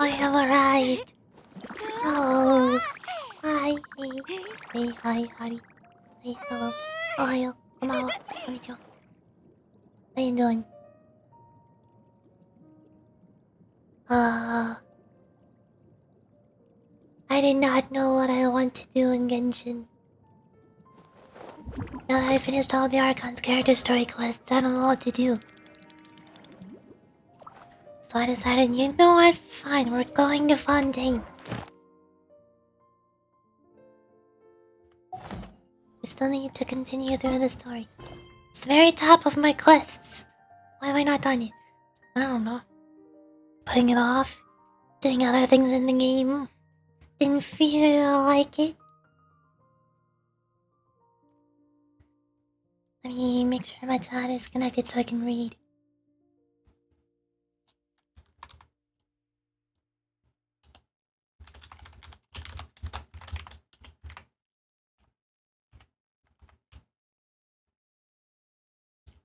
I have arrived. Oh, hi, hey, hi, Hari. Hey, hello. Ohayo, konbanwa, konnichiwa. How you doing? I did not know what I want to do in Genshin. Now that I finished all the Archon's character story quests, I don't know what to do. So I decided, you know what? Fine, we're going to Fontaine. We still need to continue through the story. It's the very top of my quests. Why have I not done it? I don't know. Putting it off? Doing other things in the game? Didn't feel like it? Let me make sure my chat is connected so I can read.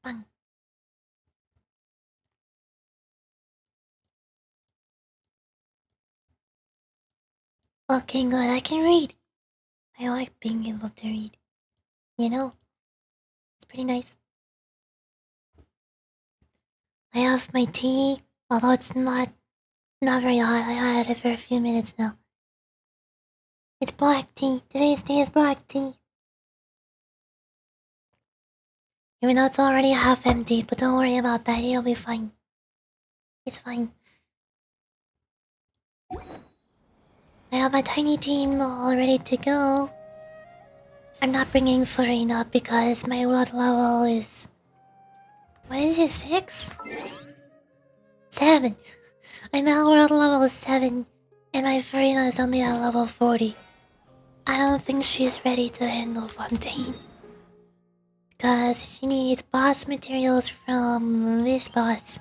Bang. Okay, good. I can read. I like being able to read. You know, it's pretty nice. I have my tea, although it's not very hot. I had it for a few minutes now. It's black tea. Today's tea is black tea. Even though it's already half empty, but don't worry about that. It'll be fine. It's fine. I have my tiny team all ready to go. I'm not bringing Florine up because my world level is... What is it, 6? 7. I'm at world level 7, and my Farina is only at level 40. I don't think she's ready to handle Fontaine. Because she needs boss materials from this boss,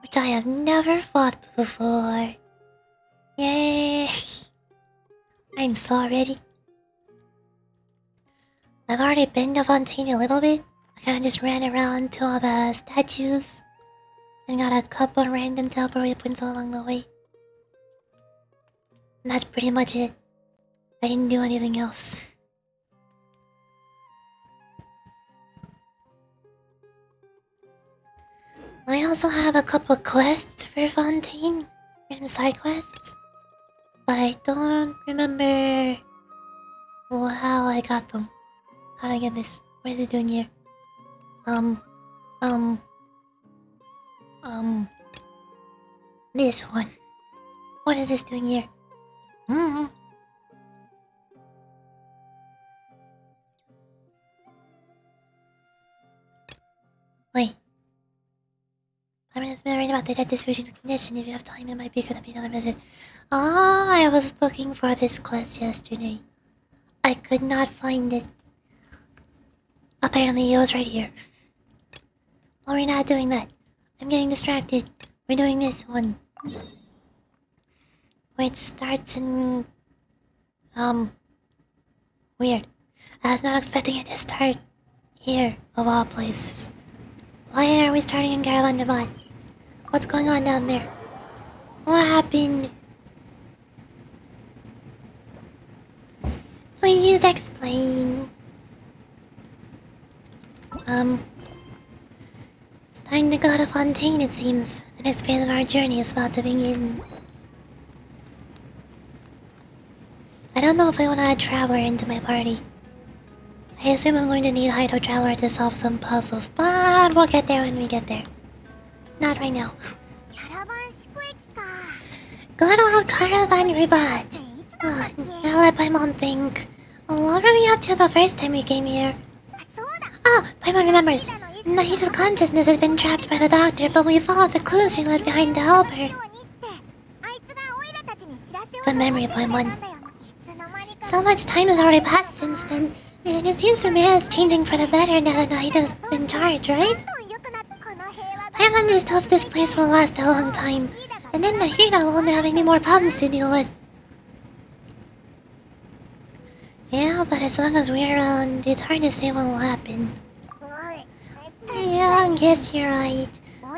which I have never fought before. Yay! I'm so ready. I've already been to Fontaine a little bit. I kinda just ran around to all the statues and got a couple random teleport points along the way. And that's pretty much it. I didn't do anything else. I also have a couple quests for Fontaine, random side quests, but I don't remember how I got them. How'd I get this? What is this doing here? This one. What is this doing here? Wait. I'm just worried about update at this version condition. If you have time, it might be good to be another visit. Oh, I was looking for this quest yesterday. I could not find it. Apparently, it was right here. Well, we're not doing that. I'm getting distracted. We're doing this one. Which starts in... Weird. I was not expecting it to start here, of all places. Why are we starting in Caravan Nabat? What's going on down there? What happened? Please explain. It's time to go to Fontaine, it seems. The next phase of our journey is about to begin. I don't know if I want to add Traveler into my party. I assume I'm going to need Hydro Traveler to solve some puzzles, but we'll get there when we get there. Not right now. Good old Caravan Ribat. Now let Paimon think. What were we up to the first time we came here? Oh, Paimon remembers. Nahida's consciousness has been trapped by the doctor, but we followed the clues she left behind to help her. Good memory, Paimon. So much time has already passed since then, and it seems Samira is changing for the better now that Nahida's in charge, right? Paimon just hopes this place will last a long time, and then Nahida won't have any more problems to deal with. Yeah, but as long as we're around, it's hard to say what will happen. Yeah, I guess you're right.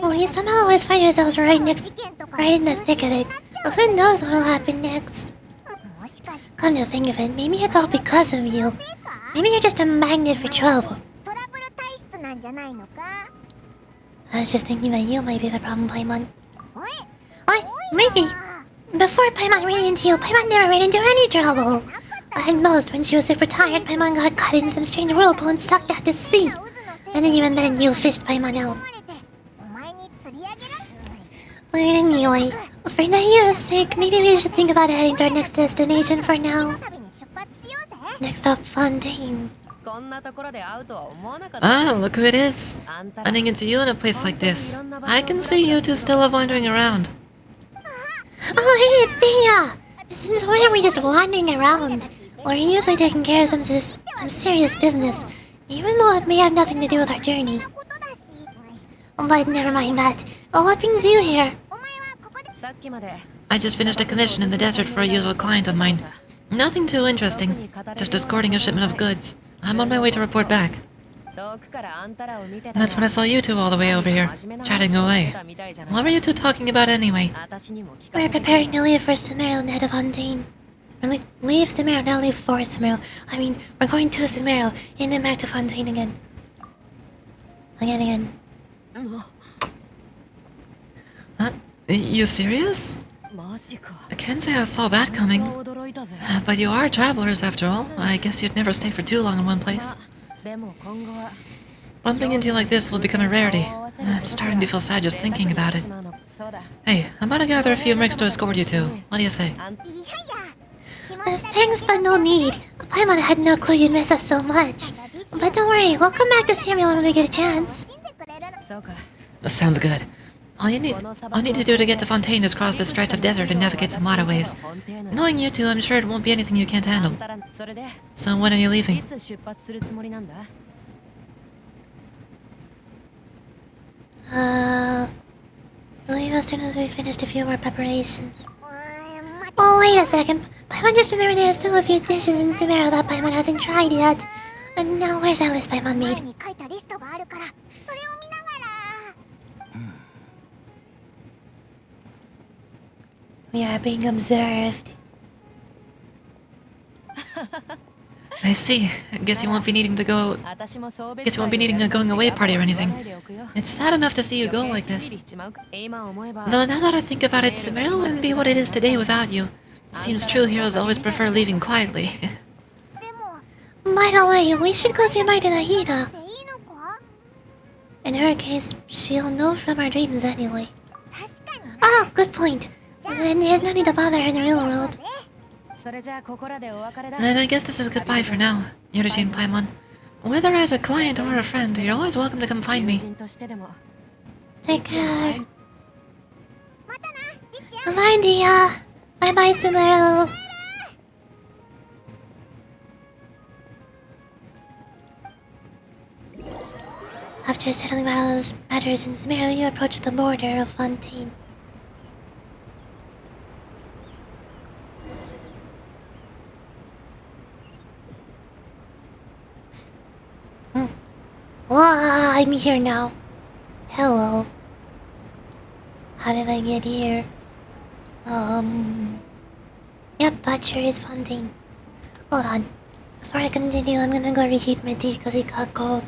We somehow always find ourselves right in the thick of it. Well, who knows what'll happen next? Come to think of it, maybe it's all because of you. Maybe you're just a magnet for trouble. I was just thinking that you might be the problem, Paimon. What? Ricky! Before Paimon ran into you, Paimon never ran into any trouble. At most, when she was super tired, Paimon got caught in some strange whirlpool and sucked out to sea. And even then, you fished Paimon out. Anyway, for Nahida's sake, maybe we should think about heading to our next destination for now. Next up, Fontaine. Ah, look who it is. Running into you in a place like this. I can see you two still are wandering around. Oh, hey, it's Thea! Since when are we just wandering around? We're usually taking care of some serious business, even though it may have nothing to do with our journey. But never mind that. What brings you here? I just finished a commission in the desert for a usual client of mine. Nothing too interesting, just escorting a shipment of goods. I'm on my way to report back. That's when I saw you two all the way over here, chatting away. What were you two talking about anyway? We're preparing to leave for Sumeru and head to Fontaine. Leave Sumeru, not leave for Sumeru. I mean, we're going to Sumeru, and then back to Fontaine again. Again. You serious? I can't say I saw that coming. But you are travelers after all. I guess you'd never stay for too long in one place. Bumping into you like this will become a rarity. I'm starting to feel sad just thinking about it. Hey, I'm about to gather a few mercs to escort you to. What do you say? Thanks, but no need. Paimon had no clue you'd miss us so much. But don't worry, we'll come back to see me when we get a chance. That sounds good. All you need to do to get to Fontaine is cross this stretch of desert and navigate some waterways. Knowing you two, I'm sure it won't be anything you can't handle. So when are you leaving? Leave as soon as we finished a few more preparations. Oh, wait a second. Paimon just remembered there are still a few dishes in Sumeru that Paimon hasn't tried yet. And now where's that list Paimon made? We are being observed. I see. Guess you won't be needing a going away party or anything. It's sad enough to see you go like this. Though now that I think about it, Sumeru wouldn't be what it is today without you. Seems true heroes always prefer leaving quietly. By the way, we should go say bye to Nahida. In her case, she'll know from our dreams anyway. Oh, good point. Then there's no need to bother her in the real world. Then I guess this is goodbye for now, Yorujin Paimon. Whether as a client or a friend, you're always welcome to come find me. Take care. Bye, Dia. Bye-bye, Sumeru. After settling matters in Sumeru, you approach the border of Fontaine. Wow, I'm here now. Hello. How did I get here? Yep, that sure is Fontaine. Hold on. Before I continue, I'm gonna go reheat my tea because it got cold.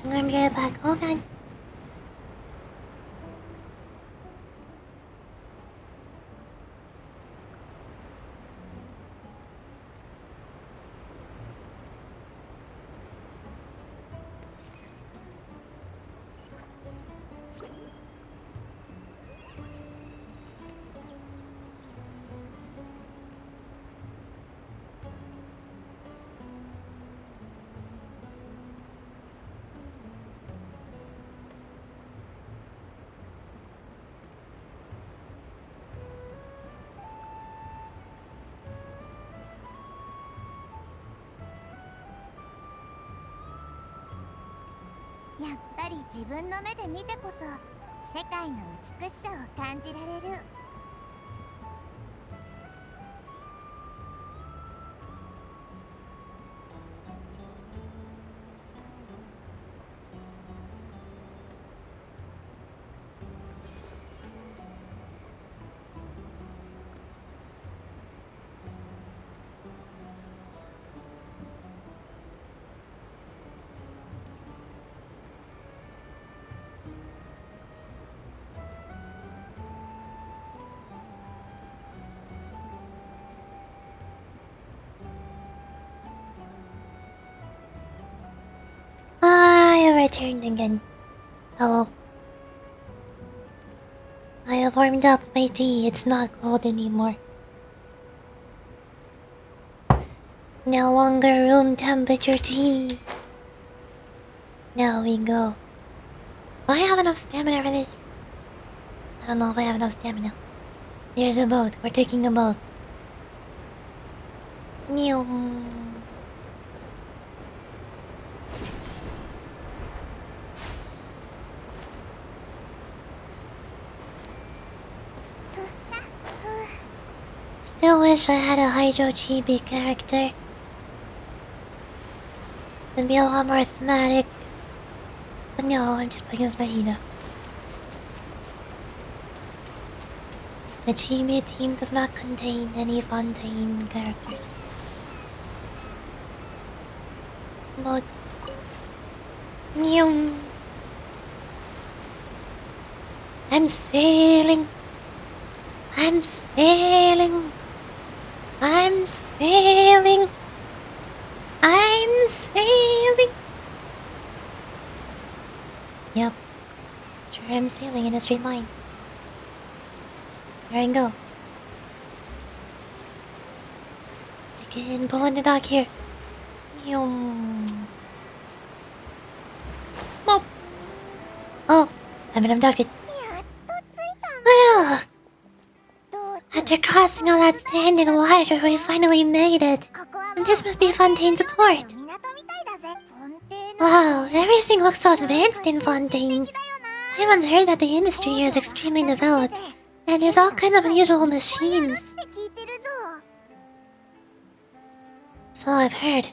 I'm gonna be right back. Hold on. I have returned again. Hello. I have warmed up my tea. It's not cold anymore. No longer room temperature tea. Now we go. Do I have enough stamina for this? I don't know if I have enough stamina. There's a boat. We're taking a boat. Nyum. Still wish I had a Hydro Chibi character. It'd be a lot more thematic. But no, I'm just playing as Nahida. The Chibi team does not contain any Fontaine characters. But... Nyum. I'm sailing. I'm sailing. I'm sailing. I'm sailing. Yep. Sure, I'm sailing in a straight line. There I go. I can pull on the dock here. Yum. Mop. Oh, I've been abducted. Well, after crossing all that sand and water, we finally made it. And this must be Fontaine's port. Wow, everything looks so advanced in Fontaine. I once heard that the industry here is extremely developed, and there's all kinds of unusual machines. So I've heard.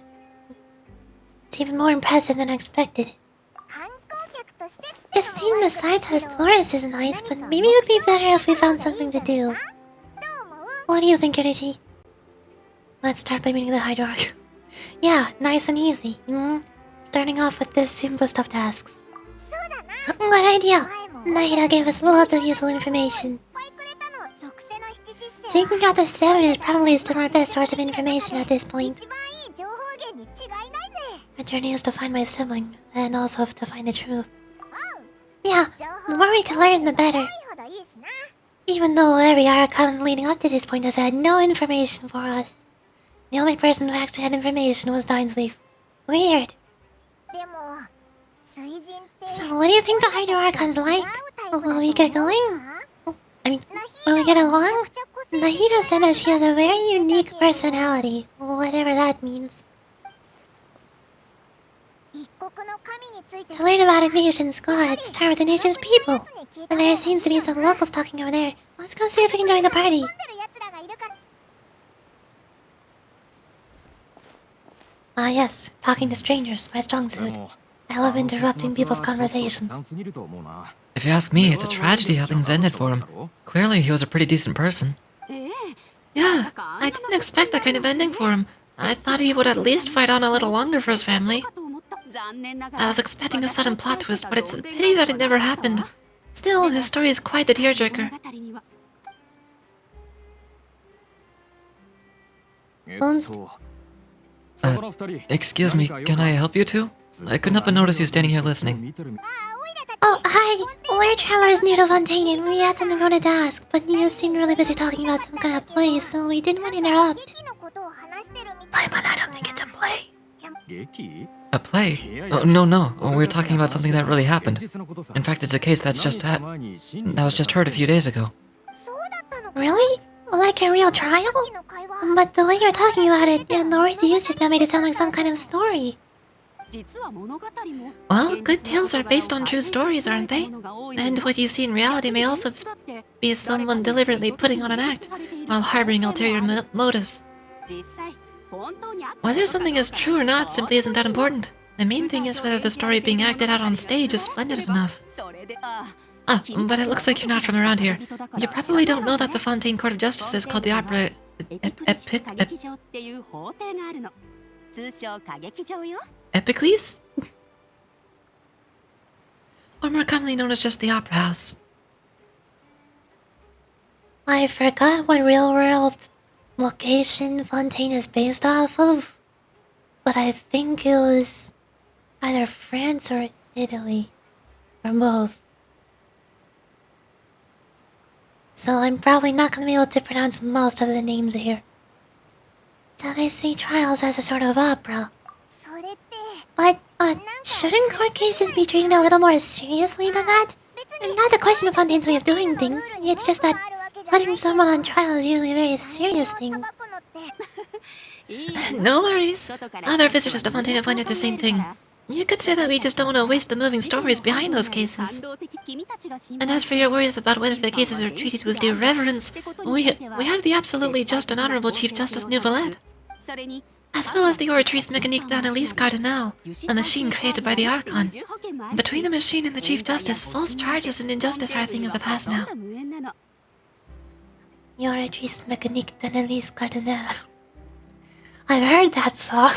It's even more impressive than I expected. Just seeing the sights as tourists is nice, but maybe it would be better if we found something to do. What do you think, Kirichi? Let's start by meeting the Hydrarch. Yeah, nice and easy. Starting off with the simplest of tasks. Good idea! Nahida gave us lots of useful information. Taking out the 7 is probably still our best source of information at this point. Our journey is to find my sibling, and also to find the truth. Yeah, the more we can learn, the better. Even though every archon leading up to this point has had no information for us. The only person who actually had information was Dinesleaf. Weird. So what do you think the Hydro Archon's like? Will we get going? I mean, will we get along? Nahida said that she has a very unique personality, whatever that means. To learn about a nation's gods, start with the nation's people. And there seems to be some locals talking over there. Let's go see if we can join the party. Ah yes, talking to strangers, my strong suit. I love interrupting people's conversations. If you ask me, it's a tragedy how things ended for him. Clearly, he was a pretty decent person. Yeah, I didn't expect that kind of ending for him. I thought he would at least fight on a little longer for his family. I was expecting a sudden plot twist, but it's a pity that it never happened. Still, his story is quite the tearjerker. Bones? Excuse me, can I help you two? I couldn't help but notice you standing here listening. Oh, hi! We're travelers near the fontaine and we had something we wanted to ask, but you seemed really busy talking about some kind of play, so we didn't want to interrupt. Paimon, I don't think it's a play. A play? Oh, no. We're talking about something that really happened. In fact, it's a case that was just heard a few days ago. Really? Like a real trial? But the way you're talking about it, and the words you used just now made it sound like some kind of story. Well, good tales are based on true stories, aren't they? And what you see in reality may also be someone deliberately putting on an act, while harboring ulterior motives. Whether something is true or not simply isn't that important. The main thing is whether the story being acted out on stage is splendid enough. But it looks like you're not from around here. You probably don't know that the Fontaine Court of Justice is called the Opera... Epicles? Or more commonly known as just the Opera House. I forgot what real-world location Fontaine is based off of, but I think it was either France or Italy, or both. So I'm probably not going to be able to pronounce most of the names here. So they see trials as a sort of opera. But, shouldn't court cases be treated a little more seriously than that? Not a question of Fontaine's way of doing things, it's just that putting someone on trial is usually a very serious thing. No worries. Other visitors to Fontaine have wondered the same thing. You could say that we just don't want to waste the moving stories behind those cases. And as for your worries about whether the cases are treated with due reverence, we have the absolutely just and honorable Chief Justice Nouvelette, as well as the Oratrice Mécanique d'Annelise Cardinal, a machine created by the Archon. Between the machine and the Chief Justice, false charges and injustice are a thing of the past now. Oratrice Mécanique d'Annelise Cardinal. I've heard that song.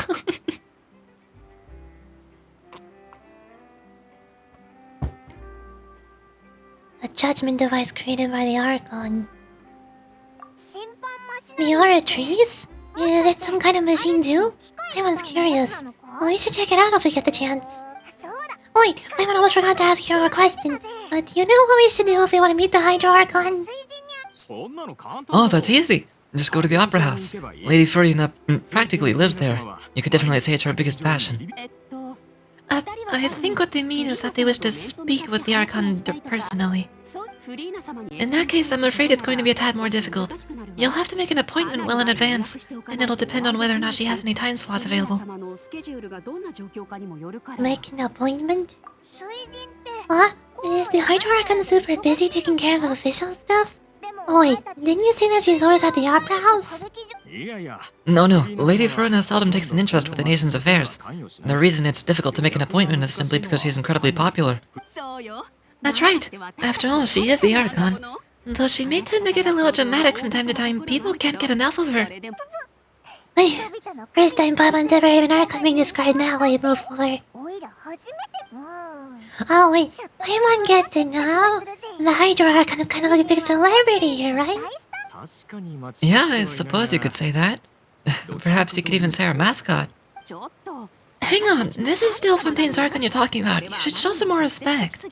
A judgment device created by the Archon. The Oratrice? Is it some kind of machine too? Everyone's curious. Well, we should check it out if we get the chance. Wait, I almost forgot to ask you a question. Do you know what we should do if we want to meet the Hydro Archon? Oh, that's easy. Just go to the Opera House. Lady Furina practically lives there. You could definitely say it's her biggest passion. I think what they mean is that they wish to speak with the Archon personally. In that case, I'm afraid it's going to be a tad more difficult. You'll have to make an appointment well in advance, and it'll depend on whether or not she has any time slots available. Make an appointment? What? Is the Hydro Archon super busy taking care of official stuff? Oh wait, didn't you say that she's always at the Opera House? No, Lady Furina seldom takes an interest with the nation's affairs. The reason it's difficult to make an appointment is simply because she's incredibly popular. That's right. After all, she is the Archon. Though she may tend to get a little dramatic from time to time, people can't get enough of her. First time Paimon ever heard of an Archon being described that way before. Oh wait, Paimon gets it now. The Hydro Archon is kind of like a big celebrity here, right? Yeah, I suppose you could say that. Perhaps you could even say our mascot. Hang on, this is still Fontaine's Archon you're talking about. You should show some more respect.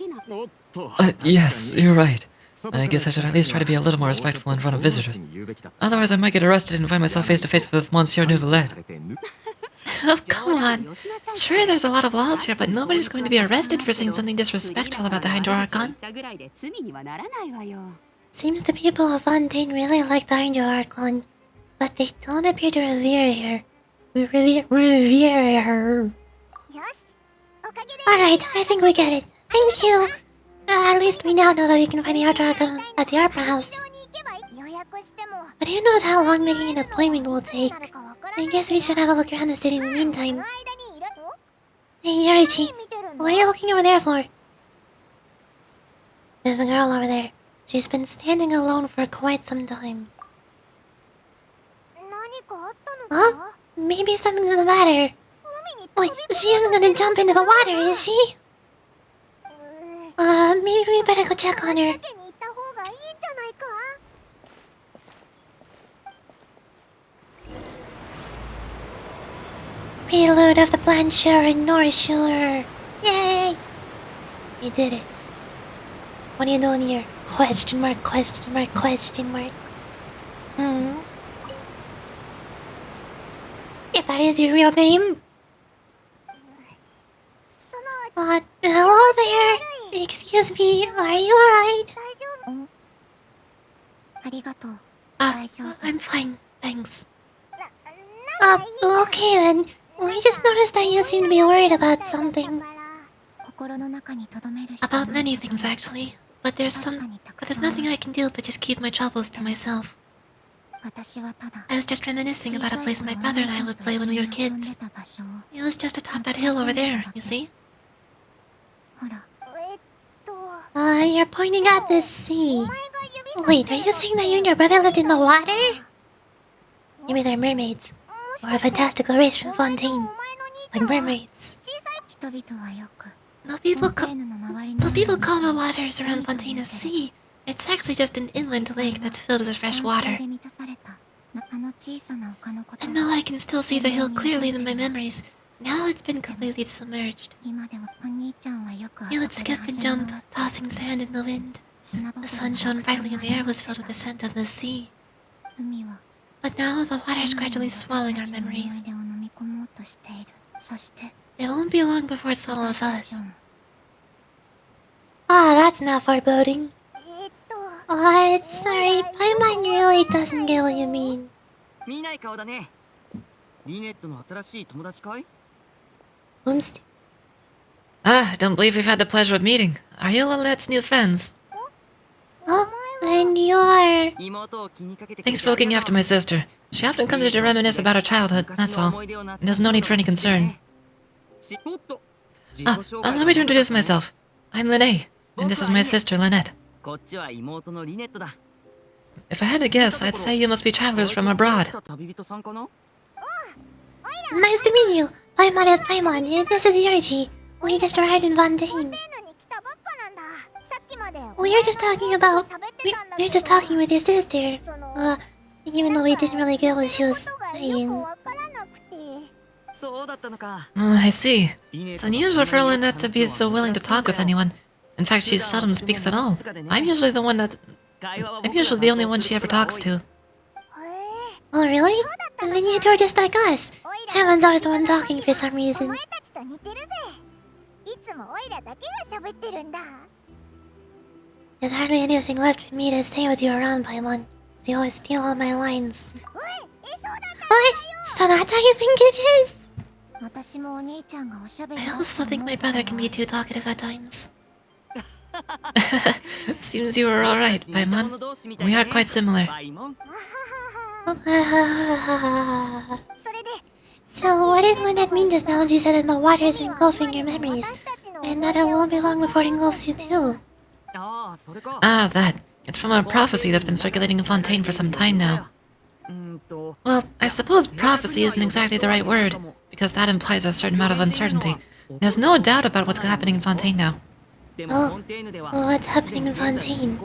Yes, you're right. I guess I should at least try to be a little more respectful in front of visitors. Otherwise I might get arrested and find myself face to face with Monsieur Nouvelette. Oh, come on. Sure, there's a lot of laws here, but nobody's going to be arrested for saying something disrespectful about the Hydro Archon. Seems the people of Fontaine really like the Angel Archon, but they don't appear to revere her. Revere her. Alright, I think we get it. Thank you. At least we now know that we can find the Angel Archon at the Opera House. But who knows how long making an appointment will take. I guess we should have a look around the city in the meantime. Hey, Yorichi, what are you looking over there for? There's a girl over there. She's been standing alone for quite some time. Huh? Maybe something's the matter. Wait, she isn't gonna jump into the water, is she? Maybe we better go check on her. Prelude of the Blancheur and Nourisheur. Yay! You did it. What are you doing here? Question mark, question mark, question mark. If that is your real name. Hello there. Excuse me, are you alright? I'm fine, thanks. Okay then. We just noticed that you seem to be worried about something. About many things, actually. But there's nothing I can do but just keep my troubles to myself. I was just reminiscing about a place my brother and I would play when we were kids. It was just atop that hill over there, you see? You're pointing at this sea. Wait, are you saying that you and your brother lived in the water? Maybe they're mermaids. Or a fantastical race from Fontaine. Like mermaids. No people call the waters around Fontaine a sea. It's actually just an inland lake that's filled with fresh water. And though I can still see the hill clearly in my memories, now it's been completely submerged. He would skip and jump, tossing sand in the wind. The sun shone brightly and the air was filled with the scent of the sea. But now the water is gradually swallowing our memories. It won't be long before it swallows us. That's not foreboding. Sorry, my mind really doesn't get what you mean. I don't believe we've had the pleasure of meeting. Are you Lynette's new friends? Oh, and you're... Thanks for looking after my sister. She often comes here to reminisce about her childhood, that's all. There's no need for any concern. Let me introduce myself. I'm Lynette, and this is my sister, Lynette. If I had to guess, I'd say you must be travelers from abroad. Nice to meet you. Paimon is Paimon, and this is Yorichi. We just arrived in Fontaine. We were just talking with your sister. Even though we didn't really get what she was saying. I see. It's unusual for Lynette to be so willing to talk with anyone. In fact, she seldom speaks at all. I'm usually the only one she ever talks to. Oh, really? And then you two are just like us. Hamon's always the one talking for some reason. There's hardly anything left for me to say with you around, Paimon. You always steal all my lines. What? So that's how you think it is? I also think my brother can be too talkative at times. Seems you were alright, Paimon. We are quite similar. So what did Lynette mean just now when she said that the water is engulfing your memories? And that it won't be long before it engulfs you too? That. It's from a prophecy that's been circulating in Fontaine for some time now. Well, I suppose prophecy isn't exactly the right word, because that implies a certain amount of uncertainty. There's no doubt about what's happening in Fontaine now. Oh, what's happening in Fontaine?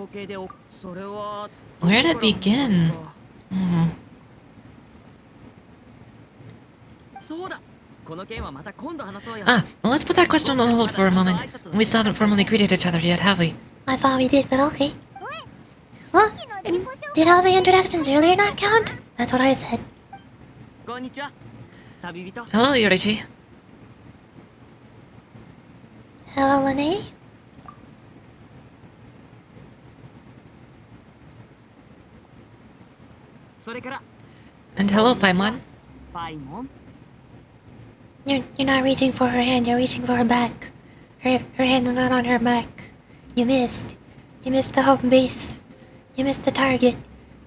Where to begin? Well, let's put that question on hold for a moment. We still haven't formally greeted each other yet, have we? I thought we did, but okay. What? Did all the introductions earlier not count? That's what I said. Hello, Yorichi. Hello, Lene? And hello, Paimon. You're not reaching for her hand, you're reaching for her back. Her hand's not on her back. You missed. You missed the home base. You missed the target.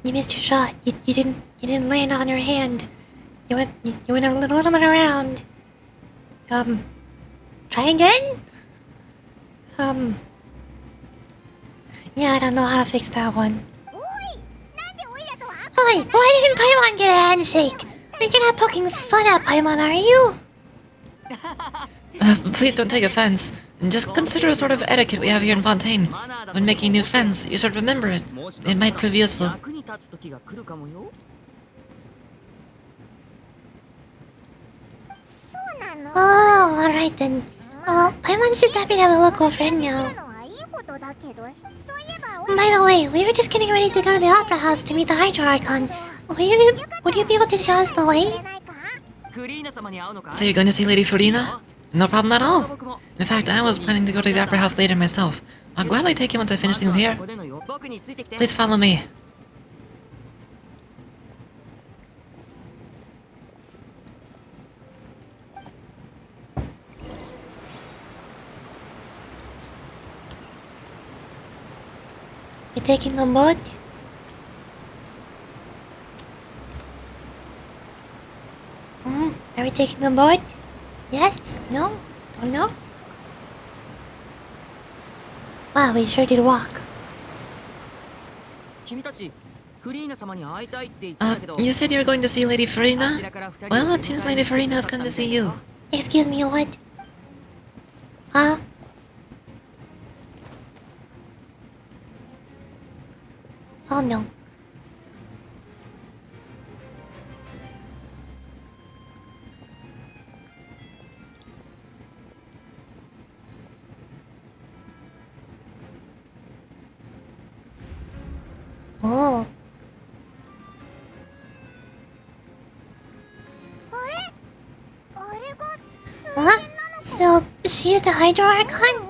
You missed your shot. You didn't land on her hand. You went a little bit around. Try again? Yeah, I don't know how to fix that one. Hi, why didn't Paimon get a handshake? You're not poking fun at Paimon, are you? Please don't take offense. Just consider a sort of etiquette we have here in Fontaine. When making new friends, you should remember it. It might prove useful. Oh, alright then. Well, Paimon's just happy to have a local friend now. By the way, we were just getting ready to go to the Opera House to meet the Hydro Archon. Would you be able to show us the way? So you're going to see Lady Furina? No problem at all. In fact, I was planning to go to the Opera House later myself. I'll gladly take you once I finish things here. Please follow me. You taking the boat? Are we taking the boat? Yes? No? Or no? Wow, we sure did walk. You said you were going to see Lady Furina? Well, it seems Lady Furina has come to see you. Excuse me, what? Huh? Oh no. Oh. Huh? So, she is the Hydro Archon?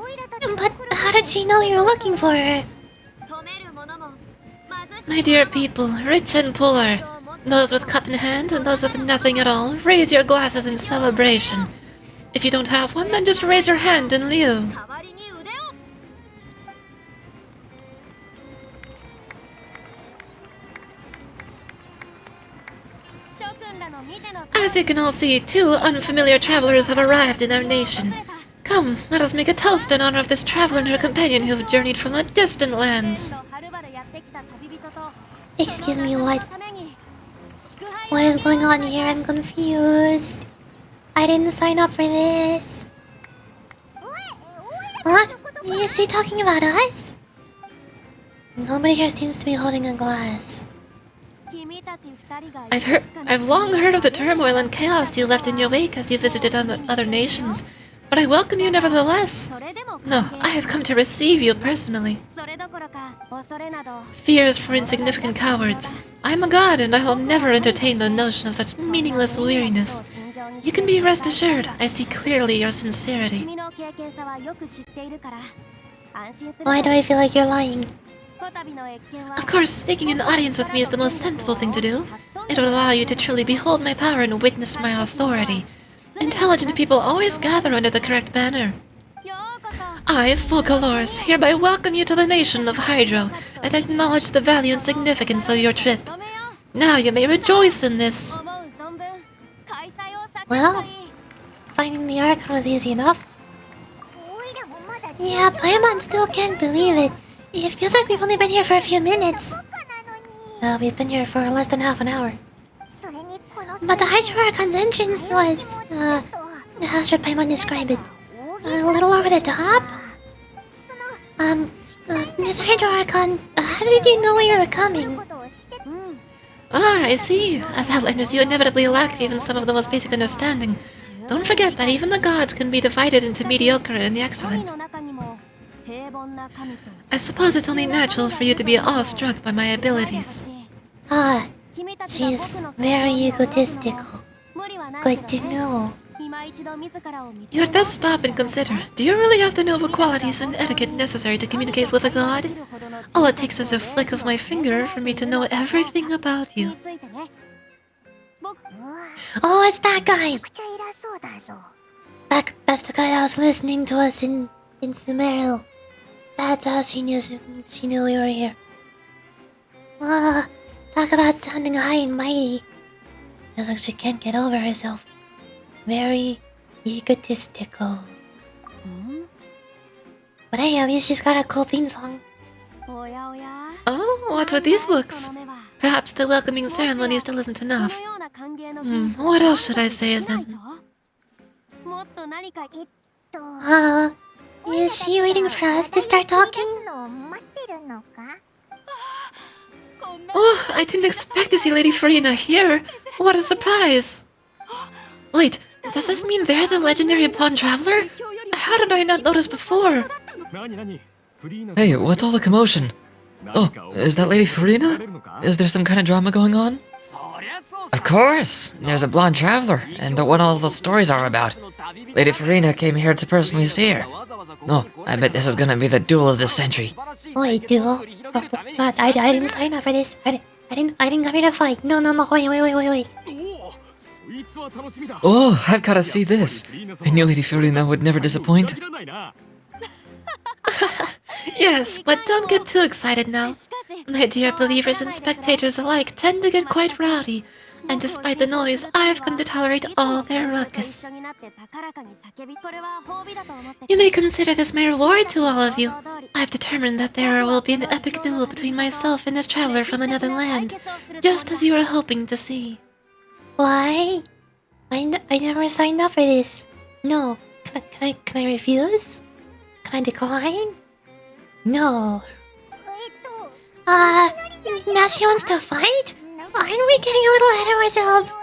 But how did she know you were looking for her? My dear people, rich and poor, those with cup in hand and those with nothing at all, raise your glasses in celebration. If you don't have one, then just raise your hand in lieu. As you can all see, 2 unfamiliar travelers have arrived in our nation. Come, let us make a toast in honor of this traveler and her companion who have journeyed from a distant lands. Excuse me, what? What is going on here? I'm confused. I didn't sign up for this. What? Is she talking about us? Nobody here seems to be holding a glass. I've long heard of the turmoil and chaos you left in your wake as you visited other nations, but I welcome you nevertheless. No, I have come to receive you personally. Fear is for insignificant cowards. I am a god, and I will never entertain the notion of such meaningless weariness. You can be rest assured, I see clearly your sincerity. Why do I feel like you're lying? Of course, seeking an audience with me is the most sensible thing to do. It will allow you to truly behold my power and witness my authority. Intelligent people always gather under the correct banner. I, Focalors, hereby welcome you to the nation of Hydro and acknowledge the value and significance of your trip. Now you may rejoice in this. Well, finding the Archon was easy enough. Yeah, Paimon still can't believe it. It feels like we've only been here for a few minutes. We've been here for less than half an hour. But the Hydro Archon's entrance was, how should Paimon describe it? A little over the top? Miss Hydro Archon, how did you know we were coming? Ah, I see. As outlanders, you inevitably lack even some of the most basic understanding. Don't forget that even the gods can be divided into mediocre and the excellent. I suppose it's only natural for you to be awestruck by my abilities. Ah, she's very egotistical. Good to know. You had best stop and consider. Do you really have the noble qualities and etiquette necessary to communicate with a god? All it takes is a flick of my finger for me to know everything about you. Oh, it's that guy! That's the guy that was listening to us in Sumeru. That's how she knew we were here. Talk about sounding high and mighty. It looks she can't get over herself. Very egotistical. But hey, at least she's got a cool theme song. Oh, what's with these looks? Perhaps the welcoming ceremony still isn't enough. What else should I say then? Is she waiting for us to start talking? Oh, I didn't expect to see Lady Farina here. What a surprise! Wait, does this mean they're the legendary blonde traveler? How did I not notice before? Hey, what's all the commotion? Oh, is that Lady Farina? Is there some kind of drama going on? Of course! There's a blonde traveler, and the one all the stories are about. Lady Farina came here to personally see her. Oh, I bet this is gonna be the duel of the century. Wait, duel? I didn't sign up for this. I didn't come here to fight. No, wait. Oh, I've gotta see this. I knew Lady Farina would never disappoint. Yes, but don't get too excited now. My dear believers and spectators alike tend to get quite rowdy, and despite the noise, I've come to tolerate all their ruckus. You may consider this my reward to all of you. I've determined that there will be an epic duel between myself and this traveler from another land, just as you were hoping to see. Why? I never signed up for this. No. Can I refuse? Can I decline? No. Now she wants to fight? Aren't we getting a little ahead of ourselves?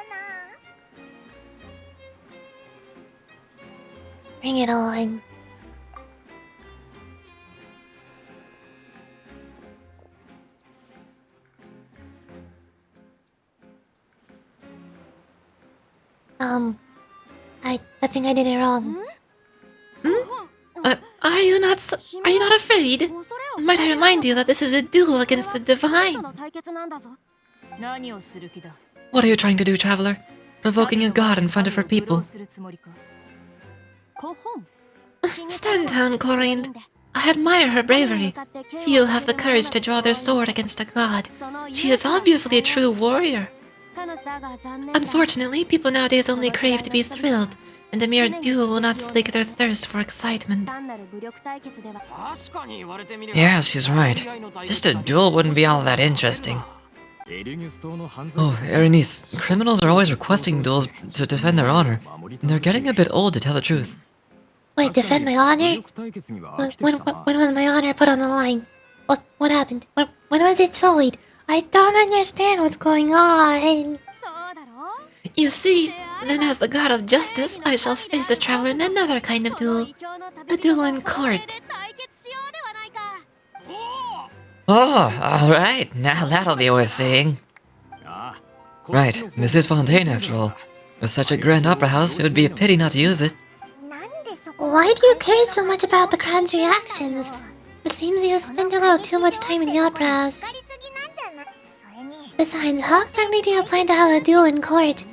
Bring it on. I think I did it wrong. Are you not afraid? Might I remind you that this is a duel against the divine? What are you trying to do, traveler? Provoking a god in front of her people? Stand down, Chlorine. I admire her bravery. Few have the courage to draw their sword against a god. She is obviously a true warrior. Unfortunately, people nowadays only crave to be thrilled, and a mere duel will not slake their thirst for excitement. Yeah, she's right. Just a duel wouldn't be all that interesting. Oh, Erenice, criminals are always requesting duels to defend their honor, and they're getting a bit old to tell the truth. Wait, defend my honor? When was my honor put on the line? What happened? When was it sullied? I don't understand what's going on. You see, then as the god of justice, I shall face this traveler in another kind of duel. A duel in court. Oh, alright, now that'll be worth seeing. Right, this is Fontaine after all. With such a grand opera house, it would be a pity not to use it. Why do you care so much about the crowd's reactions? It seems you spend a little too much time in the opera house. Besides, how exactly do you plan to have a duel in court?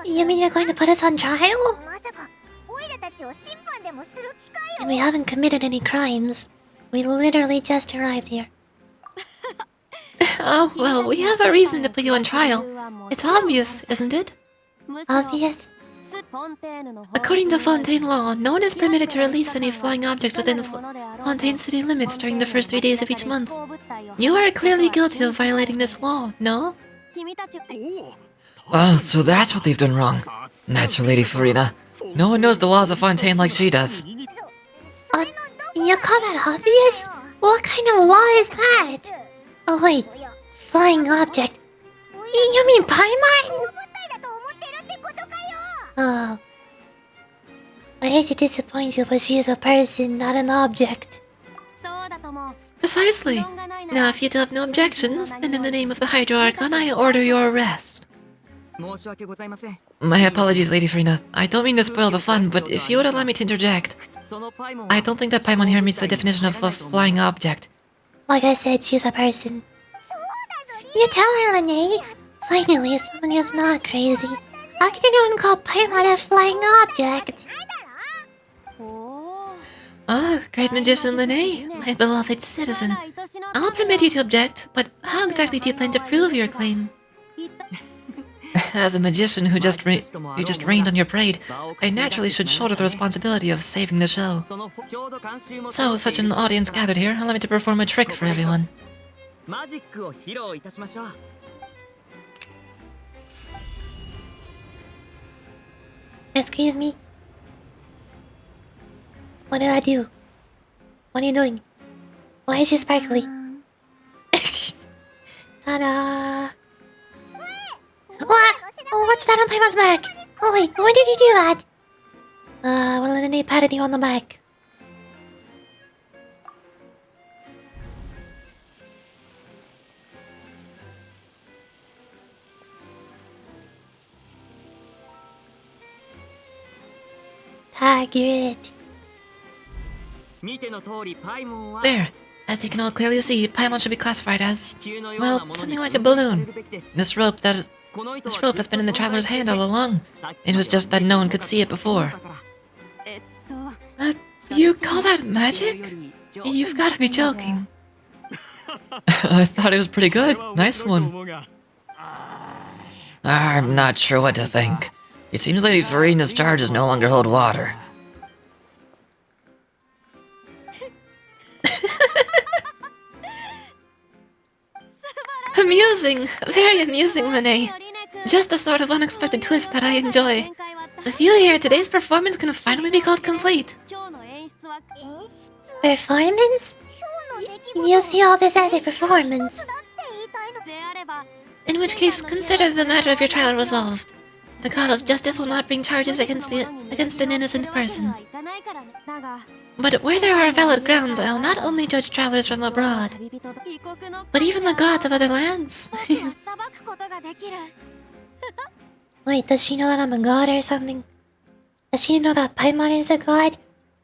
You mean you're going to put us on trial? And we haven't committed any crimes. We literally just arrived here. Oh, well, we have a reason to put you on trial. It's obvious, isn't it? Obvious? According to Fontaine law, no one is permitted to release any flying objects within Fontaine city limits during the first 3 days of each month. You are clearly guilty of violating this law, no? Oh, so that's what they've done wrong. That's for Lady Farina. No one knows the laws of Fontaine like she does. You call that obvious? What kind of law is that? Oh wait, flying object. You mean Paimon? Oh. I hate to disappoint you, but she is a person, not an object. Precisely. Now, if you do have no objections, then in the name of the Hydro Archon, I order your arrest. My apologies, Lady Farina. I don't mean to spoil the fun, but if you would allow me to interject, I don't think that Paimon here meets the definition of a flying object. Like I said, she's a person. You tell her, Lene. Finally, someone who's not crazy. How can anyone call Paimon a flying object? Ah, great magician Lene, my beloved citizen. I'll permit you to object, but how exactly do you plan to prove your claim? As a magician who just rained on your parade, I naturally should shoulder the responsibility of saving the show. So, with such an audience gathered here, allow me to perform a trick for everyone. Excuse me? What did I do? What are you doing? Why is she sparkly? Ta-da! What? Oh, what's that on Paimon's back? Oh wait, why did you do that? Well, Lene patted you on the back. Target. There! As you can all clearly see, Paimon should be classified as, well, something like a balloon. This rope has been in the traveler's hand all along. It was just that no one could see it before. You call that magic? You've got to be joking. I thought it was pretty good. Nice one. I'm not sure what to think. It seems Lady Farina's charges no longer hold water. Amusing! Very amusing, Lene. Just the sort of unexpected twist that I enjoy. With you here, today's performance can finally be called complete. Performance? You see all this as a performance. In which case, consider the matter of your trial resolved. The God of Justice will not bring charges against an innocent person. But where there are valid grounds, I'll not only judge travelers from abroad, but even the gods of other lands. Wait, does she know that I'm a god or something? Does she know that Paimon is a god?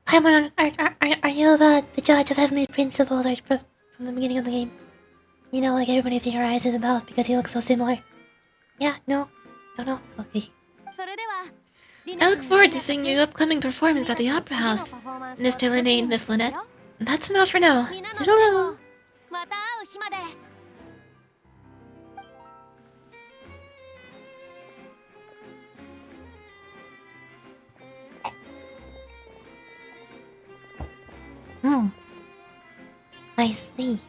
Paimon, are you the judge of heavenly principles from the beginning of the game? You know, like everybody theorizes about because he looks so similar. Yeah, no? Don't know? Okay. I look forward to seeing your upcoming performance at the Opera House, Mr. Lene and Miss Lynette. That's enough for now. Toodaloo! I see.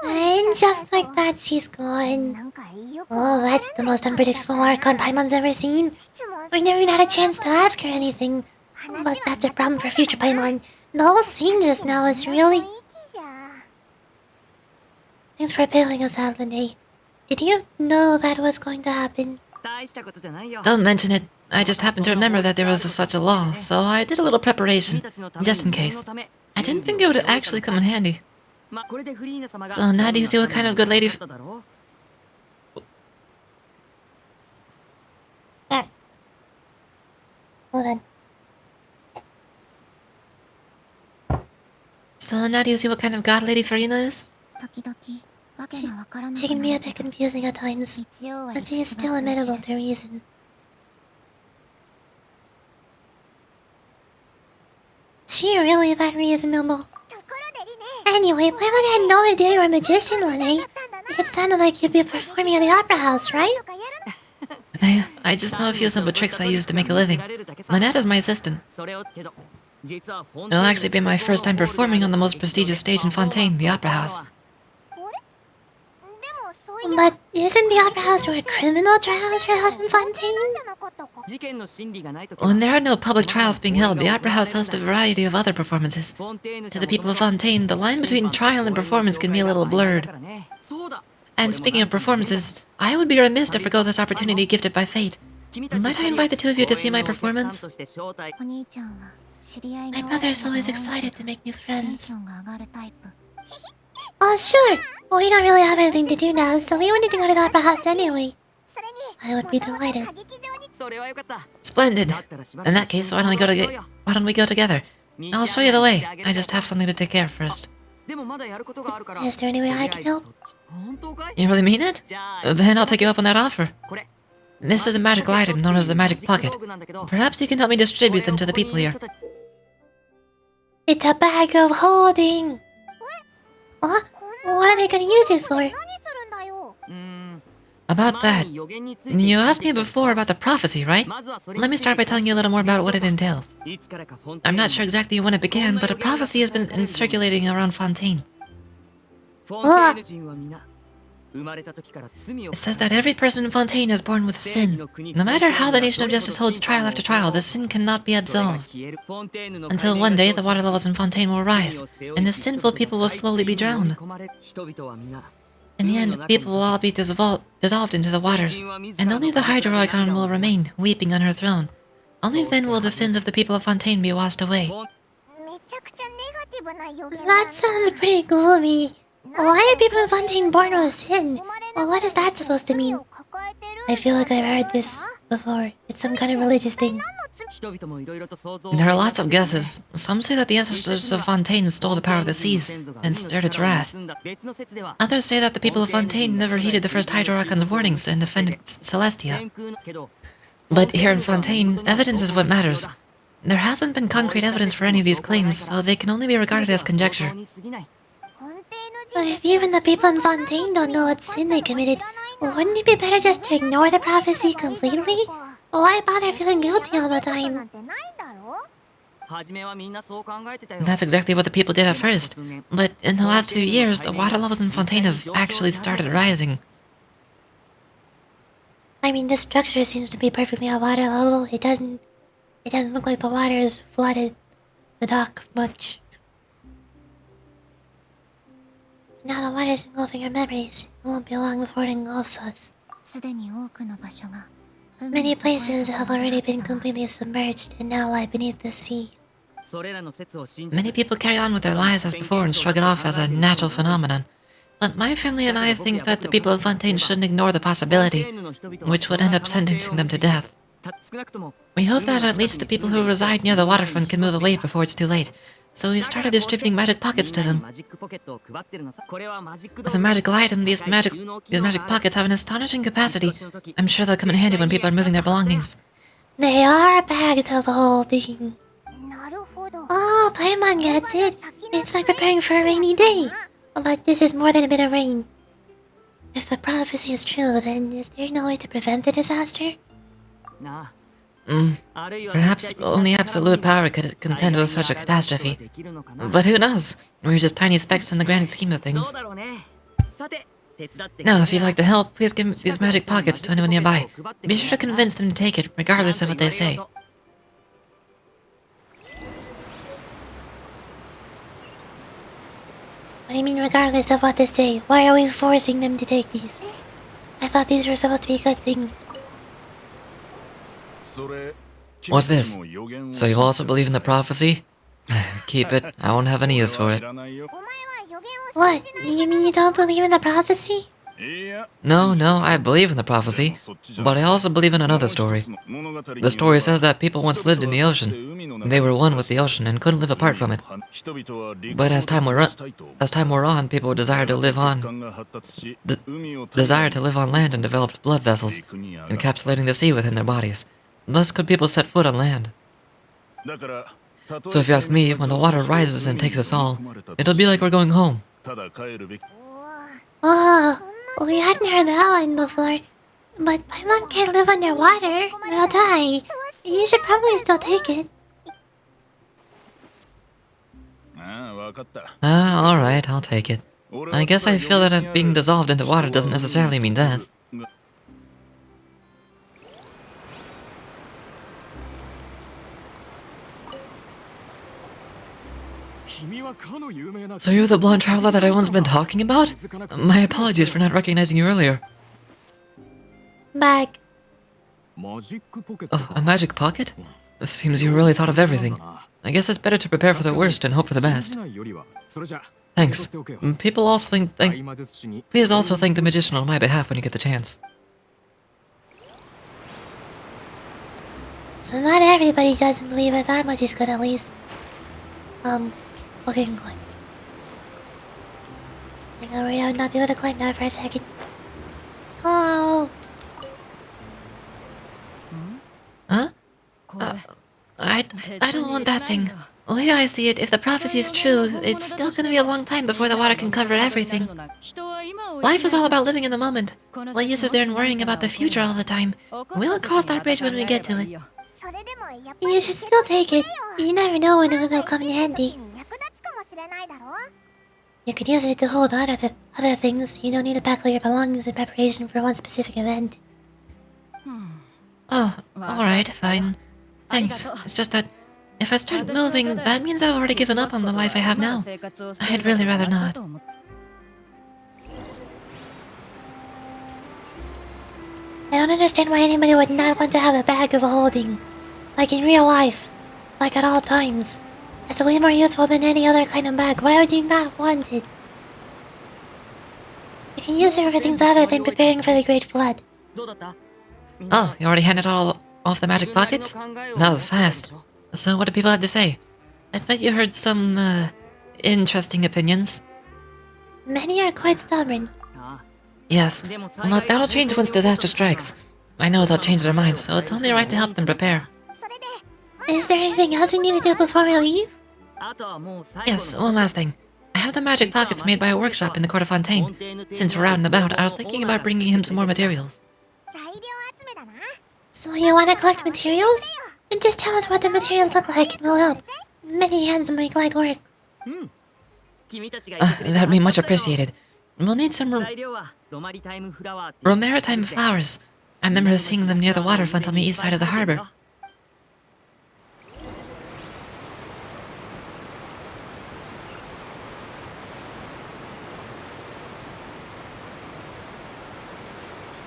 And just like that, she's gone. Oh, that's the most unpredictable archon Paimon's ever seen. We never even had a chance to ask her anything. But that's a problem for future Paimon. The whole scene just now is really... Thanks for bailing us out, Lene. Did you know that was going to happen? Don't mention it. I just happened to remember that there was such a law, so I did a little preparation, just in case. I didn't think it would actually come in handy. So now do you see what kind of good lady... Hold on. So now do you see what kind of god Lady Farina is? She can be a bit confusing at times, but she is still amenable to reason. She really that reasonable? Anyway, Paimon had no idea you were a magician, Lene. It sounded like you'd be performing at the Opera House, right? I just know a few simple tricks I use to make a living. Lynette is my assistant. It'll actually be my first time performing on the most prestigious stage in Fontaine, the Opera House. But isn't the Opera House where criminal trials are held in Fontaine? When there are no public trials being held, the Opera House hosts a variety of other performances. To the people of Fontaine, the line between trial and performance can be a little blurred. And speaking of performances, I would be remiss to forgo this opportunity gifted by fate. Might I invite the two of you to see my performance? My brother is always excited to make new friends. Oh, sure. Well, we don't really have anything to do now, so we wanted to go to the opera house anyway. I would be delighted. Splendid. In that case, why don't we go together? I'll show you the way. I just have something to take care of first. Is there any way I can help? You really mean it? Then I'll take you up on that offer. This is a magical item known as the magic pocket. Perhaps you can help me distribute them to the people here. It's a bag of holding. What? What are they gonna use it for? About that, you asked me before about the prophecy, right? Let me start by telling you a little more about what it entails. I'm not sure exactly when it began, but a prophecy has been circulating around Fontaine. It says that every person in Fontaine is born with sin. No matter how the Nation of Justice holds trial after trial, the sin cannot be absolved. Until one day, the water levels in Fontaine will rise, and the sinful people will slowly be drowned. In the end, the people will all be dissolved into the waters, and only the archon will remain, weeping on her throne. Only then will the sins of the people of Fontaine be washed away. That sounds pretty gloomy. Why are people in Fontaine born with sin? Well, what is that supposed to mean? I feel like I've heard this before. It's some kind of religious thing. There are lots of guesses. Some say that the ancestors of Fontaine stole the power of the seas and stirred its wrath. Others say that the people of Fontaine never heeded the first archon's warnings and defended Celestia. But here in Fontaine, evidence is what matters. There hasn't been concrete evidence for any of these claims, so they can only be regarded as conjecture. So if even the people in Fontaine don't know what sin they committed, wouldn't it be better just to ignore the prophecy completely? Why bother feeling guilty all the time? That's exactly what the people did at first. But in the last few years, the water levels in Fontaine have actually started rising. I mean, this structure seems to be perfectly at water level. It doesn't look like the water's flooded the dock much. Now the water's engulfing our memories. It won't be long before it engulfs us. Many places have already been completely submerged and now lie beneath the sea. Many people carry on with their lives as before and shrug it off as a natural phenomenon. But my family and I think that the people of Fontaine shouldn't ignore the possibility, which would end up sentencing them to death. We hope that at least the people who reside near the waterfront can move away before it's too late, so we started distributing magic pockets to them. As a magical item, these magic pockets have an astonishing capacity. I'm sure they'll come in handy when people are moving their belongings. They are bags of holding. Oh, Paimon gets it. It's like preparing for a rainy day. But this is more than a bit of rain. If the prophecy is true, then is there no way to prevent the disaster? Perhaps only absolute power could contend with such a catastrophe. But who knows? We're just tiny specks in the grand scheme of things. Now, if you'd like to help, please give these magic pockets to anyone nearby. Be sure to convince them to take it, regardless of what they say. What do you mean regardless of what they say? Why are we forcing them to take these? I thought these were supposed to be good things. What's this? So you also believe in the prophecy? Keep it. I won't have any use for it. What? You mean you don't believe in the prophecy? No, I believe in the prophecy. But I also believe in another story. The story says that people once lived in the ocean. They were one with the ocean and couldn't live apart from it. But as time wore on, people desired to live on land and developed blood vessels, encapsulating the sea within their bodies. Thus could people set foot on land. So if you ask me, when the water rises and takes us all, it'll be like we're going home. Oh, we hadn't heard that one before. But Paimon can't live underwater. They'll die. You should probably still take it. Alright, I'll take it. I guess I feel that being dissolved into water doesn't necessarily mean death. So you're the blonde traveler that I once been talking about? My apologies for not recognizing you earlier. Bag. Oh, a magic pocket? It seems you really thought of everything. I guess it's better to prepare for the worst and hope for the best. Thanks. People also please also thank the magician on my behalf when you get the chance. So not everybody doesn't believe it that much is good at least. Okay, can climb. I think I'll right now not be able to climb that for a second. Hello! Huh? I don't want that thing. The way I see it, if the prophecy is true, it's still gonna be a long time before the water can cover everything. Life is all about living in the moment. What use is there in worrying about the future all the time? We'll cross that bridge when we get to it. You should still take it. You never know when it will come in handy. You could use it to hold on to other things. You don't need to pack all your belongings in preparation for one specific event. Oh, alright, fine. Thanks. It's just that if I start moving, that means I've already given up on the life I have now. I'd really rather not. I don't understand why anybody would not want to have a bag of holding. Like in real life. Like at all times. It's way more useful than any other kind of bag. Why would you not want it? You can use it for things other than preparing for the Great Flood. Oh, you already handed all off the magic pockets? That was fast. So what do people have to say? I bet you heard some, interesting opinions. Many are quite stubborn. Yes, but that'll change once disaster strikes. I know they'll change their minds, so it's only right to help them prepare. Is there anything else you need to do before we leave? Yes, one last thing. I have the magic pockets made by a workshop in the court of Fontaine. Since we're out and about, I was thinking about bringing him some more materials. So you want to collect materials? Then just tell us what the materials look like and we'll help. Many hands make light work. That'd be much appreciated. We'll need some Romaritime flowers. I remember seeing them near the waterfront on the east side of the harbor.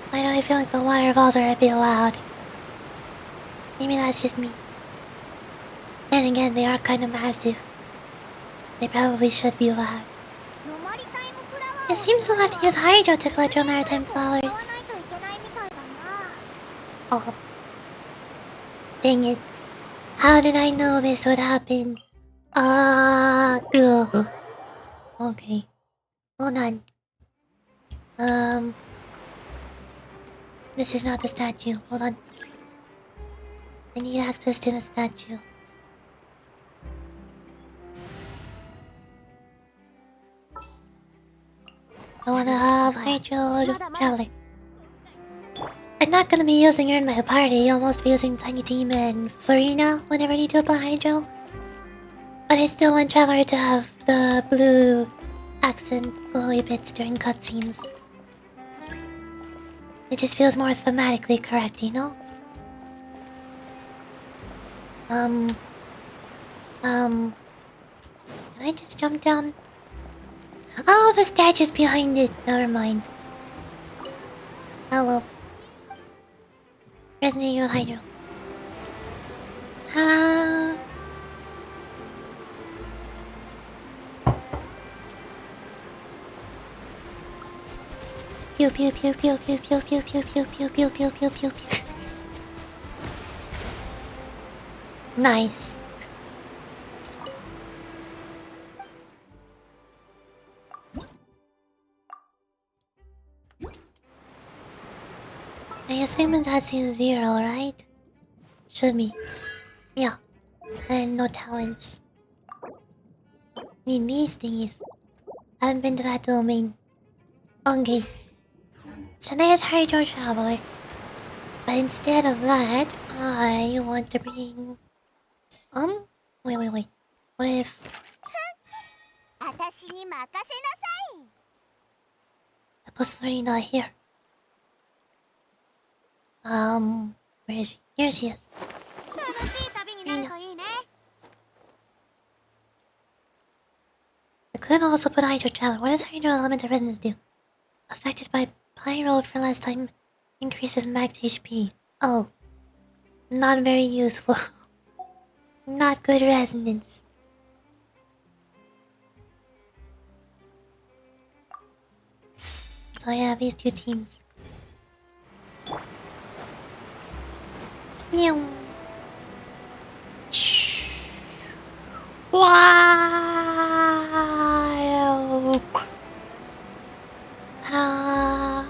Why do I feel like the waterfalls are a bit loud? Maybe that's just me. Then again, they are kind of massive. They probably should be loud. It seems to have to use hydro to collect your maritime flowers. Oh. Dang it. How did I know this would happen? Ugh. Okay. Hold on. This is not the statue. Hold on. I need access to the statue. I wanna have hydro traveler. I'm not gonna be using her in my party. I'll mostly be using Tiny Team and Florina whenever I need to apply hydro. But I still want Traveler to have the blue accent glowy bits during cutscenes. It just feels more thematically correct, you know? Can I just jump down? Oh, the statue's behind it. Never mind. Hello. Resonating with hydro. Hello. Pew pew pew pew pew pew pew pew pew pew pew pew pew pew pew. Nice. I assume that's 0, right? Should be. Yeah. And no talents. I mean, these thingies. I haven't been to that domain. Okay. So there's Hydro Traveler. But instead of that, I want to bring... Wait. What if... I put Florina here. Where is she? Here she is. I could also put Hydro Traveler. What does Hydro Elemental Resonance do? Affected by Pyro for less time, increases max HP. Oh. Not very useful. Not good resonance. So I have these two teams. Meow. Wow. Ta-da.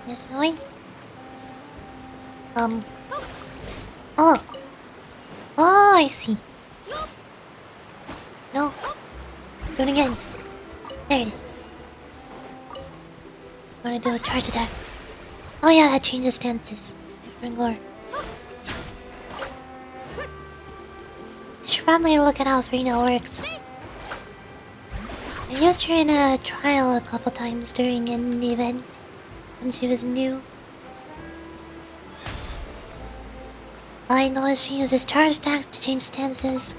Yes, going. Oh. Oh, I see. No. Do it again. There it is. I'm gonna do a charge attack. Oh yeah, that changes stances. Different lore. I should probably look at how Frina works. I used her in a trial a couple times during an event when she was new. All I know is she uses charge attacks to change stances,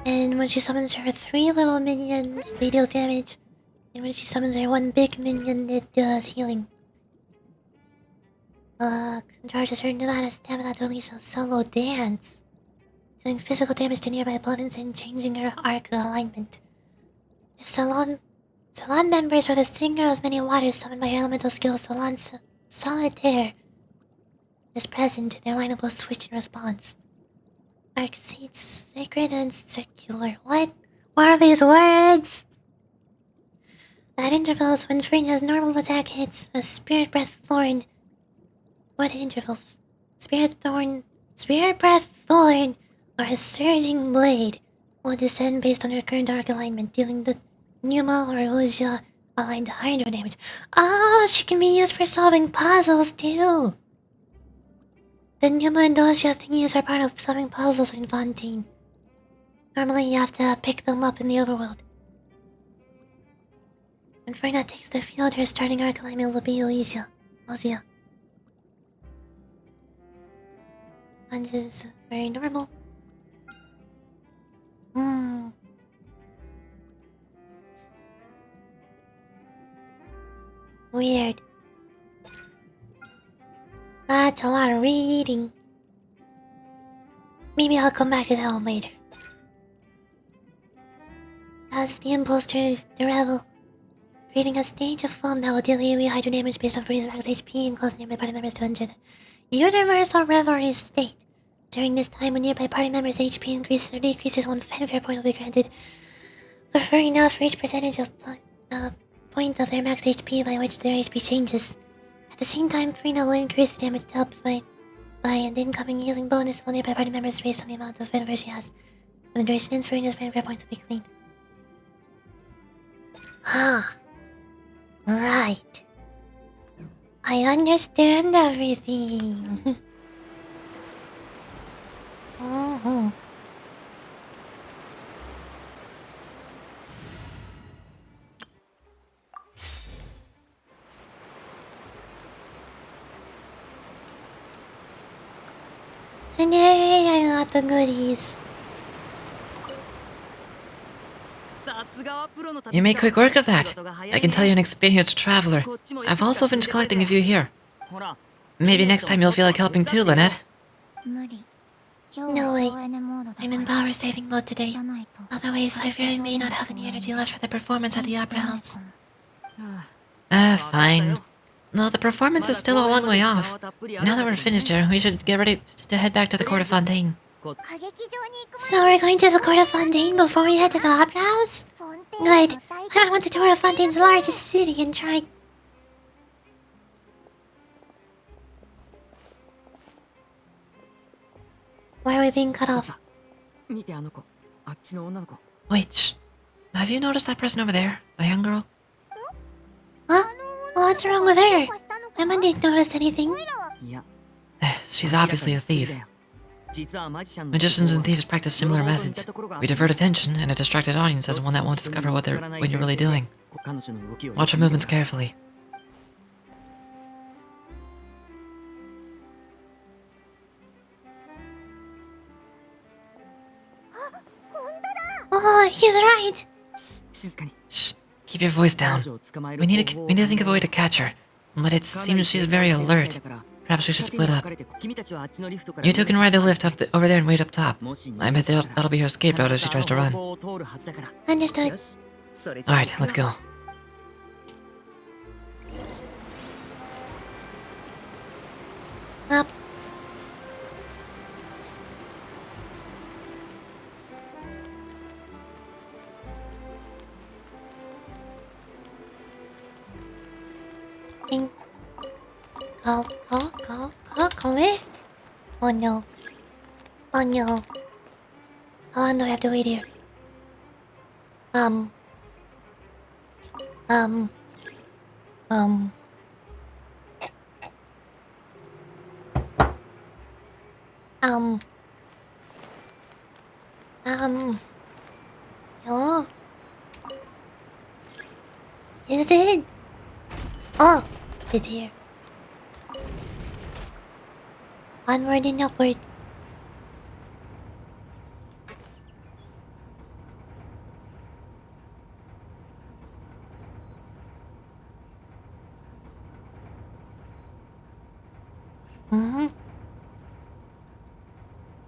and when she summons her 3 little minions, they deal damage, and when she summons her 1 big minion, it does healing. Charges her new amount of stamina to unleash a solo dance, dealing physical damage to nearby opponents and changing her arc alignment. If Salon members or the Singer of Many Waters summoned by her elemental skill Solitaire is present, their lineup will switch in response. Arc seeds sacred and secular. What? What are these words? At intervals, when Freena's normal attack hits, a Spirit Breath Thorn. What intervals? Spirit Breath Thorn, or a Surging Blade will descend based on her current arc alignment, dealing the Numa or Ujia aligned hydro damage. Oh, she can be used for solving puzzles too! The Numa and Ujia thingies are part of solving puzzles in Fontaine. Normally you have to pick them up in the overworld. When Freyna takes the field, her starting arc alignment will be Ujia. Punch is very normal. Weird. That's a lot of reading. Maybe I'll come back to that one later. As the impulse to revel, creating a stage of foam that will deal AoE hydro damage based on Freeze's max HP and cause nearby party members to enter the Universal Revelry state. During this time, when nearby party members' HP increases or decreases, 1 fanfare point will be granted, referring now for each percentage of point of their max HP by which their HP changes. At the same time, Frina will increase the damage dealt by an incoming healing bonus for nearby party members based on the amount of fanfare she has. When the duration ends, Frina's fanfare points will be clean. Ah, right. I understand everything. And yay, I got the goodies. You make quick work of that. I can tell you're an experienced traveler. I've also finished collecting a few here. Maybe next time you'll feel like helping too, Lynette. No way. I'm in power saving mode today. Otherwise, I fear I may not have any energy left for the performance at the Opera House. Fine. No, the performance is still a long way off. Now that we're finished here, we should get ready to head back to the Court of Fontaine. So we're going to the Court of Fontaine before we head to the Opera House? Good. I want to tour of Fontaine's largest city and try... Why are we being cut off? Wait, shh. Have you noticed that person over there? The young girl? Huh? What's wrong with her? Emma didn't notice anything. She's obviously a thief. Magicians and thieves practice similar methods. We divert attention, and a distracted audience is one that won't discover what you're really doing. Watch her movements carefully. Oh, he's right. Shh. Keep your voice down. We need to think of a way to catch her, but it seems she's very alert. Perhaps we should split up. You two can ride the lift over there and wait up top. I bet that'll be her escape route if she tries to run. Understood. Alright, let's go. Up. Ding. Call lift. Oh no. Oh no. How long do I have to wait here? Um. Um. Hello? Is it? Oh, it's here. Onward and upward.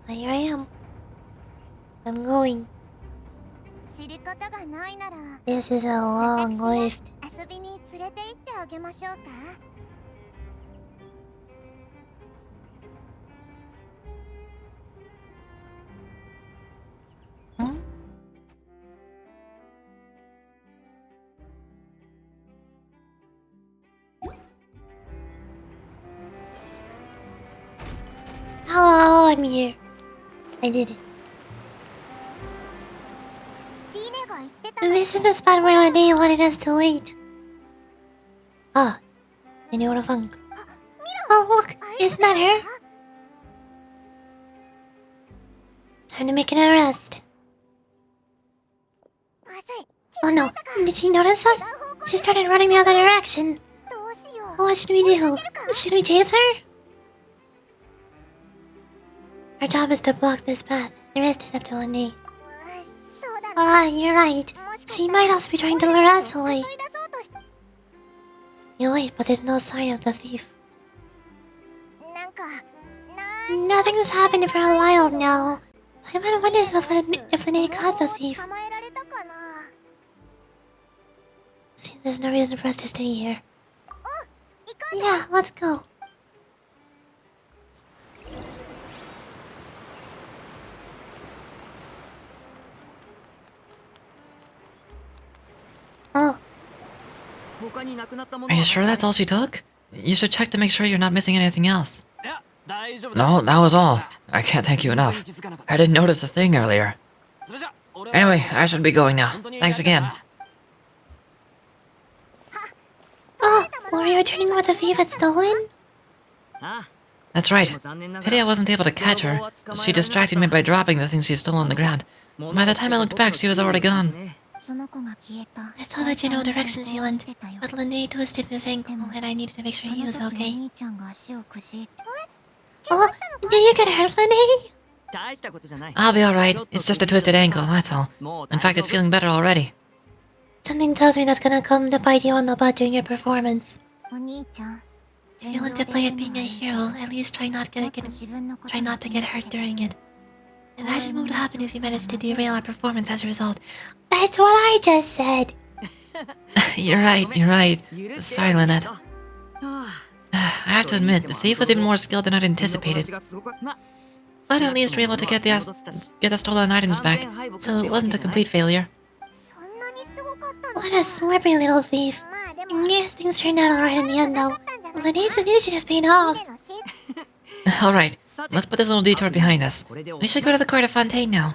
Here I am. I'm going. This is a long lift. Hmm? Hello, I'm here. I did it. This is the spot where they wanted us to wait. Ah, I knew what a funk. Oh, look, isn't that her? Time to make an arrest. Oh no, did she notice us? She started running the other direction. What should we do? Should we chase her? Our job is to block this path. The rest is up to Lene. Ah, you're right. She might also be trying to lure us away. You wait, but there's no sign of the thief. Nothing's happened for a while now. Paimon wonders if Lene caught the thief. See, there's no reason for us to stay here. Yeah, let's go. Oh. Are you sure that's all she took? You should check to make sure you're not missing anything else. No, that was all. I can't thank you enough. I didn't notice a thing earlier. Anyway, I should be going now. Thanks again. Oh, were you returning what the thief had stolen? That's right. Pity I wasn't able to catch her. She distracted me by dropping the things she stole on the ground. By the time I looked back, she was already gone. I saw the general direction she went, but Lene twisted his ankle and I needed to make sure he was okay. Oh, did you get hurt, Lene? I'll be alright. It's just a twisted ankle, that's all. In fact, it's feeling better already. Something tells me that's gonna come to bite you on the butt during your performance. If you want to play at being a hero, at least try not to get hurt during it. Imagine what would happen if you managed to derail our performance as a result. That's what I just said! You're right. Sorry, Lynette. I have to admit, the thief was even more skilled than I'd anticipated. But at least we were able to get the stolen items back, so it wasn't a complete failure. What a slippery little thief. Yes, things turned out alright in the end though. Lene's initiative paid off. Alright, let's put this little detour behind us. We should go to the court of Fontaine now.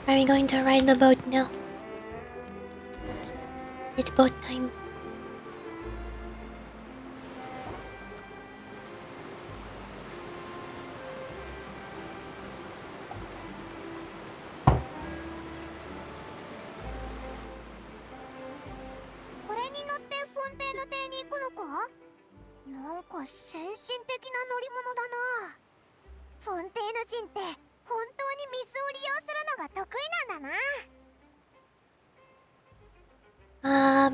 Are we going to ride the boat now? It's boat time.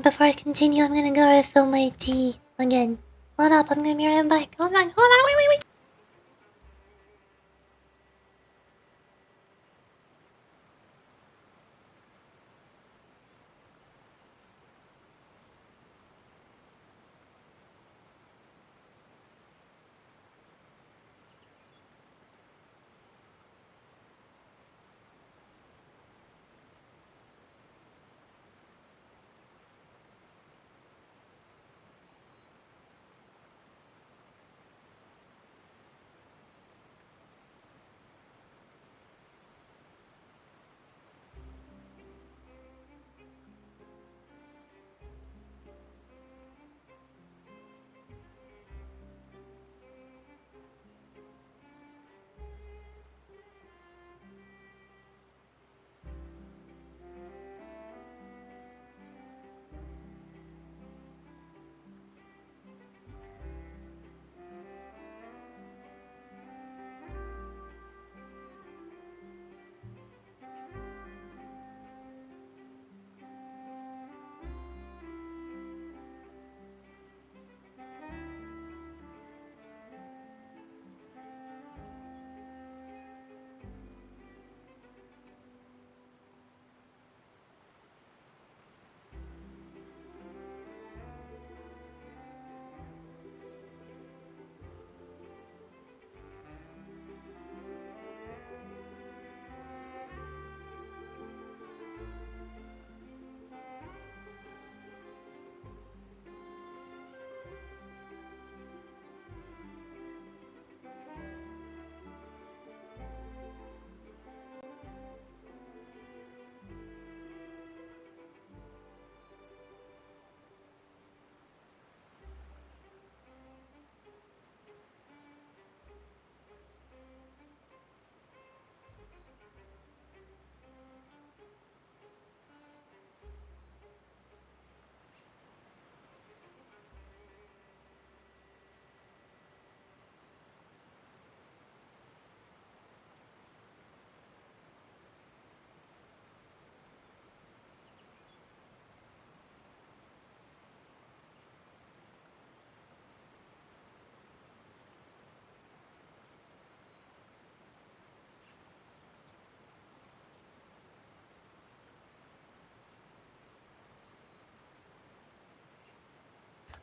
before I continue, I'm gonna go refill my tea again. Hold up, I'm gonna be right back. Hold on, wait.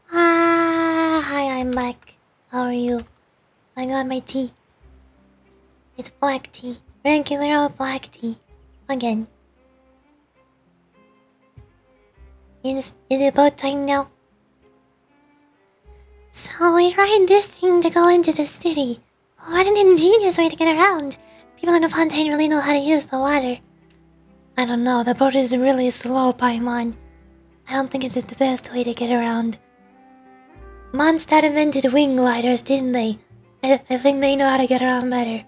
Hi, I'm back. How are you? I got my tea. It's black tea. Regular old black tea. Again. Is it about time now? So we ride this thing to go into the city. What an ingenious way to get around. People in the fontaine really know how to use the water. I don't know, the boat is really slow, Paimon. I don't think it's the best way to get around. Mondstadt invented wing gliders, didn't they? I think they know how to get around better.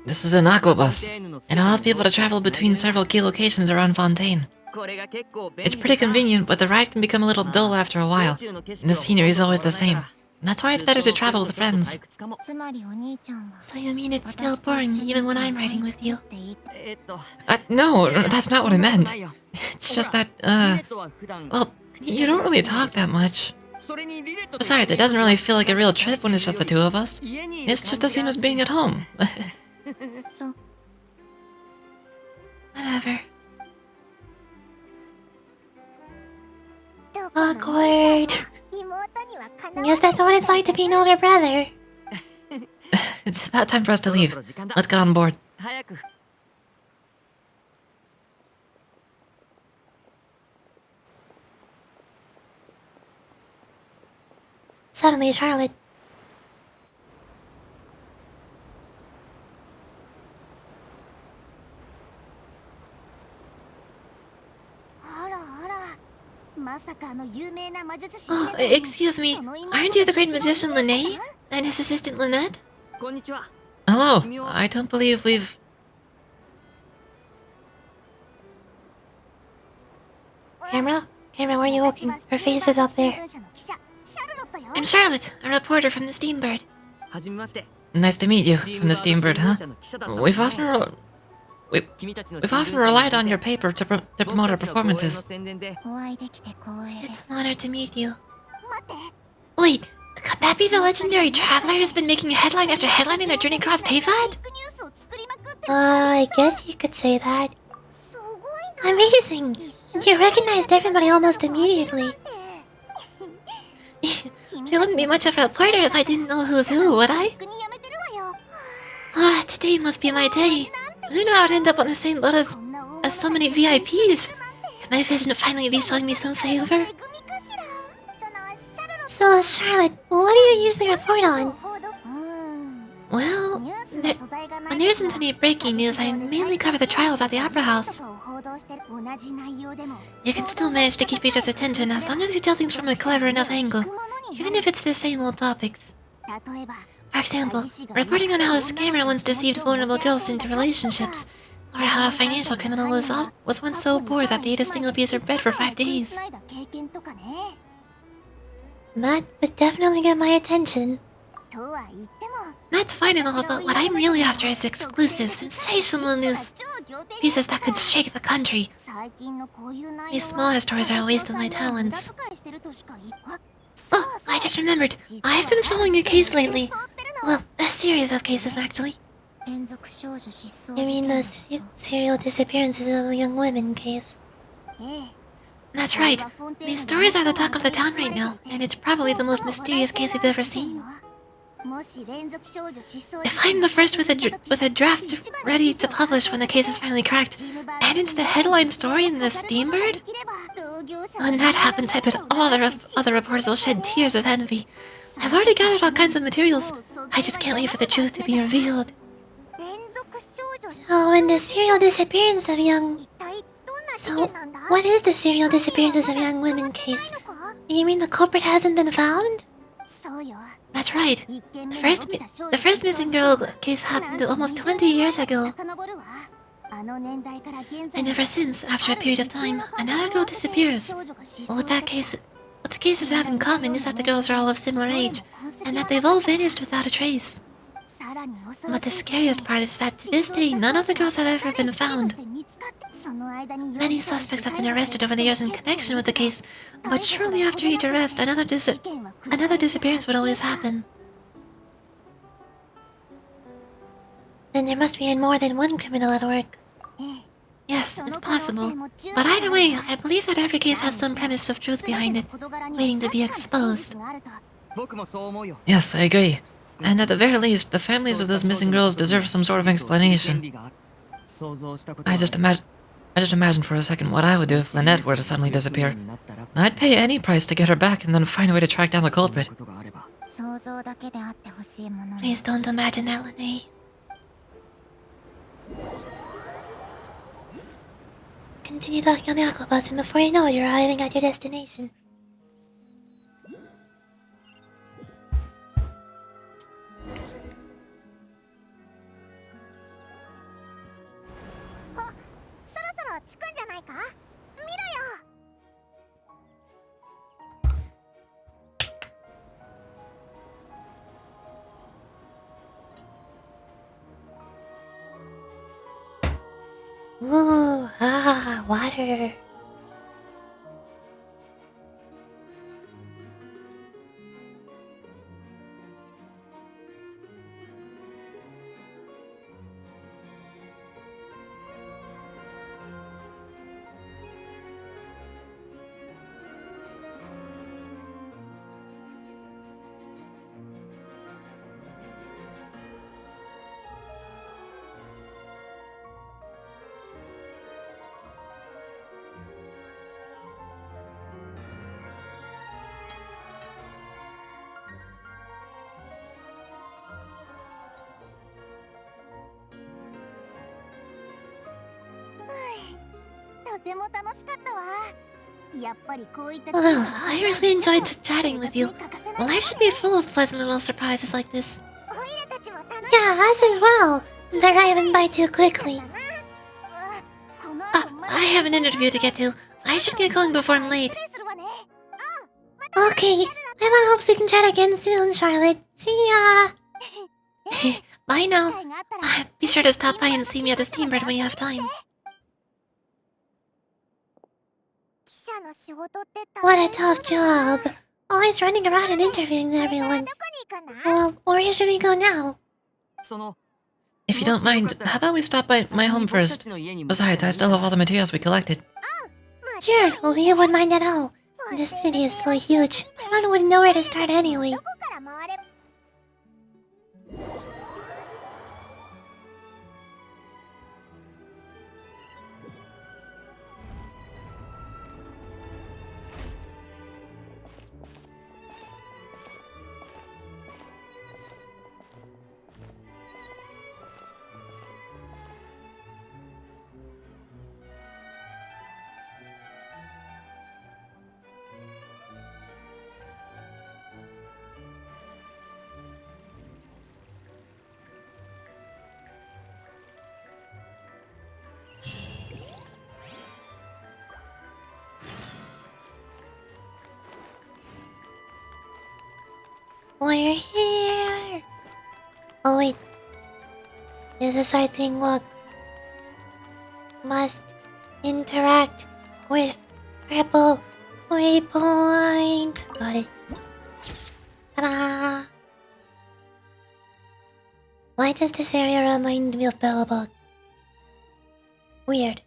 This is an aquabus. It allows people to travel between several key locations around Fontaine. It's pretty convenient, but the ride can become a little dull after a while. And the scenery is always the same. That's why it's better to travel with friends. So you mean it's still boring even when I'm riding with you? No, that's not what I meant. It's just that, well, you don't really talk that much. Besides, it doesn't really feel like a real trip when it's just the two of us. It's just the same as being at home. Whatever. Awkward. Guess that's what it's like to be an older brother. It's about time for us to leave. Let's get on board. Suddenly, Charlotte. Oh, excuse me. Aren't you the great magician Lene? And his assistant Lynette? Hello. I don't believe we've... Camera, where are you looking? Her face is up there. I'm Charlotte, a reporter from the Steambird. Nice to meet you, from the Steambird, huh? We've often... We've often relied on your paper to promote our performances. It's an honor to meet you. Wait, could that be the legendary traveler who's been making headline after headline in their journey across Teyvat? I guess you could say that. Amazing! You recognized everybody almost immediately. It wouldn't be much of a reporter if I didn't know who's who, would I? Ah, today must be my day. Who knew I would end up on the same boat as so many VIPs? Could my vision finally be showing me some favor? So, Charlotte, what do you usually report on? Well, when there isn't any breaking news, I mainly cover the trials at the Opera House. You can still manage to keep readers' attention as long as you tell things from a clever enough angle, even if it's the same old topics. For example, reporting on how a scammer once deceived vulnerable girls into relationships, or how a financial criminal was once so poor that they ate a single piece of bread for 5 days. That would definitely get my attention. That's fine and all, but what I'm really after is exclusive, sensational news pieces that could shake the country. These smaller stories are a waste of my talents. Oh, I just remembered. I've been following a case lately. Well, a series of cases, actually. You mean the serial disappearances of young women case? That's right. These stories are the talk of the town right now, and it's probably the most mysterious case we've ever seen. If I'm the first with a draft ready to publish when the case is finally cracked, and it's the headline story in the Steambird, when that happens, I bet all the other reporters will shed tears of envy. I've already gathered all kinds of materials. I just can't wait for the truth to be revealed. So, when the serial disappearance of young... So, what is the serial disappearances of young women case? You mean the culprit hasn't been found? That's right. The first missing girl case happened almost 20 years ago. And ever since, after a period of time, another girl disappears. What the cases have in common is that the girls are all of similar age, and that they've all vanished without a trace. But the scariest part is that to this day, none of the girls have ever been found. Many suspects have been arrested over the years in connection with the case, but shortly after each arrest, another disappearance would always happen. Then there must be more than one criminal at work. Yes, it's possible. But either way, I believe that every case has some premise of truth behind it, waiting to be exposed. Yes, I agree. And at the very least, the families of those missing girls deserve some sort of explanation. I just imagined for a second what I would do if Lynette were to suddenly disappear. I'd pay any price to get her back and then find a way to track down the culprit. Please don't imagine that, Lynette. Continue talking on the aqua bus, and before you know it, you're arriving at your destination. Ooh, water. Well, I really enjoyed chatting with you. Life should be full of pleasant little surprises like this. Yeah, us as well. They're arriving by too quickly. I have an interview to get to. I should get going before I'm late. Okay, I want hopes we can chat again soon, Charlotte. See ya! Bye now. Be sure to stop by and see me at the Steambird when you have time. What a tough job. Always running around and interviewing everyone. Well, where should we go now? If you don't mind, how about we stop by my home first? Besides, I still have all the materials we collected. Sure, we wouldn't mind at all. This city is so huge. I wouldn't know where to start anyway. We're here! Oh wait. There's a sightseeing walk. Must interact with purple waypoint. Got it. Ta-da! Why does this area remind me of Bellabog? Weird.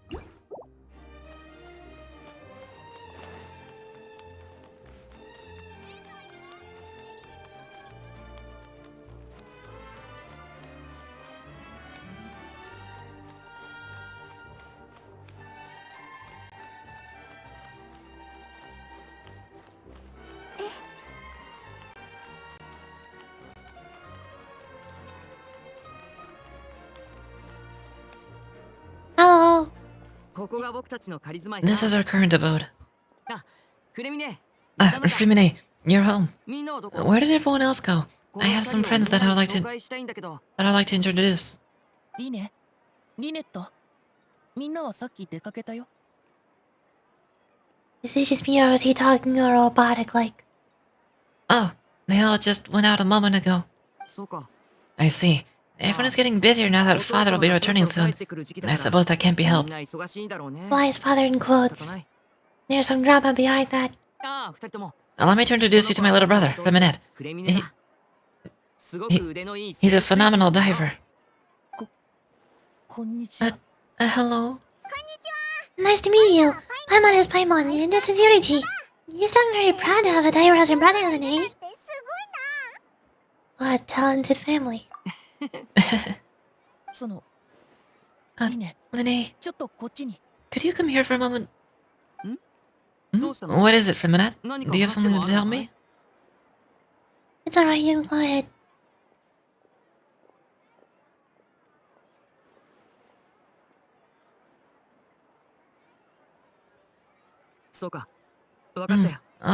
Hello! This is our current abode. Frimine, you're home. Where did everyone else go? I have some friends that I'd like to introduce. リネット、みんなはさっき出かけたよ。 Is it just me or is he talking robotic like? Oh, they all just went out a moment ago. I see. Everyone is getting busier now that father will be returning soon. I suppose that can't be helped. Why is father in quotes? There's some drama behind that. Allow me to introduce you to my little brother, Reminette. He's a phenomenal diver. こんにちは。Hello? Nice to meet you. Paimon is Paimon, and this is Yurichi. You sound very proud to have a diver as your brother, Lene. What talented family. その、 Lene, ちょっとこっちに。 could you come here for a moment? What is it, Reminette? Do you have something to tell me? It's alright, you go ahead.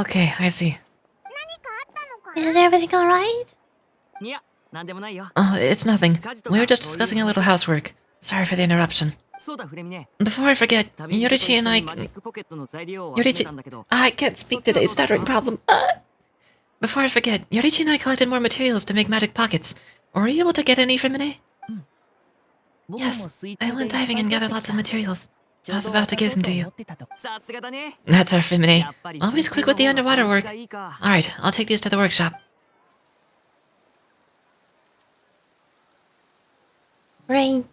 Okay, I see. Is everything alright? Oh, it's nothing. We were just discussing a little housework. Sorry for the interruption. Before I forget, Yurichi and I... Yurichi... I can't speak today, stuttering problem. Before I forget, Yurichi and I collected more materials to make magic pockets. Were you able to get any from Mine? Yes, I went diving and gathered lots of materials. I was about to give them to you. That's our Femine. Always quick with the underwater work. Alright, I'll take these to the workshop. Rain.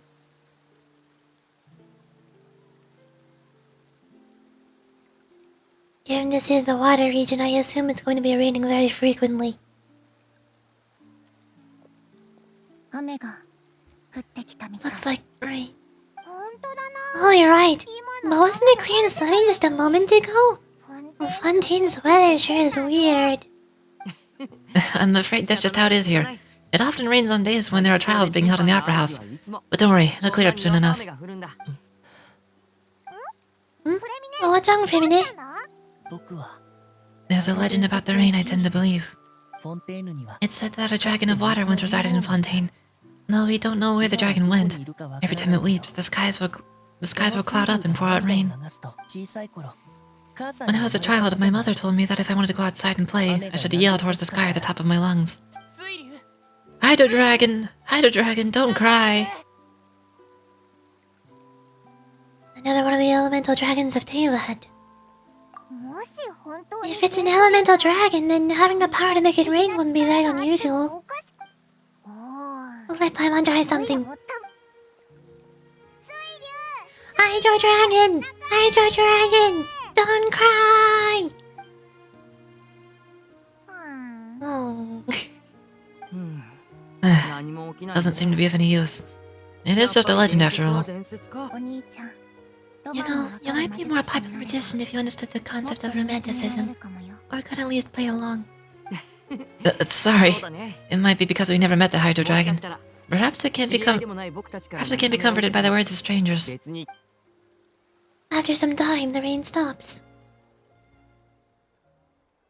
Given this is the water region, I assume it's going to be raining very frequently. Looks like rain. Oh, you're right. But wasn't it clear and sunny just a moment ago? Well, Fontaine's weather sure is weird. I'm afraid that's just how it is here. It often rains on days when there are trials being held in the Opera House. But don't worry, it'll clear up soon enough. Oh, what's wrong, Femine? There's a legend about the rain I tend to believe. It's said that a dragon of water once resided in Fontaine. Though we don't know where the dragon went. Every time it weeps, the skies will cloud up and pour out rain. When I was a child, my mother told me that if I wanted to go outside and play, I should yell towards the sky at the top of my lungs. Hydro Dragon, don't cry. Another one of the elemental dragons of Teyvat. If it's an elemental dragon, then having the power to make it rain wouldn't be very unusual. Let Paimon try something. Hydro Dragon! Hydro Dragon! Don't cry! Oh. Doesn't seem to be of any use. It is just a legend after all. You know, you might be a more popular magician if you understood the concept of romanticism. Or could at least play along. Sorry. It might be because we never met the Hydro Dragon. Perhaps it can't be comforted by the words of strangers. After some time, the rain stops.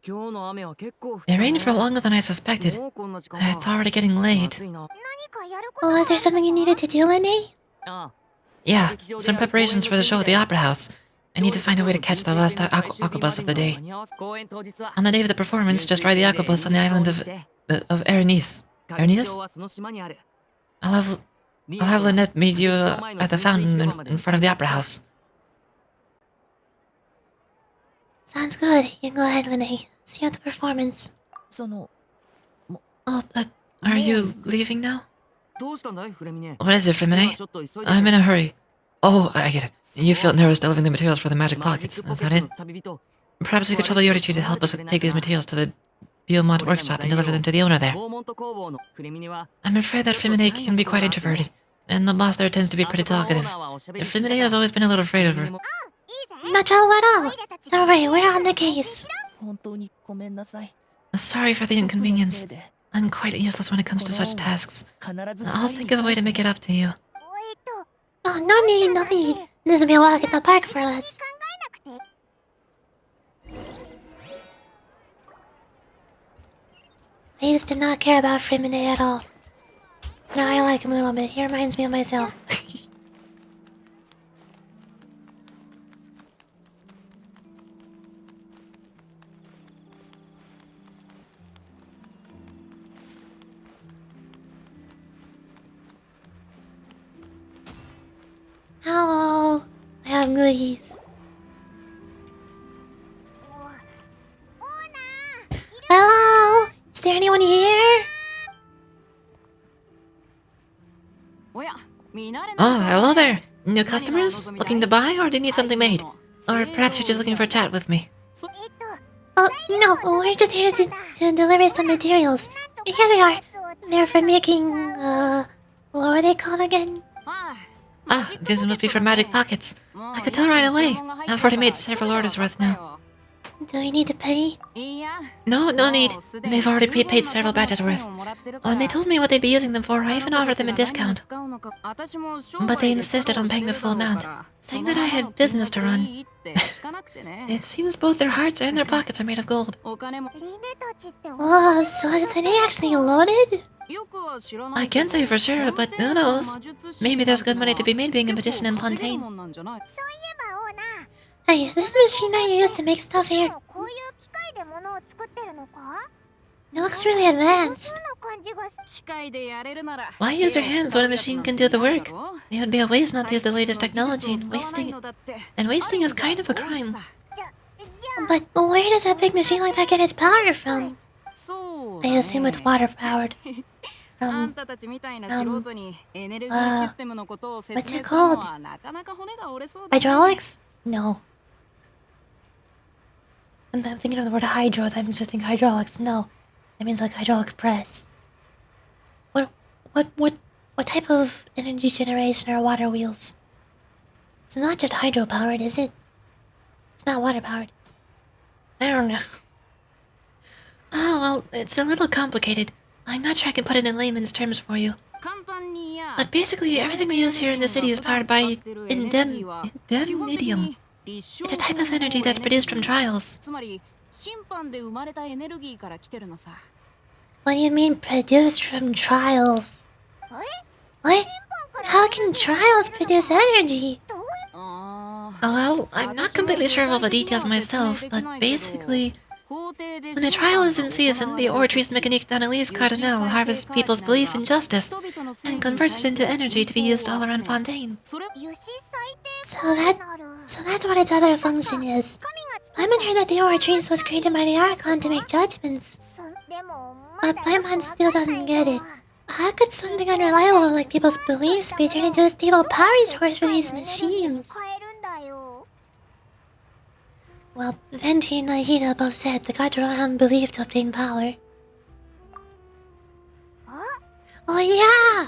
It rained for longer than I suspected. It's already getting late. Oh, is there something you needed to do, Lene? Yeah, some preparations for the show at the Opera House. I need to find a way to catch the last aquabus of the day. On the day of the performance, just ride the aquabus on the island of Erenice. Erenice? I'll have Lynette meet you at the fountain in front of the Opera House. Sounds good. You can go ahead, Lene. See you at the performance. Oh, are you leaving now? What is it, Frimine? I'm in a hurry. Oh, I get it. You felt nervous delivering the materials for the magic pockets, is that it? Perhaps we could trouble Yoritichi to help us take these materials to the Biomont workshop and deliver them to the owner there. I'm afraid that Frimine can be quite introverted, and the boss there tends to be pretty talkative. Frimine has always been a little afraid of her. Not trouble at all. Don't worry, we're on the case. Sorry for the inconvenience. I'm quite useless when it comes to such tasks. I'll think of a way to make it up to you. Oh, no need, no need. This will be a walk in the park for us. I used to not care about Frimine at all. Now I like him a little bit. He reminds me of myself. Hello. I have goodies. Hello? Is there anyone here? Oh, hello there. New customers? Looking to buy, or do you need something made? Or perhaps you're just looking for a chat with me. Oh, no, we're just here to deliver some materials. Here they are. They're for making, what were they called again? Ah, this must be for magic pockets. I could tell right away. I've already made several orders worth now. Do we need to pay? No need. They've already paid several batches worth. When they told me what they'd be using them for, I even offered them a discount. But they insisted on paying the full amount, saying that I had business to run. It seems both their hearts and their pockets are made of gold. Oh, so is today actually loaded? I can't say for sure, but who knows? Maybe there's good money to be made being a magician in Fontaine. Hey, is this machine that you use to make stuff here? It looks really advanced. Why use your hands when a machine can do the work? It would be a waste not to use the latest technology, and wasting is kind of a crime. But where does a big machine like that get its power from? I assume it's water powered. What's it called? Hydraulics? No. I'm thinking of the word hydro, that means we think hydraulics. No. That means like hydraulic press. What type of energy generation are water wheels? It's not just hydro powered, is it? It's not water powered. I don't know. Oh, well, it's a little complicated. I'm not sure I can put it in layman's terms for you. But basically, everything we use here in the city is powered by indemnidium. It's a type of energy that's produced from trials. What do you mean produced from trials? What? How can trials produce energy? Well, I'm not completely sure of all the details myself, but basically, When the trial is in season, the Ortries Mécanique d'Annelise Cardinal harvests people's belief in justice and converts it into energy to be used all around Fontaine. So that's what its other function is. Paimon heard that the Ortries was created by the Archon to make judgments. But Paimon still doesn't get it. How could something unreliable like people's beliefs be turned into a stable power source for these machines? Well, Venti and Nahida both said the gods rely on belief to obtain power. Oh yeah!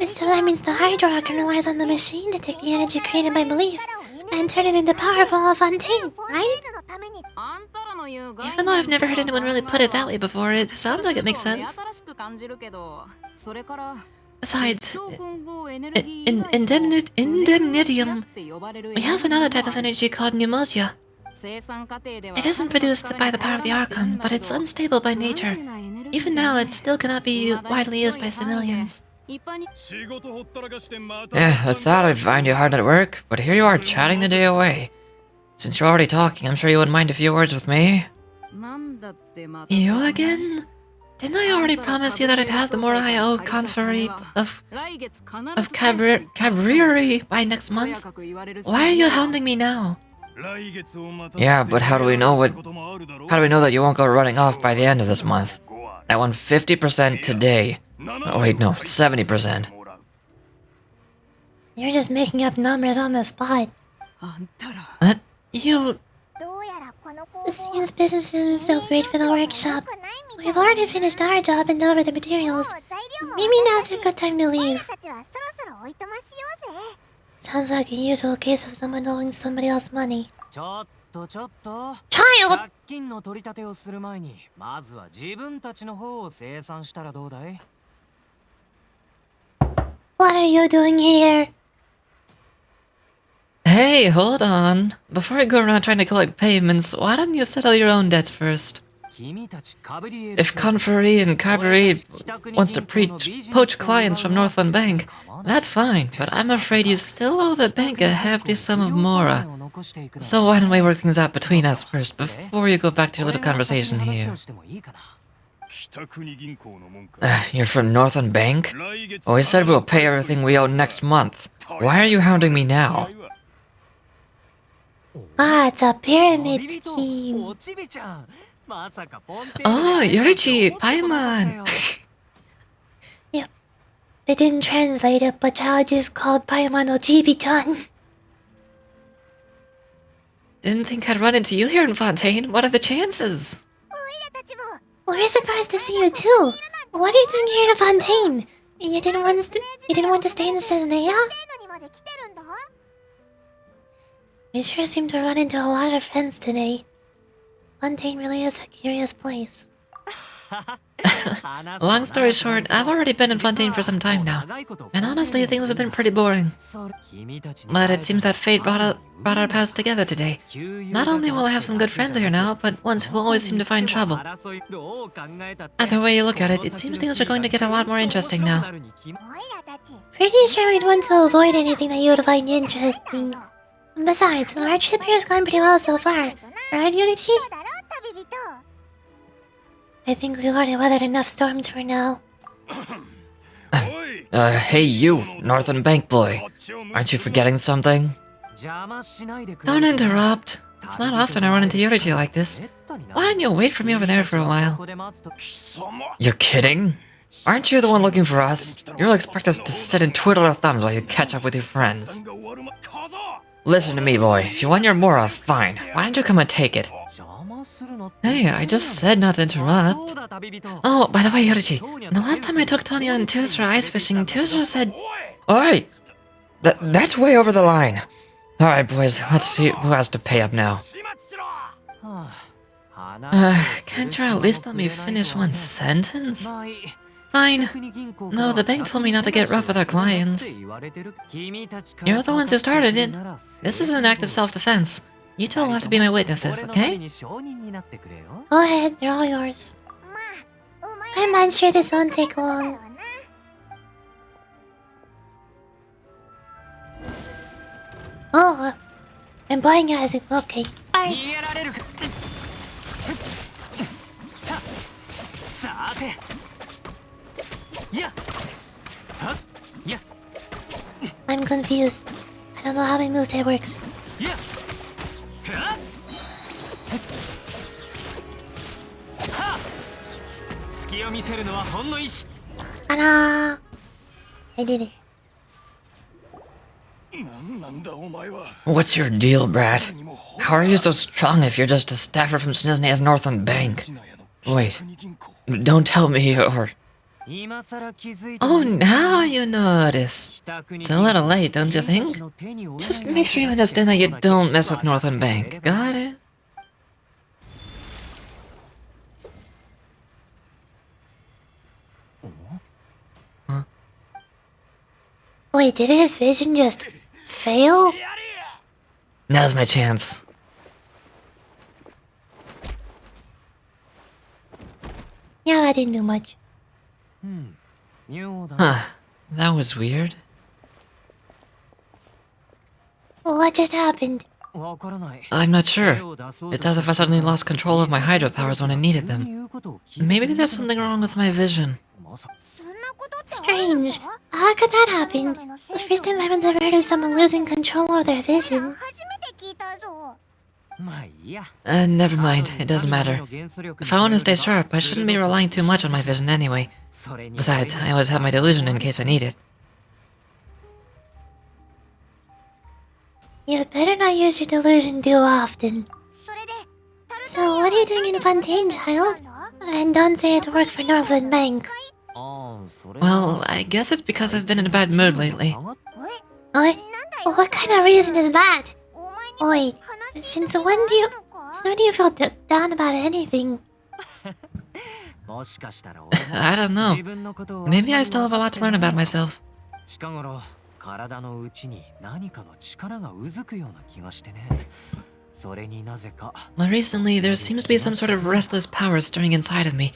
So that means the Hydro Archon relies on the machine to take the energy created by belief and turn it into power for all Fontaine, right? Even though I've never heard anyone really put it that way before, it sounds like it makes sense. Besides, indemnitium, we have another type of energy called pneumosia. It isn't produced by the power of the Archon, but it's unstable by nature. Even now, it still cannot be widely used by civilians. I thought I'd find you hard at work, but here you are chatting the day away. Since you're already talking, I'm sure you wouldn't mind a few words with me. You again? Didn't I already promise you that I'd have the Morai-O Conferry of Cabriri by next month? Why are you hounding me now? Yeah, but how do we know that you won't go running off by the end of this month? I won 50% today. Oh wait, no, 70%. You're just making up numbers on the spot. What? You... It seems business isn't so great for the workshop. We've already finished our job and delivered the materials. Maybe now's a good time to leave. Sounds like a usual case of someone owing somebody else money. Child! What are you doing here? Hey, hold on. Before I go around trying to collect payments, why don't you settle your own debts first? If Conferry and Cabaret wants to poach clients from Northland Bank, that's fine, but I'm afraid you still owe the bank a hefty sum of mora. So why don't we work things out between us first, before you go back to your little conversation here? You're from Northland Bank? Oh, we said we'll pay everything we owe next month. Why are you hounding me now? Ah, it's a pyramid scheme. Oh, Yorichi, Paimon! Yep. They didn't translate it, but Child just called Paimon Ojibi-chan. Didn't think I'd run into you here in Fontaine. What are the chances? We're surprised to see you too. What are you doing here in Fontaine? You didn't want to stay in Cesnea? We sure seem to run into a lot of friends today. Fontaine really is a curious place. Long story short, I've already been in Fontaine for some time now, and honestly things have been pretty boring. But it seems that fate brought our paths together today. Not only will I have some good friends here now, but ones who always seem to find trouble. Either way you look at it, it seems things are going to get a lot more interesting now. Pretty sure we'd want to avoid anything that you would find interesting. Besides, our trip here has gone pretty well so far, right, Yurichi? I think we've already weathered enough storms for now. Hey you, Northern Bank boy. Aren't you forgetting something? Don't interrupt. It's not often I run into Yorichi like this. Why don't you wait for me over there for a while? You're kidding? Aren't you the one looking for us? You'll expect us to sit and twiddle our thumbs while you catch up with your friends. Listen to me, boy. If you want your mora, fine. Why don't you come and take it? Hey, I just said not to interrupt. Oh, by the way, Yorichi, the last time I took Tonya and Tears for ice fishing, Tears said... Alright! That's way over the line. Alright, boys, let's see who has to pay up now. Can't you at least let me finish one sentence? Fine. No, the bank told me not to get rough with our clients. You're the ones who started it. This is an act of self-defense. You two will have to be my witnesses, okay? Go ahead, they're all yours. I'm sure this won't take long. Oh, I'm blind guys. Okay, first. I'm confused. I don't know how my moveset works. Ta-da! I did it. What's your deal, brat? How are you so strong if you're just a staffer from Snizna's Northland Bank? Wait, don't tell me you're... Oh, now you notice. It's a little late, don't you think? Just make sure you understand that you don't mess with Northland Bank. Got it? Wait, did his vision just fail? Now's my chance. Yeah, that didn't do much. Huh. That was weird. What just happened? I'm not sure. It's as if I suddenly lost control of my hydro powers when I needed them. Maybe there's something wrong with my vision. Strange. How could that happen? The first time I've ever heard of someone losing control of their vision. Never mind. It doesn't matter. If I want to stay sharp, I shouldn't be relying too much on my vision anyway. Besides, I always have my delusion in case I need it. You better not use your delusion too often. So, what are you doing in Fontaine, child? And don't say it worked for Northland Bank. Well, I guess it's because I've been in a bad mood lately. What kind of reason is that? Oi, since when do you feel down about anything? I don't know. Maybe I still have a lot to learn about myself. Well, recently, there seems to be some sort of restless power stirring inside of me.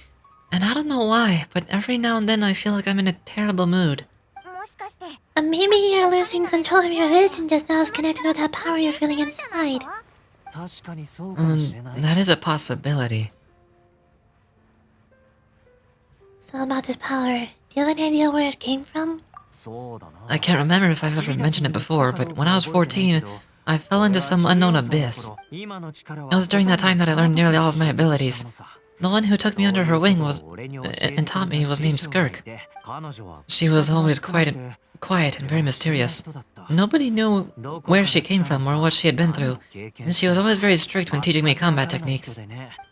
And I don't know why, but every now and then I feel like I'm in a terrible mood. Maybe you're losing control of your vision just now is connected with that power you're feeling inside. That is a possibility. So about this power, do you have any idea where it came from? I can't remember if I've ever mentioned it before, but when I was 14, I fell into some unknown abyss. It was during that time that I learned nearly all of my abilities. The one who took me under her wing and taught me was named Skirk. She was always quiet and very mysterious. Nobody knew where she came from or what she had been through, and she was always very strict when teaching me combat techniques.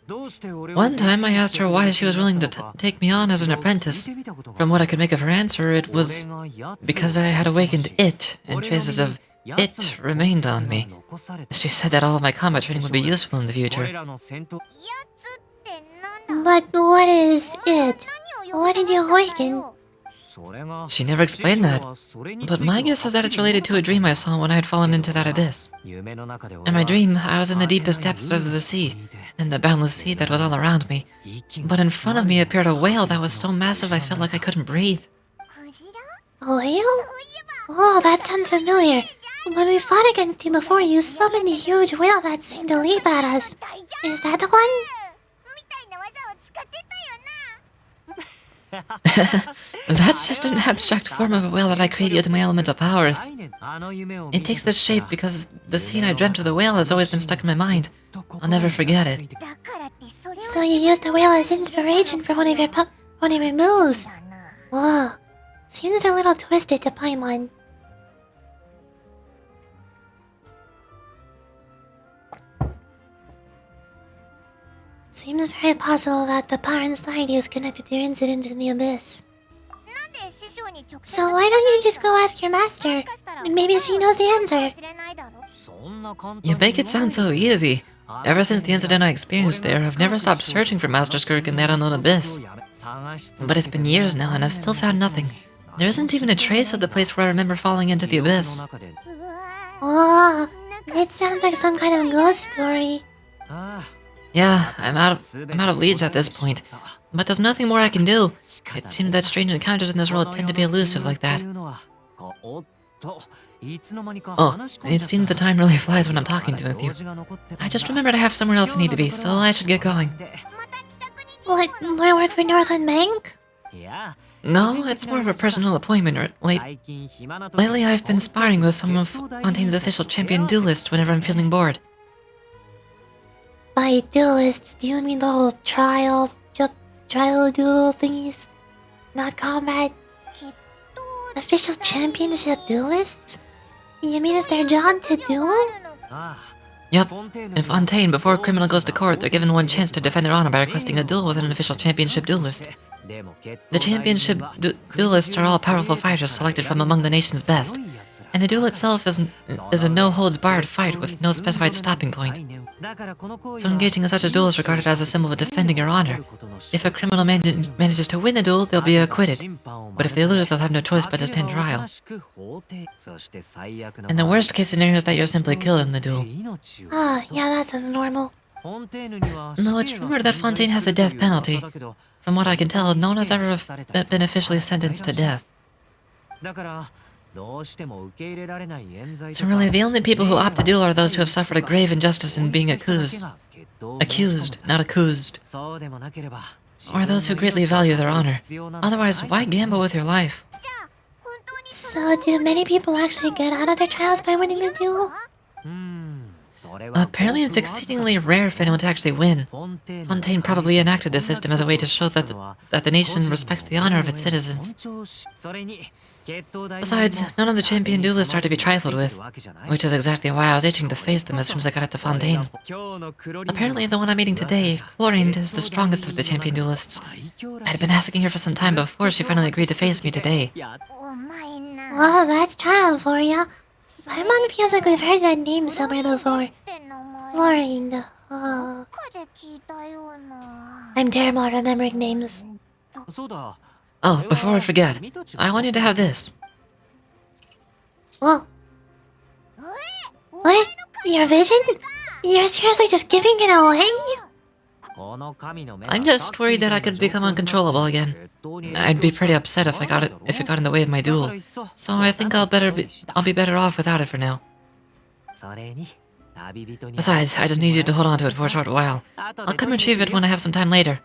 One time I asked her why she was willing to take me on as an apprentice. From what I could make of her answer, it was because I had awakened it, and traces of it remained on me. She said that all of my combat training would be useful in the future. But what is it? Why did you awaken? She never explained that, but my guess is that it's related to a dream I saw when I had fallen into that abyss. In my dream, I was in the deepest depths of the sea, and the boundless seabed was all around me. But in front of me appeared a whale that was so massive I felt like I couldn't breathe. A whale? Oh, that sounds familiar. When we fought against you before, you summoned a huge whale that seemed to leap at us. Is that the one? That's just an abstract form of a whale that I create using my elemental powers. It takes this shape because the scene I dreamt of the whale has always been stuck in my mind. I'll never forget it. So you used the whale as inspiration for one of your moves. Whoa, seems a little twisted to Paimon. Seems very possible that the power inside you is connected to your incident in the abyss. So why don't you just go ask your master? Maybe she knows the answer. You make it sound so easy. Ever since the incident I experienced there, I've never stopped searching for Master Skirk in that unknown abyss. But it's been years now and I've still found nothing. There isn't even a trace of the place where I remember falling into the abyss. Oh, it sounds like some kind of ghost story. Yeah, I'm out of leads at this point. But there's nothing more I can do. It seems that strange encounters in this world tend to be elusive like that. Oh, it seems the time really flies when I'm talking with you. I just remembered I have somewhere else I need to be, so I should get going. What, more work for Northland Bank? No, it's more of a personal appointment. Lately, I've been sparring with some of Fontaine's official champion duelists whenever I'm feeling bored. By duelists, do you mean the whole trial duel thingies? Not combat? Official championship duelists? You mean it's their job to duel? Yep. In Fontaine, before a criminal goes to court, they're given one chance to defend their honor by requesting a duel with an official championship duelist. The championship duelists are all powerful fighters selected from among the nation's best, and the duel itself is a no-holds-barred fight with no specified stopping point. So engaging in such a duel is regarded as a symbol of defending your honor. If a criminal manages to win the duel, they'll be acquitted, but if they lose, they'll have no choice but to stand trial. And the worst-case scenario is that you're simply killed in the duel. Ah, yeah, that sounds normal. No, it's rumored that Fontaine has the death penalty. From what I can tell, no one has ever been officially sentenced to death. So really, the only people who opt to duel are those who have suffered a grave injustice in being accused. Accused, not accused. Or those who greatly value their honor. Otherwise, why gamble with your life? So, do many people actually get out of their trials by winning the duel? Apparently it's exceedingly rare for anyone to actually win. Fontaine probably enacted this system as a way to show that the nation respects the honor of its citizens. Besides, none of the champion duelists are to be trifled with, which is exactly why I was itching to face them as soon as I got to Fontaine. Apparently the one I'm meeting today, Chlorine, is the strongest of the champion duelists. I'd been asking her for some time before she finally agreed to face me today. Wow, that's trial for ya. Paimon feels like we've heard that name somewhere before. Chlorine, I'm terrible at remembering names. Oh, before I forget, I want you to have this. Whoa. What? Your vision? You're seriously just giving it away? I'm just worried that I could become uncontrollable again. I'd be pretty upset if it got in the way of my duel. So I think I'll be better off without it for now. Besides, I just need you to hold on to it for a short while. I'll come retrieve it when I have some time later.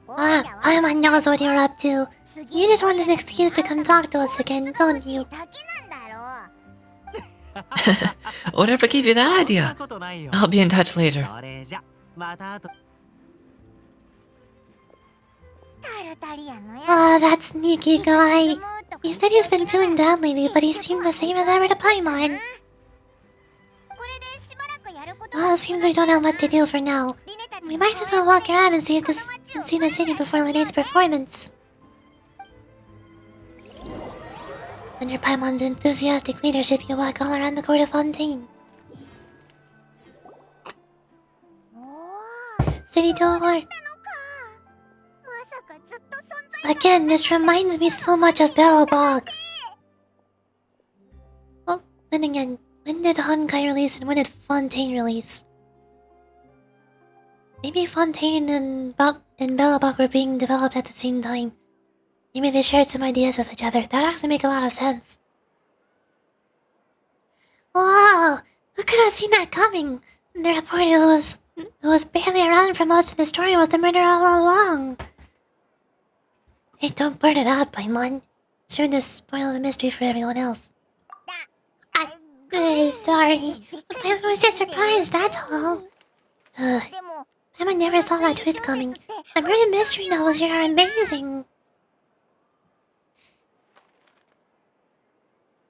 Ah, Paimon knows what you're up to. You just want an excuse to come talk to us again, don't you? Whatever gave you that idea? I'll be in touch later. Ah, that sneaky guy. He said he's been feeling down lately, but he seemed the same as ever to Paimon. Well, it seems we don't have much to do for now. We might as well walk around and see the city before Linnea's performance. Under Paimon's enthusiastic leadership, you walk all around the court of Fontaine. City tour. Again, this reminds me so much of Bog. Oh, then again, when did Honkai release and when did Fontaine release? Maybe Fontaine and Bog were being developed at the same time. Maybe they shared some ideas with each other. That actually make a lot of sense. Whoa! Who could have seen that coming? The reporter who was barely around for most of the story was the murderer all along. Hey, don't blurt it out, Paimon. It's sure to spoil the mystery for everyone else. Sorry. I was just surprised, that's all. Paimon never saw that twist coming. The murder mystery novels here are amazing.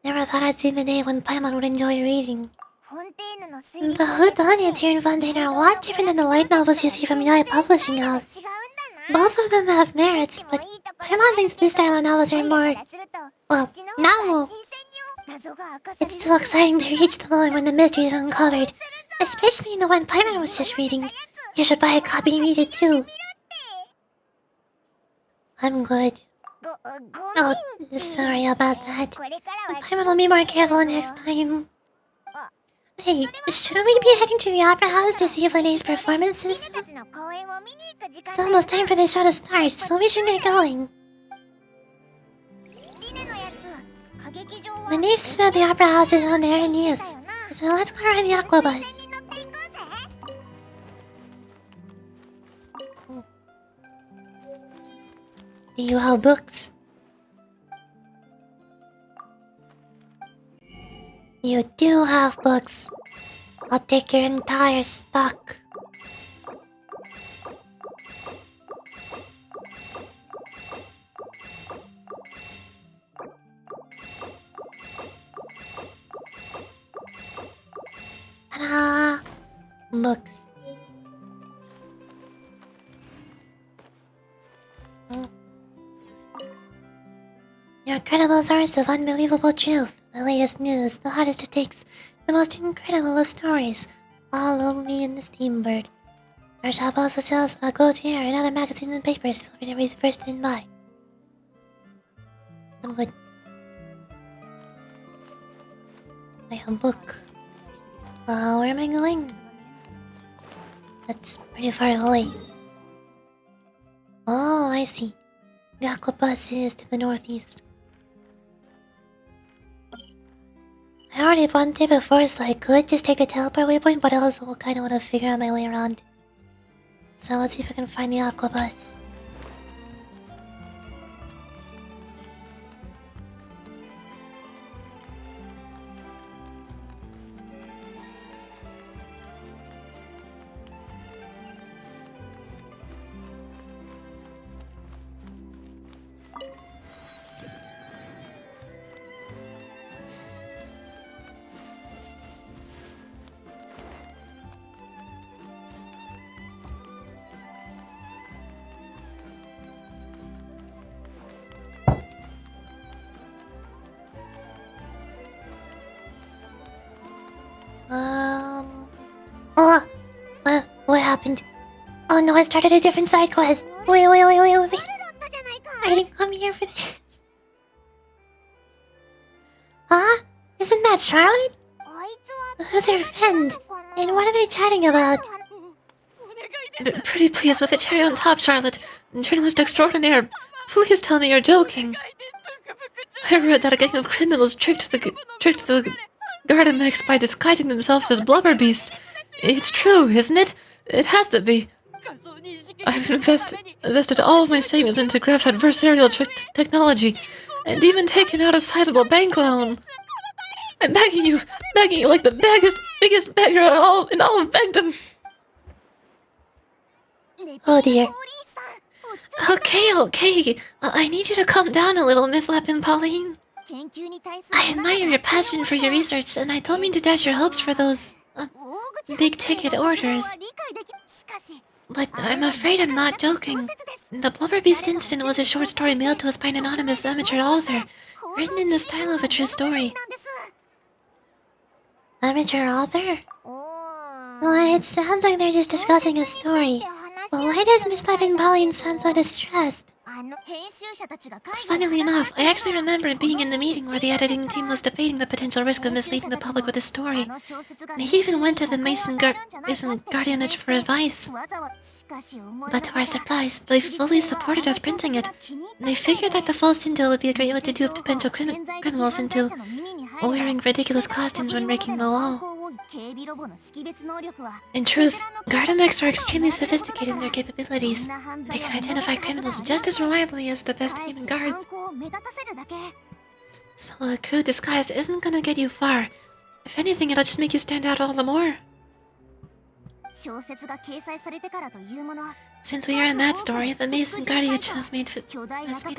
Never thought I'd see the day when Paimon would enjoy reading. The whodunits here in Fontaine are a lot different than the light novels you see from Yai Publishing House. Both of them have merits, but Paimon thinks this style of novels are more... well, novel. It's so exciting to reach the moment when the mystery is uncovered, especially the one Paimon was just reading. You should buy a copy and read it too. I'm good. Oh, sorry about that. Paimon will be more careful next time. Hey, shouldn't we be heading to the opera house to see Linnea's performances? It's almost time for the show to start, so we should get going. Linnea says that the opera house is on there in use, so let's go ride the aqua bus. Do you have books? You do have books. I'll take your entire stock. Ta-da! Books. Your incredible source of unbelievable truth, the latest news, the hottest takes, the most incredible of stories, all only in the Steambird. Our shop also sells clothes here and other magazines and papers. Feel free to read the first and buy. I'm good. I have a book. Where am I going? That's pretty far away. Oh, I see. The aqua bus is to the northeast. I already gone there before, so I could just take the teleport waypoint, but I also kind of want to figure out my way around. So let's see if I can find the aqua bus. Oh, what happened? Oh no, I started a different side quest. Wait. I didn't come here for this. Huh? Isn't that Charlotte? Who's her friend? And what are they chatting about? Pretty pleased with the cherry on top, Charlotte. Journalist extraordinaire. Please tell me you're joking. I read that a gang of criminals tricked the Gardamex by disguising themselves as blubber beasts. It's true, isn't it? It has to be. I've invested all of my savings into graph adversarial technology, and even taken out a sizable bank loan. I'm begging you like the biggest beggar in all of Begdom. Oh dear. Okay. I need you to calm down a little, Miss Lapin Pauline. I admire your passion for your research, and I don't mean to dash your hopes for those big-ticket orders. But I'm afraid I'm not joking. The Blubber Beast incident was a short story mailed to us by an anonymous amateur author, written in the style of a true story. Amateur author? Well, it sounds like they're just discussing a story. But why does Miss Levin Pauline sound so distressed? Funnily enough, I actually remember being in the meeting where the editing team was debating the potential risk of misleading the public with the story. They even went to the Mason Guardianage for advice. But to our surprise, they fully supported us printing it. They figured that the false intel would be a great way to dupe potential criminals into wearing ridiculous costumes when breaking the law. In truth, Gardamex are extremely sophisticated in their capabilities. They can identify criminals just as reliably as the best human guards. So a crude disguise isn't gonna get you far. If anything, it'll just make you stand out all the more. Since we are in that story, the Mason Guardianage has made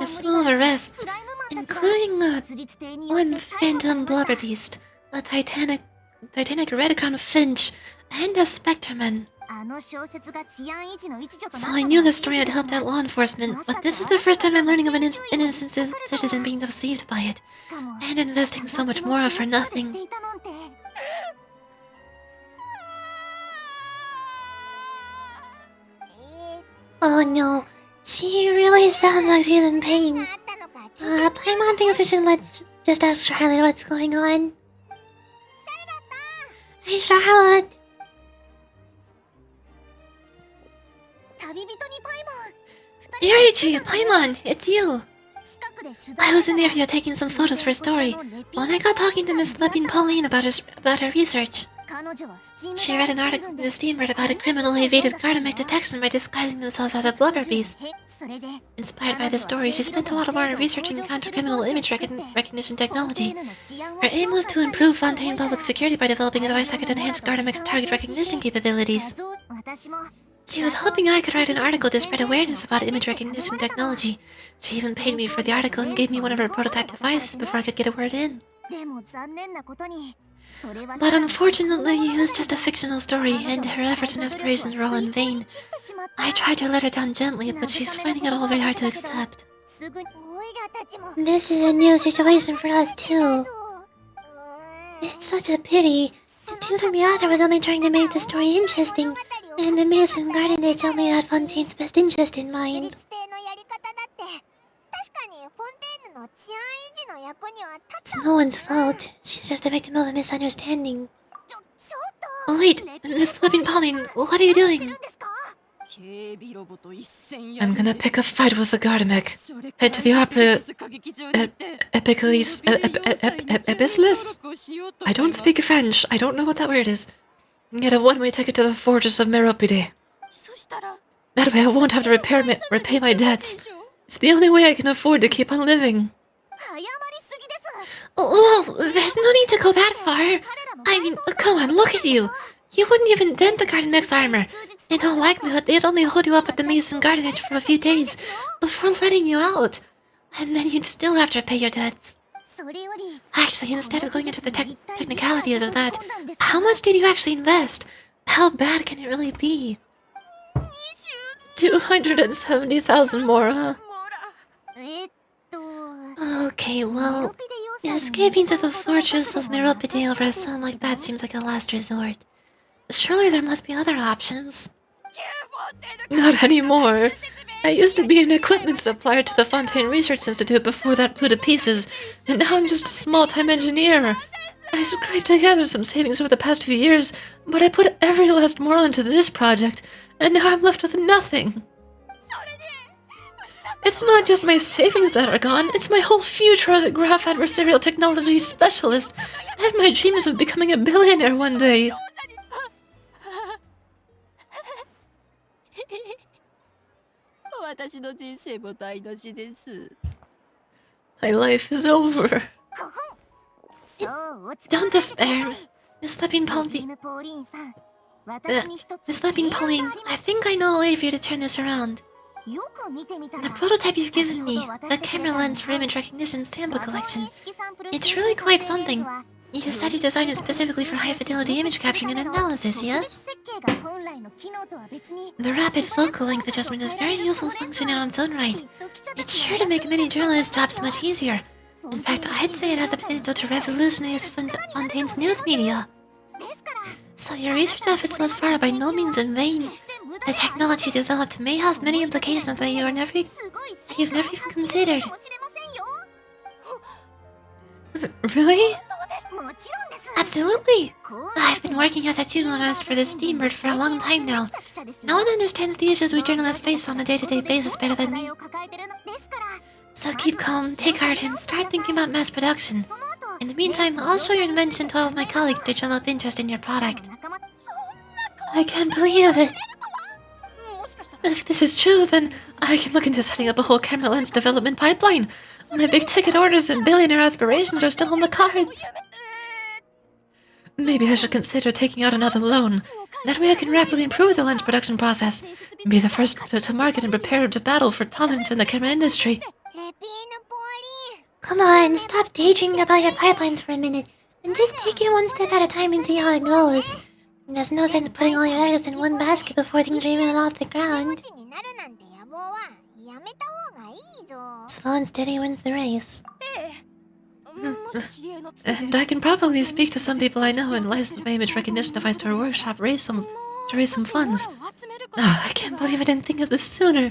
a slew of arrests, including one phantom blubber beast, a titanic red crown finch, and a spectreman. So I knew the story had helped out law enforcement, but this is the first time I'm learning of an innocent citizen being deceived by it, and investing so much more for nothing. Oh no, she really sounds like she's in pain. Paimon thinks we should just ask Charlotte what's going on. Hey Charlotte! Yorichi, Paimon, it's you! I was in the area taking some photos for a story. When I got talking to Miss Lepine Pauline about her research. She read an article in the Steamboard about a criminal who evaded Gardemic detection by disguising themselves as a blubber beast. Inspired by the story, she spent a lot of time researching counter-criminal image recognition technology. Her aim was to improve Fontaine public security by developing a device that could enhance Gardemic's target recognition capabilities. She was hoping I could write an article to spread awareness about image recognition technology. She even paid me for the article and gave me one of her prototype devices before I could get a word in. But unfortunately, it was just a fictional story, and her efforts and aspirations were all in vain. I tried to let her down gently, but she's finding it all very hard to accept. This is a new situation for us too. It's such a pity. It seems like the author was only trying to make the story interesting, and the Mason Garden Age only had Fontaine's best interest in mind. It's no one's fault. She's just the victim of a misunderstanding. Oh wait, Miss Living Pauline, what are you doing? I'm gonna pick a fight with the Gardemic. Head to the opera... Abyssalis? I don't speak French. I don't know what that word is. And get a one-way ticket to the Fortress of Meropide. That way I won't have to repay my debts. It's the only way I can afford to keep on living. Well, there's no need to go that far. I mean, come on, look at you. You wouldn't even dent the Gardemic's armor. In all likelihood, they'd only hold you up at the Mason Garden Edge for a few days before letting you out. And then you'd still have to pay your debts. Actually, instead of going into the technicalities of that, how much did you actually invest? How bad can it really be? 270,000 more, huh? Okay, well, escaping to the Fortress of Meropide over a sun like that seems like a last resort. Surely there must be other options. Not anymore. I used to be an equipment supplier to the Fontaine Research Institute before that blew to pieces, and now I'm just a small-time engineer. I scraped together some savings over the past few years, but I put every last moral into this project, and now I'm left with nothing. It's not just my savings that are gone, it's my whole future as a graph adversarial technology specialist, and my dreams of becoming a billionaire one day. My life is over. Don't despair, Miss Living Pauline. Miss Living Pauline, I think I know a way for you to turn this around. The prototype you've given me, the camera lens for image recognition sample collection, it's really quite something. You said you designed it specifically for high-fidelity image capturing and analysis, yes? The rapid focal length adjustment is very useful function in its own right. It's sure to make many journalists' jobs much easier. In fact, I'd say it has the potential to revolutionize Fontaine's news media. So your research efforts thus far are by no means in vain. The technology developed may have many implications that you've never even considered. Really? Absolutely! I've been working as a journalist for this Steamboard for a long time now. No one understands the issues we journalists face on a day-to-day basis better than me. So keep calm, take heart, and start thinking about mass production. In the meantime, I'll show your invention to all of my colleagues to drum up interest in your product. I can't believe it. If this is true, then I can look into setting up a whole camera lens development pipeline. My big-ticket orders and billionaire aspirations are still on the cards. Maybe I should consider taking out another loan. That way I can rapidly improve the lens production process, and be the first to market and prepare to battle for dominance in the camera industry. Come on, stop daydreaming about your pipelines for a minute, and just take it one step at a time and see how it goes. There's no sense putting all your eggs in one basket before things are even off the ground. Slow and steady wins the race. And I can probably speak to some people I know and license my image recognition device to our workshop to raise some funds. Oh, I can't believe I didn't think of this sooner.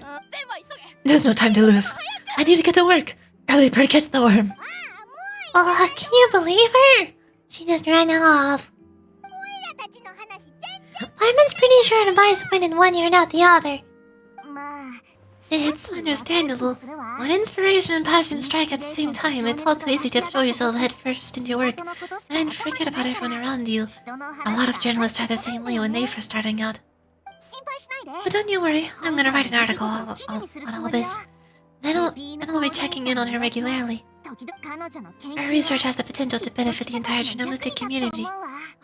There's no time to lose. I need to get to work. Early bird gets the worm. Oh, can you believe her? She just ran off. Wyman's pretty sure to buy someone in one ear, not the other. It's understandable. When inspiration and passion strike at the same time, it's all too easy to throw yourself headfirst into your work and forget about everyone around you. A lot of journalists are the same way when they're first starting out. But don't you worry, I'm gonna write an article on all this. Then I'll be checking in on her regularly. Her research has the potential to benefit the entire journalistic community.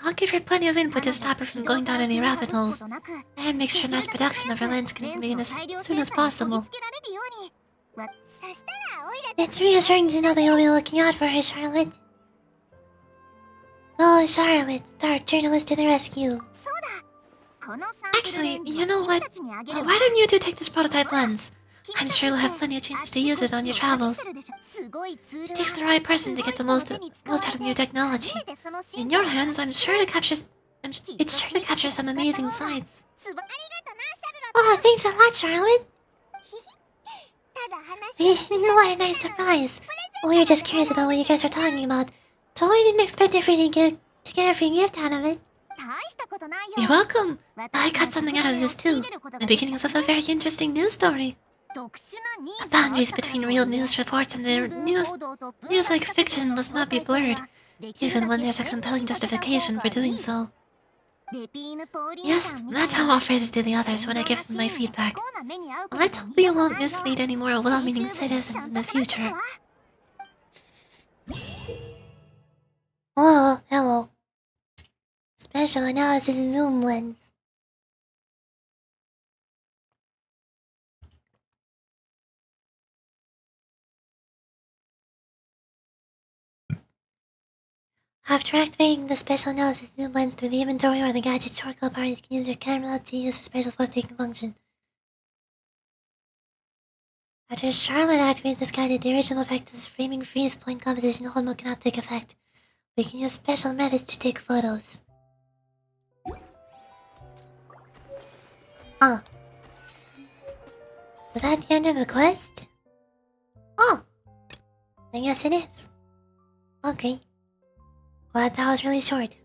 I'll give her plenty of input to stop her from going down any rabbit holes, and make sure mass production of her lens can begin as soon as possible. It's reassuring to know that you'll be looking out for her, Charlotte. Oh, Charlotte, star journalist to the rescue. Actually, you know what? Why don't you two take this prototype lens? I'm sure you'll have plenty of chances to use it on your travels. It takes the right person to get the most out of new technology. In your hands, it's sure to capture some amazing sights. Oh, thanks a lot, Charlotte. What a nice surprise. We were just curious about what you guys were talking about, so we didn't expect to get a free gift out of it. You're welcome. I got something out of this too. The beginnings of a very interesting news story. The boundaries between real news reports and the news like fiction must not be blurred, even when there's a compelling justification for doing so. Yes, that's how I'll phrase it to the others when I give them my feedback. Let's hope we won't mislead any more well-meaning citizens in the future. Oh, hello. Special analysis zoom lens. After activating the special analysis zoom lens through the inventory or the gadget shortcut bar, you can use your camera to use the special photo taking function. After Charlotte activated this gadget, the original effect is framing freeze point composition hold mode cannot take effect. We can use special methods to take photos. Huh. Was that the end of the quest? Oh! I guess it is. Okay. Glad that was really short.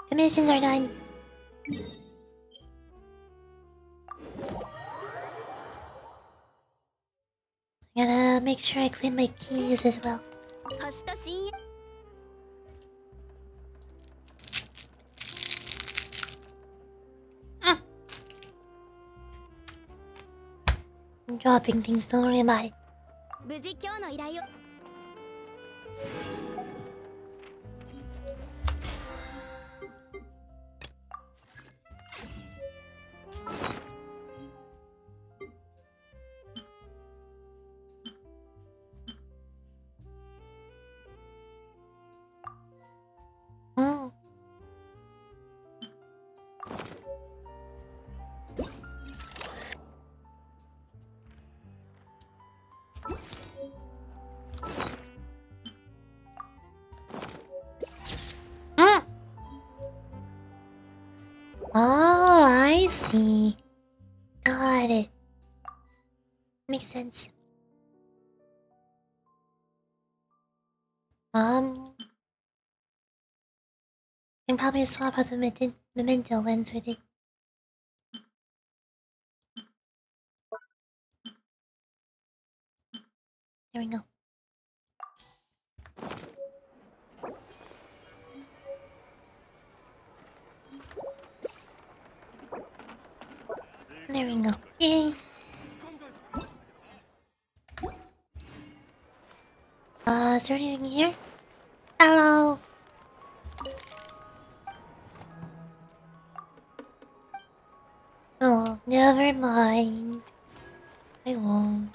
The missions are done. I gotta make sure I clean my keys as well. I'm dropping things, don't worry about it. Oh. Oh, I see. Got it. Makes sense. Can probably swap out the memento lens with it. There we go. There we go. Yay! Is there anything here? Hello! Oh, never mind. I won't.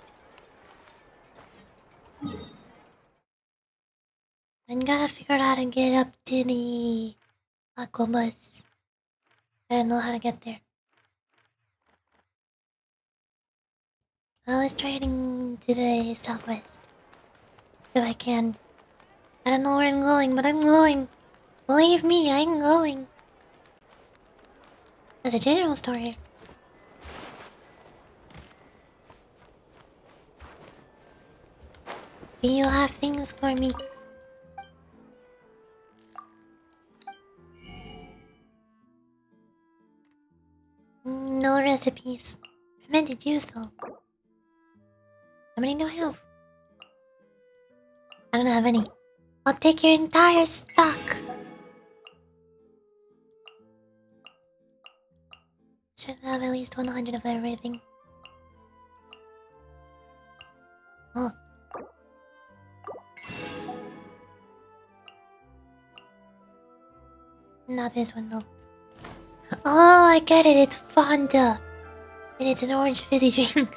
I'm gonna figure out how to get up to the Aquabus. I don't know how to get there. Let's try heading to the southwest. If I can. I don't know where I'm going, but I'm going. Believe me, I'm going. There's a general store here. Do you have things for me? recipes. Fermented juice, though. How many do I have? I don't have any. I'll take your entire stock. Should have at least 100 of everything. Oh. Not this one, though. Oh, I get it. It's Fanta. And it's an orange fizzy drink.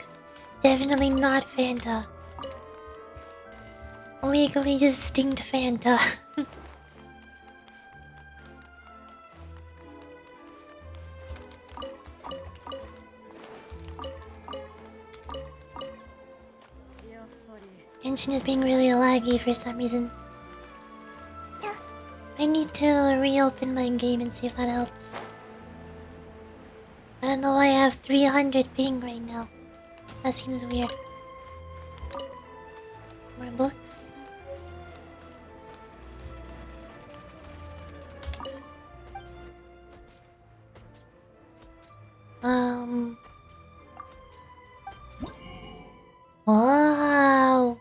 Definitely not Fanta. Legally distinct Fanta. Genshin is being really laggy for some reason. I need to reopen my game and see if that helps. I don't know why I have 300 ping right now. That seems weird. More books. Wow.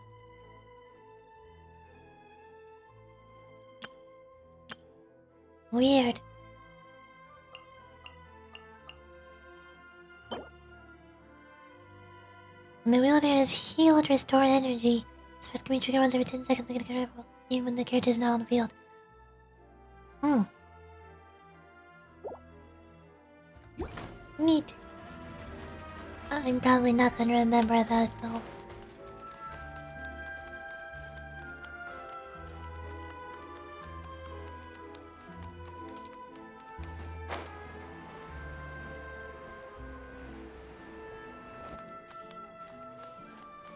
Weird. When the wielder is healed, restore energy. So it's gonna be triggered once every 10 seconds to get a character even when the character is not on the field. Neat. I'm probably not gonna remember that though.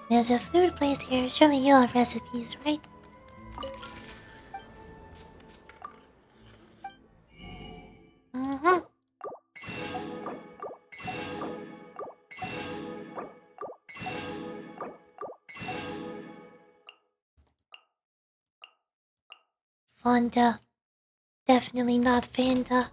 There's a food place here. Surely you have recipes, right? Fanta. Definitely not Fanta.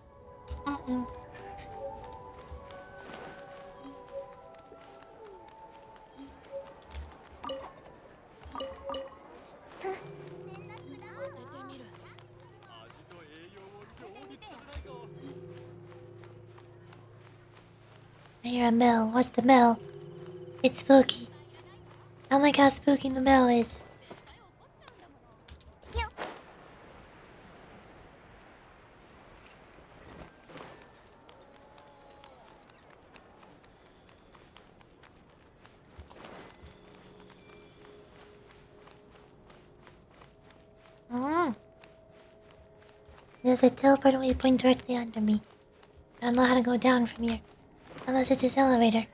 I hear a bell. What's the bell? It's spooky. I like how spooky the bell is. There's a teleport waypoint directly under me. I don't know how to go down from here. Unless it's this elevator.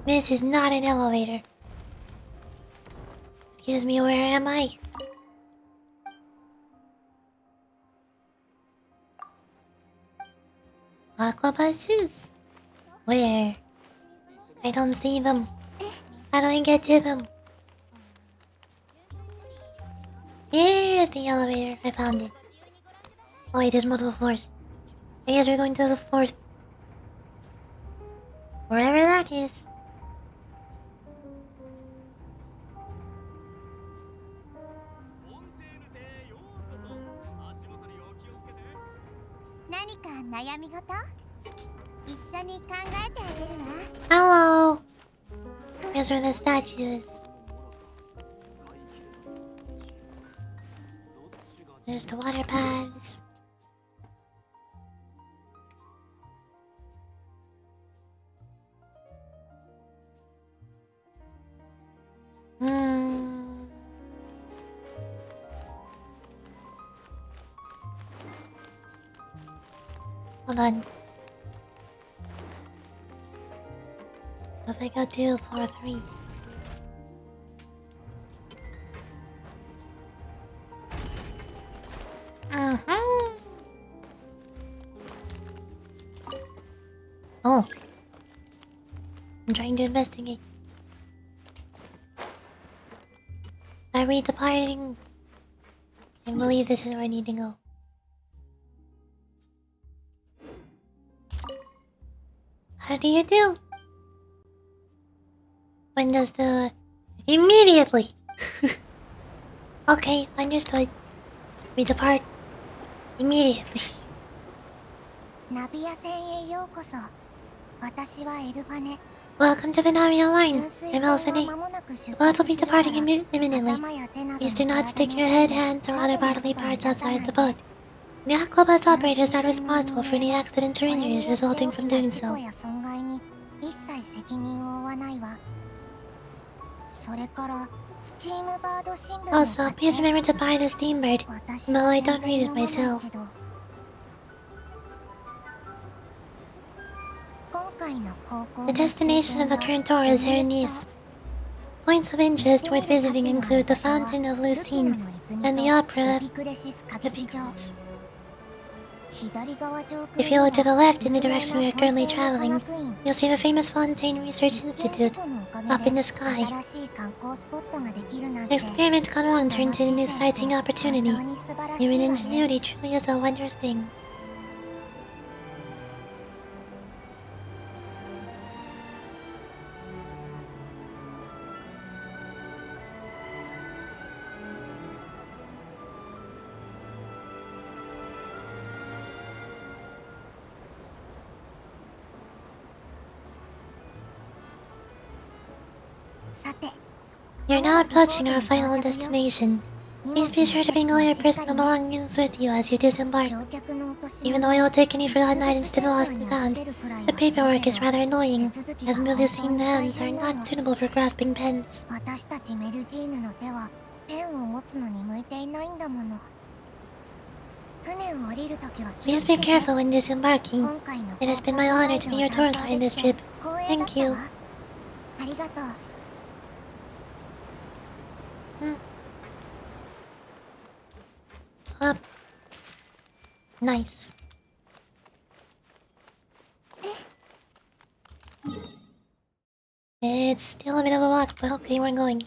This is not an elevator. Excuse me, where am I? Aquabuses? Where? I don't see them. How do I get to them? Here's the elevator. I found it. Oh wait, there's multiple floors. I guess we're going to the 4th. Wherever that is. Hello. Here's where the statue is. There's the water paths. Hold on. What if I go to floor 3? Oh. I'm trying to investigate. I read the parting. I believe this is where I need to go. How do you do? When does the... Immediately! Okay, understood. Read the part. Immediately. ナビア船へようこそ。私はエルファネ。 Welcome to the Navia line. 純 I'm 粋船は Elfine. 間もなく出 The boat will 発 be するから departing imminently. 頭や手など Please do の not stick 体 your に head, hands, or other bodily parts outside the boat. The Aquabus operator is not responsible for any accidents or injuries resulting from doing 事故 so. や損害に一切責任を負わないわ。それからスチームバード新聞も Also, 買って please remember to buy the Steambird, 私 though は I 全 don't 然 read it 読まない myself. けど今回の高校 The destination of the current tour is here in Nice. Points of interest worth visiting include the Fountain of Lucine and the Opera Epicus. If you look to the left in the direction we are currently traveling, you'll see the famous Fontaine Research Institute up in the sky. An experiment gone wrong turned into a new sightseeing opportunity. Human ingenuity truly is a wondrous thing. You're now approaching our final destination. Please be sure to bring all your personal belongings with you as you disembark. Even though I will take any forgotten items to the lost and found, the paperwork is rather annoying, as Mulicine hands are not suitable for grasping pens. 私たちメルジーヌの手はペンを持つのに向いていないんだもの。船を降りるときは気を Please つけ be て。 careful when disembarking. 今回の It has been my honor to be your tour guide this trip. 光栄だった Thank you. わ。ありがとう。Up. Nice. It's still a bit of a walk, but okay, we're going.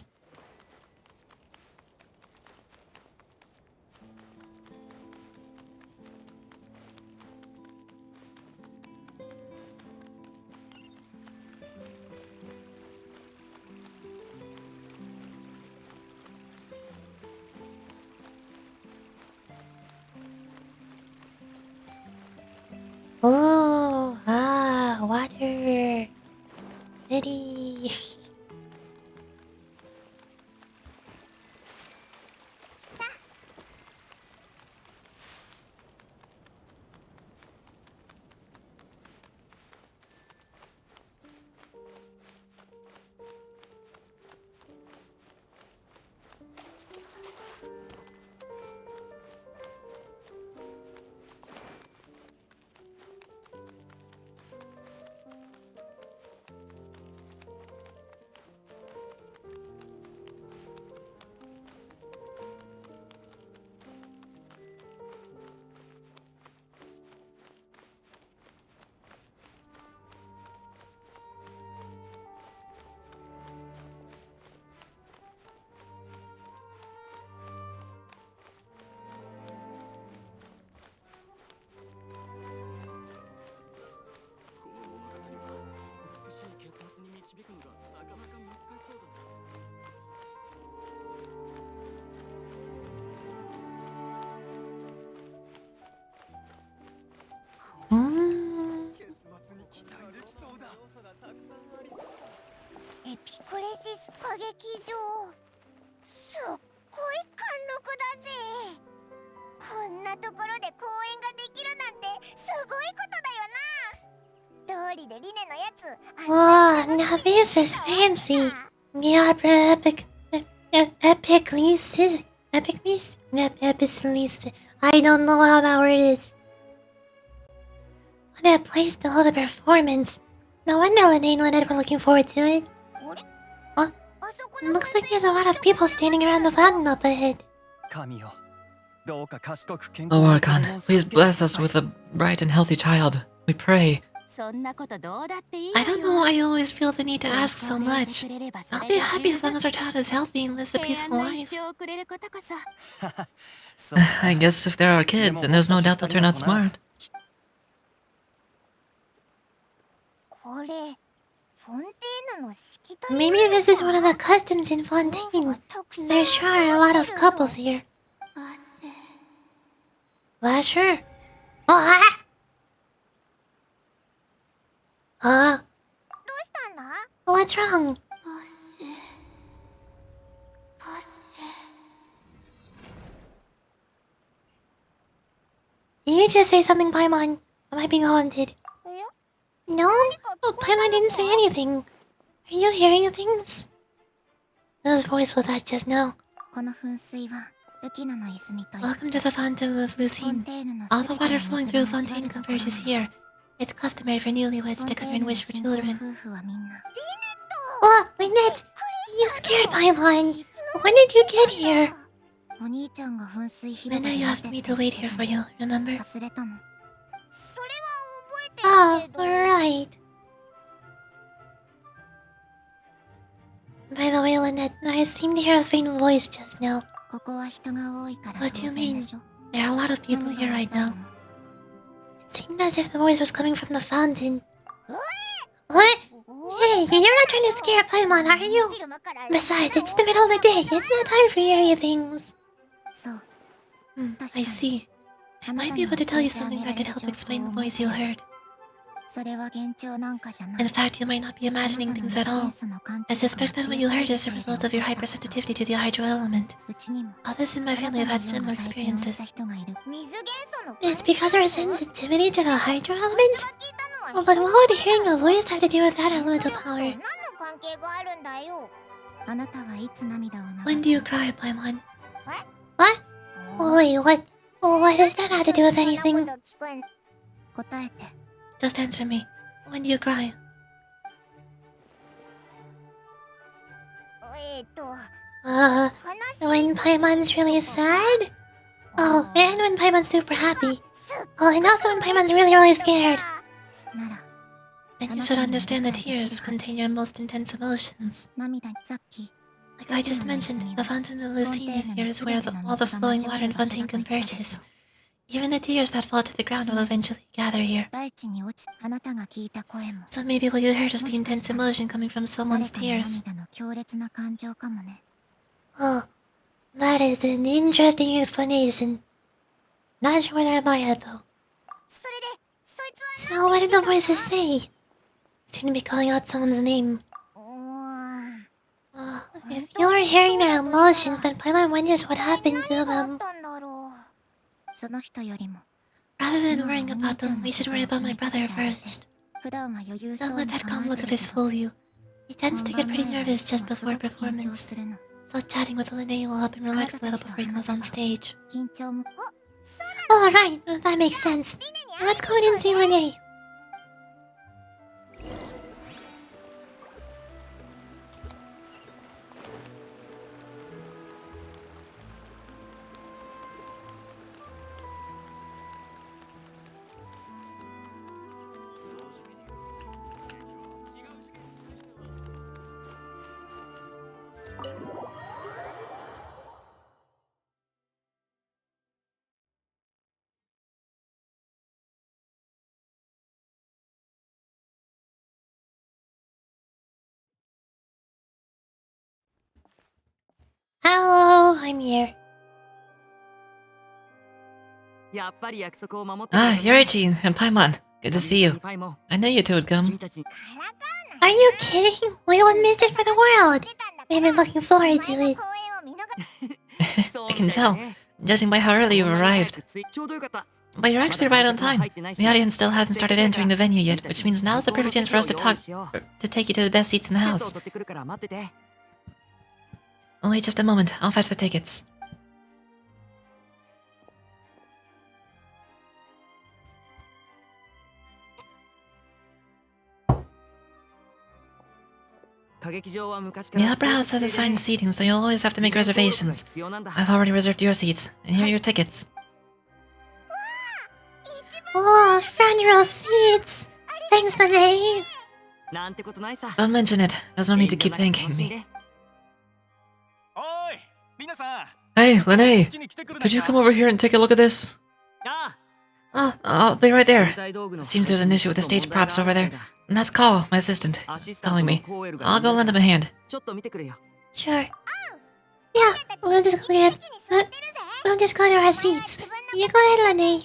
Oh, water. Pretty. Mm. エピクレシス歌劇場。すっごい貫禄だぜ。こんなところで公演ができるなんてすごいことだよな。通りでリネのやつ。 Wow, now this is fancy. The opera epiclesis. I don't know how that word is. What a place to hold a performance. No wonder Lene and Ed were looking forward to it. Huh? Looks like there's a lot of people standing around the fountain up ahead. Oh, Archon, please bless us with a bright and healthy child. We pray. I don't know why you always feel the need to ask so much. I'll be happy as long as our child is healthy and lives a peaceful life. I guess if they're our kid, then there's no doubt they'll turn out smart. Maybe this is one of the customs in Fontaine. There sure are a lot of couples here. Lasher? Oh, what's wrong? Did you just say something, Paimon? Am I being haunted? No? Oh, Paimon didn't say anything. Are you hearing things? Whose voice was that just now? Welcome to the Fountain of Lucine. All the water flowing through Fontaine converges here. It's customary for newlyweds to come here and wish for children. Oh, Lynette! You scared Paimon! When did you get here? Lynette, you asked me to wait here for you, remember? Ah, right. By the way, Lynette, I seem to hear a faint voice just now. What do you mean? There are a lot of people here right now. It seemed as if the voice was coming from the fountain. What? Hey, you're not trying to scare Paimon, are you? Besides, it's the middle of the day. It's not time for eerie things. I see. I might be able to tell you something that could help explain the voice you heard. In fact, you might not be imagining things at all. I suspect that what you heard is a result of your hypersensitivity to the hydro element. Others in my family have had similar experiences. It's because of our sensitivity to the hydro element? Oh, but what would hearing a voice have to do with that elemental power? When do you cry, Paimon? What? Oh, wait, what? Oh, what does that have to do with anything? Just answer me. When do you cry? When Paimon's really sad? Oh, and when Paimon's super happy. Oh, and also when Paimon's really, really scared. Then you should understand that tears contain your most intense emotions. Like I just mentioned, the Fountain of Lucine here is where all the flowing water in Fontaine converges. Even the tears that fall to the ground will eventually gather here. So maybe what you heard was the intense emotion coming from someone's tears. Oh, that is an interesting explanation. Not sure whether I buy it though. So what did the voices say? Seem to be calling out someone's name. If you're hearing their emotions, then Paimon wonders what happened to them. Rather than worrying about them, we should worry about my brother first. Don't let that calm look of his fool you. He tends to get pretty nervous just before a performance. So chatting with Lene will help him relax a little before he goes on stage. Oh, right, that makes sense. Now let's go in and see Lene. Hello, I'm here. Ah, Yorichi and Paimon. Good to see you. I knew you two would come. Are you kidding? We wouldn't miss it for the world. We've been looking forward to it. I can tell, judging by how early you arrived. But you're actually right on time. The audience still hasn't started entering the venue yet, which means now's the perfect chance for us to take you to the best seats in the house. Oh, wait just a moment. I'll fetch the tickets. The Opera House has assigned seating, so you'll always have to make reservations. I've already reserved your seats, and here are your tickets. Oh, front row seats! Thanks, Lene. Don't mention it. There's no need to keep thanking me. Hey, Lene! Could you come over here and take a look at this? Oh, I'll be right there. Seems there's an issue with the stage props over there. And that's Call, my assistant, calling me. I'll go lend him a hand. Sure. Yeah, we'll just go get... we'll just go to our seats. You go ahead, Lene.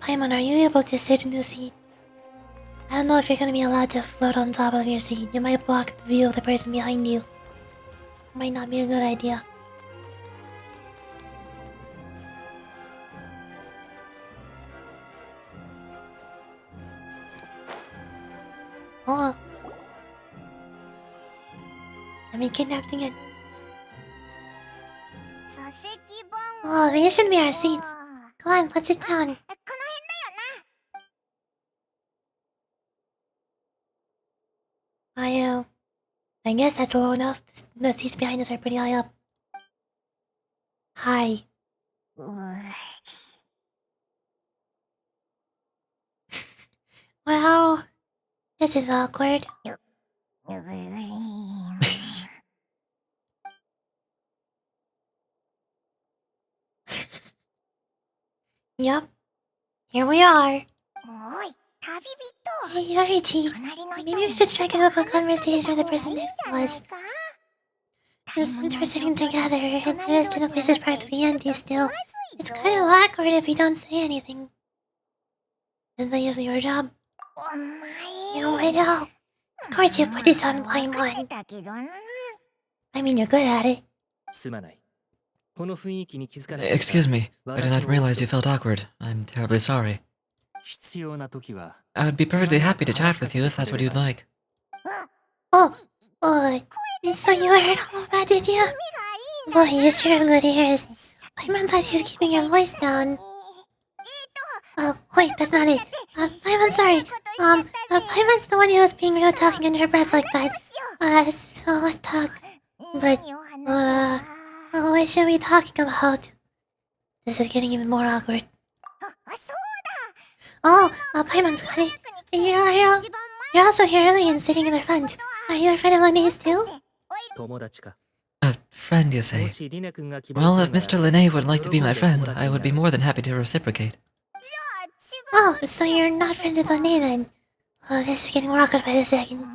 Paimon, are you able to sit in the seat? I don't know if you're gonna be allowed to float on top of your seat. You might block the view of the person behind you. Might not be a good idea. Oh. I'm kidnapped again. Oh, these should be our seats. Come on, let's sit down. I guess that's low enough. The seats behind us are pretty high up. Hi. Well, this is awkward. Yup. Here we are. Hey, Yorichi. Maybe we should strike up a conversation with the person next to us. And since we're sitting together and the rest of the place is practically empty still, it's kind of awkward if we don't say anything. Isn't that usually your job? You I know. Of course you put this on Paimon. I mean, you're good at it. Excuse me, I did not realize you felt awkward. I'm terribly sorry. I would be perfectly happy to chat with you if that's what you'd like. Oh, so you heard all of that, did you? Boy, you sure have good ears. Paimon thought she was keeping your voice down. Oh, wait, that's not it. Paimon's sorry. Paimon's the one who was being rude talking under her breath like that. So let's talk. But, what should we be talking about? This is getting even more awkward. Oh, Paimon's got it. You're also here early and sitting in the front. Are you a friend of Lene's too? A friend, you say? Well, if Mr. Lene would like to be my friend, I would be more than happy to reciprocate. Oh, so you're not friends with Lene then? Oh, this is getting more awkward by the second.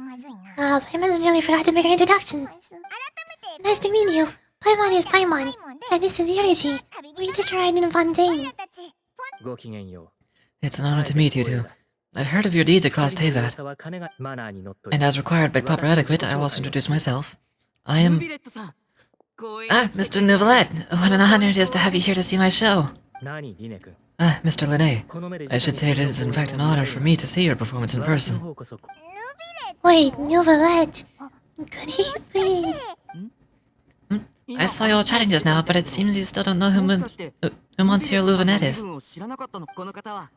Paimon's nearly forgot to make her introduction. Nice to meet you. Paimon is Paimon, and this is Yorichi. We just arrived in Fontaine. It's an honor to meet you two. I've heard of your deeds across Tevat. And as required by proper etiquette, I will also introduce myself. I am... Mr. Neuvillette! What an honor it is to have you here to see my show. Mr. Lene. I should say it is in fact an honor for me to see your performance in person. Wait, Neuvillette. Could he be... I saw you all chatting just now, but it seems you still don't know who Monsieur Louvinette is.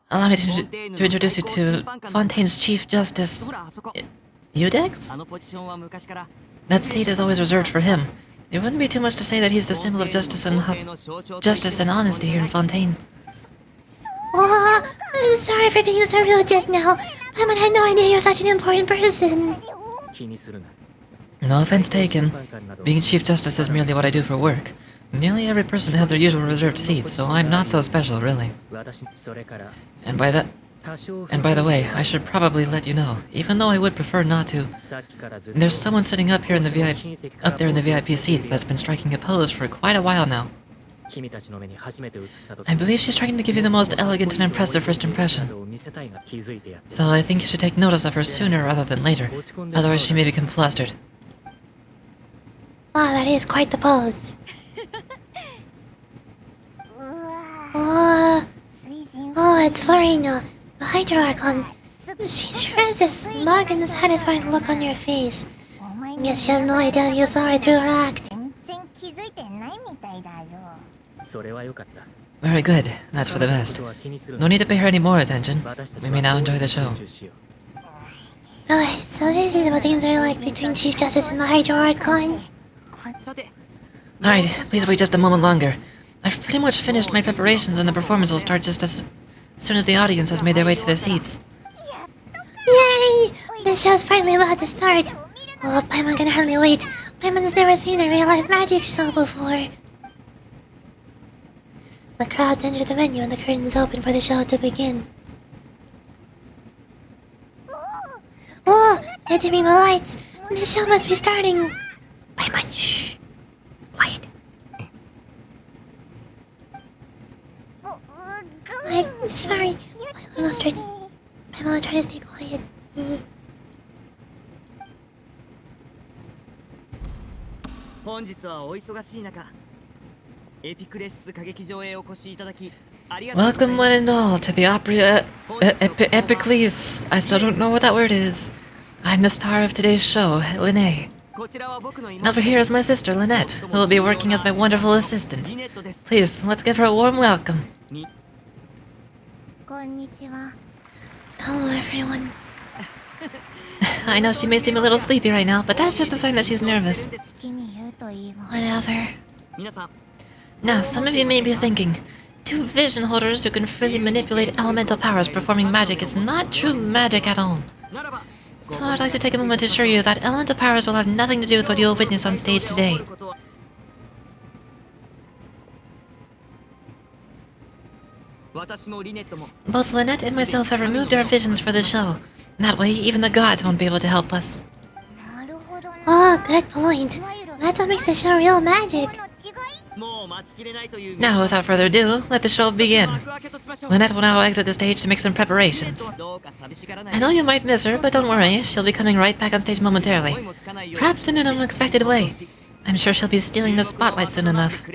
Allow me to introduce you to Fontaine's Chief Justice... Udex? That seat is always reserved for him. It wouldn't be too much to say that he's the symbol of justice and honesty here in Fontaine. Oh, I'm sorry for being so rude just now. Paimon had no idea you're such an important person. No offense taken. Being Chief Justice is merely what I do for work. Nearly every person has their usual reserved seats, so I'm not so special, really. And by the way, I should probably let you know, even though I would prefer not to, there's someone sitting up there in the VIP seats that's been striking a pose for quite a while now. I believe she's trying to give you the most elegant and impressive first impression. So I think you should take notice of her sooner rather than later, otherwise she may become flustered. Wow, that is quite the pose. It's Florina, the Hydro Archon. She sure has this smug and satisfying look on your face. Guess she has no idea you saw right through her act. Very good, that's for the best. No need to pay her any more attention. We may now enjoy the show. Alright, so this is what things are like between Chief Justice and the Hydro Archon. Alright, please wait just a moment longer. I've pretty much finished my preparations and the performance will start just as soon as the audience has made their way to their seats. Yay! The show's finally about to start. Oh, Paimon can hardly wait. Paimon's never seen a real-life magic show before. The crowds enter the venue and the curtains open for the show to begin. Oh, they're dimming the lights. The show must be starting. Paimon, shh. Quiet. I'm sorry. Paimon will try to stay quiet. 本日はお忙しい中、エピクレシス歌劇場へお越しいただきありがとうござい Welcome ます。 one and all to the opera Epicles. I still don't know what that word is. I'm the star of today's show, Linnae. こちらは僕の And over here is my sister, Lynette, who will be working as my wonderful assistant. リネットです。 Please, let's give her a warm welcome. こんにちは。 Hello, everyone. I know she may seem a little sleepy right now, but that's just a sign that she's nervous. 好きに言うといいわ。 Whatever. 皆さん、 Now, some of you may be thinking, two vision holders who can freely manipulate elemental powers performing magic is not true magic at all. ならば So I'd like to take a moment to assure you that elemental powers will have nothing to do with what you'll witness on stage today. 私もリネットも Both Lynette and myself have removed our visions for the show. That way, even the gods won't be able to help us. なるほどな。 Oh, good point. That's what makes the show real magic. この違い。もう待ちきれないという Now, without further ado, let the show begin. 幕開けとしましょう。 Lynette will now exit the stage to make some preparations. どうか寂しがらない I know you might miss her, but don't worry, she'll be coming right back on stage momentarily. 思いもつかないように Perhaps in an unexpected way. I'm sure she'll be stealing the spotlight soon enough.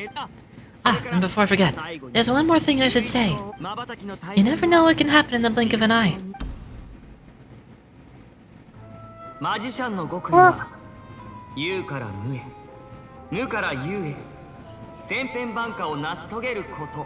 Ah, and before I forget, there's one more thing I should say. You never know what can happen in the blink of an eye. マジシャンの極意は有から無へ無から有へ千変万化を成し遂げること。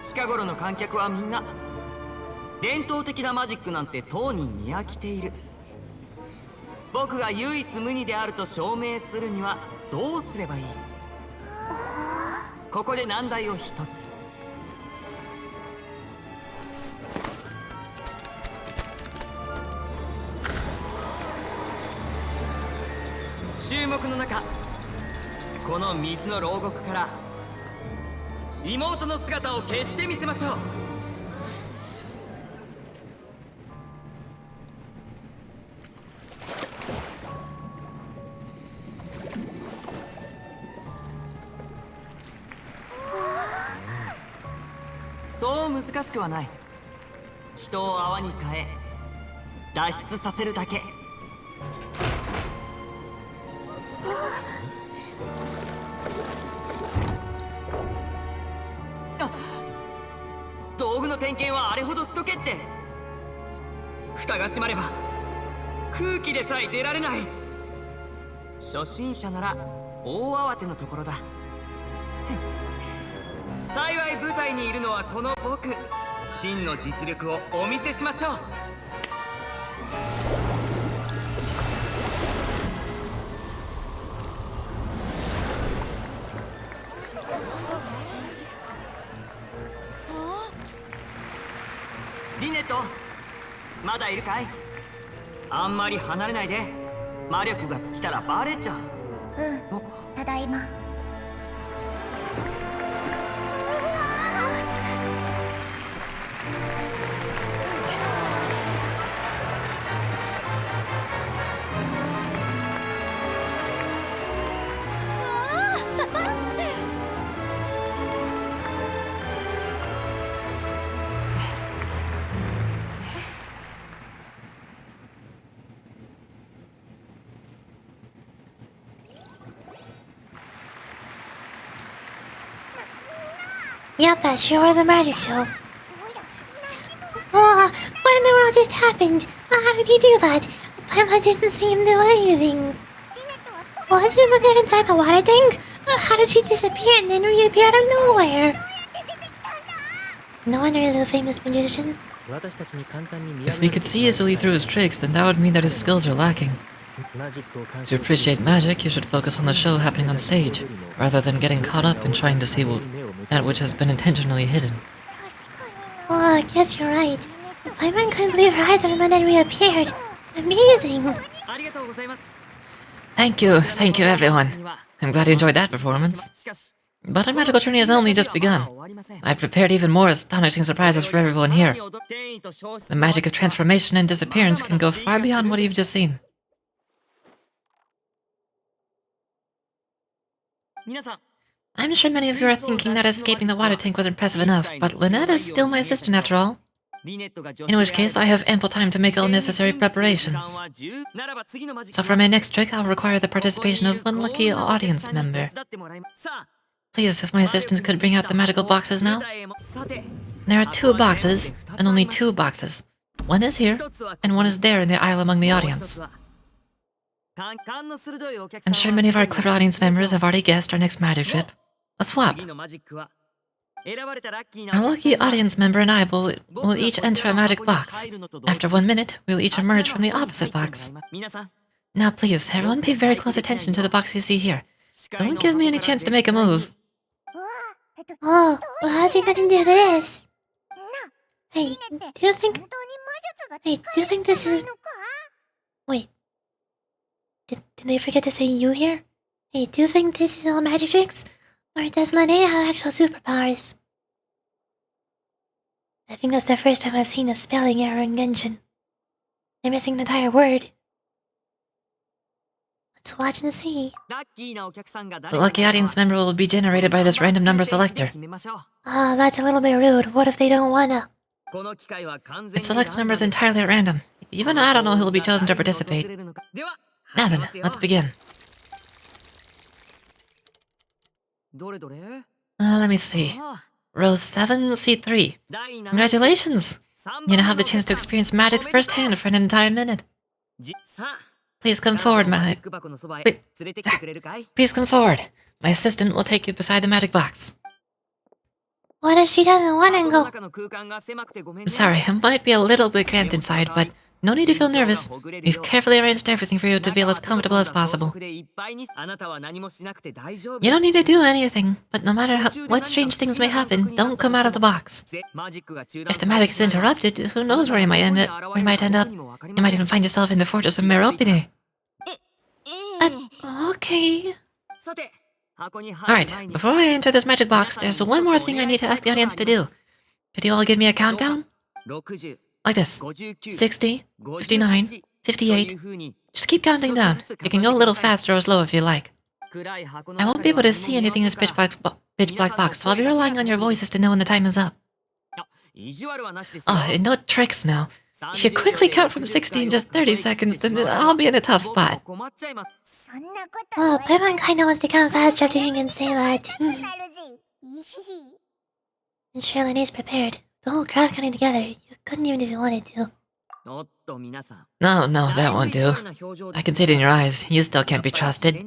近頃の観客はみんな伝統的なマジックなんてとうに見飽きている。僕が唯一無二であると証明するにはどうすればいい？ここで難題を一つ。注目の中、この水の牢獄から妹の姿を消してみせましょう。そう難しくはない。人を泡に変え脱出させるだけ。道具の点検はあれほどしとけって。蓋が閉まれば空気でさえ出られない。初心者なら大慌てのところだ。幸い舞台にいるのはこの僕。真の実力をお見せしましょう。リネット、まだいるかい？あんまり離れないで。魔力が尽きたらバレちゃう。うん、ただいま。Yep, that sure was a magic show. Oh, what in the world just happened? How did he do that? Paimon didn't see him do anything. Was he looking inside the water tank? How did she disappear and then reappear out of nowhere? No wonder he's a famous magician. If we could see easily through his tricks, then that would mean that his skills are lacking. To appreciate magic, you should focus on the show happening on stage, rather than getting caught up in trying to see that which has been intentionally hidden. Oh, I guess you're right. Paimon couldn't believe her eyes and then reappeared. Amazing! Thank you everyone. I'm glad you enjoyed that performance. But our magical journey has only just begun. I've prepared even more astonishing surprises for everyone here. The magic of transformation and disappearance can go far beyond what you've just seen. I'm sure many of you are thinking that escaping the water tank was impressive enough, but Lynette is still my assistant after all. In which case, I have ample time to make all necessary preparations. So for my next trick, I'll require the participation of one lucky audience member. Please, if my assistant could bring out the magical boxes now. There are 2 boxes, and only 2 boxes. One is here, and one is there in the aisle among the audience. I'm sure many of our clever audience members have already guessed our next magic trip. A swap. Our lucky audience member and I will each enter a magic box. After 1 minute, we'll each emerge from the opposite box. Now please, everyone pay very close attention to the box you see here. Don't give me any chance to make a move. Oh, well, how's he gonna do this? Hey, do you think this is... Wait. Did they forget to say you here? Hey, do you think this is all magic tricks? Or does Lene have actual superpowers? I think that's the first time I've seen a spelling error in Genshin. They're missing an entire word. Let's watch and see. The lucky audience member will be generated by this random number selector. Ah, that's a little bit rude. What if they don't wanna? It selects numbers entirely at random. Even I don't know who will be chosen to participate. Now then, let's begin. Let me see. Row 7, seat 3. Congratulations! You now have the chance to experience magic firsthand for an entire minute. Please come forward, Please come forward. My assistant will take you beside the magic box. What if she doesn't want to go? I'm sorry, it might be a little bit cramped inside, but no need to feel nervous. We've carefully arranged everything for you to feel as comfortable as possible. You don't need to do anything, but no matter what strange things may happen, don't come out of the box. If the magic is interrupted, who knows where you might end up. You might even find yourself in the fortress of Meropide. Okay. Alright, before I enter this magic box, there's one more thing I need to ask the audience to do. Could you all give me a countdown? Like this. 60, 59, 58. Just keep counting down. You can go a little faster or slow if you like. I won't be able to see anything in this pitch black box, so I'll be relying on your voices to know when the time is up. Oh, and no tricks now. If you quickly count from 60 in just 30 seconds, then I'll be in a tough spot. Oh, Paimon kinda wants to count faster after hearing him say that. And sure, Lene's prepared. The whole crowd counting together. You couldn't even if you wanted to. No, that won't do. I can see it in your eyes. You still can't be trusted.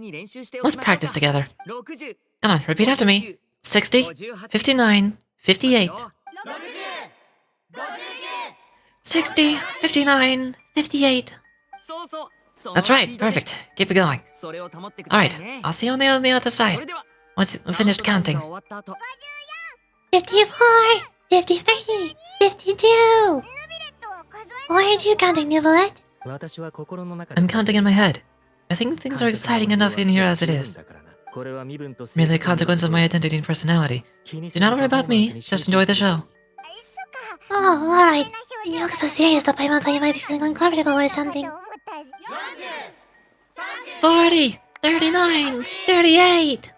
Let's practice together. Come on, repeat after me. 60, 59, 58. 60, 59, 58. That's right, perfect. Keep it going. Alright, I'll see you on the other side. Once we've finished counting. 54, 53, 52. Why aren't you counting, Nivolette? I'm counting in my head. I think things are exciting enough in here as it is. Merely a consequence of my identity and personality. Do not worry about me, just enjoy the show. Oh, alright. You look so serious that Paimon thought you might be feeling uncomfortable or something. 40, 39, 38.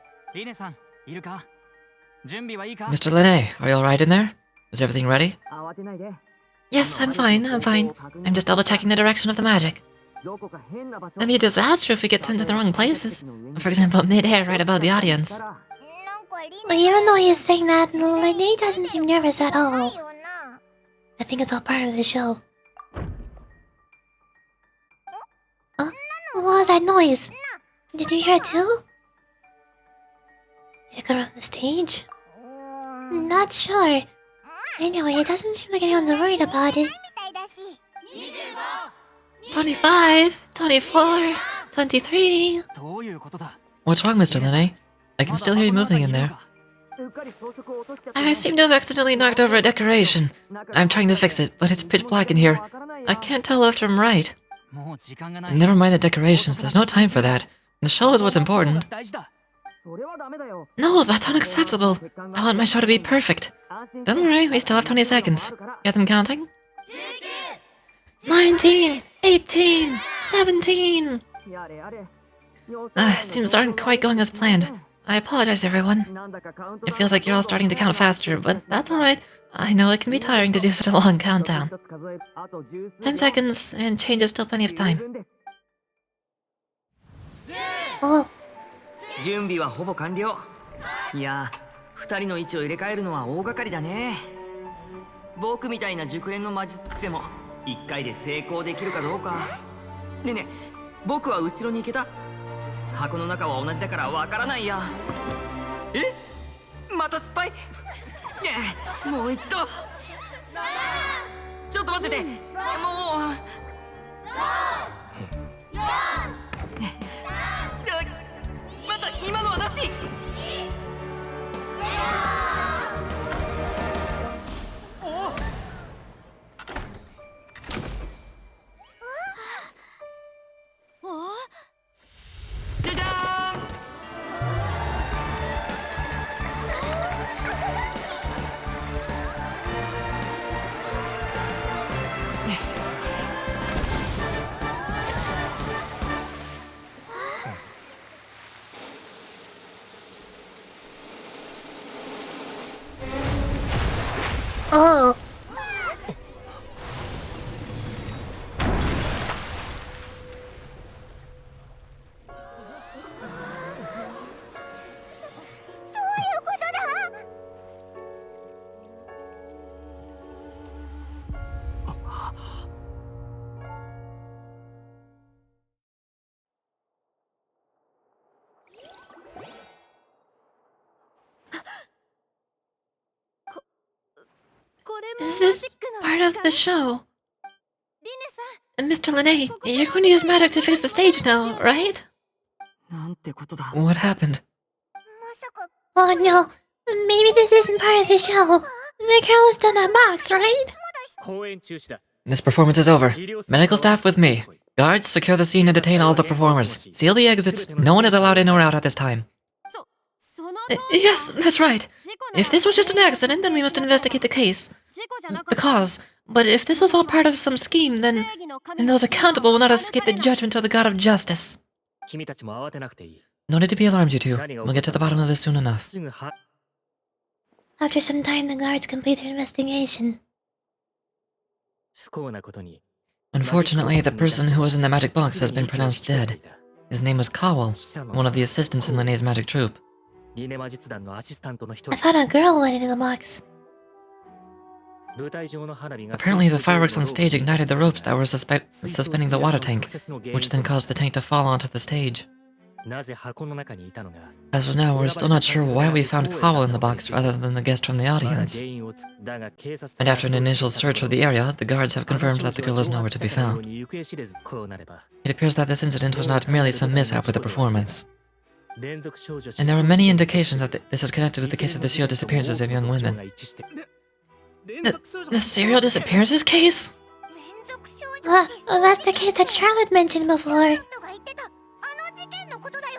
Mr. Lene, are you alright in there? Is everything ready? Yes, I'm fine. I'm just double checking the direction of the magic. It'd be a disaster if we get sent to the wrong places. For example, mid-air right above the audience. Well, even though he's saying that, Lene doesn't seem nervous at all. I think it's all part of the show. Huh? What was that noise? Did you hear it too? Did it come from the stage? Not sure. Anyway, it doesn't seem like anyone's worried about it. 25, 24, 23. What's wrong, Mr. Lene? I can still hear you moving in there. I seem to have accidentally knocked over a decoration. I'm trying to fix it, but it's pitch black in here. I can't tell left from right. Never mind the decorations, there's no time for that. The show is what's important. No, that's unacceptable. I want my show to be perfect. Don't worry, we still have 20 seconds. Get them counting? 19, 18, 17. Seems aren't quite going as planned. I apologize, everyone. It feels like you're all starting to count faster, but that's alright. I know it can be tiring to do such a long countdown. 10 seconds, and change is still plenty of time. Oh, 準備はほぼ完了。いや、2人の位置を入れ替えるのは大掛かりだね。僕みたいな熟練の魔術師でも1回で成功できるかどうか。ねえねえ、僕は後ろに行けた？箱の中は同じだからわからないや。え？また失敗？ねえ、もう一度。ちょっと待ってて。もう。また今のはなし。じゃじゃーん。oh. Is this part of the show? Mr. Lene, you're going to use magic to fix the stage now, right? なんてことだ。 What happened? Oh no, maybe this isn't part of the show. The girl was still in that box, right? This performance is over. Medical staff with me. Guards, secure the scene and detain all the performers. Seal the exits. No one is allowed in or out at this time. Yes, that's right. If this was just an accident, then we must investigate the case. The cause. But if this was all part of some scheme, then those accountable will not escape the judgment of the God of Justice. No need to be alarmed, you two. We'll get to the bottom of this soon enough. After some time, the guards complete their investigation. Unfortunately, the person who was in the magic box has been pronounced dead. His name was Kowal, one of the assistants in Lene's magic troupe. I thought a girl went into the box. Apparently, the fireworks on stage ignited the ropes that were suspending the water tank, which then caused the tank to fall onto the stage. As of now, we're still not sure why we found Kowal in the box rather than the guest from the audience. And after an initial search of the area, the guards have confirmed that the girl is nowhere to be found. It appears that this incident was not merely some mishap with the performance. And there are many indications that this is connected with the case of the serial disappearances of young women. The serial disappearances case? That's the case that Charlotte mentioned before.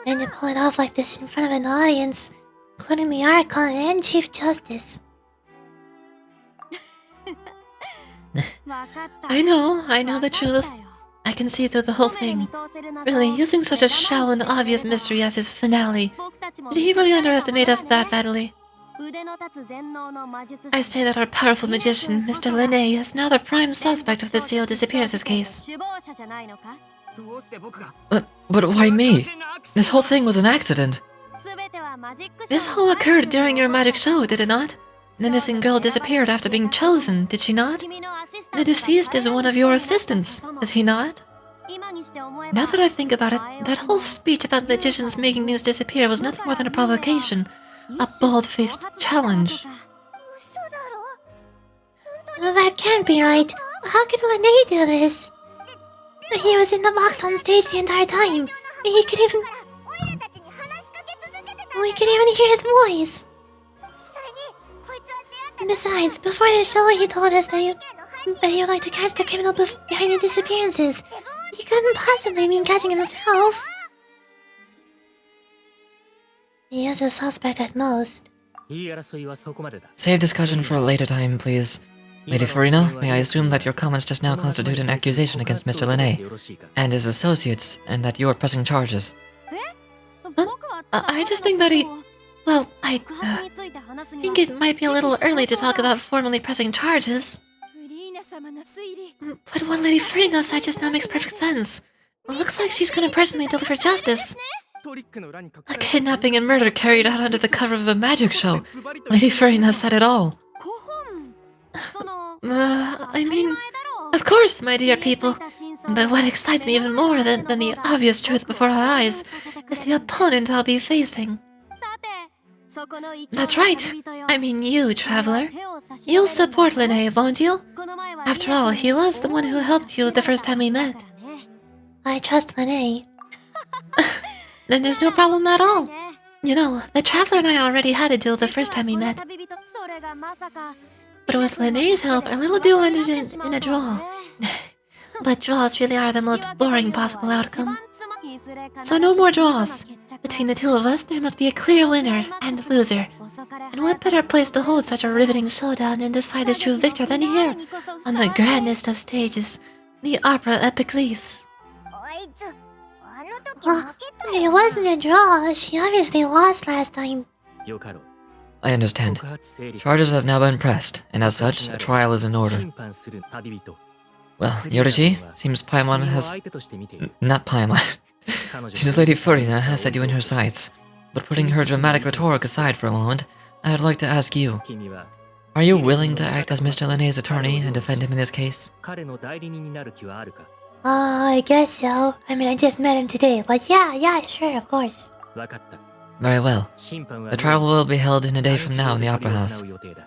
And to pull it off like this in front of an audience, including the archon and Chief Justice. I know the truth. I can see through the whole thing. Really, using such a shallow and obvious mystery as his finale. Did he really underestimate us that badly? I say that our powerful magician, Mr. Lene, is now the prime suspect of the serial disappearances case. But why me? This whole thing was an accident. This all occurred during your magic show, did it not? The missing girl disappeared after being chosen, did she not? The deceased is one of your assistants, is he not? Now that I think about it, that whole speech about magicians making things disappear was nothing more than a provocation, a bald-faced challenge. That can't be right. How could Lene do this? He was in the box on stage the entire time. We could even hear his voice. Besides, before the show he told us that he would like to catch the criminal behind the disappearances. He couldn't possibly mean catching himself. He is a suspect at most. Save discussion for a later time, please. Lady Farina, may I assume that your comments just now constitute an accusation against Mr. Lene and his associates, and that you are pressing charges? I just think that he... Well, I think it might be a little early to talk about formally pressing charges. But what Lady Farina said just now makes perfect sense. It looks like she's gonna personally deliver justice. A kidnapping and murder carried out under the cover of a magic show. Lady Farina said it all. I mean, of course, my dear people. But what excites me even more than the obvious truth before our eyes is the opponent I'll be facing. That's right. I mean you, Traveler. You'll support Lene, won't you? After all, he was the one who helped you the first time we met. I trust Lene. Then there's no problem at all. You know, the Traveler and I already had a deal the first time we met. But with Lene's help, our little duel ended in a draw. But draws really are the most boring possible outcome. So no more draws. Between the two of us, there must be a clear winner and loser. And what better place to hold such a riveting showdown and decide the true victor than here, on the grandest of stages, the Opera Epiclese. It wasn't a draw. She obviously lost last time. I understand. Charges have now been pressed, and as such, a trial is in order. Well, Yorichi, seems Paimon has... not Paimon. Seems Lady Farina has set you in her sights. But putting her dramatic rhetoric aside for a moment, I would like to ask you. Are you willing to act as Mr. Lene's attorney and defend him in this case? I guess so. I mean, I just met him today, but yeah, sure, of course. Very well. The trial will be held in a day from now in the Opera House.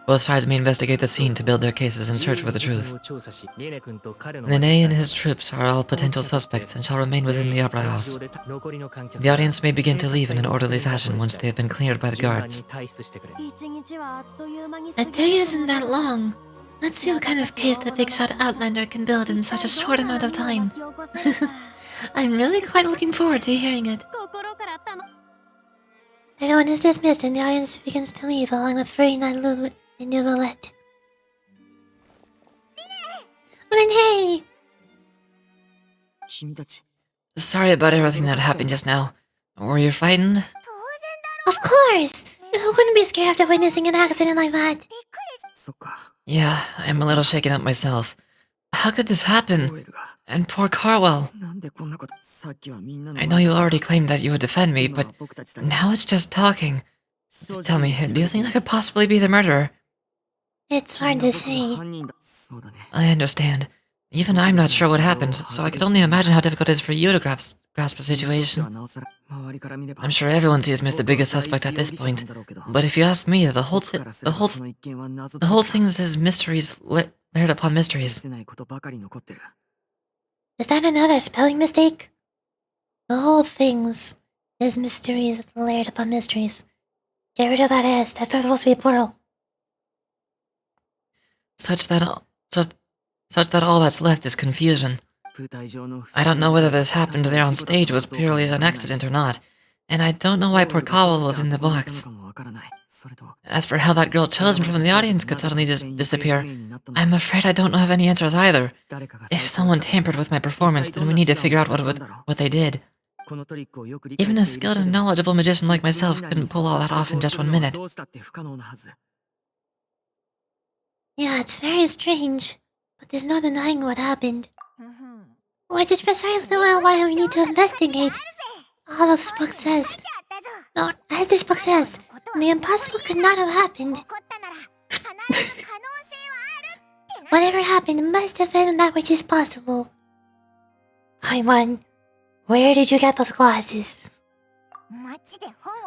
Both sides may investigate the scene to build their cases and search for the truth. Lene and his troops are all potential suspects and shall remain within the Opera House. The audience may begin to leave in an orderly fashion once they have been cleared by the guards. A day isn't that long. Let's see what kind of case the big shot Outlander can build in such a short amount of time. I'm really quite looking forward to hearing it. Everyone is dismissed and the audience begins to leave along with Farina, Lulu, and Yuvalette. Lene! Sorry about everything that happened just now. Were you frightened? Of course! Who wouldn't be scared after witnessing an accident like that? Yeah, I'm a little shaken up myself. How could this happen? And poor Carwell. I know you already claimed that you would defend me, but now it's just talking. Tell me, do you think I could possibly be the murderer? It's hard to say. I understand. Even I'm not sure what happened, so I could only imagine how difficult it is for you to grasp the situation. I'm sure everyone sees me as the biggest suspect at this point, but if you ask me, the whole thing is mysteries layered upon mysteries. Is that another spelling mistake? The whole thing's is mysteries layered upon mysteries. Get rid of that S, that's not supposed to be plural. Such that all that's left is confusion. I don't know whether this happened there on stage was purely an accident or not, and I don't know why poor Cowell was in the box. As for how that girl chosen from the audience could suddenly just disappear, I'm afraid I don't have any answers either. If someone tampered with my performance, then we need to figure out what they did. Even a skilled and knowledgeable magician like myself couldn't pull all that off in just 1 minute. Yeah, it's very strange, but there's no denying what happened. Which is precisely why we need to investigate. All this book says. No, as this book says, the impossible could not have happened. Whatever happened must have been that which is possible. Paimon, where did you get those glasses?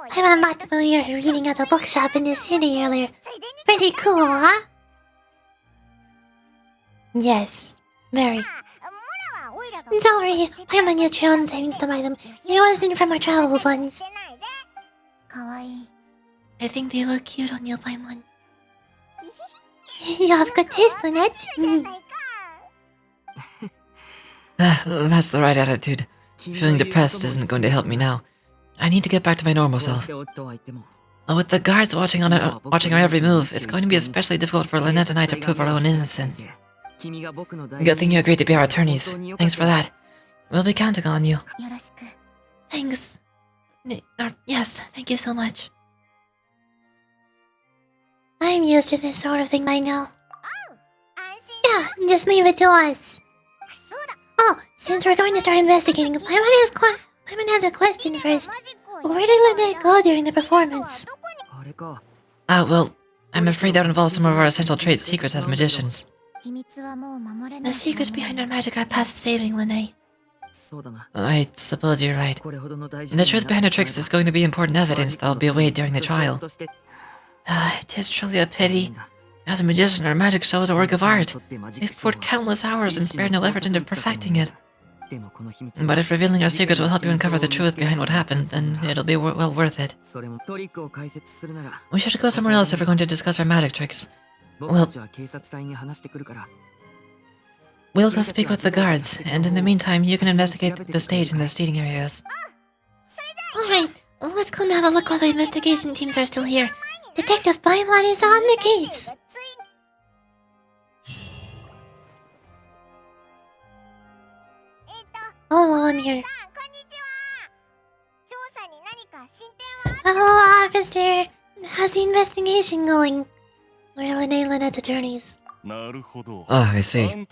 Paimon bought them when we were reading at the bookshop in the city earlier. Pretty cool, huh? Yes, very. Don't worry, Paimon used her own savings to buy them. It wasn't from our travel funds. I think they look cute on you, Paimon. You have good taste, Lynette. That's the right attitude. Feeling depressed isn't going to help me now. I need to get back to my normal self. With the guards watching our every move, it's going to be especially difficult for Lynette and I to prove our own innocence. Good thing you agreed to be our attorneys. Thanks for that. We'll be counting on you. Thanks. Yes, thank you so much. I'm used to this sort of thing by now. Yeah, just leave it to us. Oh, since we're going to start investigating, Paimon has a question first. Where did Lynette go during the performance? Well, I'm afraid that involves some of our essential trade secrets as magicians. The secrets behind our magic are past saving, Lynette. I suppose you're right. The truth behind our tricks is going to be important evidence that will be weighed during the trial. It is truly a pity. As a magician, our magic show is a work of art. We've poured countless hours and spared no effort into perfecting it. But if revealing our secrets will help you uncover the truth behind what happened, then it'll be well worth it. We should go somewhere else if we're going to discuss our magic tricks. We'll go speak with the guards, and in the meantime, you can investigate the stage and the seating areas. Alright, let's go and have a look while the investigation teams are still here. Detective Paimon is on the case! Hello, I'm here. Hello, officer! How's the investigation going? We're Lynette's attorneys. Ah, I see.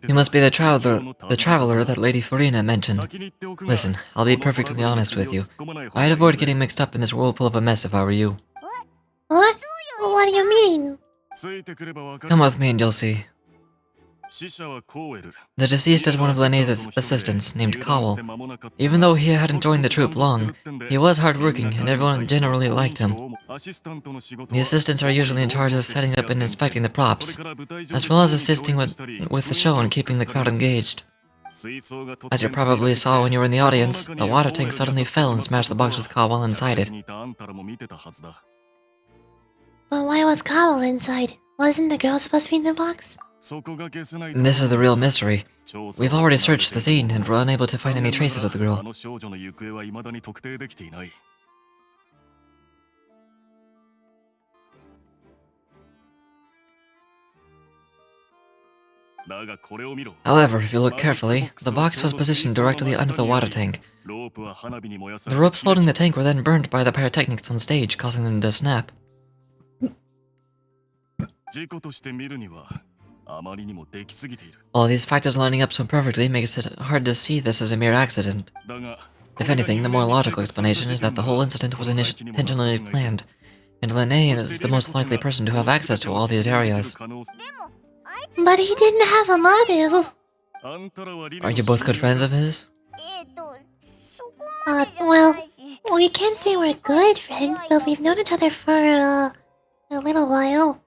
You must be the traveler that Lady Farina mentioned. Listen, I'll be perfectly honest with you. I'd avoid getting mixed up in this whirlpool of a mess if I were you. What? What do you mean? Come with me and you'll see. The deceased is one of Linnea's assistants, named Cowell. Even though he hadn't joined the troupe long, he was hardworking and everyone generally liked him. The assistants are usually in charge of setting up and inspecting the props, as well as assisting with the show and keeping the crowd engaged. As you probably saw when you were in the audience, the water tank suddenly fell and smashed the box with Cowell inside it. But why was Cowell inside? Wasn't the girl supposed to be in the box? This is the real mystery. We've already searched the scene and were unable to find any traces of the girl. However, if you look carefully, the box was positioned directly under the water tank. The ropes holding the tank were then burned by the pyrotechnics on stage, causing them to snap. All these factors lining up so perfectly makes it hard to see this as a mere accident. If anything, the more logical explanation is that the whole incident was intentionally planned, and Linnea is the most likely person to have access to all these areas. But he didn't have a motive. Are you both good friends of his? Well, we can't say we're good friends, but we've known each other for, a little while.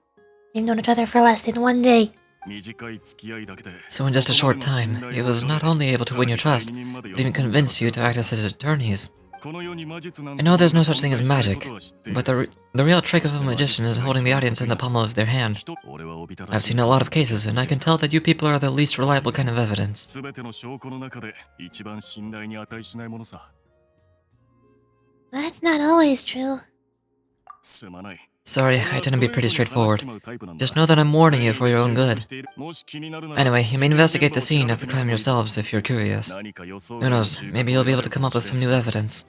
We've known each other for less than one day. So in just a short time, he was not only able to win your trust, but even convince you to act as his attorneys. I know there's no such thing as magic, but the real trick of a magician is holding the audience in the palm of their hand. I've seen a lot of cases, and I can tell that you people are the least reliable kind of evidence. That's not always true. Sorry, I tend to be pretty straightforward. Just know that I'm warning you for your own good. Anyway, you may investigate the scene of the crime yourselves if you're curious. Who knows, maybe you'll be able to come up with some new evidence.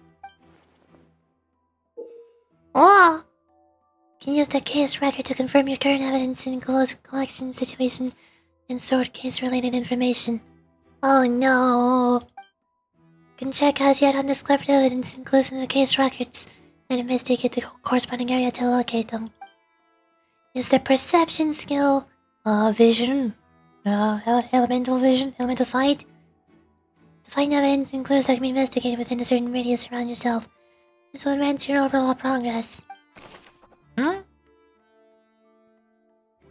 Oh! Can use the case record to confirm your current evidence in collection situation and sort case-related information. Oh no! Can check as yet undiscovered evidence and clues in the case records and investigate the corresponding area to locate them. Use their perception skill, vision, elemental vision, elemental sight, to find evidence and clues that can be investigated within a certain radius around yourself. This will advance your overall progress.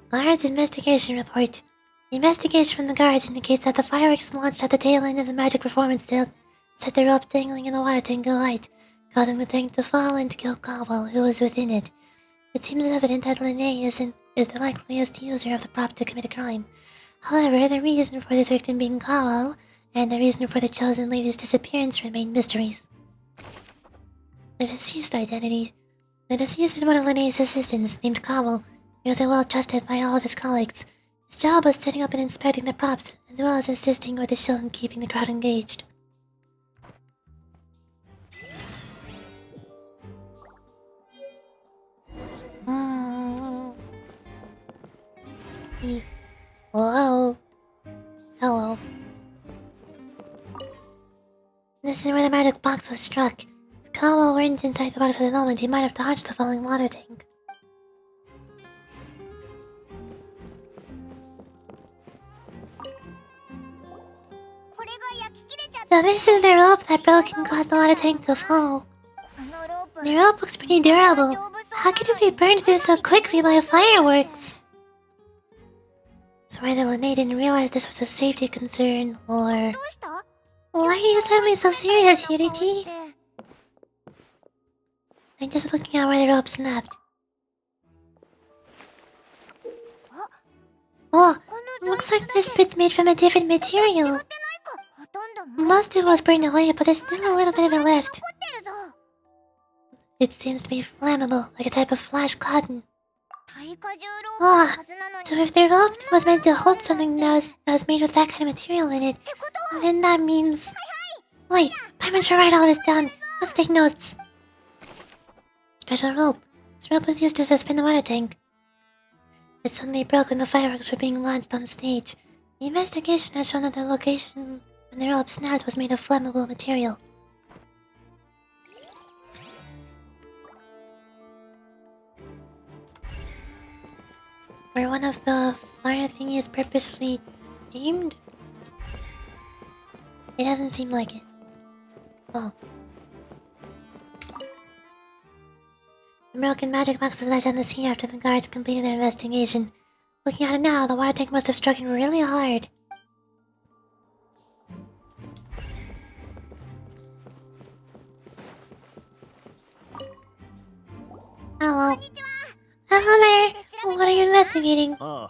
Guards investigation report. The investigation from the guards indicates that the fireworks launched at the tail end of the magic performance set the rope dangling in the water tank alight, causing the tank to fall and to kill Cobwell, who was within it. It seems evident that Linnae is the likeliest user of the prop to commit a crime. However, the reason for this victim being Cobwell and the reason for the chosen lady's disappearance remain mysteries. The deceased identity. The deceased is one of Linnae's assistants, named Cobwell. He was well trusted by all of his colleagues. His job was setting up and inspecting the props, as well as assisting with the show and keeping the crowd engaged. Whoa. Hello. This is where the magic box was struck. If Cowell weren't inside the box at the moment, he might have dodged the falling water tank. So this is the rope that broke and caused the water tank to fall. The rope looks pretty durable. How could it be burned through so quickly by fireworks? So either Linnae didn't realize this was a safety concern, or... Why are you suddenly so serious, Yurichi? I'm just looking at where the rope snapped. Oh, looks like this bit's made from a different material. Most of it was burned away, but there's still a little bit of it left. It seems to be flammable, like a type of flash cotton. Ah, so if the rope was meant to hold something that was made with that kind of material in it, then that means... Wait, Paimon should write all this down. Let's take notes. Special rope. This rope was used to suspend the water tank. It suddenly broke when the fireworks were being launched on stage. The investigation has shown that the location when the rope snapped was made of flammable material. Were one of the fire thingies purposefully aimed? It doesn't seem like it. Well. The broken magic box was left on the scene after the guards completed their investigation. Looking at it now, the water tank must have struck it really hard. Hello. Hello there! What are you investigating? Oh,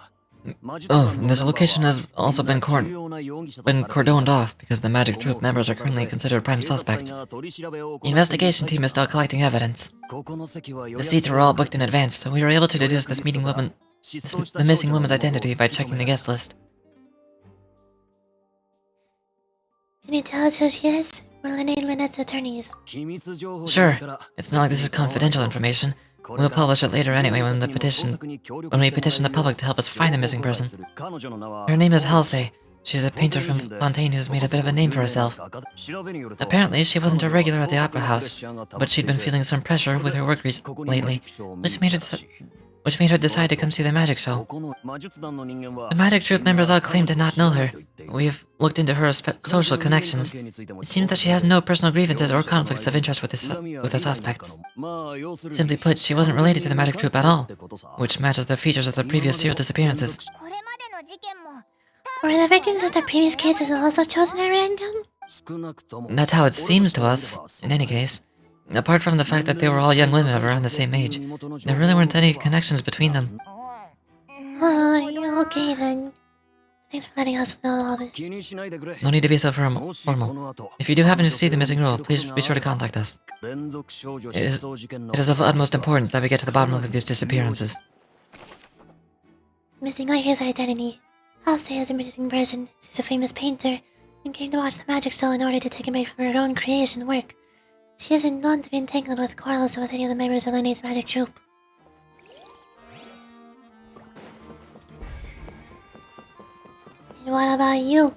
this location has also been cordoned off because the magic troop members are currently considered prime suspects. The investigation team is still collecting evidence. The seats were all booked in advance, so we were able to deduce the missing woman's identity by checking the guest list. Can you tell us who she is? We're Lynette's attorneys. Sure, it's not like this is confidential information. We'll publish it later anyway when we petition the public to help us find the missing person. Her name is Halsey. She's a painter from Fontaine who's made a bit of a name for herself. Apparently, she wasn't a regular at the Opera House, but she'd been feeling some pressure with her work lately, which made her decide to come see the magic show. The magic troupe members all claim to not know her. We've looked into her social connections. It seems that she has no personal grievances or conflicts of interest with the suspects. Simply put, she wasn't related to the magic troupe at all, which matches the features of the previous serial disappearances. Were the victims of the previous cases also chosen at random? That's how it seems to us, in any case. Apart from the fact that they were all young women of around the same age, there really weren't any connections between them. Okay then. Thanks for letting us know all this. No need to be so formal. If you do happen to see the missing girl, please be sure to contact us. It is of utmost importance that we get to the bottom of these disappearances. Missing lady's identity. Halsey is a missing person. She's a famous painter and came to watch the magic show in order to take a break from her own creation work. She isn't known to be entangled with quarrels with any of the members of Linnae's magic troupe. And what about you?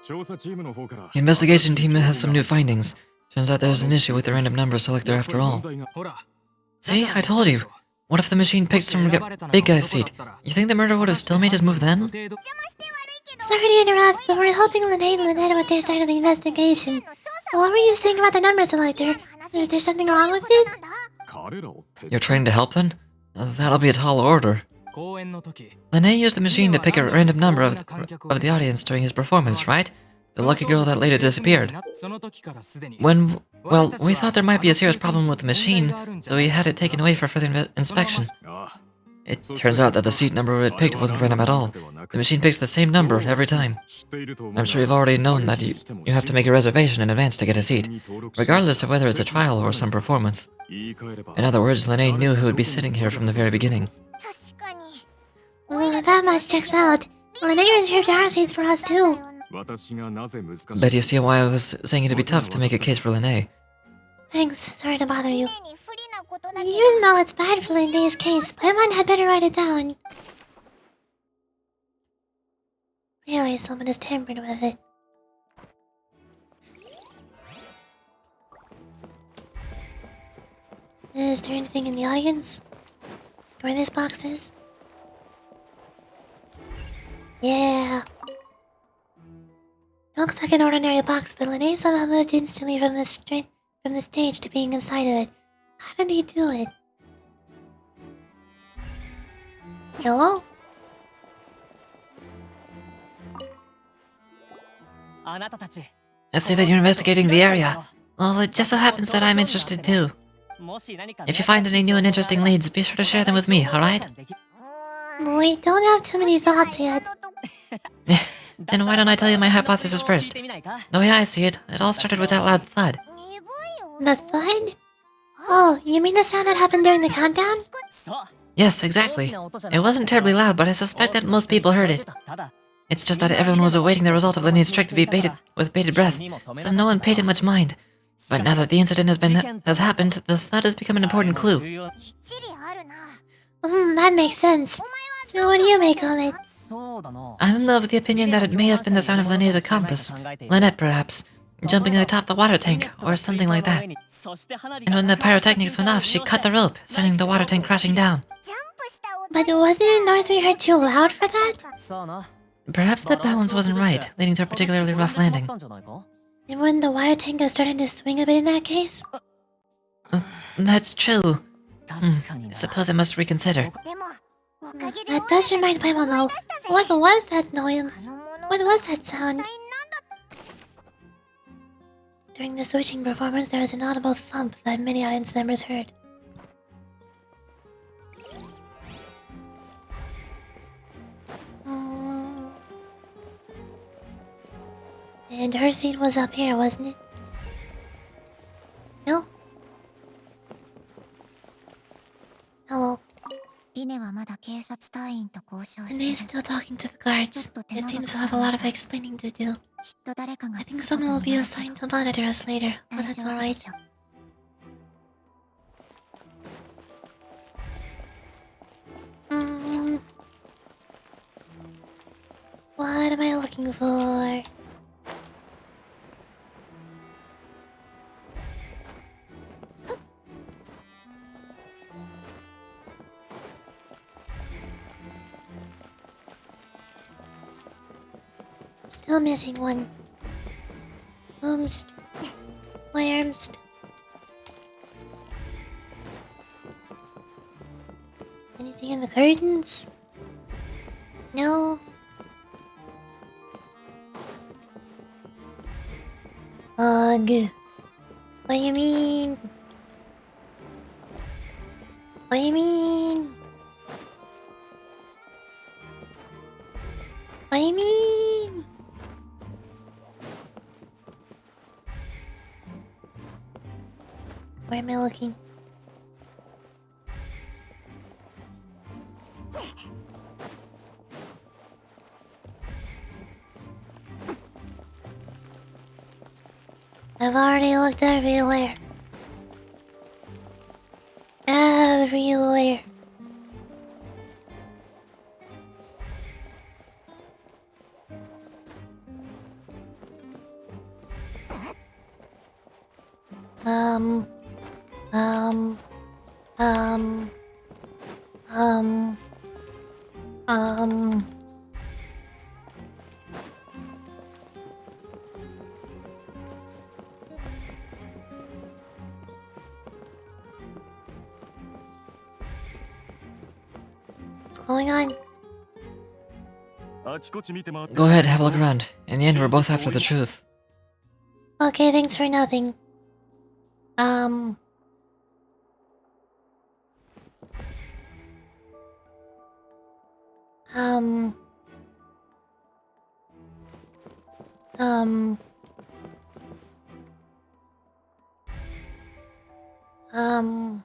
The investigation team has some new findings. Turns out there's an issue with the random number selector after all. See, I told you. What if the machine picked some big guy's seat? You think the murderer would have still made his move then? Sorry to interrupt, but we're helping Lene and Lynette with their side of the investigation. What were you saying about the number selector? Is there something wrong with it? You're trying to help then? That'll be a tall order. Lene used the machine to pick a random number of the audience during his performance, right? The lucky girl that later disappeared. Well, we thought there might be a serious problem with the machine, so we had it taken away for further inspection. It turns out that the seat number it picked wasn't random at all. The machine picks the same number every time. I'm sure you've already known that you have to make a reservation in advance to get a seat, regardless of whether it's a trial or some performance. In other words, Lene knew who would be sitting here from the very beginning. That much checks out. Lene reserved our seats for us too. Bet you see why I was saying it'd be tough to make a case for Lene. Thanks, sorry to bother you. Even though it's bad for Lene's case, Paimon had better write it down. Really, someone has tampered with it. Is there anything in the audience? Where this box is? Yeah. Looks like an ordinary box, but Lene somehow moved instantly from the stage to being inside of it. How did he do it? Hello? I see that you're investigating the area. Well, it just so happens that I'm interested too. If you find any new and interesting leads, be sure to share them with me, alright? We don't have too many thoughts yet. Then why don't I tell you my hypothesis first? The way I see it, it all started with that loud thud. The thud? Oh, you mean the sound that happened during the countdown? Yes, exactly. It wasn't terribly loud, but I suspect that most people heard it. It's just that everyone was awaiting the result of Linea's trick to be baited with bated breath, so no one paid it much mind. But now that the incident has happened, the thud has become an important clue. That makes sense. So what do you make of it? I'm of the opinion that it may have been the sound of Linea's accomplice, Lynette perhaps, jumping atop the water tank, or something like that. And when the pyrotechnics went off, she cut the rope, sending the water tank crashing down. But wasn't the noise we heard too loud for that? Perhaps the balance wasn't right, leading to a particularly rough landing. And wouldn't the water tank have started to swing a bit in that case? That's true. I suppose I must reconsider. That does remind Paimon though. What was that noise? What was that sound? During the switching performance, there was an audible thump that many audience members heard. And her seat was up here, wasn't it? No? Hello. Renee's still talking to the guards. It seems to have a lot of explaining to do. I think someone will be assigned to monitor us later, but that's alright. What am I looking for? Still missing one. Boomst. Wyrmst. Anything in the curtains? No. Ugh. What do you mean? What do you mean? What do you mean? Where am I looking? I've already looked everywhere. Everywhere. Um, um, um, um, um. What's going on? Go ahead, have a look around. In the end, we're both after the truth. Okay, thanks for nothing. Um. Um. Um. Um.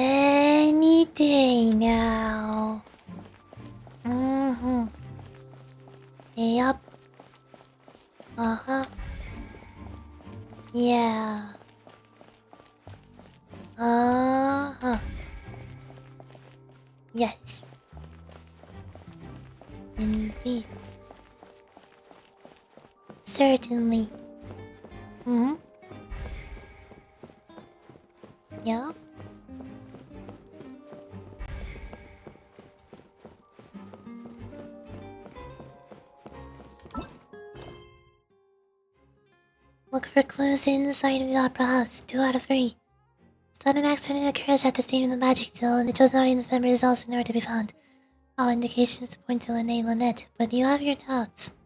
Any day now. Mm-hmm. Yup. Uh-huh. Yeah. Uh-huh. Yes. Indeed. Certainly. Mm-hmm. Yup. Look for clues inside the opera house. 2 out of 3. Sudden accident occurs at the scene of the magic duel, and the chosen audience member is also nowhere to be found. All indications point to Lynette, but you have your doubts.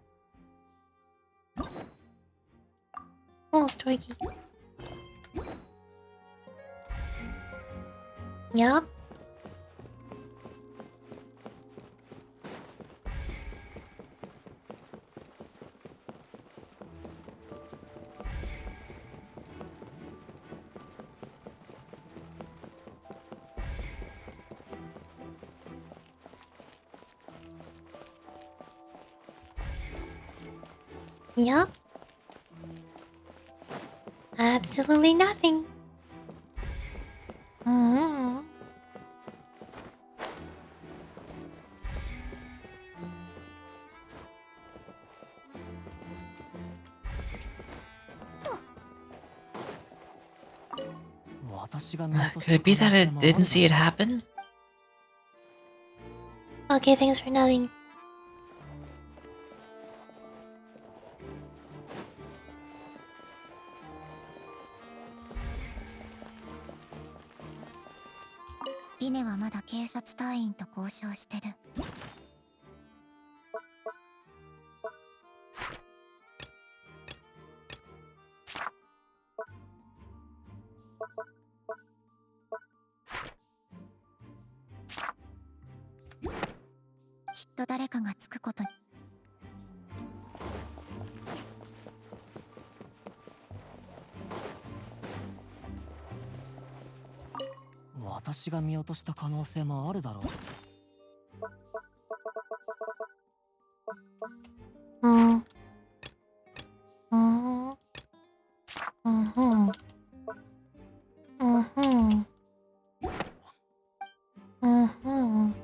Oh, Storky. Yup. Yup. Absolutely nothing. Mm-hmm. Could it be that it didn't see it happen? Okay, thanks for nothing. Ine はまだ警察隊員と交渉してる。きっと誰かがつくことに。私が見落とした可能性もあるだろう。うん。うん。うん。うん。うん。うん。うん。うん。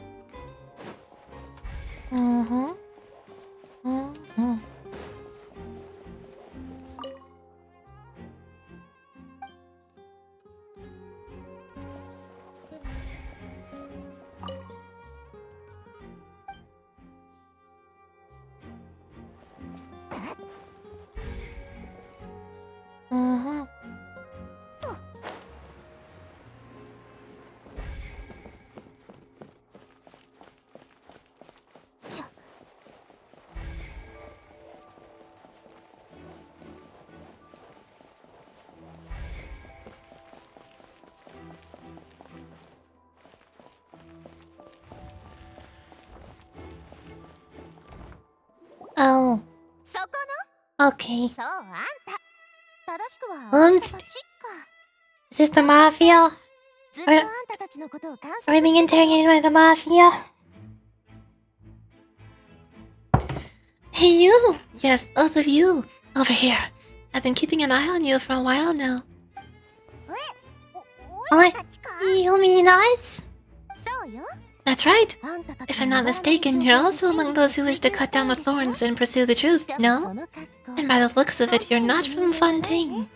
Okay. そうあんた正しくは Ooms. あんたたちか Is this the mafia? ずっとあんたたちのことを観 Are we 察 being してたよ interrogated by the mafia? Hey, you! Yes, both of you! Over here. I've been keeping an eye on you for a while now. お俺たちか You mean us? そうよ That's right. あんたたち If I'm not mistaken, you're also among those who wish to cut down the thorns and pursue the truth, no? And by the looks of it, you're not from Fontaine.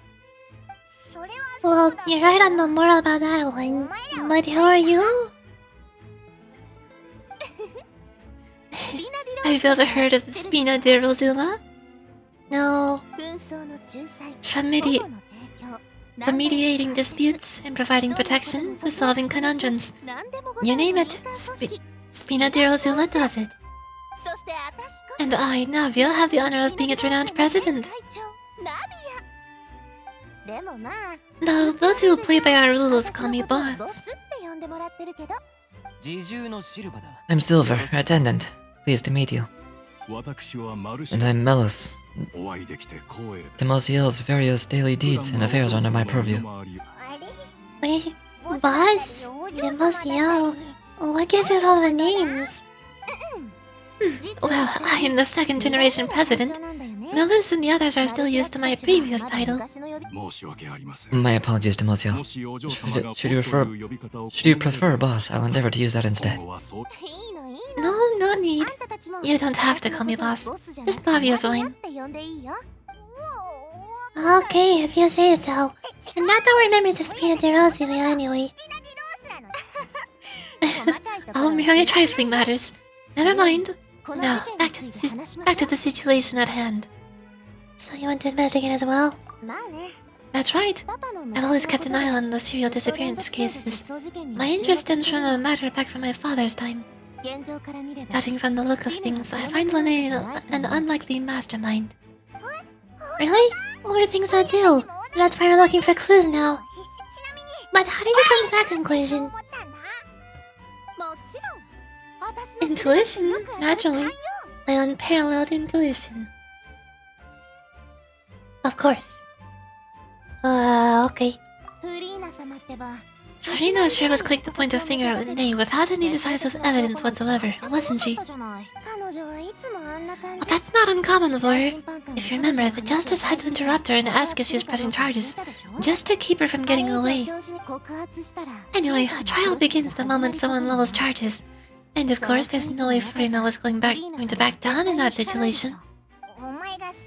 それは Well, you're right on the more about that one. But who are you? Have you ever heard of the Spina de Rosula? No. 紛争の仲裁 From 保護の提供 from mediating disputes and providing protection to solving conundrums. 何でもご You ざる name it, 民間組織 Spina de Rosula does it. そして私こそ And I, Navia, have the honor of being its renowned president. 会長ナビアでもまあ Though those who play by our rules call me ボ boss. スって呼んでもらってるけど I'm Silver, attendant. Pleased to meet you. 私はマルシ And I'm Melis. お会いできて光栄です Demosiel's various daily deeds and affairs are under my purview. あれ Wait, boss? Demasiado. What gives you all the names? Well, I am the second generation president. Melis and the others are still used to my previous title. 申し訳ありません My apologies, Demosiel. もしお嬢様が Should you refer- ボスという呼び方を Should you prefer boss, I'll endeavor to use that instead. 今後はそういいのいいの No, no need. あんたたちも You don't have to call me boss. ボスじゃなく Just て Navia's ナビア fine. って呼んでいいよ Okay, if you say so. I'm not the members of Spina de Rosula anyway. 細かいところ All merely trifling matters. Never mind. この Now, 事件について話しましょう back to the situation at hand. So you went to investigate as well? まあね That's right. パパの I've always kept an eye on the serial disappearance cases. My interest stems from a matter back from my father's time. 現状から見れば Judging from the look of things, I find Lene an unlikely mastermind. Really? What were things I do? That's why we're looking for clues now. But how did you come to that conclusion? もちろん私の Intuition, naturally. My unparalleled intuition. Of course. Okay. フリーナ様ってば Serena sure was quick to point a finger at Lene without any decisive evidence whatsoever, wasn't she? 彼女はいつもあんな感 But じ that's not uncommon for her. If you remember, the justice had to interrupt her and ask if she was pressing charges, just to keep her from getting away. Anyway, a trial begins the moment someone levels charges. And of course, there's no way Serena was going to back down in that situation.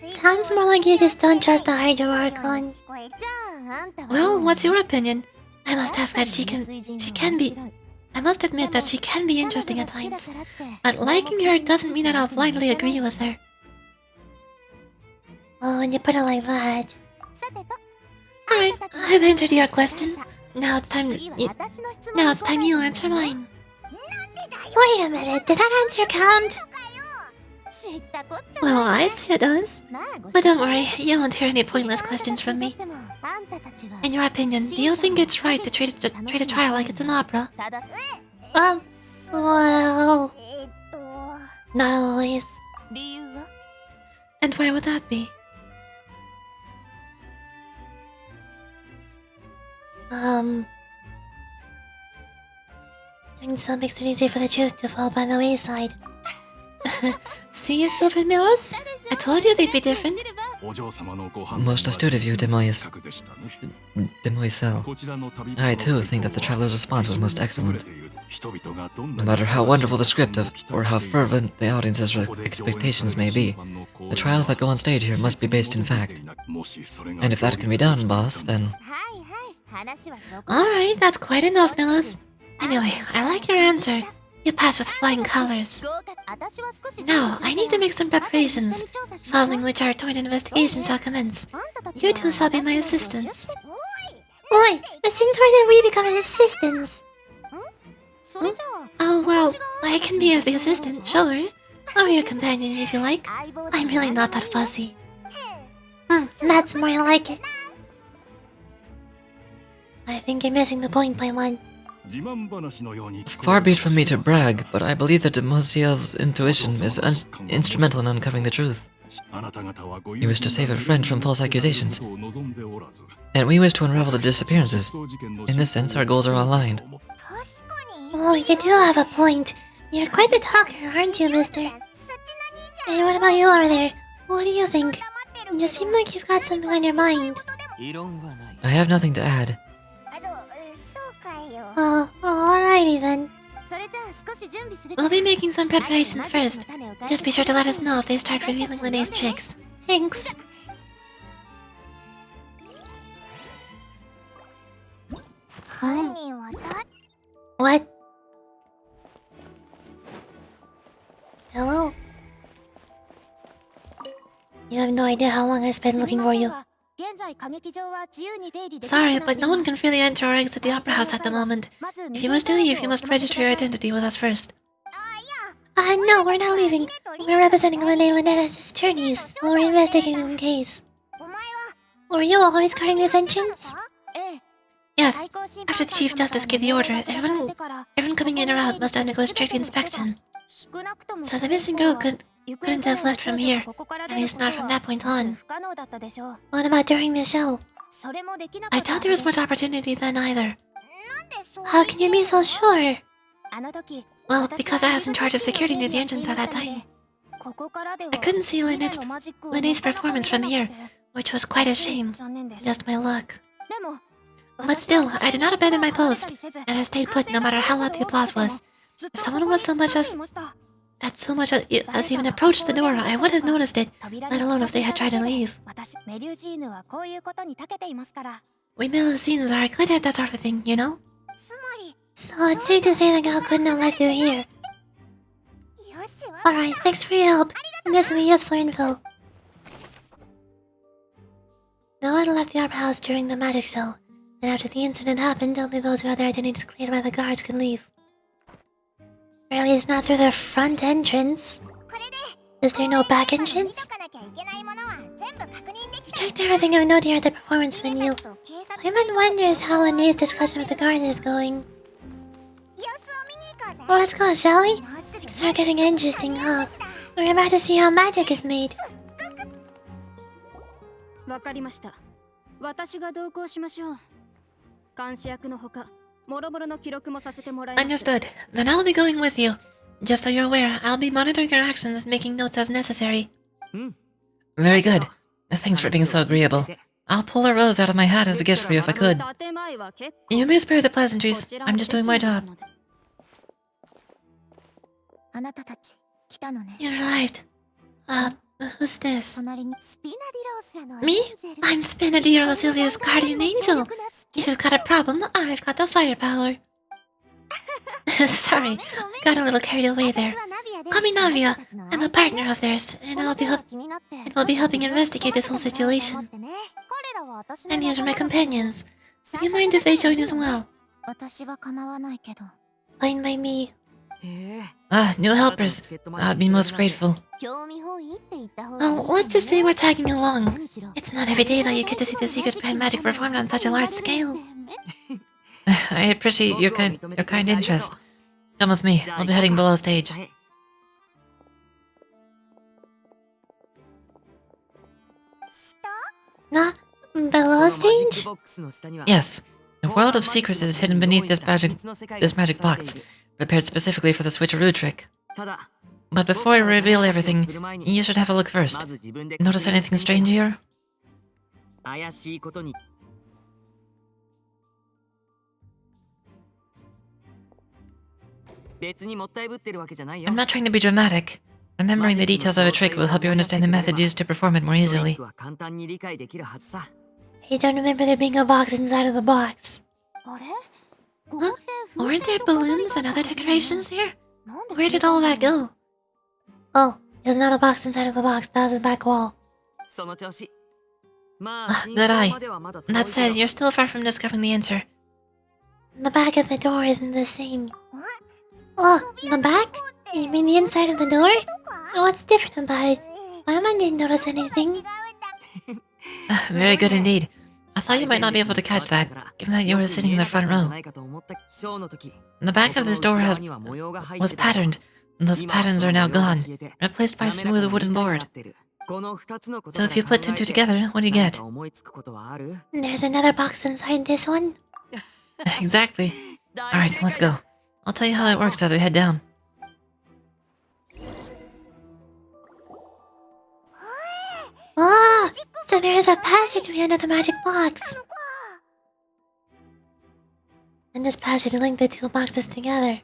Sounds more like you just don't trust the Hydro Archon. Well, what's your opinion? I must ask that she can be... I must admit that she can be interesting at times. But liking her doesn't mean that I'll blindly agree with her. Oh, when you put it like that. Alright, I've answered your question. Now it's time you answer mine. Wait a minute, did that answer count? Well, I say it does. But don't worry, you won't hear any pointless questions from me. In your opinion, do you think it's right to treat a trial like it's an opera? Well... Not always. And why would that be? Doing so makes it easier for the truth to fall by the wayside. See, Silver Mills? I told you they'd be different. お嬢様のご飯 Most astute of you, Demoiselle. でしたね Demoiselle. こちらの旅人 I too think that the traveler's response was most excellent. 人々がどん No な matter how wonderful the script of, or how fervent the audience's expectations may be, the trials that go on stage here must be based in fact. And if that can be done, boss, then... Alright, that's quite enough, Mills. Anyway, I like your answer. You passed with flying colors. Now, I need to make some preparations, following which our joint investigation shall commence. You two shall be my assistants. Oi! Since when did we become assistants? Oh, well, I can be the assistant, sure. Or your companion if you like. I'm really not that fussy. That's more like it. I think you're missing the point by one. Far be it from me to brag, but I believe that Demoisiel's intuition is instrumental in uncovering the truth. You wish to save a friend from false accusations, and we wish to unravel the disappearances. In this sense, our goals are aligned. Oh, you do have a point. You're quite the talker, aren't you, mister? And what about you over there? What do you think? You seem like you've got something on your mind. I have nothing to add. Oh, alrighty then. We'll be making some preparations first. Just be sure to let us know if they start revealing Linnea's tricks. Thanks. What? Hello? You have no idea how long I spent looking for you. Sorry, but no one can freely enter or exit the Opera House at the moment. If you wish to leave, you must register your identity with us first. No, we're not leaving. We're representing Linne Linnetta's attorneys while we're investigating the case. Were you always guarding this entrance? Yes, after the Chief Justice gave the order, everyone coming in or out must undergo strict inspection. So the missing girl couldn't have left from here, at least not from that point on. What about during the show? I doubt there was much opportunity then either. How can you be so sure? Well, because I was in charge of security near the entrance at that time. I couldn't see Linnea's performance from here, which was quite a shame. Just my luck. But still, I did not abandon my post, and I stayed put no matter how loud the applause was. If someone was so much as even approached the door, I would have noticed it, let alone if they had tried to leave. We Melusines are good at that sort of thing, you know? So it's safe to say the girl couldn't have left through here. Alright, thanks for your help. This will be useful info. No one left the Opera House during the magic show, and after the incident happened, only those who had their identities cleared by the guards could leave. Or at least not through the front entrance. Is there no back entrance? We checked everything of note here at the performance venue. Clayman wonders how Linnea's discussion with the guards is going. Well, let's go, shall we? Things are getting interesting, huh? We're about to see how magic is made. Understood. Then I'll be going with you. Just so you're aware, I'll be monitoring your actions and making notes as necessary. Very good. Thanks for being so agreeable. I'll pull a rose out of my hat as a gift for you if I could. You may spare the pleasantries. I'm just doing my job. You arrived. Who's this? Me? I'm Spinadiro Rosilia's guardian angel. If you've got a problem, I've got the firepower. Sorry, I got a little carried away there. Call me Navia. I'm a partner of theirs, and we'll be helping investigate this whole situation. And these are my companions. Do you mind if they join as well? Fine by me. New helpers. I'd be most grateful. Well, let's just say we're tagging along. It's not every day that you get to see the secrets behind magic performed on such a large scale. I appreciate your kind interest. Come with me. I'll be heading below stage. Below stage? Yes. A world of secrets is hidden beneath this magic box, prepared specifically for the switcheroo trick. But before I reveal everything, you should have a look first. Notice anything strange here? I'm not trying to be dramatic. Remembering the details of a trick will help you understand the methods used to perform it more easily. I don't remember there being a box inside of the box. Huh? Weren't there balloons and other decorations here? Where did all that go? Oh, there's not a box inside of the box. That was the back wall. Good eye. That said, you're still far from discovering the answer. The back of the door isn't the same. Oh, the back? You mean the inside of the door? What's different about it? My mom didn't notice anything. Very good indeed. I thought you might not be able to catch that, given that you were sitting in the front row. The back of this door was patterned, and those patterns are now gone, replaced by a smooth wooden board. So if you put two and two together, what do you get? There's another box inside this one. Exactly. Alright, let's go. I'll tell you how that works as we head down. Oh, so there is a passageway under the magic box. And this passage linked the two boxes together.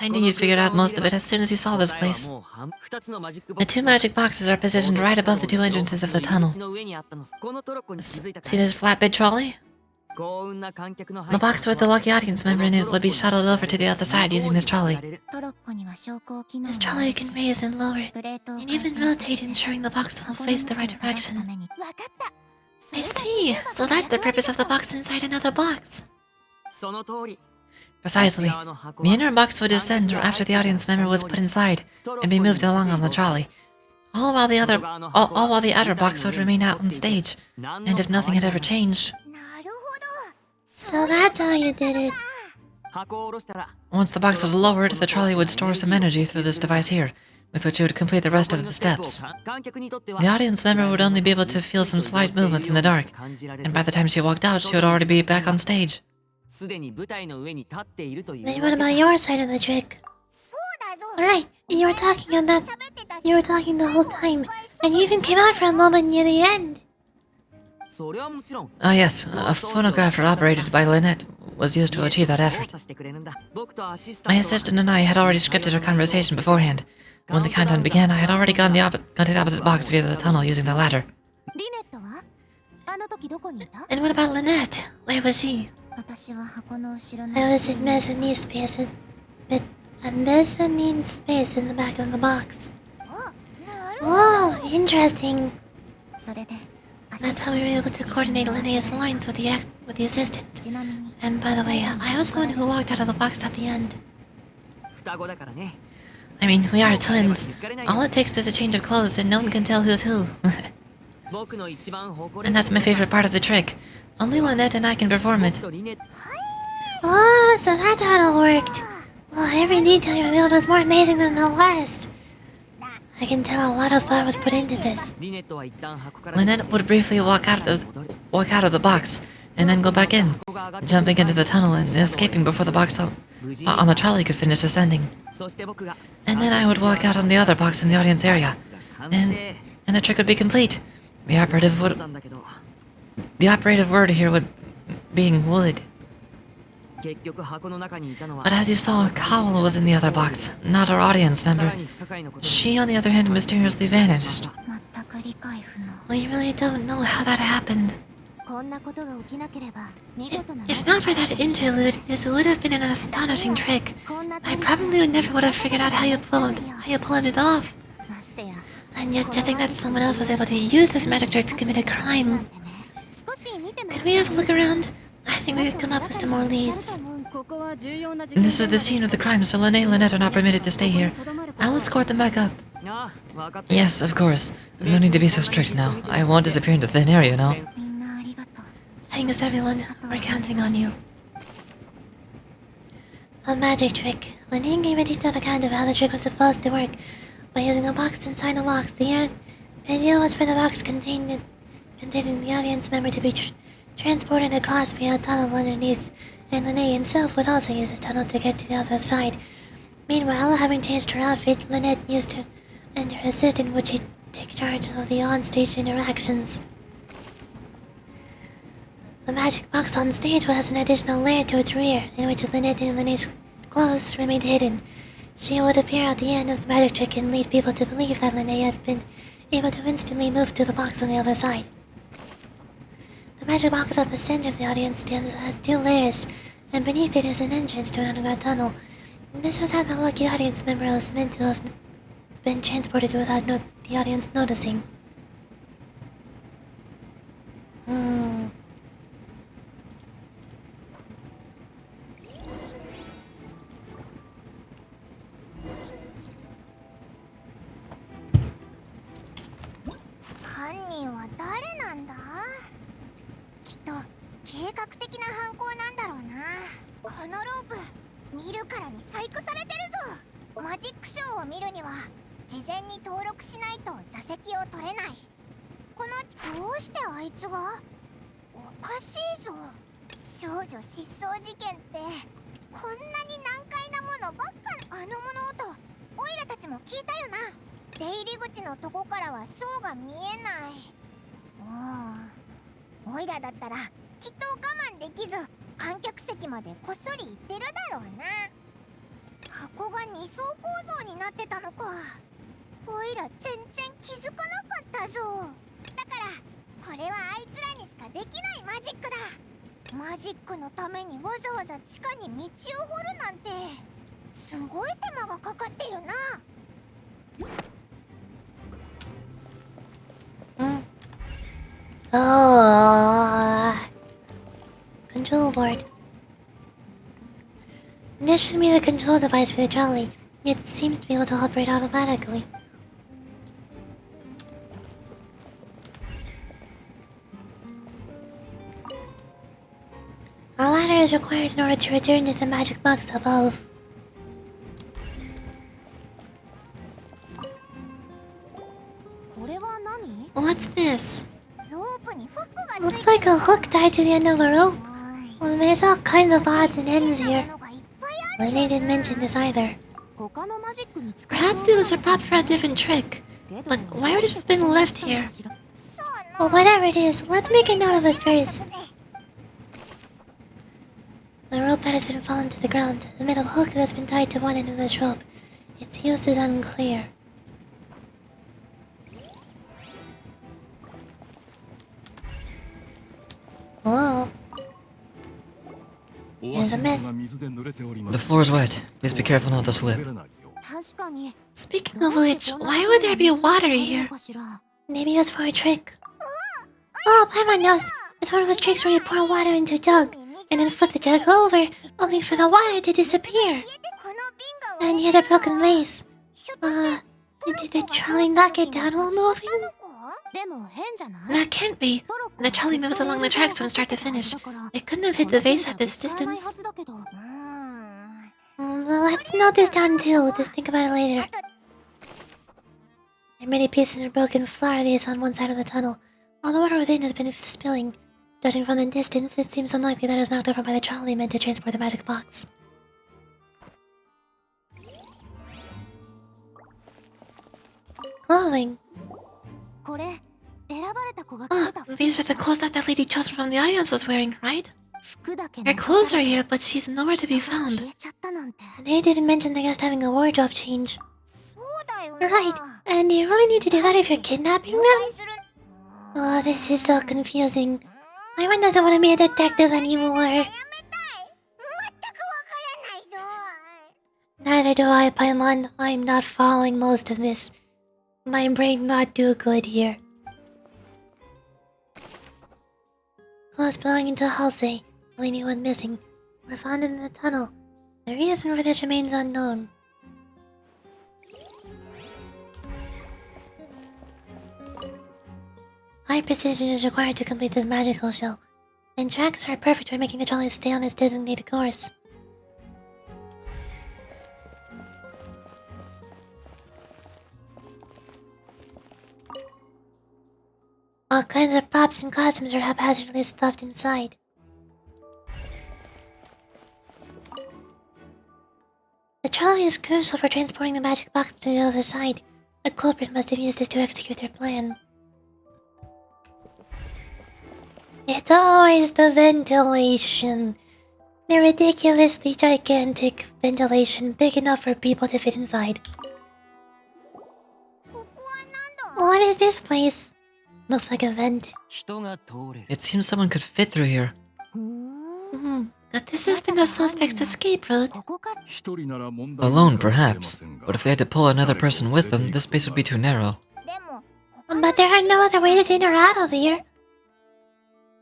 I knew you'd figured out most of it as soon as you saw this place. The two magic boxes are positioned right above the two entrances of the tunnel. See this flatbed trolley? The box with the lucky audience member in it would be shuttled over to the other side using this trolley. This trolley can raise and lower, and even rotate, ensuring the box will face the right direction. I see. So that's the purpose of the box inside another box. Precisely. The inner box would descend after the audience member was put inside and be moved along on the trolley. All while the outer box would remain out on stage. And if nothing had ever changed, So that's how you did it. once the box was lowered, the trolley would store some energy through this device here, with which it would complete the rest of the steps. The audience member would only be able to feel some slight movements in the dark, and by the time she walked out, she would already be back on stage. Then what about your side of the trick? Alright, you were talking the whole time, and you even came out for a moment near the end. Ah yes, a phonographer operated by Lynette was used to achieve that effort. My assistant and I had already scripted our conversation beforehand. When the countdown began, I had already gone to the opposite box via the tunnel using the ladder. And what about Lynette? Where was she? I was in mezzanine space, a mezzanine space in the back of the box. Oh, interesting. That's how we were able to coordinate Linnea's lines with the assistant. And by the way, I was the one who walked out of the box at the end. I mean, we are twins. All it takes is a change of clothes and no one can tell who's who. And that's my favorite part of the trick. Only Lynette and I can perform it. Oh, so that's how it all worked. Well, every detail you revealed was more amazing than the last. I can tell a lot of thought was put into this. Lynette would briefly walk out of the box, and then go back in, jumping into the tunnel and escaping before the box on the trolley could finish ascending. And then I would walk out on the other box in the audience area, and the trick would be complete. The operative word here would being would. But as you saw, Kaola was in the other box, not our audience member. She, on the other hand, mysteriously vanished. We really don't know how that happened. If not for that interlude, this would have been an astonishing trick. I probably never would have figured out how you pulled it off. And yet to think that someone else was able to use this magic trick to commit a crime. Could we have a look around? I think we could come up with some more leads. This is the scene of the crime, so Lynette and Lynette are not permitted to stay here. I'll escort them back up. Yes, of course. No need to be so strict now. I won't disappear into thin air, you know. Thanks, everyone. We're counting on you. A magic trick. Lynette gave a detailed account of how the trick was supposed to work. By using a box inside a box, the idea was for the box containing the audience member to be transported across via a tunnel underneath, and Lynette himself would also use this tunnel to get to the other side. Meanwhile, having changed her outfit, Lynette used her and her assistant would take charge of the on-stage interactions. The magic box on stage was an additional layer to its rear, in which Lynette and Lynette's clothes remained hidden. She would appear at the end of the magic trick and lead people to believe that Lynette had been able to instantly move to the box on the other side. The magic box at the center of the audience stand has two layers, and beneath it is an entrance to an underground tunnel. This was how the lucky audience member was meant to have been transported without the audience noticing. 事前に登録しないと座席を取れない。このどうしてあいつが？おかしいぞ。少女失踪事件ってこんなに難解なものばっか。あの物音、オイラたちも聞いたよな。出入り口のとこからはショーが見えない。オイラだったらきっと我慢できず観客席までこっそり行ってるだろうな。箱が二層構造になってたのか。オイラ全然気づかなかったぞ。だからこれはあいつらにしかできないマジックだ。マジックのためにわざわざ地下に道を掘るなんてすごい手間がかかってるな。Oh, control board. This should be the control device for the trolley. It seems to be able to operate automatically. A ladder is required in order to return to the magic box above. What's this? Looks like a hook tied to the end of a rope. Well, there's all kinds of odds and ends here. Lenny didn't mention this either. Perhaps it was a prop for a different trick. But why would it have been left here? Well, whatever it is, let's make a note of it first. The rope that has been fallen to the ground, a metal hook that's been tied to one end of this rope. Its use is unclear. Whoa. There's a mess. The floor is wet. Please be careful not to slip. Speaking of which, why would there be water here? Maybe it was for a trick. Oh, Paimon knows. It's one of those tricks where you pour water into a jug, and then flip the jug over, only for the water to disappear. And here's a broken vase. Did the trolley not get down while moving? That can't be. The trolley moves along the tracks from start to finish. It couldn't have hit the vase at this distance. Let's note this down too, to think about it later. There are many pieces of broken flower vase on one side of the tunnel. All the water within has been spilling. Judging from the distance, it seems unlikely that it was knocked over by the trolley meant to transport the magic box. Clothing. Oh, these are the clothes that the lady chosen from the audience was wearing, right? Her clothes are here, but she's nowhere to be found. They didn't mention the guest having a wardrobe change. Right, and you really need to do that if you're kidnapping them? Oh, this is so confusing. Paimon doesn't want to be a detective anymore. Neither do I, Paimon. I'm not following most of this. My brain not too good here. Clothes belonging to Halsey, the lady went missing, were found in the tunnel. The reason for this remains unknown. High precision is required to complete this magical show, and tracks are perfect for making the trolley stay on its designated course. All kinds of props and costumes are haphazardly stuffed inside. The trolley is crucial for transporting the magic box to the other side. The culprit must have used this to execute their plan. It's always the ventilation. The ridiculously gigantic ventilation big enough for people to fit inside. What is this place? Looks like a vent. It seems someone could fit through here. Could this have been the suspect's escape route? Alone, perhaps. But if they had to pull another person with them, this space would be too narrow. But there are no other ways in or out of here.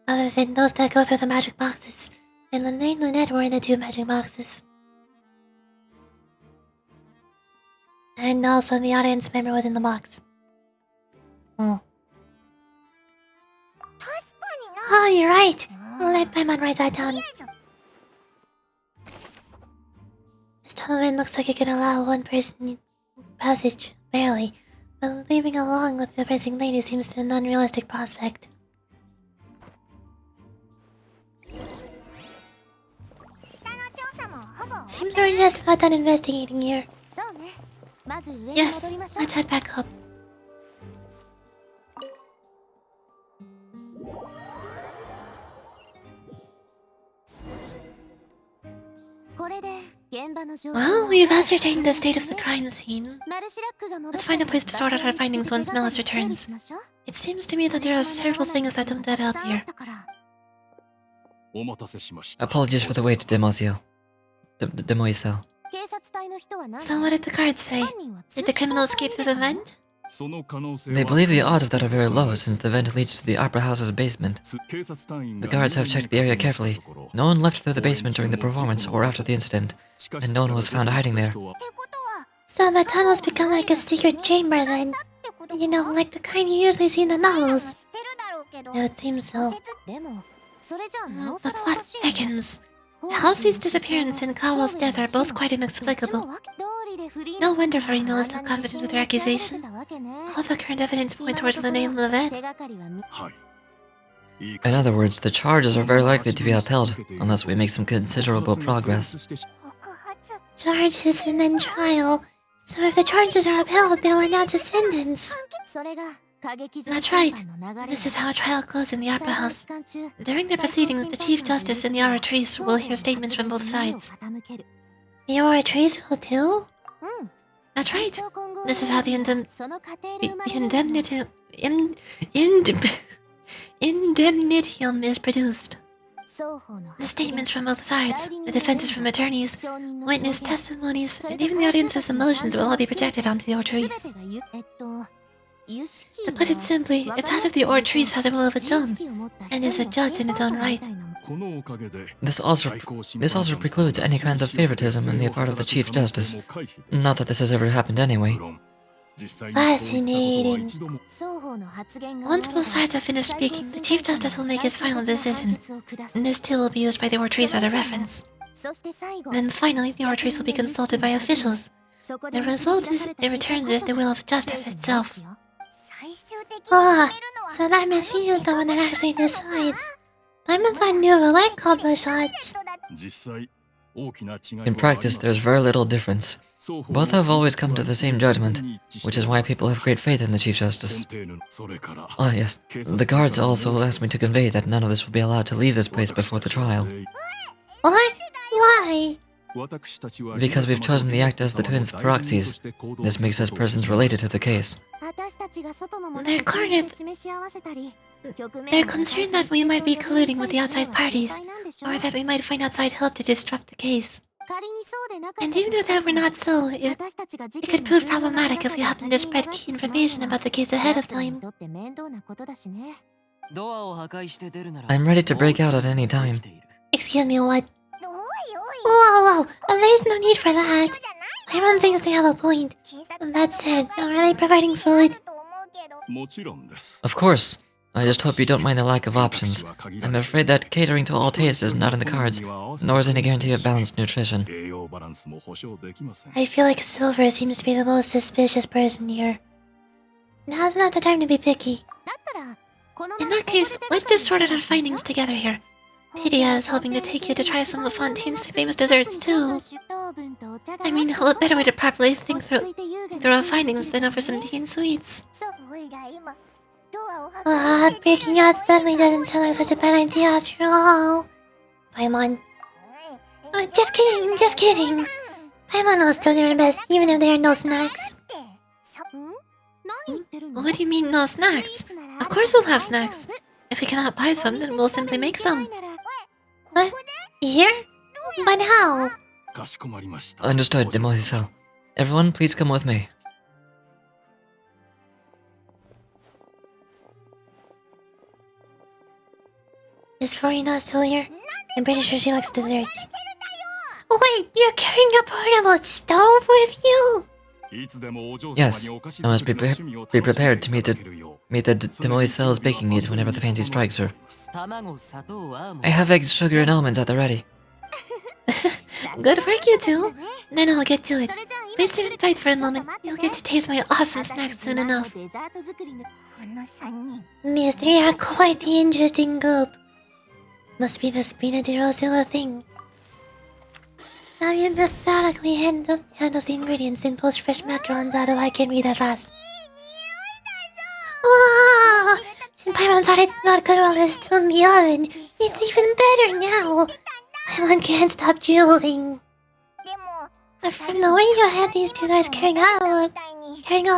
Other than those that go through the magic boxes. And Lene and Lynette were in the two magic boxes. And also the audience member was in the box. Oh, you're right. Let Paimon write that down. This tunnel looks like it can allow one person passage. Barely. But leaving along with the pressing lady seems an unrealistic prospect. Seems we're just about done investigating here. Yes, let's head back up. Well, we've ascertained the state of the crime scene. Let's find a place to sort out our findings once Melis returns. It seems to me that there are several things that don't add up here. Apologies for the wait, Demoiselle. Demoiselle. So what did the guards say? Did the criminal escape through the vent? They believe the odds of that are very low since the vent leads to the opera house's basement. The guards have checked the area carefully. No one left through the basement during the performance or after the incident, and no one was found hiding there. So the tunnel's become like a secret chamber then? You know, like the kind you usually see in the novels. No, it seems so. The plot thickens. Halsey's disappearance and Kawa's death are both quite inexplicable. No wonder Farino is so confident with her accusation. All the current evidence point towards the name of it. In other words, the charges are very likely to be upheld, unless we make some considerable progress. Charges and then trial. So if the charges are upheld, they'll announce a sentence. That's right. This is how a trial goes in the Opera House. During the proceedings, the Chief Justice and the Oratrice will hear statements from both sides. The Oratrice will too? That's right. This is how the indemnitium is produced. The statements from both sides, the defenses from attorneys, witness testimonies, and even the audience's emotions will all be projected onto the Oratrice. To put it simply, it's as if the Oratrice has a will of its own, and is a judge in its own right. This also precludes any kinds of favoritism on the part of the Chief Justice. Not that this has ever happened anyway. Fascinating. Once both sides have finished speaking, the Chief Justice will make his final decision, and this too will be used by the Oratrice as a reference. Then finally, the Oratrice will be consulted by officials. The result is, it returns as the will of justice itself. Ah, so that means she is the one that actually decides. I'm not that new, but I call the shots. In practice, there's very little difference. Both have always come to the same judgment, which is why people have great faith in the Chief Justice. Ah, yes. The guards also asked me to convey that none of this will be allowed to leave this place before the trial. What? Why? Because we've chosen the act as the twins' proxies. This makes us persons related to the case. They're cornered. They're concerned that we might be colluding with the outside parties, or that we might find outside help to disrupt the case. And even if that were not so, it could prove problematic if we happen to spread key information about the case ahead of time. I'm ready to break out at any time. Excuse me, what? Whoa, there's no need for that. Everyone thinks they have a point. That said, are they providing food? Of course. I just hope you don't mind the lack of options. I'm afraid that catering to all tastes is not in the cards, nor is any guarantee of balanced nutrition. I feel like Silver seems to be the most suspicious person here. Now's not the time to be picky. In that case, let's just sort out our findings together here. Pidia is hoping to take you to try some of Fontaine's famous desserts too. I mean, what better way to properly think through our findings than over some tea and sweets? Breaking out suddenly doesn't sound like such a bad idea after all. Paimon. Just kidding. Paimon will still do her best even if there are no snacks. What do you mean no snacks? Of course we'll have snacks. If we cannot buy some, then we'll simply make some. What? Here? But how? Understood, Demoiselle. Everyone, please come with me. Is Farina still here? I'm pretty sure she likes desserts. Wait, you're carrying a portable stove with you? Yes, I must be prepared to meet the Demoiselle's baking needs whenever the fancy strikes her. I have eggs, sugar, and almonds at the ready. Good work, you two. Then I'll get to it. Please sit tight for a moment. You'll get to taste my awesome snacks soon enough. この3人 These three are quite the interesting group. Must be the Spina di Rosula thing. Nadia methodically handles the ingredients and pulls fresh macarons out of I can read that fast. Wow! And Paimon thought it smelled good while it was still in the oven. It's even better now. Paimon can't stop drooling. でも From the way you had these two guys carrying all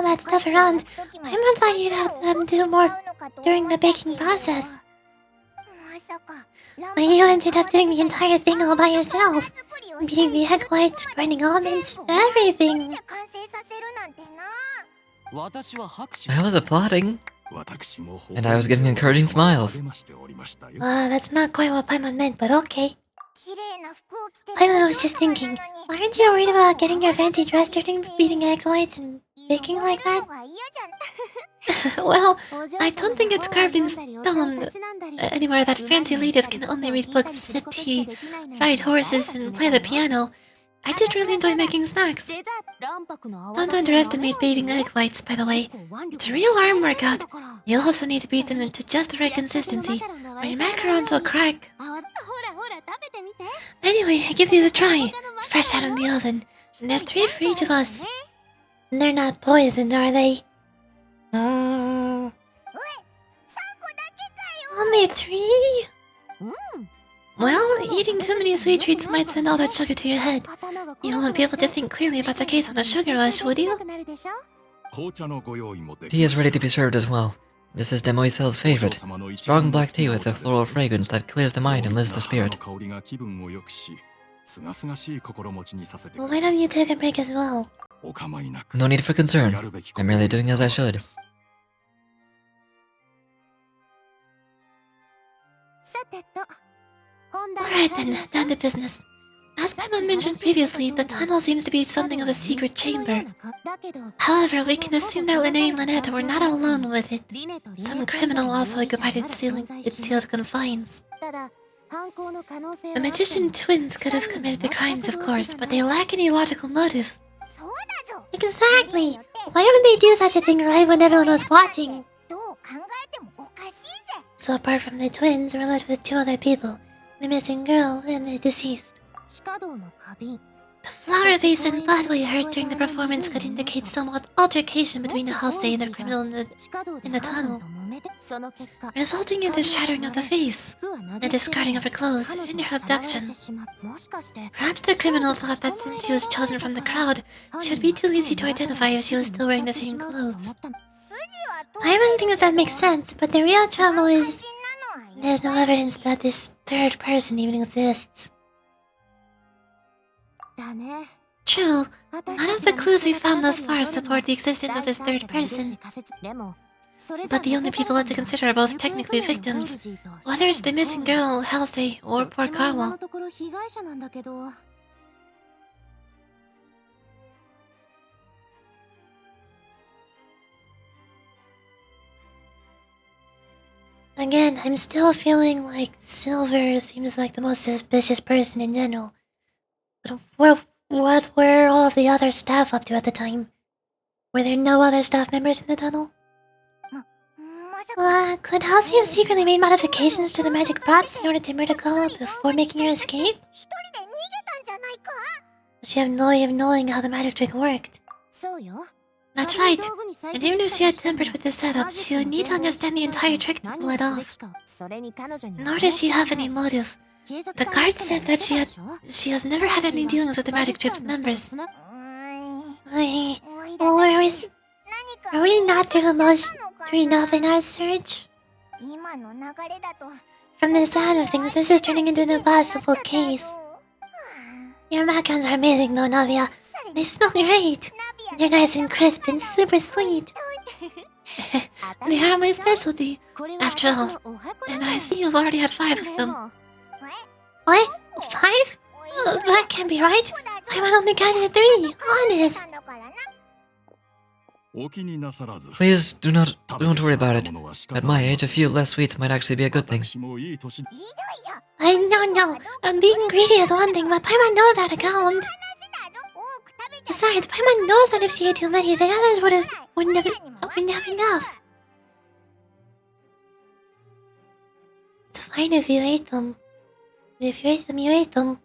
that stuff around, Paimon thought you'd have them do more during the baking process. まさか But you ended up doing the entire thing all by yourself. Beating the egg whites, grinding almonds, everything. 完成させるなんてな 私は拍手 I was applauding. 私も And I was getting encouraging smiles. That's not quite what Paimon meant, but okay. 綺麗な服を着て Paimon was just thinking, aren't you worried about getting your fancy dress during beating egg whites and baking like that? が嫌じゃん Well, I don't think it's carved in stone anywhere that fancy ladies can only read books, sip tea, ride horses, and play the piano. I just really enjoy making snacks. Don't underestimate beating egg whites, by the way. It's a real arm workout. You also need to beat them into just the right consistency, or your macarons will crack. ほらほら食べてみて Anyway, give these a try. Fresh out of the oven. And there's 3 for each of us. They're not poisoned, are they? 3個だけかよ Only 3? Well, eating too many sweet treats might send all that sugar to your head. You won't be able to think clearly about the case on a sugar rush, would you? Tea is ready to be served as well. This is Demoisel's favorite. Strong black tea with a floral fragrance that clears the mind and lifts the spirit. Why don't you take a break as well? No need for concern. I'm merely doing as I should. さてと Alright then, down to business. As Paimon mentioned previously, the tunnel seems to be something of a secret chamber. However, we can assume that Linnea and Lynette were not alone with it. Some criminal also occupied its sealed confines. The magician twins could have committed the crimes, of course, but they lack any logical motive. そうだぞ Exactly! Why would they do such a thing right when everyone was watching? どう考えてもおかしいぜ So apart from the twins, we're left with 2 other people. The missing girl and the deceased. 地下道の花瓶 The flower vase and blood we heard during the performance could indicate some altercation between the Halsey and the criminal in the tunnel, その結果 resulting in the shattering of the vase, the discarding of her clothes, and her abduction. もしかして Perhaps the criminal thought that since she was chosen from the crowd, she'd be too easy to identify if she was still wearing the same clothes. I even think that makes sense, but the real trouble is there's no evidence that this third person even exists. だね True, none of the clues we found thus far support the existence of this third person. But the only people left to consider are both technically victims, whether it's the missing girl, Halsey, or poor Karma. Again, I'm still feeling like Silver seems like the most suspicious person in general. But what were all of the other staff up to at the time? Were there no other staff members in the tunnel? まさか Could Halsey have secretly made modifications to the magic props in order to murder Kala before making her escape? 一人で逃げたんじゃないか She had no way of knowing how the magic trick worked. そうよ That's right. And even if she had tampered with the setup, she would need to understand the entire trick to pull it off. それに彼女に Nor does she have any motive. The guard said that she has never had any dealings with the Magic Trip's members. Or is... Are we not through enough in our search? 今の流れだと From the sound of things, this is turning into an impossible case. Your macarons are amazing though, Navia. They smell great. They're nice and crisp and super sweet. They are my specialty, after all. And I see you've already had 5 of them. What? 5? That can't be right. I only counted 3. Honest. Please don't worry about it. At my age, a few less sweets might actually be a good thing. No. Being greedy is one thing, but Paimon knows how to count. Besides, Paimon knows that if she ate too many, the others wouldn't have enough. It's fine if you ate them. If you ate them, you ate them.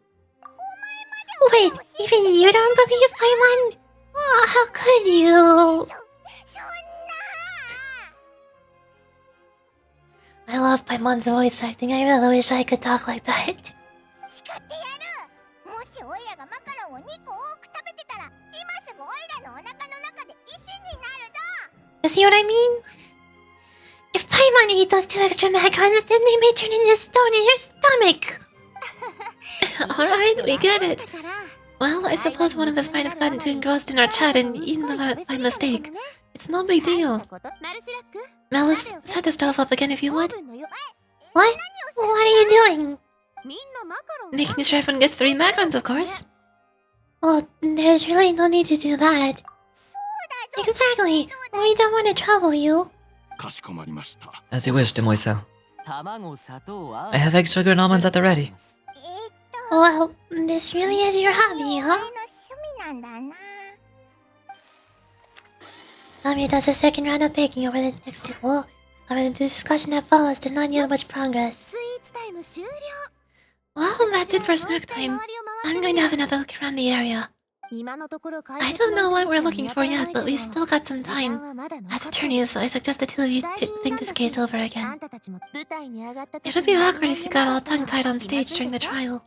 Wait, even you don't believe Paimon? Oh, how could you? I love Paimon's voice acting. I really wish I could talk like that. You see what I mean? If Paimon ate those 2 extra macarons, then they may turn into stone in your stomach. Alright, we get it. Well, I suppose one of us might have gotten too engrossed in our chat and eaten them out by mistake. It's no big deal. Malice, set the stove up again if you would. What? What are you doing? Making sure everyone gets 3 macarons, of course. Well, there's really no need to do that. Exactly. We don't want to trouble you. As you wish, Demoiselle. I have egg, sugar, and almonds at the ready. Well, this really is your hobby, huh? Nami does a second round of baking over the next table. However, the discussion that follows did not yield much progress. Well, that's it for snack time. I'm going to have another look around the area. I don't know what we're looking for yet, but we've still got some time. As attorneys, I suggest the two of you think this case over again. It would be awkward if you got all tongue-tied on stage during the trial.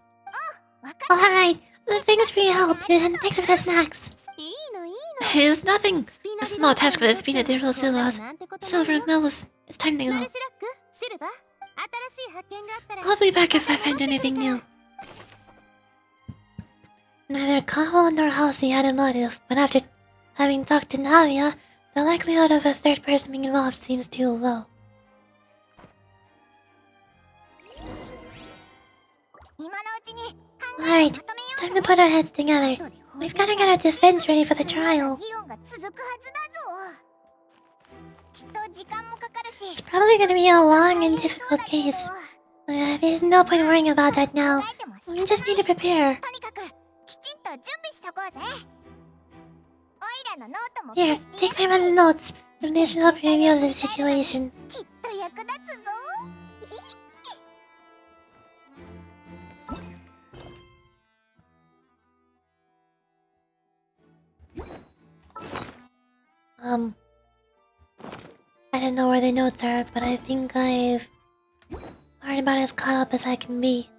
Alright, thanks for your help, and thanks for the snacks. It was nothing. A small task for this peanut dear Silas. Silver and Melis, it's time to go. I'll be back if I find anything new. Neither Kaho nor Halsey had a motive, but after having talked to Navia, the likelihood of a third person being involved seems too low. Alright, it's time to put our heads together. We've gotta get our defense ready for the trial. It's probably gonna be a long and difficult case. There's no point worrying about that now. We just need to prepare. Here, take Paimon's notes. They should help you review the situation. I don't know where the notes are, but I think I've learned about as caught up as I can be.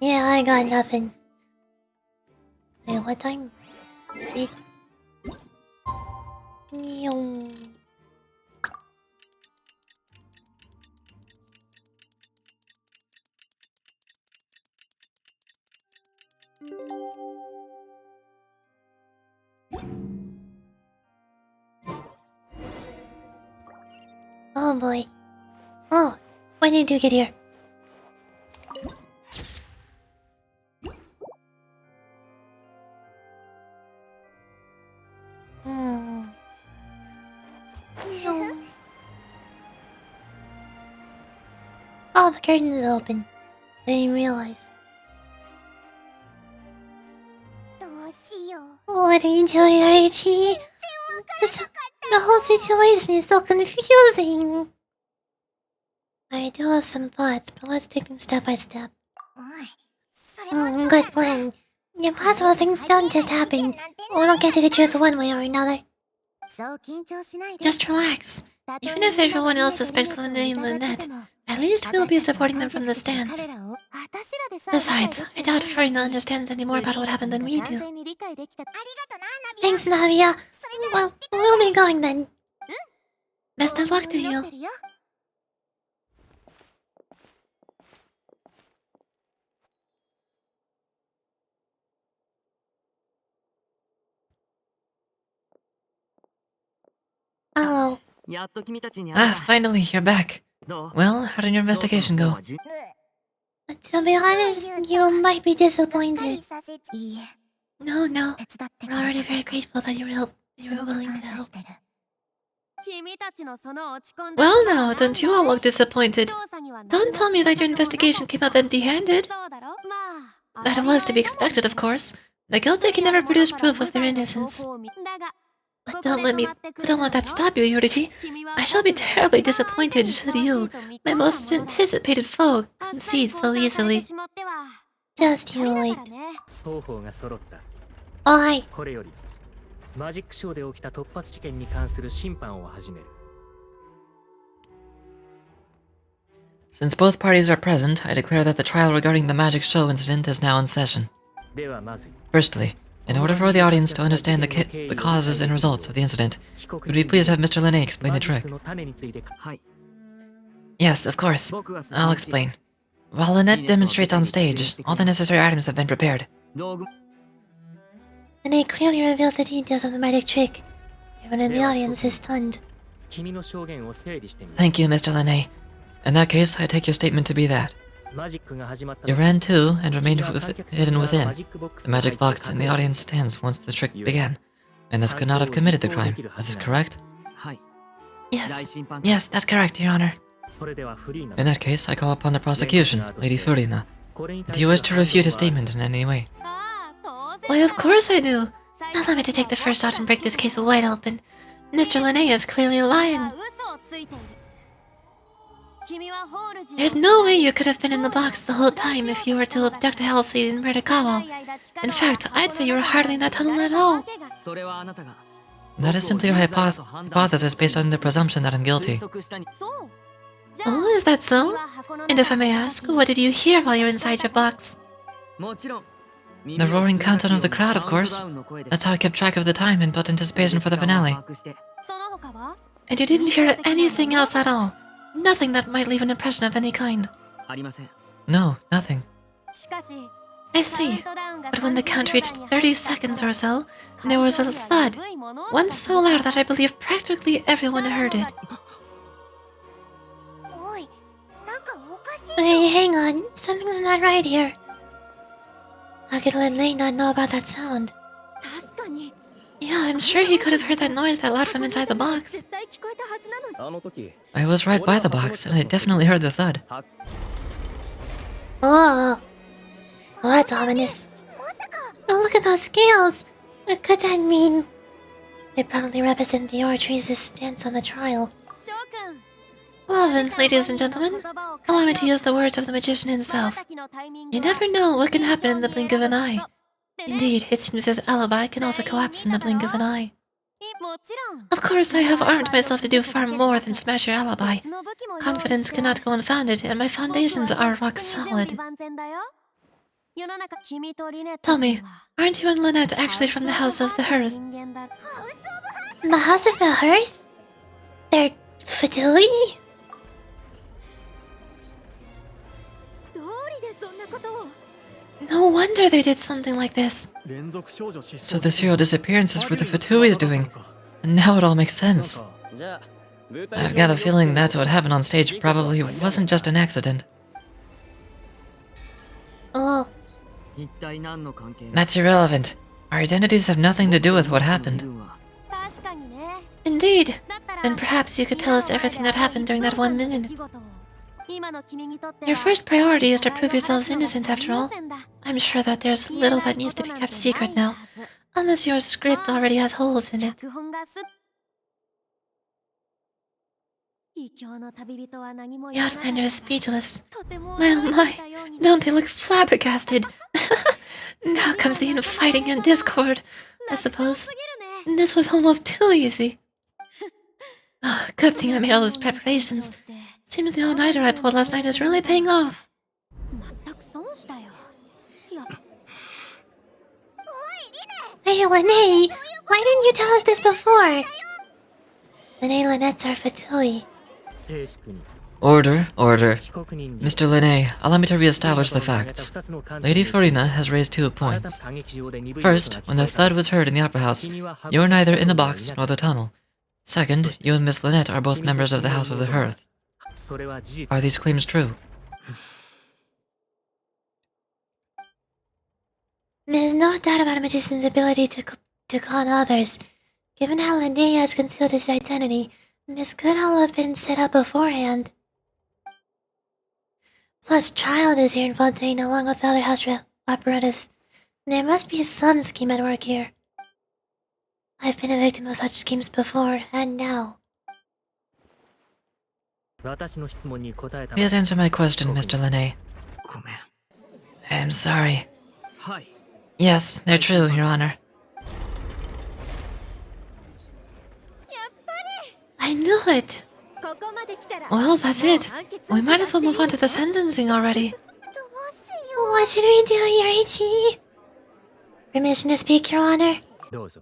Yeah, I got nothing. Wait, what time? 8. Nyong. Oh boy. Oh, when did you get here? Oh, the curtain is open. I didn't realize. What are you doing, Archie? The whole situation is so confusing. I do have some thoughts, but let's take them step by step. Good plan. Impossible things don't just happen. We'll get to the truth one way or another. Just relax. Even if everyone else suspects Linda and Lynette, at least we'll be supporting them from the stands. Besides, I doubt Furina understands any more about what happened than we do. Thanks, Navia. Well, we'll be going then. Best of luck to you. Hello. Finally, you're back. Well, how did your investigation go? To be honest, you might be disappointed. No. We're already very grateful that you were willing to help. Well, now, don't you all look disappointed? Don't tell me that your investigation came up empty-handed. That was to be expected, of course. The guilty can never produce proof of their innocence. But don't let that stop you, Yoriji. I shall be terribly disappointed should you, my most anticipated foe, concede so easily. Just you wait. 双方が揃った。 Oh, hi. これよりマジックショーで起きた突発事件に関する審判を始める。 Since both parties are present, I declare that the trial regarding the magic show incident is now in session. ではまず Firstly, in order for the audience to understand the causes and results of the incident, could we please have Mr. Linné explain the trick? の種について はい。 Yes, of course. I'll explain. While Lynette demonstrates on stage, all the necessary items have been prepared. 道具 And they clearly reveals the details of the magic trick. Everyone in the audience is stunned. 君の証言を整理してみる。 Thank you, Mr. Linné. In that case, I take your statement to be that. マジックが始まった You ran to and remained hidden within the magic box in the audience stands once the trick began, and thus could not have committed the crime. Is this correct? はい。 Yes. Yes, that's correct, Your Honor. それではフリーな In that case, I call upon the prosecution, Lady Furina. これに Do you wish to refute his statement in any way? Why, of course I do. Allow me to take the first shot and break this case wide open. Mr. Linné is clearly lying. There's no way you could have been in the box the whole time if you were to abduct Halsey and murder Kawa. In fact, I'd say you were hardly in that tunnel at all. それはあなたが That is simply a hypothesis based on the presumption that I'm guilty. 推測したに Oh, is that so? And if I may ask, what did you hear while you were inside your box? もちろん The roaring countdown of the crowd, of course. That's how I kept track of the time and built anticipation for the finale. And you didn't hear anything else at all? Nothing that might leave an impression of any kind? ありません No, nothing. I see. But when the count reached 30 seconds or so, there was a thud. One so loud that I believe practically everyone heard it. おい、なんかおかしい。 Hey, hang on. Something's not right here. How could Linné not know about that sound? 確かに Yeah, I'm sure he could have heard that noise that loud from inside the box. 絶対聞こえたはずなのに。あの時 I was right by the box, and I definitely heard the thud. Oh. Well, that's ominous. まさか Oh, look at those scales. What could that mean? They probably represent the Ortrees' stance on the trial. Well then, ladies and gentlemen, allow me to use the words of the magician himself. You never know what can happen in the blink of an eye. Indeed, it seems his alibi can also collapse in the blink of an eye. Of course, I have armed myself to do far more than smash your alibi. Confidence cannot go unfounded, and my foundations are rock solid. Tell me, aren't you and Lynette actually from the House of the Hearth? The House of the Hearth? They're Fatui? No wonder they did something like this. So the serial disappearances were the Fatui's doing. And now it all makes sense. I've got a feeling that's what happened on stage probably wasn't just an accident. Oh, 一体何の関係 That's irrelevant. Our identities have nothing to do with what happened. indeed. Then perhaps you could tell us everything that happened during that 1 minute. Your first priority is to prove yourselves innocent, after all. I'm sure that there's little that needs to be kept secret now, unless your script already has holes in it. The Outlander is speechless. My oh my, don't they look flabbergasted? Now comes the infighting and discord, I suppose. This was almost too easy. Oh, good thing I made all those preparations. Seems the all-nighter I pulled last night is really paying off. Hey, Linné! Why didn't you tell us this before? Linné Lynette's our Fatui. 静粛に Order, order. 被告人に Mr. Linné, allow me to re-establish the facts. Lady Farina has raised 2 points. First, when the thud was heard in the Opera House, you were neither in the box nor the tunnel. Second, you and Miss Lynette are both members of the House of the Hearth. それは事実 Are these claims true? There's no doubt about a magician's ability to con others. Given how Linné has concealed his identity, This could all have been set up beforehand. Plus, Child is here in Fontaine along with the other house operatives. There must be some scheme at work here. I've been a victim of such schemes before, and now. 私の質問に答えた。 Please answer my question, Mr. Linné. ごめん。 I'm sorry. はい。 Yes, they're true, Your Honor. I knew it! Well, that's it. We might as well move on to the sentencing already. What should we do here, Ichi? Permission to speak, Your Honor? どうぞ。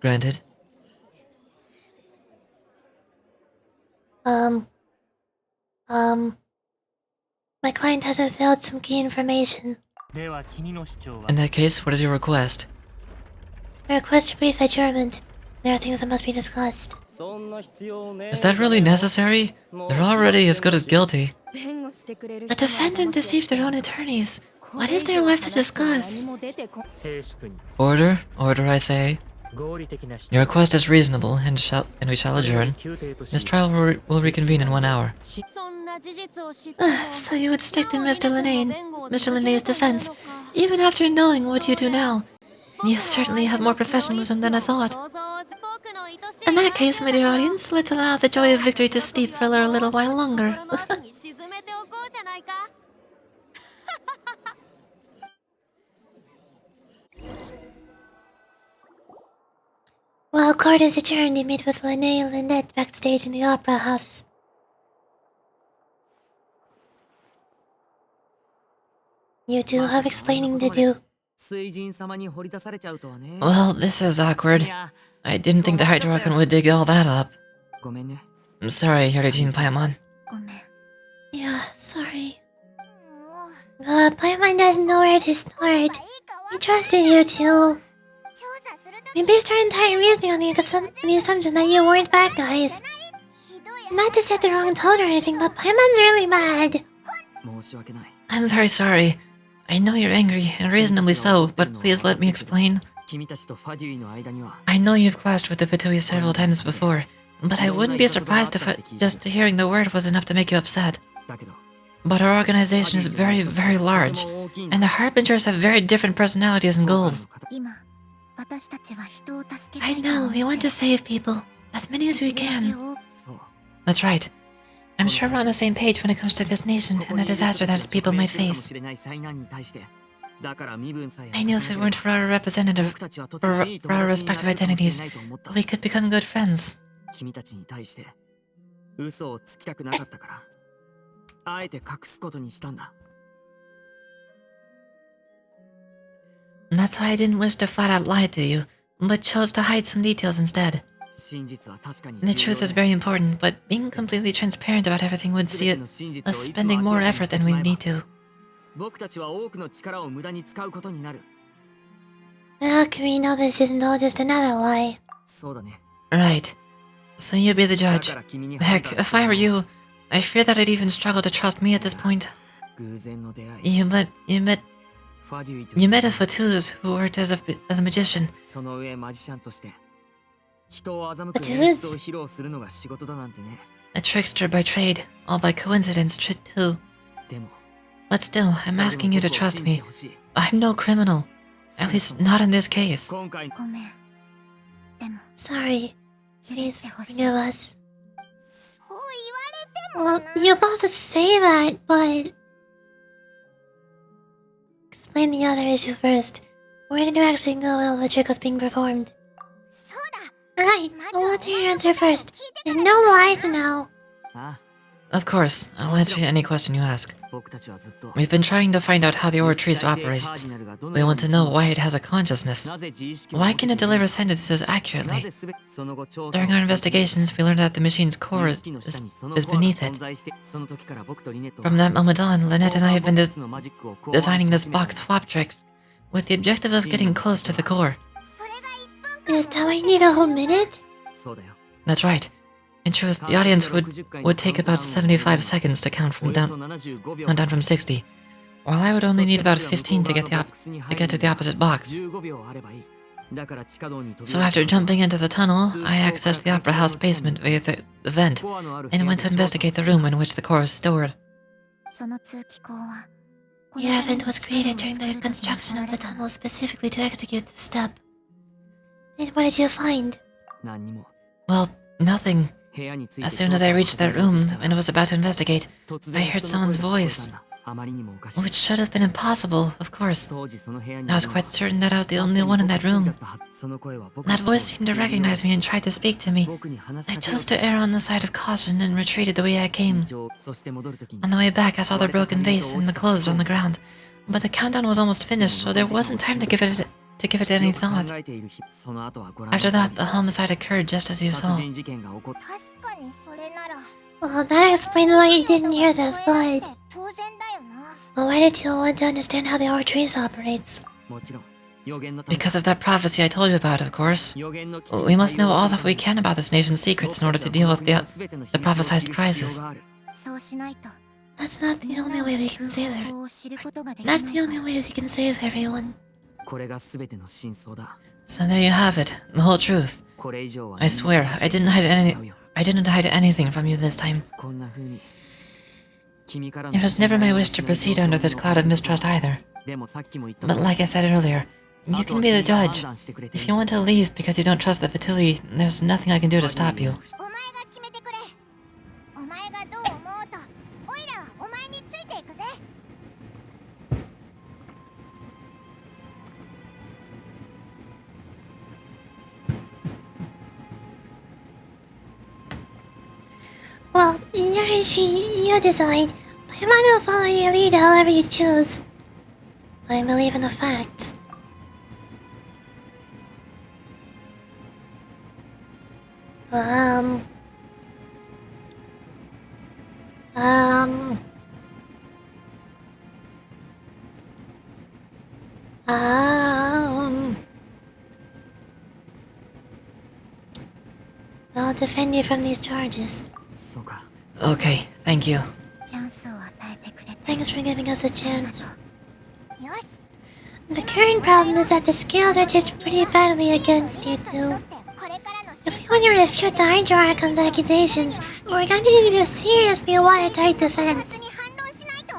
Granted. My client has withheld some key information. では君の主張は In that case, what is your request? I request a brief adjournment. There are things that must be discussed. そんな必要ね。 Is that really necessary? They're already as good as guilty. 弁護してくれる人 The defendant deceived their own attorneys. What is there left to discuss? 静粛に Order, order, I say. 合理的な主 Your 張 request is reasonable, and we shall adjourn. 宮廷とし This trial will reconvene in 1 hour. そんな事実を知っても So you would stick to Mr. Linné's defense, even after knowing what you do now. You certainly have more professionalism than I thought. In that case, my dear audience, let's allow the joy of victory to steep for a little while longer. While court is adjourned, you meet with Linné and Lynette backstage in the opera house. You two have explaining to do. 水神様に掘り出されちゃうとはね。 Well, this is awkward. I didn't think the Hydroarchon would dig all that up. ごめんね。 I'm sorry, Yorijin Paimon. ごめん。 Yeah, sorry. Paimon doesn't know where to start. We trusted you two. 調査すると We based our entire reasoning on the assumption that you weren't bad guys. ひどい Not to set the wrong tone or anything, but Paimon's really mad. 申し訳ない。 I'm very sorry. I know you're angry, and reasonably so, but please let me explain. 君たちとファデュイの間には I know you've clashed with the Vtuber several times before, but I wouldn't be surprised if just hearing the word was enough to make you upset. だけど But our organization is very, very large, and the Harbingers have very different personalities and goals. 今私たちは人を助けた I い know, we want to save people. As many as we can. そう That's right. I'm sure we're on the same page when it comes to this nation and the disaster that its people might face. I knew if it weren't for our representative, for our respective identities, we could become good friends. 君たちに対して嘘をつきたくなかったからあえて隠すことにしたんだ And that's why I didn't wish to flat out lie to you, but chose to hide some details instead. 真実は確かに The truth is very important, but being completely transparent about everything would see us spending more effort than we need to. 僕たちは多くの力を無駄に使うことになる How can we know this isn't all just another lie? そうだね Right. So you be the だ judge. から君に Heck, if I were you, I fear that I'd even struggle to trust me at this point. 偶然の出会い You met ファデュイと a Fatuz who worked as a magician. その上マジシャンとして人を欺く Fatuz? 演出を披露するのが仕事だなんてね A trickster by trade, all by coincidence, too. でも But still, I'm asking you to trust me. I'm no criminal. At least not in this case. 今回ごめんでも Sorry. 許 Please してほしい forgive us. そう言われても Well, you both say that, but... Explain the other issue first. Where did you actually go while the trick was being performed? そうだ Right, well, let's hear your answer first. And no lies now. あ Of course, I'll answer any question you ask. 僕たちはずっと We've been trying to find out how the Oratrice operates. We want to know why it has a consciousness. なぜ自意識を Why can it deliver sentences な accurately? ぜすべその後調査 During を our して investigations, we learned that the machine's 無 core 意 is, 識の下 is, にその is コアが beneath 存 it. 在してその時から僕とリネットは From that moment on, Lynette and I have been ボックスのマジックを考案し designing this 始めた box swap trick with the objective of getting close to the core. それが1分 Is that why you need a whole minute? そうだよ That's right. In truth, the audience would take about 75 seconds to count およそ down 75秒 from 60, while I would only need about 15 to get to the opposite box. 15秒あればいい So after jumping into the tunnel, I accessed the Opera House basement via the vent, and went to investigate the room in which the core is stored. その通気口は The air vent was created during the construction of the tunnel specifically to execute this step. And what did you find? Well, nothing. As soon as I reached that room and was about to investigate, I heard someone's voice. Which should have been impossible, of course. I was quite certain that I was the only one in that room. That voice seemed to recognize me and tried to speak to me. I chose to err on the side of caution and retreated the way I came. On the way back, I saw the broken vase and the clothes on the ground, but the countdown was almost finished, so there wasn't time to give it any thought. After that, the homicide occurred just as you saw. 確かにそれなら Well, that explains why you didn't hear the thud. 当然だよな But why did you want to understand how the Ortrees operates? Because of that prophecy I told you about, of course. We must know all that we can about this nation's secrets in order to deal with the prophesized crisis. そうしないと That's not the only way we can save her. を知ることができ That's ない the only way we can save everyone. So there you have it, the whole truth. I swear, I didn't hide anything from you this time. It was never my wish to proceed under this cloud of mistrust either. But like I said earlier, you can be the judge. If you want to leave because you don't trust the Fatui, there's nothing I can do to stop you. お前が決めてくれお前がどう思おうとオイラはお前についていくぜ Well, Yorishi, you decide. I'm gonna follow your lead however you choose. I believe in the facts. Um... I'll defend you from these charges. Okay, thank you. チャンスを与えてくれて Thanks for giving us a chance. よし The current problem is that the scales are tipped pretty badly against you two. これからの If we want to refute the Hydro Archon's accusations, we're going to need a seriously watertight defense. に反論しないと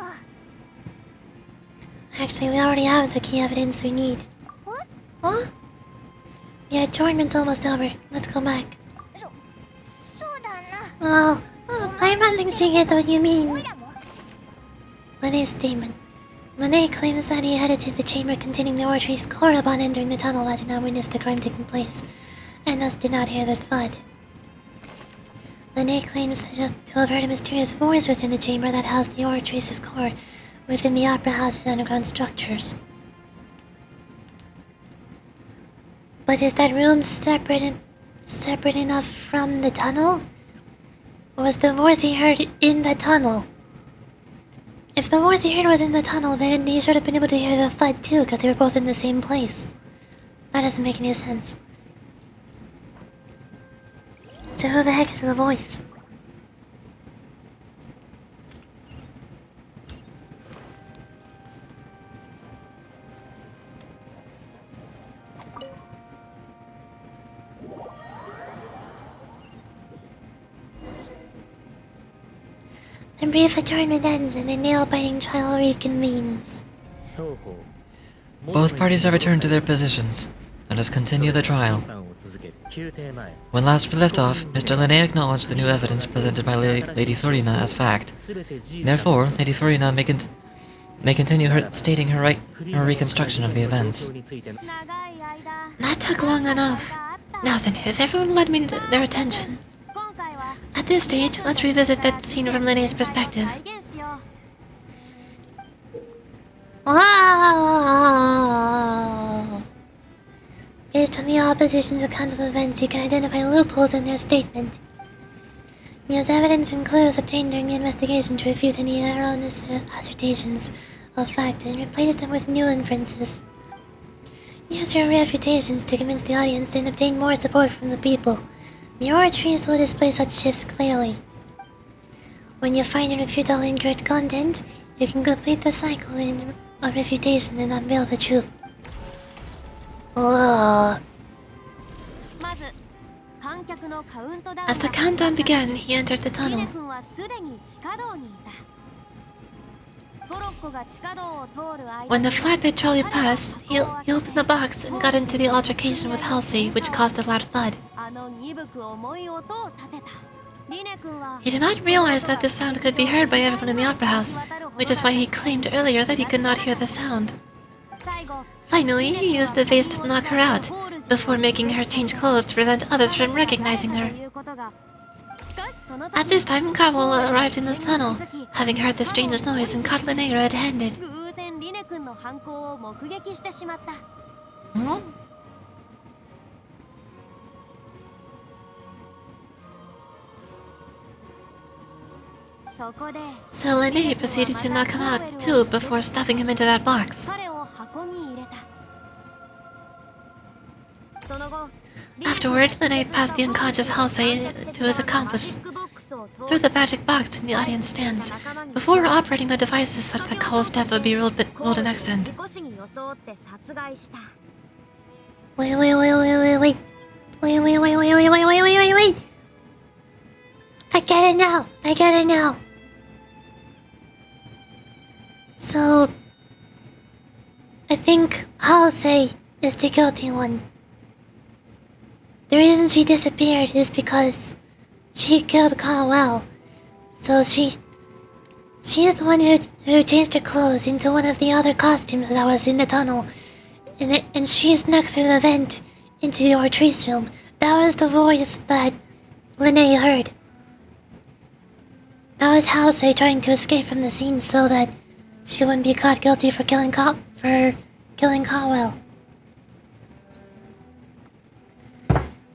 Actually, we already have the key evidence we need. What? Huh? Yeah, tournament's almost over. Let's go back. そうだな I'm not to get what you mean. オイラも Monet's statement. Monet claims that he headed to the chamber containing the Ortree's core upon entering the tunnel that did not witness the crime taking place, and thus did not hear the thud. Monet claims that to have heard a mysterious voice within the chamber that housed the Ortree's core within the Opera House's underground structures. But is that room separate enough from the tunnel? Or was the voice he heard in the tunnel? If the voice he heard was in the tunnel, then he should have been able to hear the thud too, because they were both in the same place. That doesn't make any sense. So who the heck is the voice? The brief adjournment ends and the nail-biting trial reconvenes. 双方 Both parties have returned to their positions. Let us continue the trial. 審判を続け宮廷前 When last we left off, Mr. Linné acknowledged the new evidence presented by Lady Florina as fact. 全て事実 Therefore, Lady Florina may continue stating her reconstruction of the events. 長い間 That took long enough. Now then, if everyone led me their attention. 今回は At this stage, let's revisit that scene from Linné's perspective. 再現しよう Based on the opposition's account of events, you can identify loopholes in their statement. Use evidence and clues obtained during the investigation to refute any erroneous assertions of fact and replace them with new inferences. Use your refutations to convince the audience and obtain more support from the people. The oratories will display such shifts clearly. When you find and refute all incorrect content, you can complete the cycle of refutation and unveil the truth. Oh. As the countdown began, he entered the tunnel. When the flatbed trolley passed, he opened the box and got into the altercation with Halsey, which caused a loud thud. He did not realize that the sound could be heard by everyone in the opera house, which is why he claimed earlier that he could not hear the sound. Finally, he used the vase to knock her out, before making her change clothes to prevent others from recognizing her. At this time, Cowell arrived in the tunnel, having heard the strange noise and caught Linnea red-handed. Hmm? So Linnea proceeded to knock him out too before stuffing him into that box. Afterward, Linnea passed the unconscious Halsey to his accomplice through the magic box in the audience stands, before operating the devices such that Cowell's death would be ruled an accident. Wait. I get it now. So, I think Halsey is the guilty one. The reason she disappeared is because she killed Caldwell. So she is the one who changed her clothes into one of the other costumes that was in the tunnel. And she snuck through the vent into the Ortrice room. That was the voice that Linnea heard. That was Halsey trying to escape from the scene so that she wouldn't be caught guilty for killing Caldwell.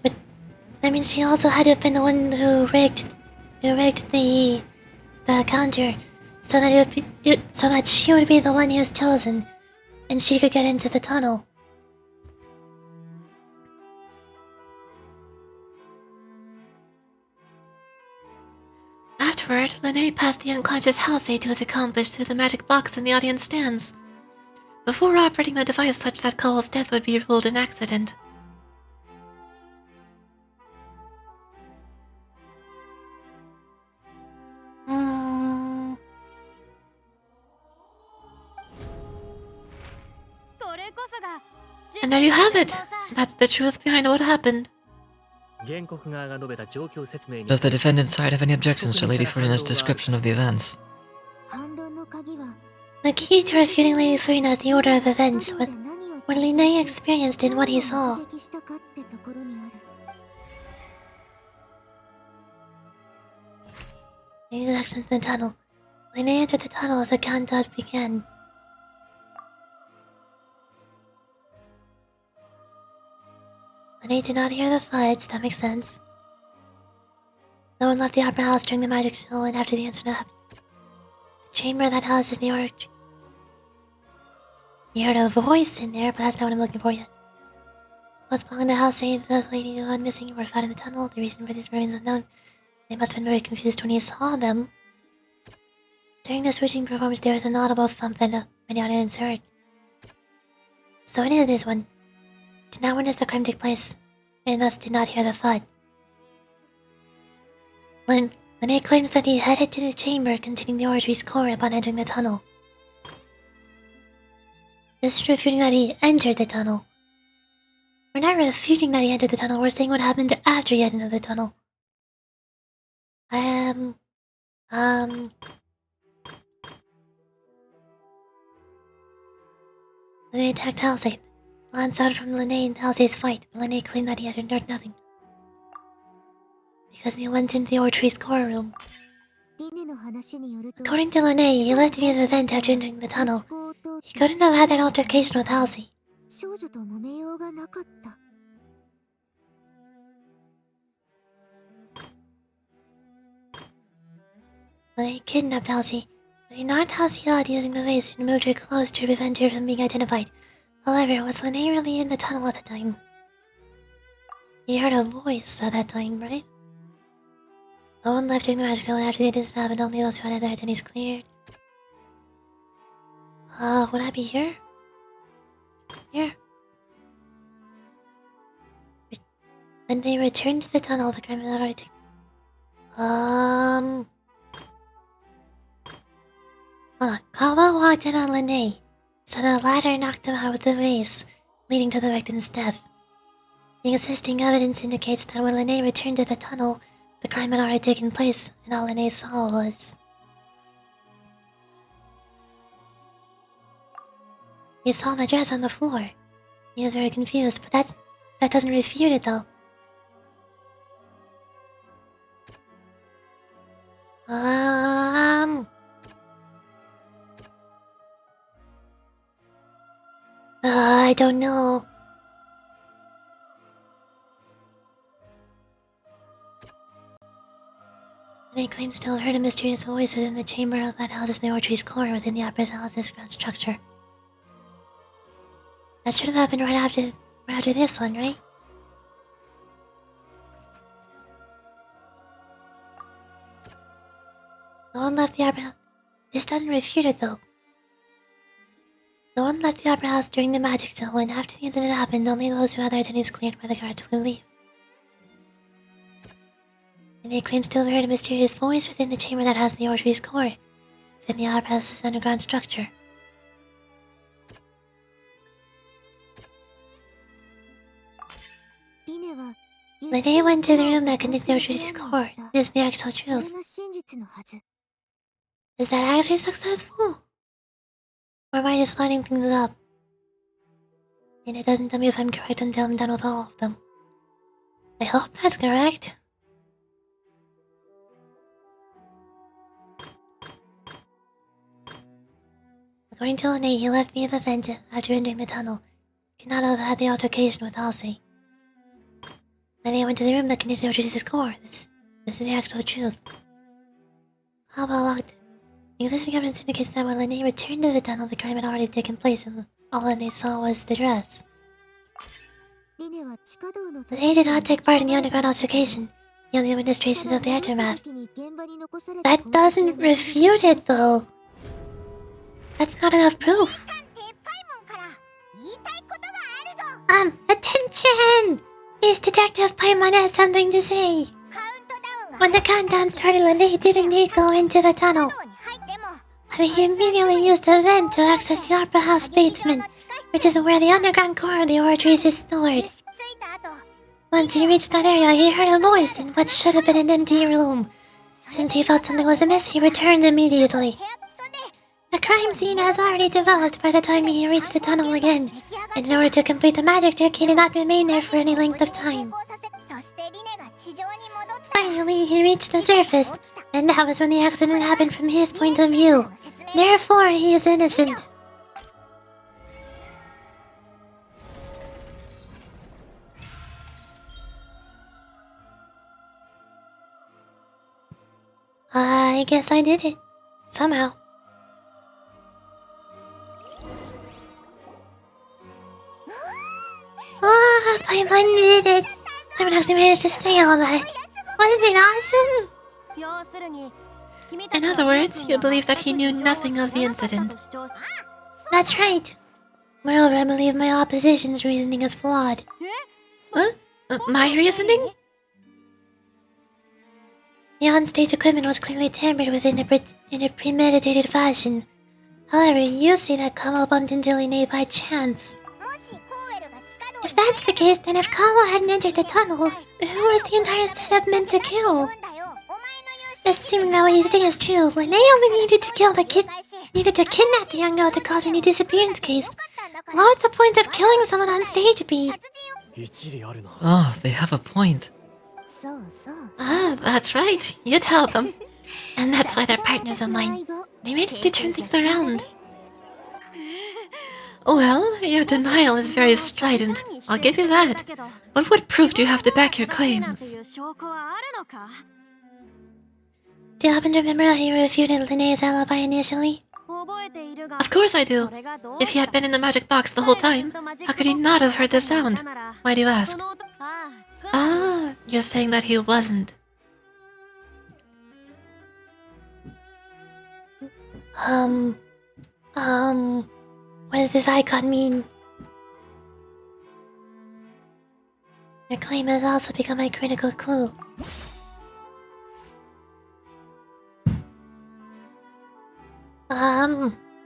But I mean, she also had to have been the one who rigged the counter so that she would be the one who was chosen, and she could get into the tunnel. Afterward, Linnea passed the unconscious Halsey to his accomplice through the magic box in the audience stands, before operating the device such that Cowell's death would be ruled an accident. And there you have it! That's the truth behind what happened. Does the defendant's side have any objections to Lady Furina's description of the events? The key to refuting Lady Furina's the order of events, what Linnea experienced and what he saw. The actions in the tunnel. Linnea entered the tunnel as the countdown began. Linnea did not hear the thuds, that makes sense. No one left the opera house during the magic show and after the incident happened. The chamber that houses the arch. You heard a voice in there, but that's not what I'm looking for yet. What's behind the house saying the lady who went missing were found in the tunnel? The reason for this remains unknown. They must have been very confused when he saw them. During the switching performance, there was an audible thump that many audience heard. So it is this one. Did not witness the crime take place, and thus did not hear the thud. Linnea claims that he headed to the chamber containing the oratory's core upon entering the tunnel. This is refuting that he entered the tunnel. We're not refuting that he entered the tunnel, we're saying what happened after he entered the tunnel. Linnea attacked Halsey. Lance out from Linnea and Halsey's fight, but Linnea claimed that he had endured nothing. Because he went into the oratory's core room. According to Linnea, he left via the vent after entering the tunnel. He couldn't have had that altercation with Halsey. Linnea kidnapped Halsey, but he knocked Halsey out using the vase and removed her clothes to prevent her from being identified. However, was Linnea really in the tunnel at the time? He heard a voice at that time, right? No one left during the magic zone after the incident happened, only those who had their identities cleared. Would that be here? Here? When they returned to the tunnel, the crime had already taken... Hold on. Kawa walked in on Lene, so the latter knocked him out with the vase, leading to the victim's death. The existing evidence indicates that when Lene returned to the tunnel, the crime had already taken place, and all Lene saw was... He saw the dress on the floor. He was very confused, but that doesn't refute it, though. I don't know. They claim to have heard a mysterious voice within the chamber that houses the orchard's core within the opera's house's ground structure. That should have happened right after this one, right? No one left the opera house. This doesn't refute it, though. No one left the opera house during the magic show, and after the incident happened, only those who had their identities cleared by the guards could leave. And they claim to have heard a mysterious voice within the chamber that has the orchard's core, within the opera house's underground structure. Lene went to the room that contains the orchard's core. This is the actual truth. Is that actually successful? Or am I just lining things up? And it doesn't tell me if I'm correct until I'm done with all of them. I hope that's correct. According to Lene, he left via the vent after entering the tunnel. He could not have had the altercation with Halsey. Lene went to the room that contains the orchard's core. This is the actual truth. How about locked it? The existing evidence indicates that when Lene returned to the tunnel, the crime had already taken place, and all Lene saw was the dress. Lene did not take part in the underground altercation. He only witnessed traces of the aftermath. That doesn't refute it, though. That's not enough proof. Attention! Miss Detective Paimon has something to say. When the countdown started, Lene did indeed go into the tunnel. But he immediately used a vent to access the Opera House basement, which is where the underground core of the orchard is stored. Once he reached that area, he heard a voice in what should have been an empty room. Since he felt something was amiss, he returned immediately. The crime scene has already developed by the time he reached the tunnel again, and in order to complete the magic trick, he did not remain there for any length of time. Finally, he reached the surface, and that was when the accident happened from his point of view. Therefore, he is innocent. I guess I did it. Somehow. Paimon did it! I actually managed to say all that. Wasn't it awesome? In other words, you believe that he knew nothing of the incident. That's right. Moreover, I believe my opposition's reasoning is flawed. Huh? My reasoning? The on-stage equipment was clearly tampered with in a premeditated fashion. However, you say that Kawa bumped into Lene by chance. If that's the case, then if Kawa hadn't entered the tunnel, who was the entire setup meant to kill? Assuming that what you say is true, Lene only needed to kidnap the young girl to cause a new disappearance case. What would the point of killing someone on stage be? Oh, they have a point. Ah, that's right. You tell them. And that's why they're partners of mine. They managed to turn things around. Well, your denial is very strident. I'll give you that. But what proof do you have to back your claims? Do you happen to remember how you refuted Lene's alibi initially? Of course I do. If he had been in the magic box the whole time, how could he not have heard the sound? Why do you ask? Ah, you're saying that he wasn't. What does this icon mean? Your claim has also become my critical clue.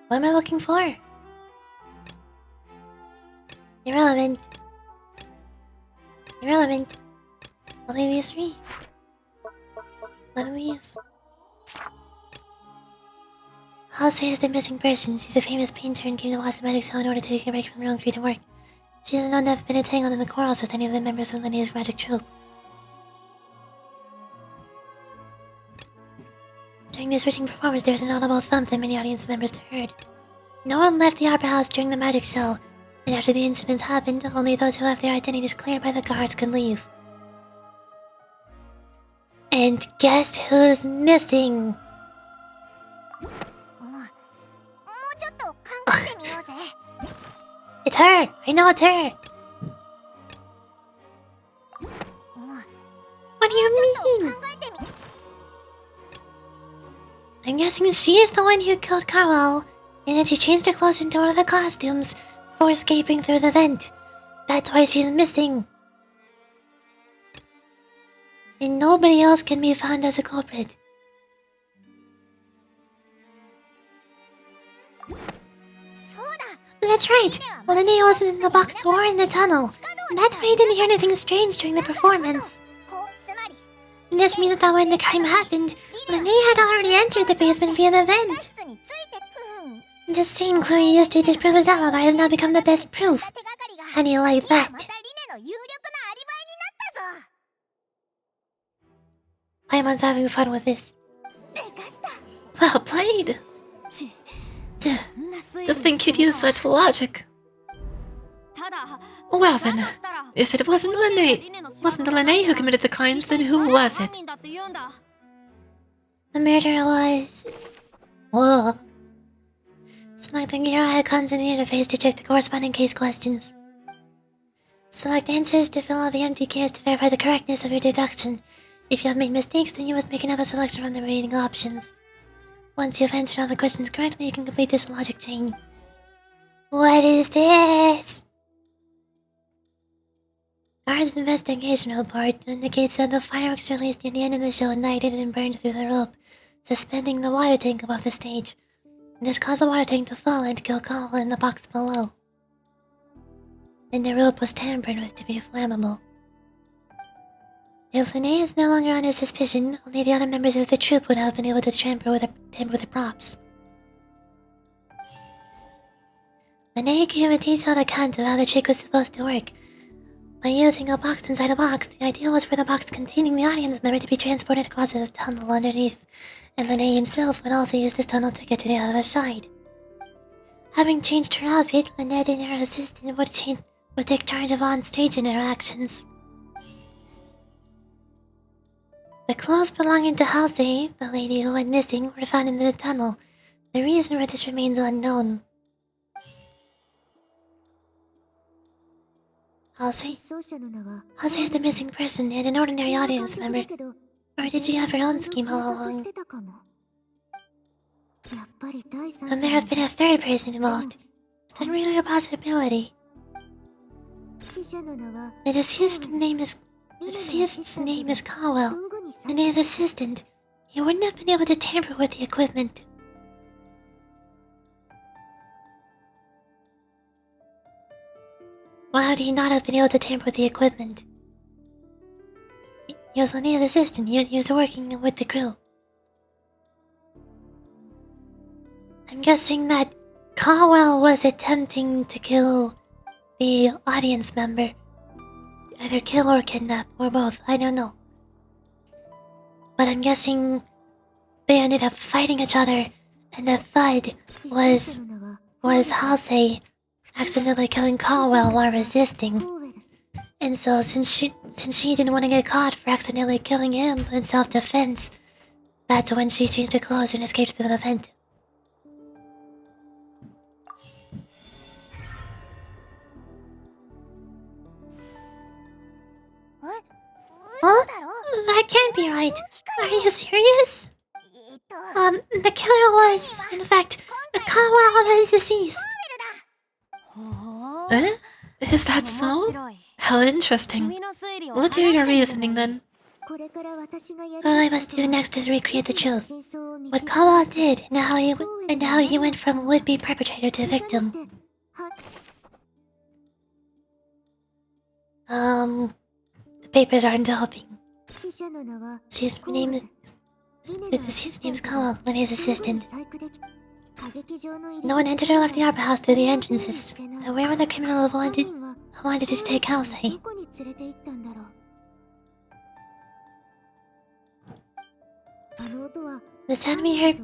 What am I looking for? Irrelevant. Irrelevant. Only these three. One of these. Halsey is the missing person. She's a famous painter and came to West Magic Show in order to take a break from her own creative work. She is known to have been entangled in the quarrels with any of the members of Linnea's magic troupe. During the switching performance, there was an audible thump that many audience members heard. No one left the opera house during the magic show, and after the incident happened, only those who have their identities cleared by the guards could leave. And guess who's missing? It's her! I know it's her! What do you mean? I'm guessing she is the one who killed Carwell, and then she changed her clothes into one of the costumes before escaping through the vent. That's why she's missing. And nobody else can be found as a culprit. That's right! Linnea wasn't in the box or in the tunnel. And that's why you didn't hear anything strange during the performance. This means that when the crime happened, Linnea had already entered the basement via the vent. The same clue you used to disprove his alibi has now become the best proof. How do you like that? Paimon's having fun with this. Well played! To think you'd use such logic. Well then, if it wasn't Linne who committed the crimes, then who was it? The murderer was... Whoa. Select the gear icons in the interface to check the corresponding case questions. Select answers to fill out the empty gears to verify the correctness of your deduction. If you have made mistakes, then you must make another selection from the remaining options. Once you have answered all the questions correctly, you can complete this logic chain. What is this? Guard's investigation report indicates that the fireworks released near the end of the show ignited and burned through the rope, suspending the water tank above the stage. This caused the water tank to fall and kill Call in the box below. And the rope was tampered with to be flammable. If Linnea is no longer under suspicion, only the other members of the troupe would have been able to tamper with the props. Linnea gave a detailed account of how the trick was supposed to work. By using a box inside a box, the idea was for the box containing the audience member to be transported across a tunnel underneath, and Linnea himself would also use this tunnel to get to the other side. Having changed her outfit, Linnea and her assistant would take charge of on-stage interactions. The clothes belonging to Halsey, the lady who went missing, were found in the tunnel. The reason for this remains unknown. Halsey? Halsey is the missing person and an ordinary audience member. Or did she have her own scheme all along? Could there have been a third person involved? Is that really a possibility? The deceased's name is Caldwell, and his assistant. He wouldn't have been able to tamper with the equipment. Why would he not have been able to tamper with the equipment? He was Linnea's assistant. He was working with the crew. I'm guessing that Caldwell was attempting to kill the audience member. Either kill or kidnap, or both, I don't know. But I'm guessing they ended up fighting each other, and the thud was Halsey accidentally killing Caldwell while resisting. And so since she didn't want to get caught for accidentally killing him in self-defense, that's when she changed her clothes and escaped through the vent. Huh? That can't be right. Are you serious? The killer was, in fact, Caldwell the deceased. Eh? Is that so? How interesting. Let's hear your reasoning then. All I must do next is recreate the truth. What Kawa did, and how he went from would-be perpetrator to victim. The papers aren't helping. His name's Kawa, Lene's assistant. No one entered or left the opera house through the entrances, so where would the criminal have wanted to take Halsey? The sound we heard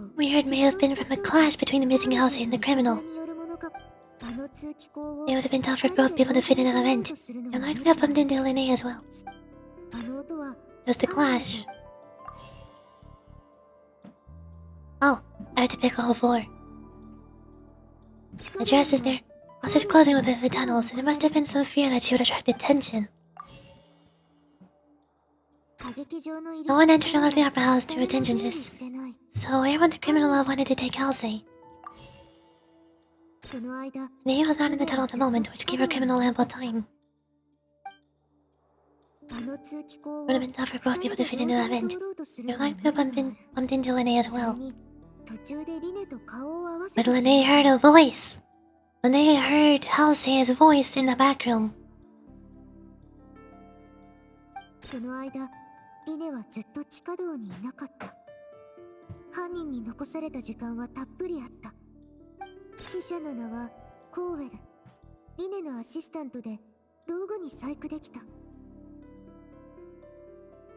may have been from a clash between the missing Halsey and the criminal. It would have been tough for both people to fit in an event. It likely have bumped into Lene as well. It was the clash. Oh, I have to pick a whole floor. The dress is there. Also closing within the tunnels, and there must have been some fear that she would attract attention. No one entered or left the opera house through its entrances, so where would the criminal have wanted to take Halsey? Nea was not in the tunnel at the moment, which gave her criminal ample time. It would have been tough for both people to fit into the event. You're likely to bumped into Lene as well. But Lene heard a voice. Lene heard Halsey's voice in the back room.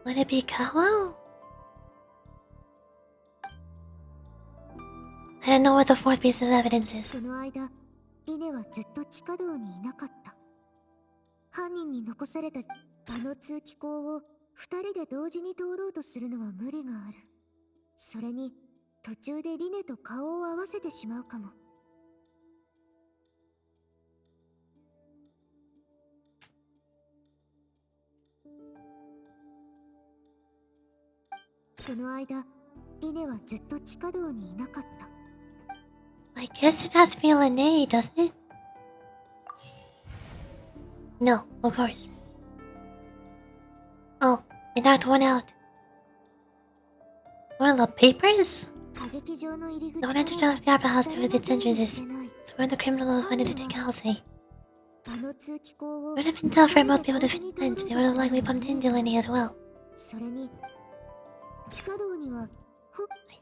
Would it be Kawa? I don't know what the fourth piece of evidence is. I guess it has to be Lene, doesn't it? No, of course. Oh, I knocked one out. One of the papers? No one entered or left the opera house through its entrances, so where the criminal wanted to take Halsey. It would have been tough for both people to fit in. They would have likely bumped into Lene as well. I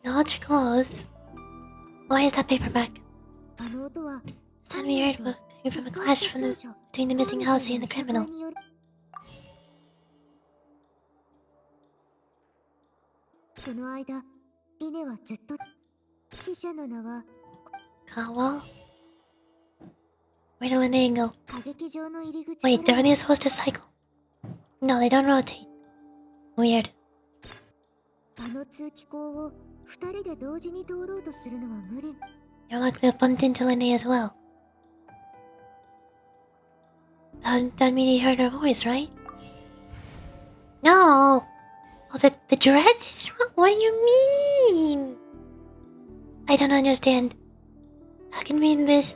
know it's close. Why is that paper back? The sound we heard was coming from a clash between the missing Halsey and the criminal. Kawa? Where did Lene go? Wait, are they supposed to cycle? No, they don't rotate. Weird. You're likely to have bumped into Lene as well. That mean he heard her voice, right? No! Oh, the dress is wrong? What do you mean? I don't understand. How can we envisage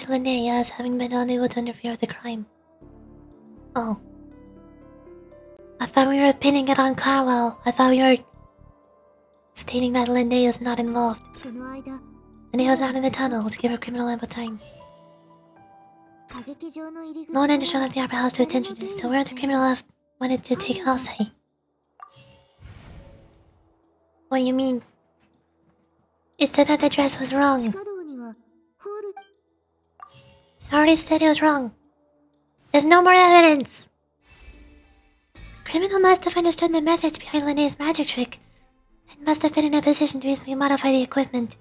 Lene as having been unable to interfere with the crime? Oh. I thought we were pinning it on Carwell. I thought we were stating that Lene is not involved. Lene was not in the tunnel to give her criminal ample time. No one entered or left the opera house to attend to this, so where the criminal wanted to take Halsey. What do you mean? It said that the dress was wrong. I already said it was wrong. There's no more evidence! The criminal must have understood the methods behind Lene's magic trick, and must have been in a position to easily modify the equipment.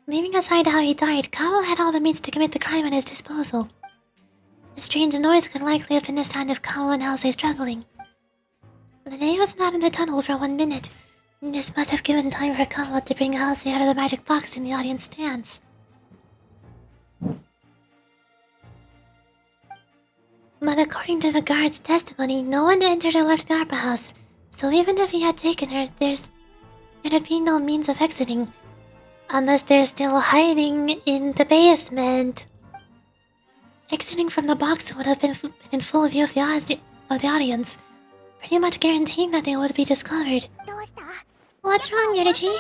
Leaving aside how he died, Kawa had all the means to commit the crime at his disposal. The strange noise could likely have been the sound of Kawa and Halsey struggling. Lene was not in the tunnel for 1 minute, and this must have given time for Kawa to bring Halsey out of the magic box in the audience stands. But according to the guard's testimony, no one entered or left the opera house, so even if he had taken her, there'd be no means of exiting. Unless they're still hiding in the basement. Exiting from the box would have been in full view of the audience, pretty much guaranteeing that they would be discovered. What's wrong, Yurichi?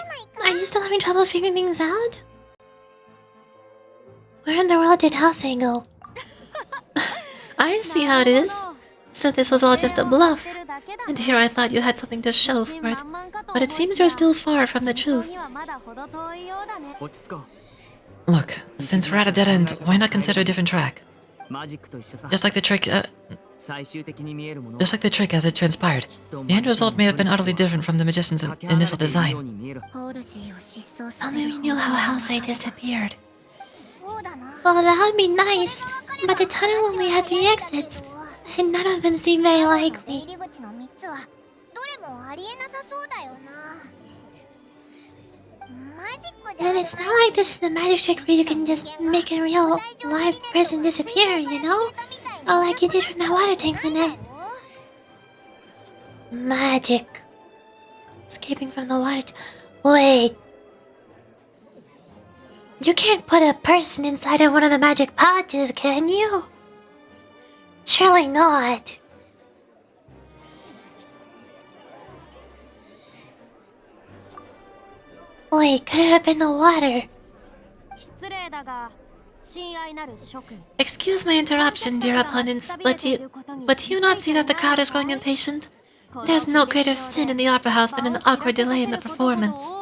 Are you still having trouble figuring things out? Where in the world did Housei go? I see how it is. So this was all just a bluff. And here I thought you had something to show for it. But it seems you're still far from the truth. Look, since we're at a dead end, why not consider a different track? Just like the trick as it transpired. The end result may have been utterly different from the magician's initial design. Only we knew how Housei disappeared. Well, that would be nice, but the tunnel only had 3 exits, and none of them seem very likely. And it's not like this is a magic trick where you can just make a real live person disappear, you know? Or like you did from that water tank, Lynette. Magic. Escaping from the water wait. You can't put a person inside of one of the magic pouches, can you? Surely not. Wait, could it have been the water? Excuse my interruption, dear opponents, but do you not see that the crowd is growing impatient? There's no greater sin in the opera house than an awkward delay in the performance.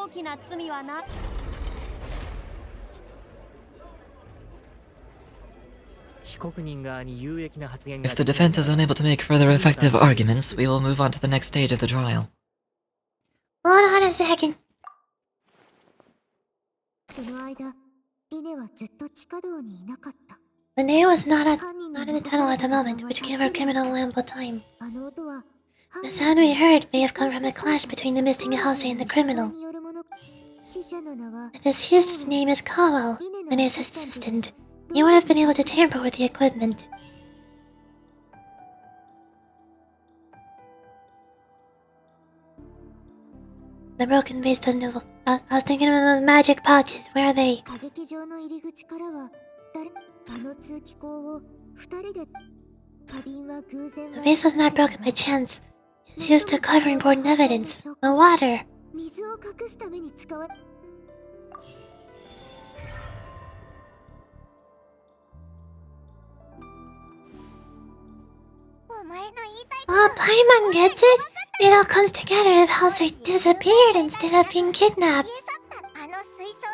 If the defense is unable to make further effective arguments, we will move on to the next stage of the trial. Hold on a second. Lene was not in the tunnel at the moment, which gave our criminal ample time. The sound we heard may have come from a clash between the missing Housei and the criminal. The deceased's name is Kawao, Lene's assistant. He would have been able to tamper with the equipment. The broken base doesn't have... I was thinking of the magic pouches. Where are they? The vase was not broken by chance. It's used to cover important evidence. The water. Oh, Paimon gets it! It all comes together if Housei disappeared instead of being kidnapped.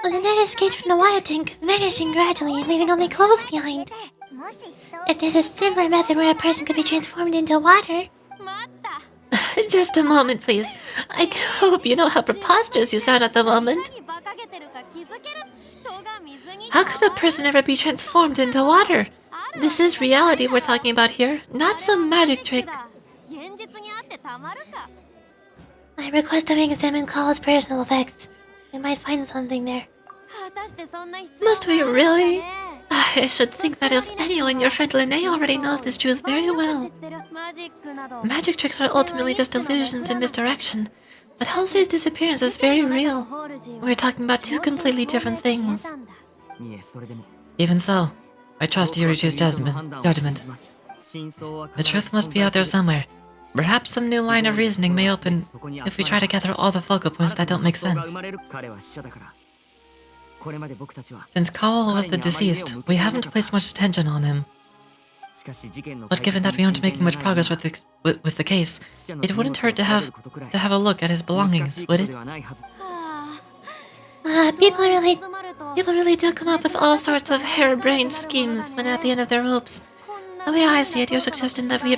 Well, the net escaped from the water tank, vanishing gradually and leaving only clothes behind. If there's a similar method where a person could be transformed into water... Just a moment, please. I do hope you know how preposterous you sound at the moment. How could a person ever be transformed into water? This is reality we're talking about here, not some magic trick. I request that we examine Kawa's personal effects. We might find something there. Must we really? I should think that if anyone, your friend Lene already knows this truth very well. Magic tricks are ultimately just illusions and misdirection, but Housei's disappearance is very real. We're talking about 2 completely different things. Even so, I trust Yurichi's judgment. The truth must be out there somewhere. Perhaps some new line of reasoning may open if we try to gather all the focal points that don't make sense. Since Kawao was the deceased, we haven't placed much attention on him. But given that we aren't making much progress with the case, it wouldn't hurt to have a look at his belongings, would it? People really do come up with all sorts of harebrained schemes when at the end of their ropes. The way I see it, your suggestion that we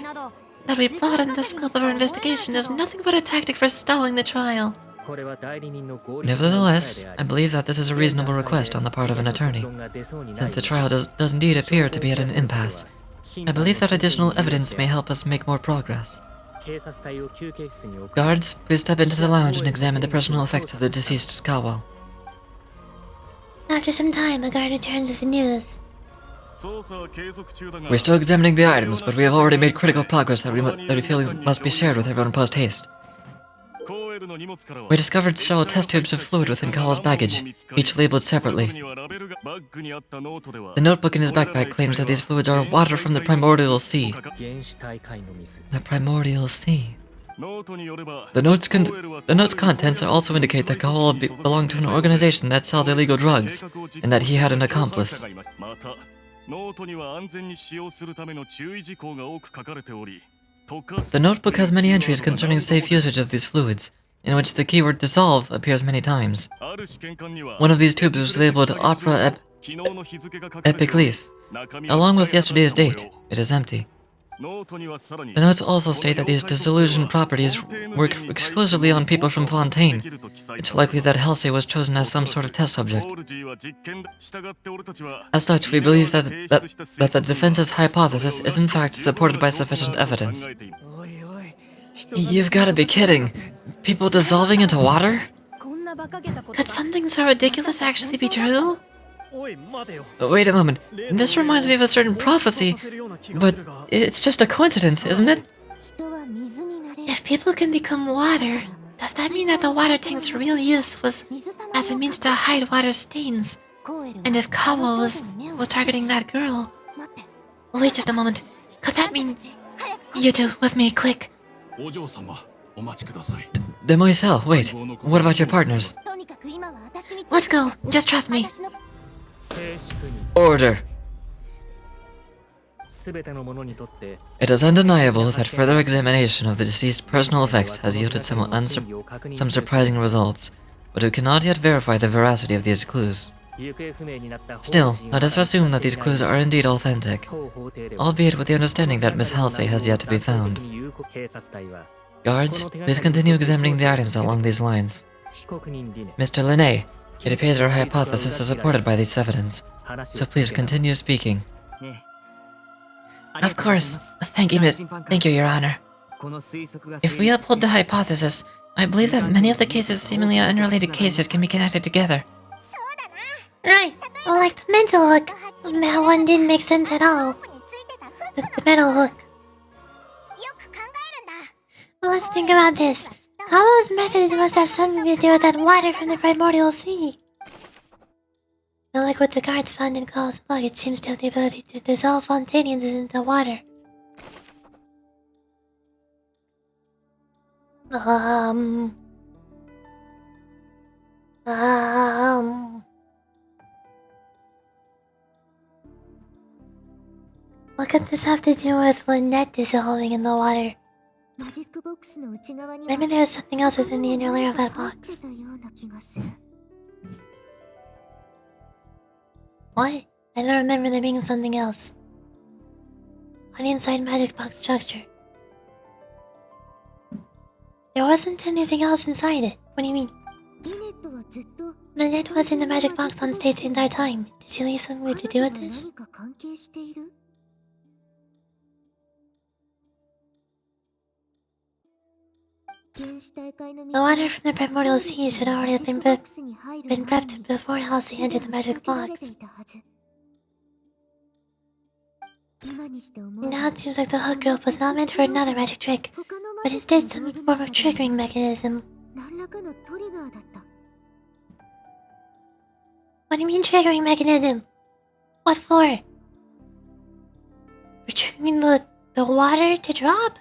broaden the scope of our investigation is nothing but a tactic for stalling the trial. Nevertheless, I believe that this is a reasonable request on the part of an attorney. Since the trial does indeed appear to be at an impasse, I believe that additional evidence may help us make more progress. Guards, please step into the lounge and examine the personal effects of the deceased Kawao. After some time, a guard returns with the news. We're still examining the items, but we have already made critical progress that we feel must be shared with everyone post-haste. We discovered several test tubes of fluid within Kawa's baggage, each labeled separately. The notebook in his backpack claims that these fluids are water from the primordial sea. 原始大海の水 The primordial sea. The note's contents also indicate that Kawa belonged to an organization that sells illegal drugs, and that he had an accomplice. The notebook has many entries concerning safe usage of these fluids, in which the keyword dissolve appears many times. One of these tubes was labeled Opera Epiclese, along with yesterday's date. It is empty. The notes also state that these dissolution properties work exclusively on people from Fontaine. It's likely that Halsey was chosen as some sort of test subject. As such, we believe that the defense's hypothesis is in fact supported by sufficient evidence. You've gotta be kidding. People dissolving into water? Could something so ridiculous actually be true? おい待てよ Wait a moment. This reminds me of a certain prophecy, but it's just a coincidence, isn't it? 人は水になれる If people can become water, does that mean that the water tank's real use was 水たま as a means to hide water stains? コエルは And if Kawa あの was 少女に目を was targeting that girl, 待って wait just a moment. Could that mean 早く you two with me, quick? お嬢様お待ちください Demoiselle, wait. What about your partners? とにかく今は私に Let's go. Just trust me. 私の 静粛に Order. 全てのものにとって It is undeniable that further examination of the deceased's personal effects has yielded some surprising results, but we cannot yet verify the veracity of these clues. 行方不明になった Still, let us assume that these clues are indeed authentic, 当法廷では albeit with the understanding that Miss Halsey has yet to be found. 警察隊は Guards, please continue examining the items along these lines. 被告人リネ Mr. Linné, it appears our hypothesis is supported by these evidence, 話 so を please 続け continue speaking. ね Of course. Thank you, Thank you, Your Honor. この推測が If we uphold the hypothesis, I believe that many of the cases seemingly unrelated cases can be connected together. Right. Well, like the mental hook. That one didn't make sense at all. ロープについてたフック The metal hook. よく考えるんだ Well, let's think about this. Kawa's methods must have something to do with that water from the primordial sea. The liquid the guards found in Kawa's luggage seems to have the ability to dissolve Fontanians into water. What could this have to do with Lynette dissolving in the water? マジックボックスの内側には Maybe there's something else within the inner layer of that 入って box. たような気がする What? I don't remember there being something else. On the inside magic box structure. There wasn't anything else inside it. What do you mean? リネットはずっと Lynette was in the magic box on stage the entire time. Did she leave something to do with 彼女が this? 何か関係している 原始大会の The water from the primordial sea should already have been ボックスに入る前に prepped before Halsey entered the magic かけられて box. いたはず今にして思う Now it seems like the hook rope was not meant for another magic trick, 他のマ but ジック instead some form of triggering mechanism. 何らかのトリガーだった What do you mean triggering mechanism? What for? For triggering the water to drop?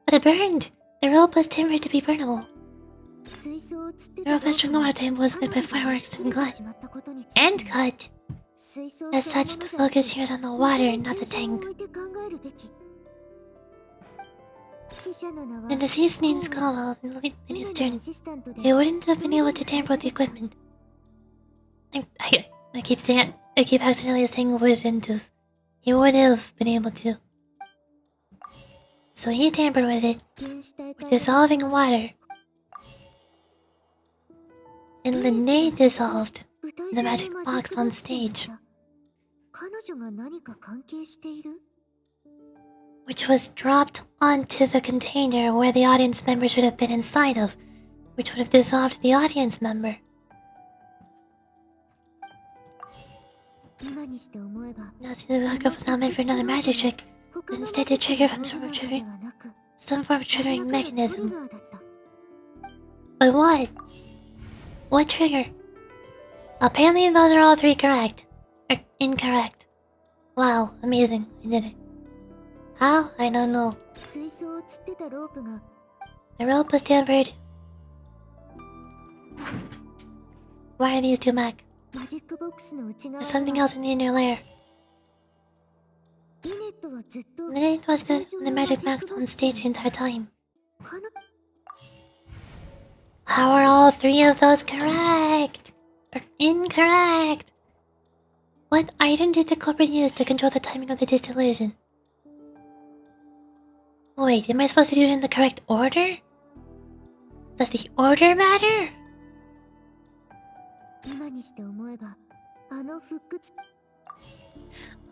But it burned. The rope was timbered to be burnable. 水槽をつって The rope that strung the water table was lit by fireworks and cut. And cut! As such, the focus here is on the water and not the tank. The deceased named Scoville in his turn. They wouldn't have been able to tamper with the equipment. I keep saying it. I keep accidentally saying wouldn't have. He would have been able to. So he tampered with it, with dissolving water. And Linné dissolved in the magic box on stage, 彼女が何か関係している which was dropped onto the container where the audience member should have been inside of, which would have dissolved the audience member. 今にして思えば Now, since the hookup was not meant for another magic trick, but instead to trigger some form of triggering mechanism. But what? What trigger? Apparently those are all three correct. Or incorrect. Wow, amazing. I did it. How? I don't know. The rope was tampered. Why are these two back? There's something else in the inner layer. Lynette was the magic box on stage the entire time. How are all three of those correct? Or incorrect? What item did the culprit use to control the timing of the disillusion? Wait, am I supposed to do it in the correct order? Does the order matter?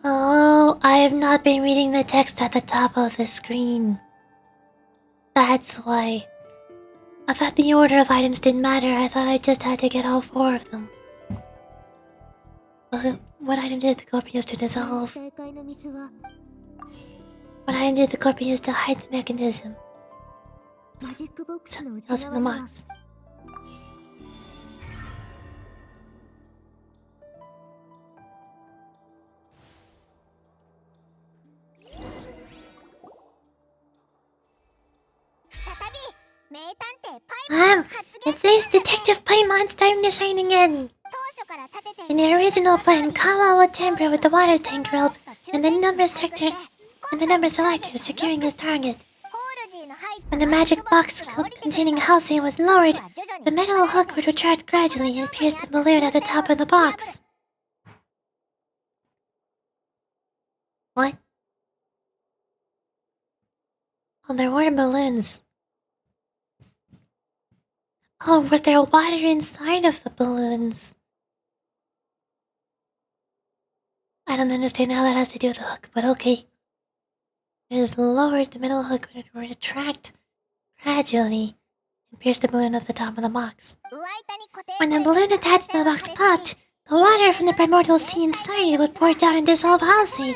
Oh, I have not been reading the text at the top of the screen. That's why. I thought the order of items didn't matter. I thought I just had to get all four of them. Well, what item did the culprit use to dissolve? What item did the culprit use to hide the mechanism? Something else in the box. It says Detective Paimon's time to shine again. In the original plan, Kawa would tamper with the water tank rope and the number sector and the number selector securing his target. When the magic box containing Halcyon was lowered, the metal hook would retract gradually and pierce the balloon at the top of the box. What? Oh, there were balloons. Oh, was there water inside of the balloons? I don't understand how that has to do with the hook, but okay. It is lowered, the metal hook would retract gradually and pierce the balloon at the top of the box. When the balloon attached to the box popped, the water from the primordial sea inside it would pour down and dissolve Halsey.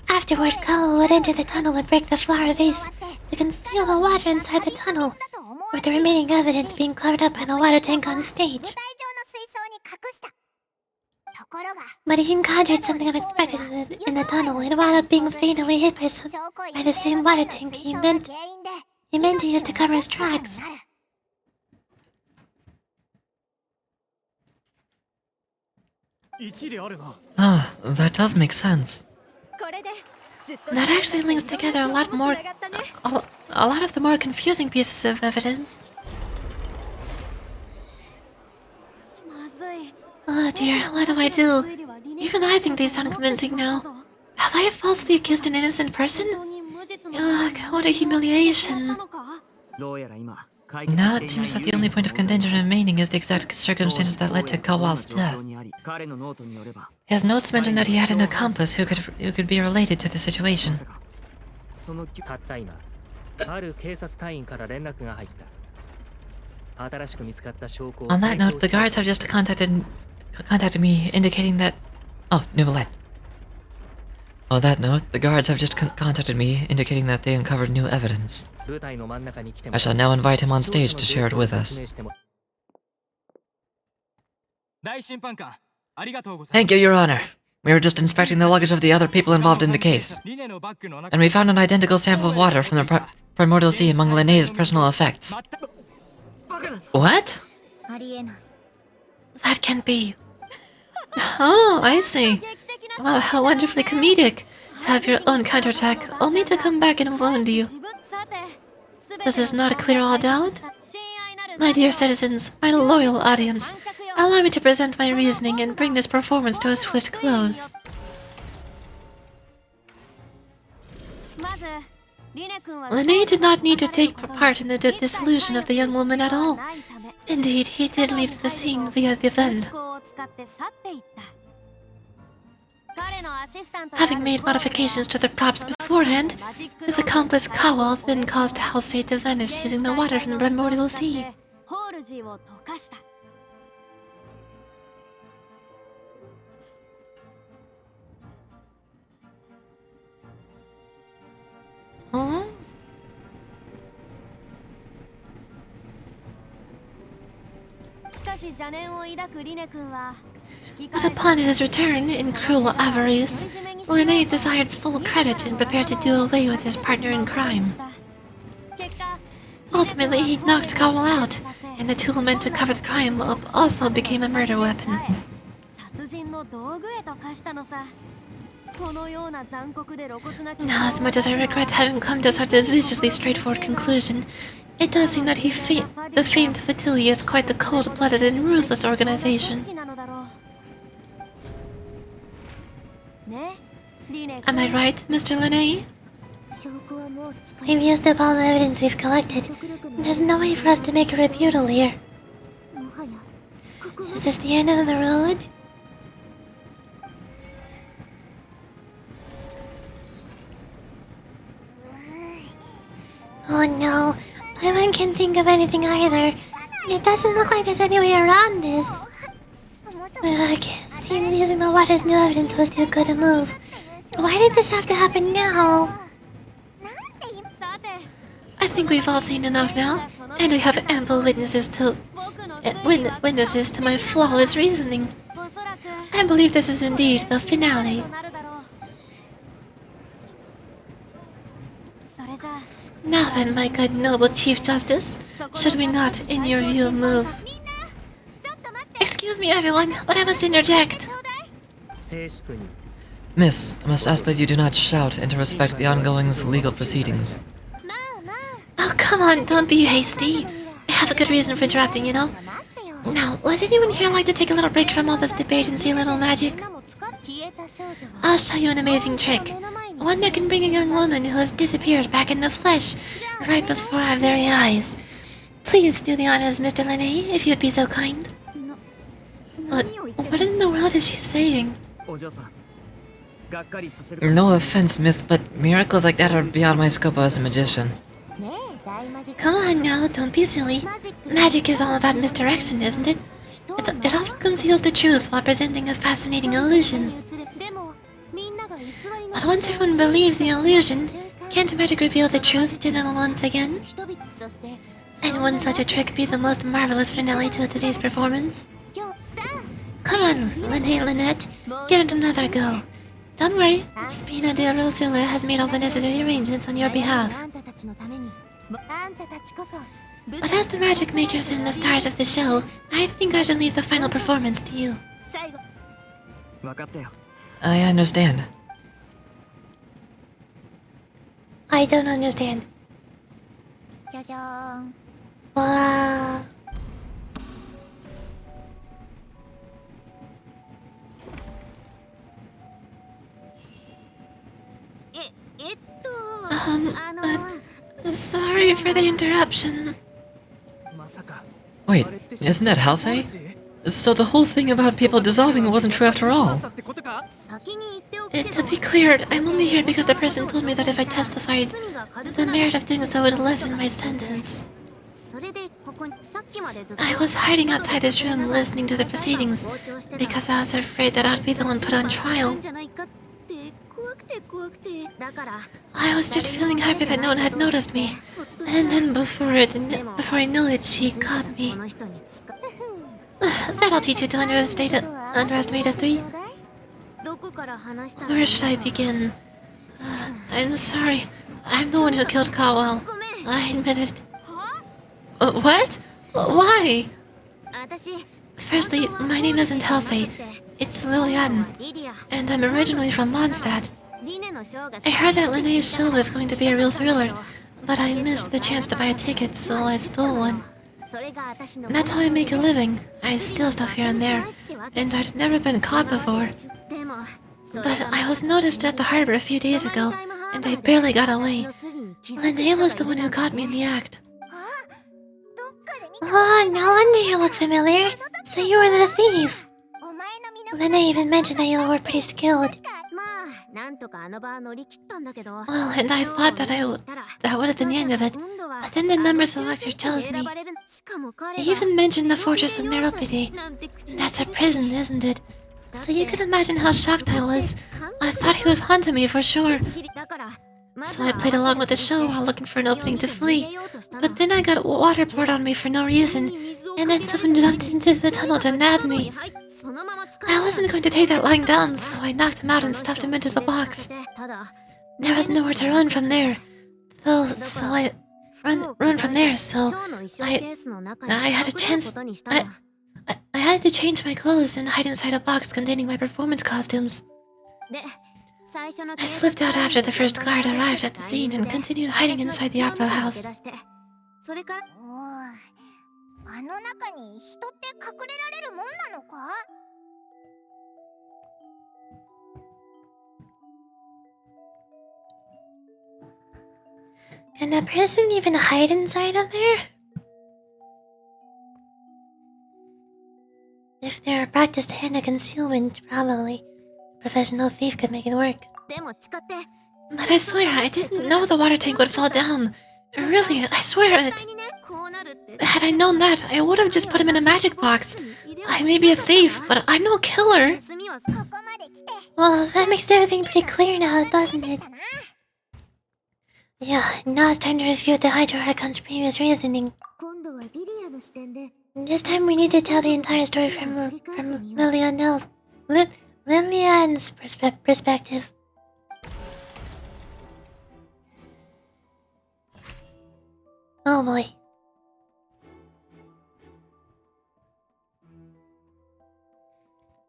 Afterward, Kawa would enter the tunnel and break the flower vase to conceal the water inside the tunnel, with the remaining evidence being covered up by the water tank on stage. But he encountered something unexpected in the tunnel and wound up being fatally hit by the same water tank he meant to use to cover his tracks. Ah, that does make sense. That actually links together a lot more... a lot of the more confusing pieces of evidence. Oh dear, what do I do? Even I think they sound convincing now. Have I falsely accused an innocent person? Ugh, what a humiliation. Now it seems that the only point of contention remaining is the exact circumstances that led to Kawal's death. His notes mention that he had an accomplice who could be related to the situation. On that note, the guards have just contacted me indicating that... Oh, Nubilet. On that note, the guards have just contacted me indicating that they uncovered new evidence. I shall now invite him on stage to share it with us. Thank you, Your Honor. We were just inspecting the luggage of the other people involved in the case, and we found an identical sample of water from the primordial sea among Linnea's personal effects. What? That can't be. Oh, I see. Well, how wonderfully comedic to have your own counterattack only to come back and wound you. Does this not clear all doubt? My dear citizens, my loyal audience, allow me to present my reasoning and bring this performance to a swift close. Linne did not need to take part in the dissolution of the young woman at all. Indeed, he did leave the scene via the vent. Having made modifications to the props beforehand, his accomplice Kawal then caused Halsey to vanish using the water from the primordial sea. Huh? But upon his return, in cruel avarice, Linné desired sole credit and prepared to do away with his partner in crime. Ultimately, he knocked Cowell out, and the tool meant to cover the crime up also became a murder weapon. Now, as much as I regret having come to such a viciously straightforward conclusion, it does seem that the famed Vtuber is quite the cold-blooded and ruthless organization. Am I right, Mr. Linné? We've used up all the evidence we've collected. There's no way for us to make a rebuttal here. Is this the end of the road? Oh no, Paimon can't think of anything either. It doesn't look like there's any way around this. Ugh, seems using the water's new evidence was too good a move. Why did this have to happen now? I think we've all seen enough now, and we have ample witnesses to my flawless reasoning. I believe this is indeed the finale. Now then, my good noble Chief Justice, should we not, in your view, move? Excuse me, everyone, but I must interject. Miss, I must ask that you do not shout and to respect the ongoing legal proceedings. Oh, come on, don't be hasty. I have a good reason for interrupting, you know. Now, would anyone here like to take a little break from all this debate and see a little magic? I'll show you an amazing trick. One that can bring a young woman who has disappeared back in the flesh, right before our very eyes. Please do the honors, Mr. Linné, if you'd be so kind. What in the world is she saying? No offense, miss, but miracles like that are beyond my scope as a magician. Come on now, don't be silly. Magic is all about misdirection, isn't it? It often conceals the truth while presenting a fascinating illusion. But once everyone believes the illusion, can't magic reveal the truth to them once again? And wouldn't such a trick be the most marvelous finale to today's performance? Come on, Linné Lynette, give it another go. Don't worry, Spina de Rosula has made all the necessary arrangements on your behalf. But as the magic makers and the stars of the show, I think I should leave the final performance to you. I understand. I don't understand. Voila. Sorry for the interruption. Wait, isn't that Halsey? So the whole thing about people dissolving wasn't true after all. To be clear, I'm only here because the person told me that if I testified, the merit of doing so would lessen my sentence. I was hiding outside this room listening to the proceedings because I was afraid that I'd be the one put on trial. I was just feeling happy that no one had noticed me. And then before I knew it, she caught me. That'll teach you to underestimate us three. Where should I begin? I'm sorry. I'm the one who killed Cowell. I admit it. What? Why? Firstly, my name isn't Halsey. It's Lilian. And I'm originally from Mondstadt. I heard that Linné's show was going to be a real thriller, but I missed the chance to buy a ticket, so I stole one. That's how I make a living. I steal stuff here and there, and I'd never been caught before. But I was noticed at the harbor a few days ago, and I barely got away. Linné was the one who caught me in the act. Oh, no wonder you look familiar. So you were the thief. Linné even mentioned that you were pretty skilled. Well, and I thought that would have been the end of it, but then the number selector chose me. He even mentioned the Fortress of Meropide. That's a prison, isn't it? So you can imagine how shocked I was. I thought he was haunting me for sure. So I played along with the show while looking for an opening to flee. But then I got water poured on me for no reason, and then someone jumped into the tunnel to nab me. I wasn't going to take that lying down, so I knocked him out and stuffed him into the box. There was nowhere to run from there, though, so I run from there, so I had a chance. I had to change my clothes and hide inside a box containing my performance costumes. I slipped out after the first guard arrived at the scene and continued hiding inside the opera house. あの中に人って隠れられるもんなのか？ Can a person even hide inside of there? If they're a practiced hand at concealment, probably. A professional thief could make it work. But I swear, I didn't know the water tank would fall down. Really, I swear it. Had I known that, I would have just put him in a magic box. I may be a thief, but I'm no killer. Well, that makes everything pretty clear now, doesn't it? Yeah, now it's time to refute the Hydro Archon's previous reasoning. This time we need to tell the entire story from Lillian's perspective. Oh boy.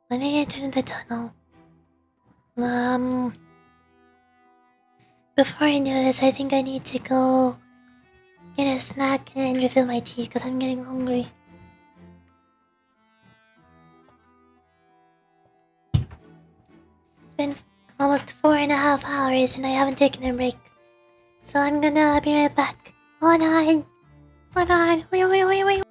When I entered the tunnel, before I do this, I think I need to go get a snack and refill my tea because I'm getting hungry. It's been almost 4.5 hours and I haven't taken a break. So I'm gonna be right back. Hold on. Hold on. Wait.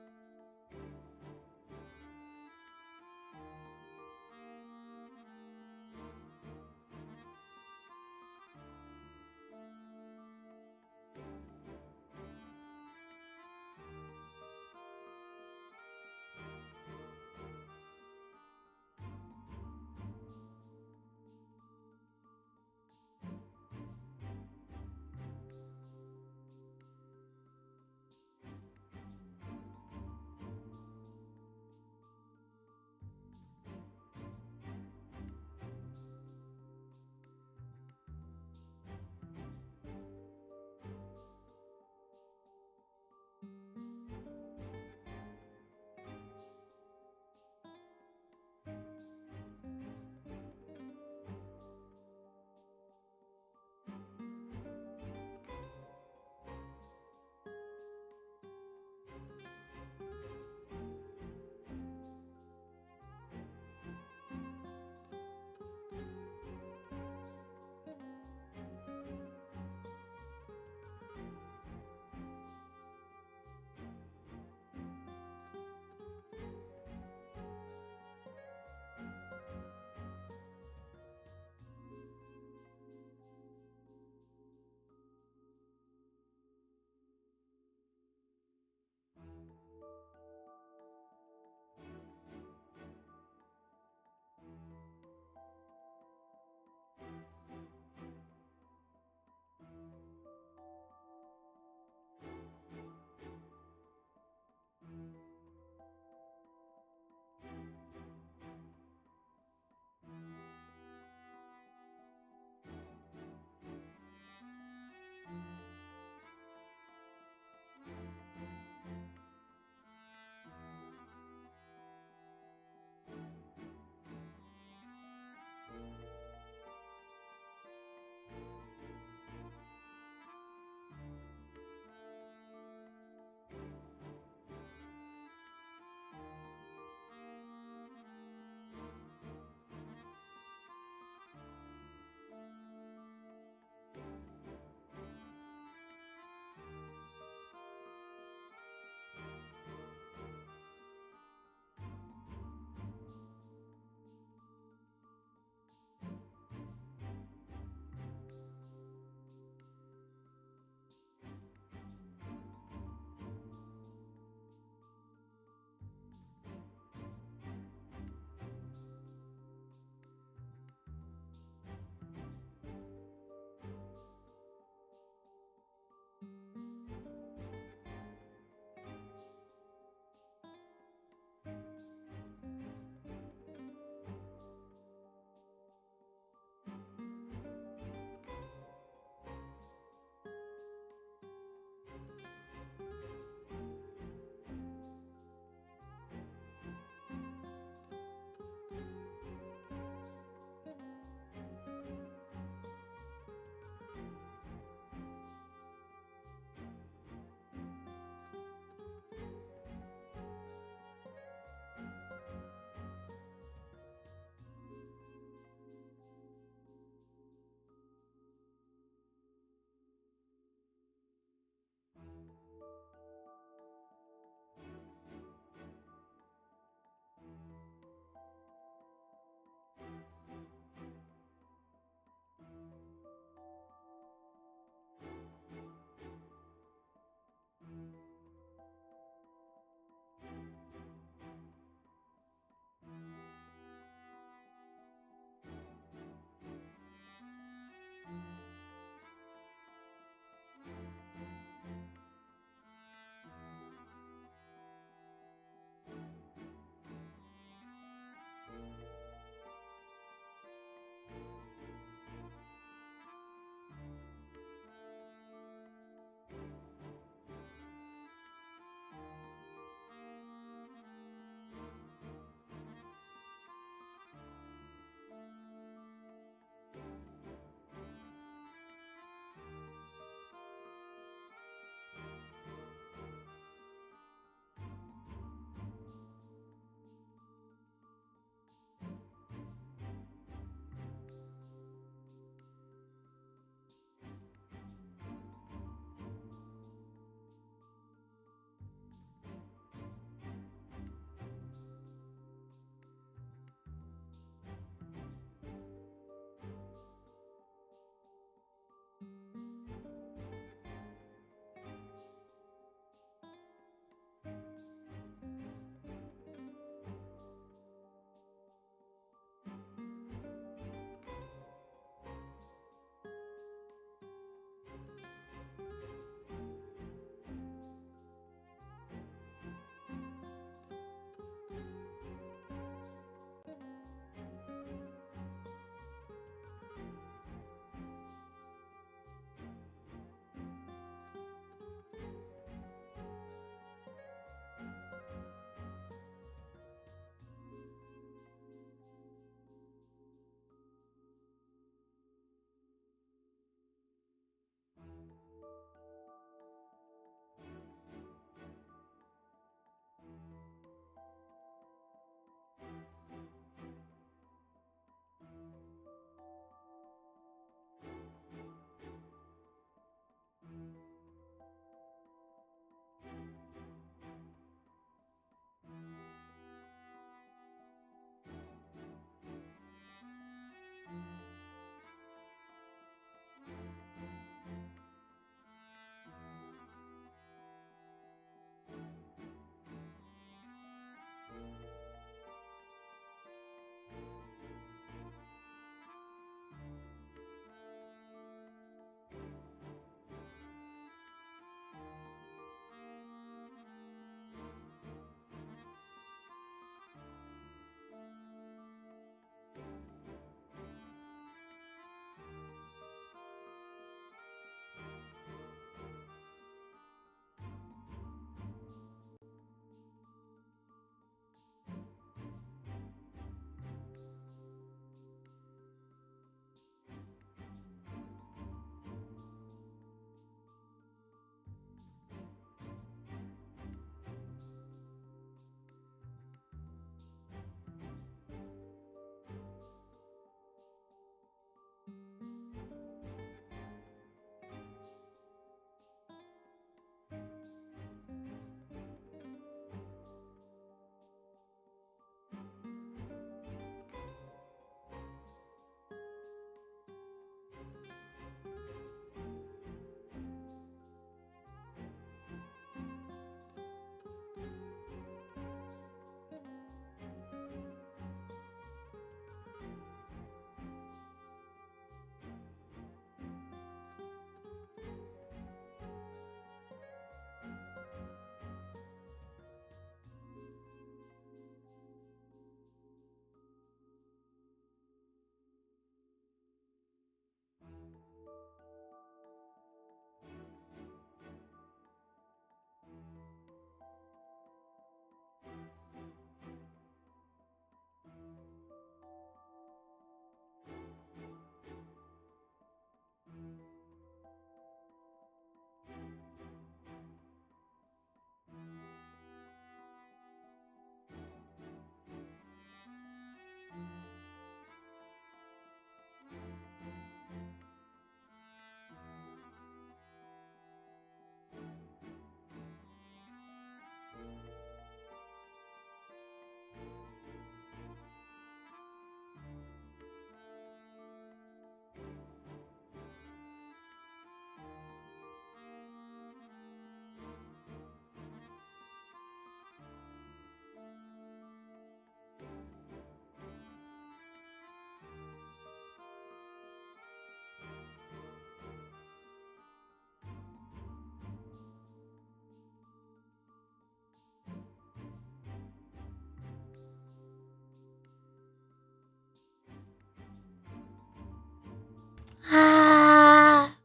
Ah!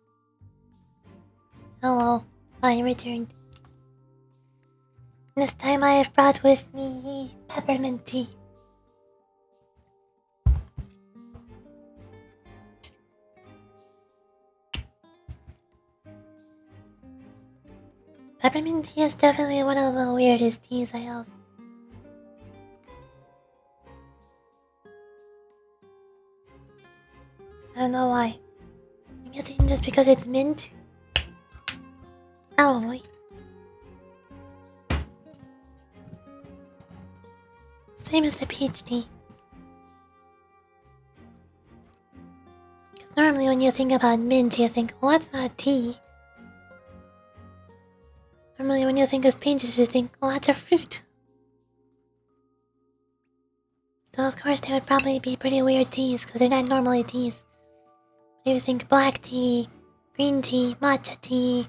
Hello, I returned. This time I have brought with me peppermint tea. Peppermint tea is definitely one of the weirdest teas I have. I don't know why. I'm guessing just because it's mint? Probably. Same as the peach tea. Because normally when you think about mint, you think, well, that's not tea. Normally when you think of peaches, you think, well, that's a fruit. So of course they would probably be pretty weird teas, because they're not normally teas. If you think black tea, green tea, matcha tea,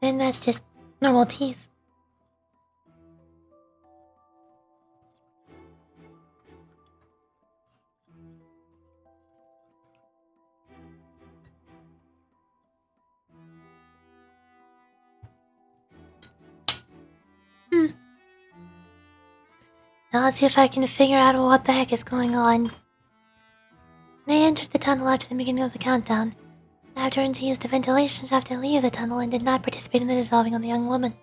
then that's just normal teas. Now let's see if I can figure out what the heck is going on. They entered the tunnel after the beginning of the countdown. They have turned to use the ventilation shaft to leave the tunnel and did not participate in the dissolving of the young woman.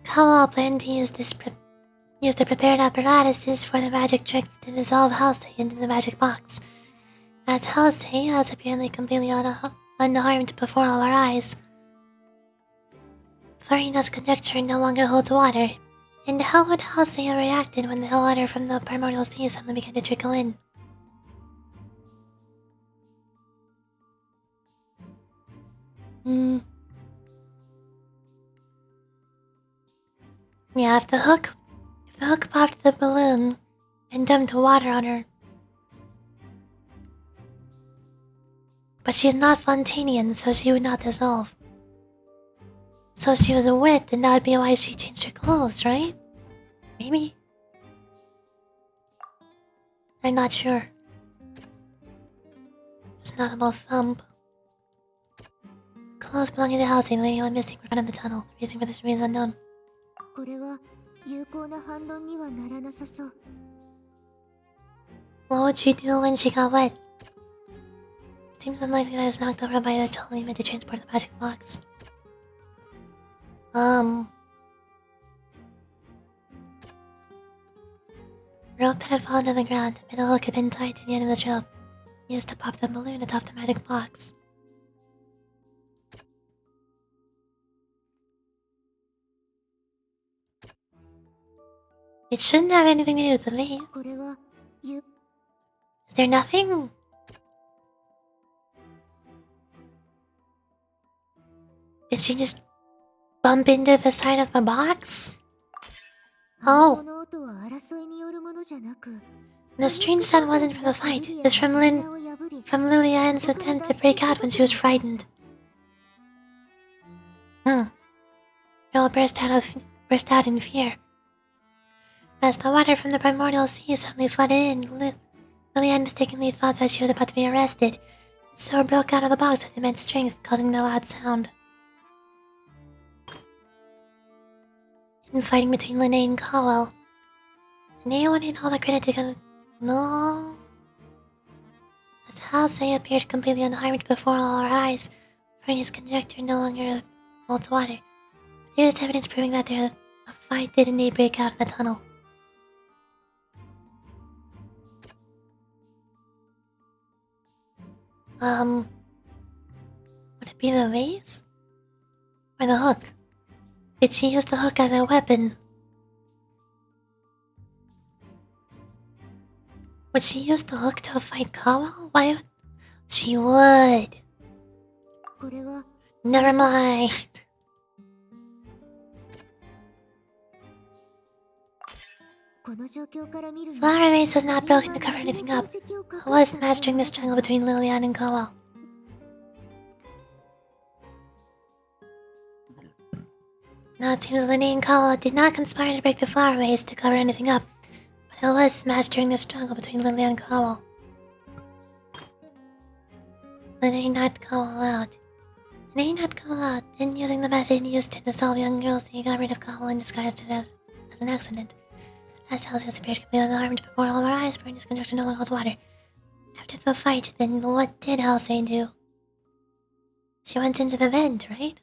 Kawal planned to use the prepared apparatuses for the magic tricks to dissolve Halsey into the magic box. As Halsey has apparently completely unharmed before all our eyes, Florina's conjecture no longer holds water. And how would Halsey have reacted when the water from the primordial sea suddenly began to trickle in? Yeah, if the hook popped the balloon and dumped water on her. But she's not Fontanian, so she would not dissolve. So she was wet, and that would be why she changed her clothes, right? Maybe? I'm not sure. It's not about thump. Clothes belonging to Halsey, the lady went missing were found in the tunnel. The reason for this remains unknown. What would she do when she got wet? Seems unlikely that it was knocked over by the trolley meant to transport the magic box. Rope that had fallen to the ground, and a hook had been tied to the end of this rope, used to pop the balloon atop the magic box. It shouldn't have anything to do with the vase. Is there nothing? Did she just bump into the side of the box? Oh. The strange sound wasn't from the fight. It was from Lilian's attempt to break out when she was frightened. Girl burst out in fear. As the water from the primordial sea suddenly flooded in, Lilian mistakenly thought that she was about to be arrested, so broke out of the box with immense strength, causing the loud sound. Fighting between Lene and Cowell. Lene wanted all the credit to go. No. As Halsey appeared completely unharmed before all our eyes, Fernie's conjecture no longer holds water. There is evidence proving that a fight did indeed break out in the tunnel. Would it be the vase? Or the hook? Did she use the hook as a weapon? Would she use the hook to fight Kawa? Why? She would. Never mind. Flower vase was not broken to cover anything up. It was smashed during the struggle between Lilian and Kawa. Now it seems Lene and Kawa did not conspire to break the flower vase to cover anything up, but I was smashed during the struggle between Lily and Cowell. Lily knocked Cowell out. And he knocked Cowell out, then using the method used to dissolve young girls, he got rid of Cowell and disguised it as an accident. As Celsius appeared completely unharmed before all of our eyes, burned his conductor no one holds water. After the fight, then what did Halsey do? She went into the vent, right?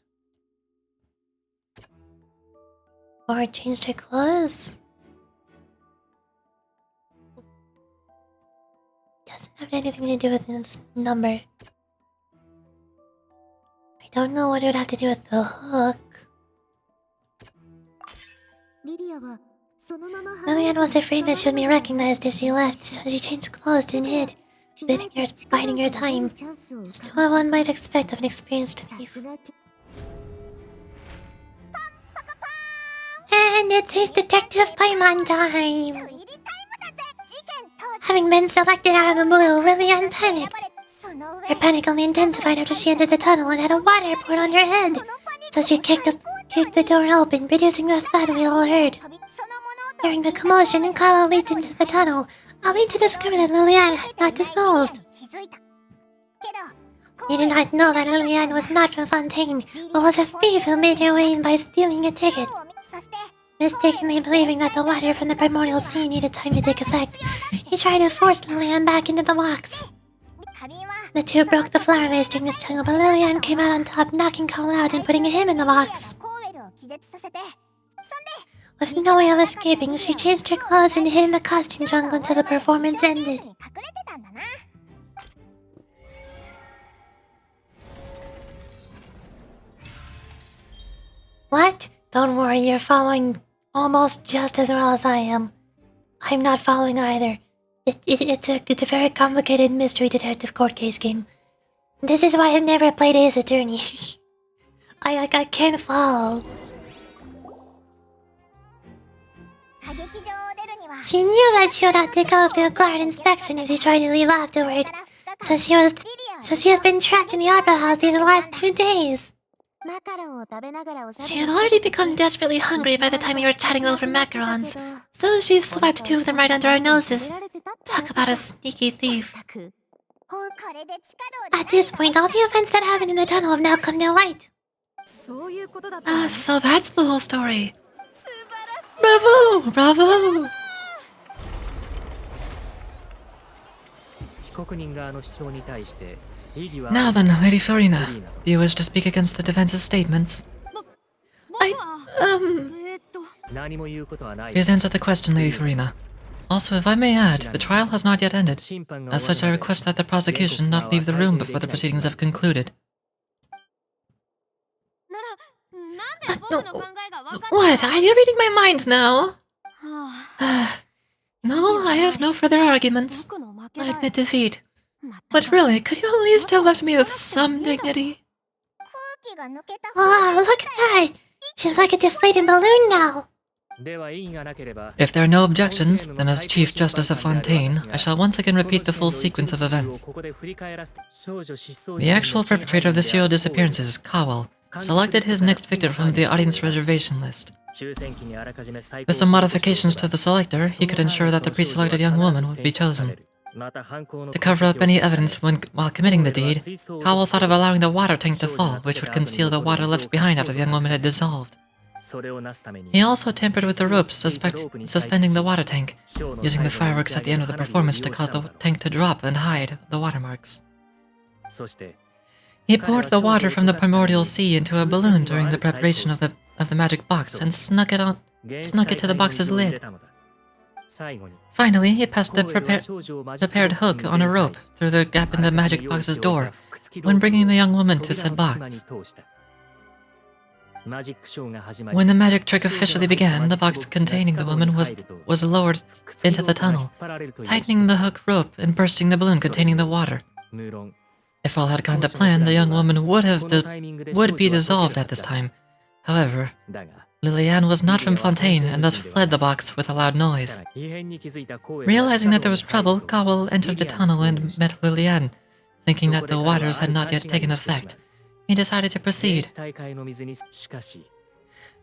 Or changed her clothes? Doesn't have anything to do with this number. I don't know what it would have to do with the hook. Lillian was afraid that she would be recognized if she left, so she changed clothes and hid, biding her time. Just what one might expect of an experienced thief. And it's his Detective Paimon time! Having been selected out of the blue, Lillian panicked. Her panic only intensified after she entered the tunnel and had a water poured on her head. So she kicked the door open, producing the thud we all heard. During the commotion, Kawa leaped into the tunnel, only to discover that Lillian had not dissolved. He did not know that Lillian was not from Fontaine, but was a thief who made her way in by stealing a ticket. Mistakenly believing that the water from the primordial sea needed time to take effect, he tried to force Lillian back into the box. The two broke the flower vase during the struggle, but Lillian came out on top, knocking Cole out and putting him in the box. With no way of escaping, she changed her clothes and hid in the costume jungle until the performance ended. What? Don't worry, you're following almost just as well as I am. I'm not following either. It's a very complicated mystery detective court case game. This is why I've never played Ace Attorney. I can't follow. She knew that she would have to go through a guard inspection if she tried to leave afterward. So she has been trapped in the opera house these last 2 days. She had already become desperately hungry by the time we were chatting over macarons, so she swiped 2 of them right under our noses. Talk about a sneaky thief. At this point, all the events that happened in the tunnel have now come to light. So that's the whole story. Bravo! Bravo! Now then, Lady Florina, do you wish to speak against the defense's statements? Please answer the question, Lady Florina. Also, if I may add, the trial has not yet ended. As such, I request that the prosecution not leave the room before the proceedings have concluded. What? Are you reading my mind now? No, I have no further arguments. I admit defeat. But really, could you at least have left me with some dignity? Oh, look at that! She's like a deflated balloon now. If there are no objections, then as Chief Justice of Fontaine, I shall once again repeat the full sequence of events. The actual perpetrator of the serial disappearances, Cowell, selected his next victim from the audience reservation list. With some modifications to the selector, he could ensure that the pre-selected young woman would be chosen. To cover up any evidence while committing the deed, Cowell thought of allowing the water tank to fall, which would conceal the water left behind after the young woman had dissolved. He also tampered with the ropes suspending the water tank, using the fireworks at the end of the performance to cause the tank to drop and hide the watermarks. He poured the water from the primordial sea into a balloon during the preparation of the magic box and snuck it to the box's lid. Finally, he passed the prepared hook on a rope through the gap in the magic box's door, when bringing the young woman to said box. When the magic trick officially began, the box containing the woman was lowered into the tunnel, tightening the hook rope and bursting the balloon containing the water. If all had gone to plan, the young woman would be dissolved at this time. However, Lillian was not from Fontaine and thus fled the box with a loud noise. Realizing that there was trouble, Cowell entered the tunnel and met Lillian. Thinking that the waters had not yet taken effect, he decided to proceed.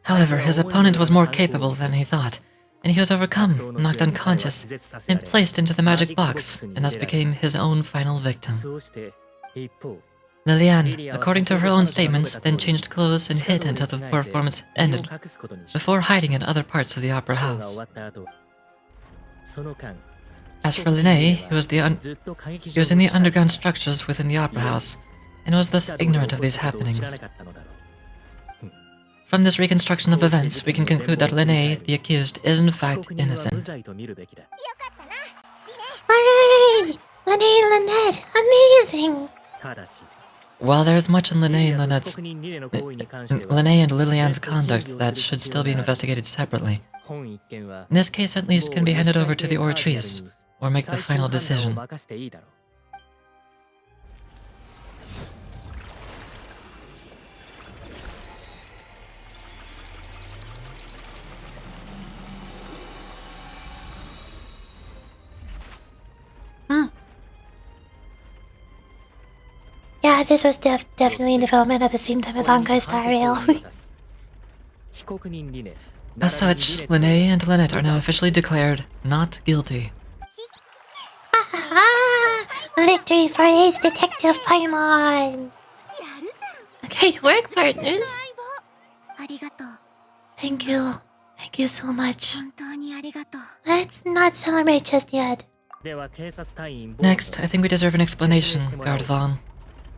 However, his opponent was more capable than he thought. and he was overcome, knocked unconscious, and placed into the magic box, and thus became his own final victim. そうして一方 Liliane, according to her own statements, then changed clothes and hid until the performance ended, 隠すことにした before hiding in other parts of the opera ショーが house. 終わった後その間 As for Linné, he was he was in the underground structures within the opera house, and was thus ignorant of these happenings. From this reconstruction of events, we can conclude that Linné, the accused, is in fact innocent. Hooray! Lene, Lynette, amazing! While there is much in Linné and Liliane's conduct that should still be investigated separately, this case at least can be handed over to the Oratrice, or make the final decision. Yeah, this was definitely in development at the same time as Honkai Star Rail. As such, Linné and Lynette are now officially declared not guilty. Victory for Ace Detective Paimon! Great work, partners! ありがとう Thank you. Thank you so much. 本当にありがとう Let's not celebrate just yet. Next, I think we deserve an explanation, Guard Vaughn.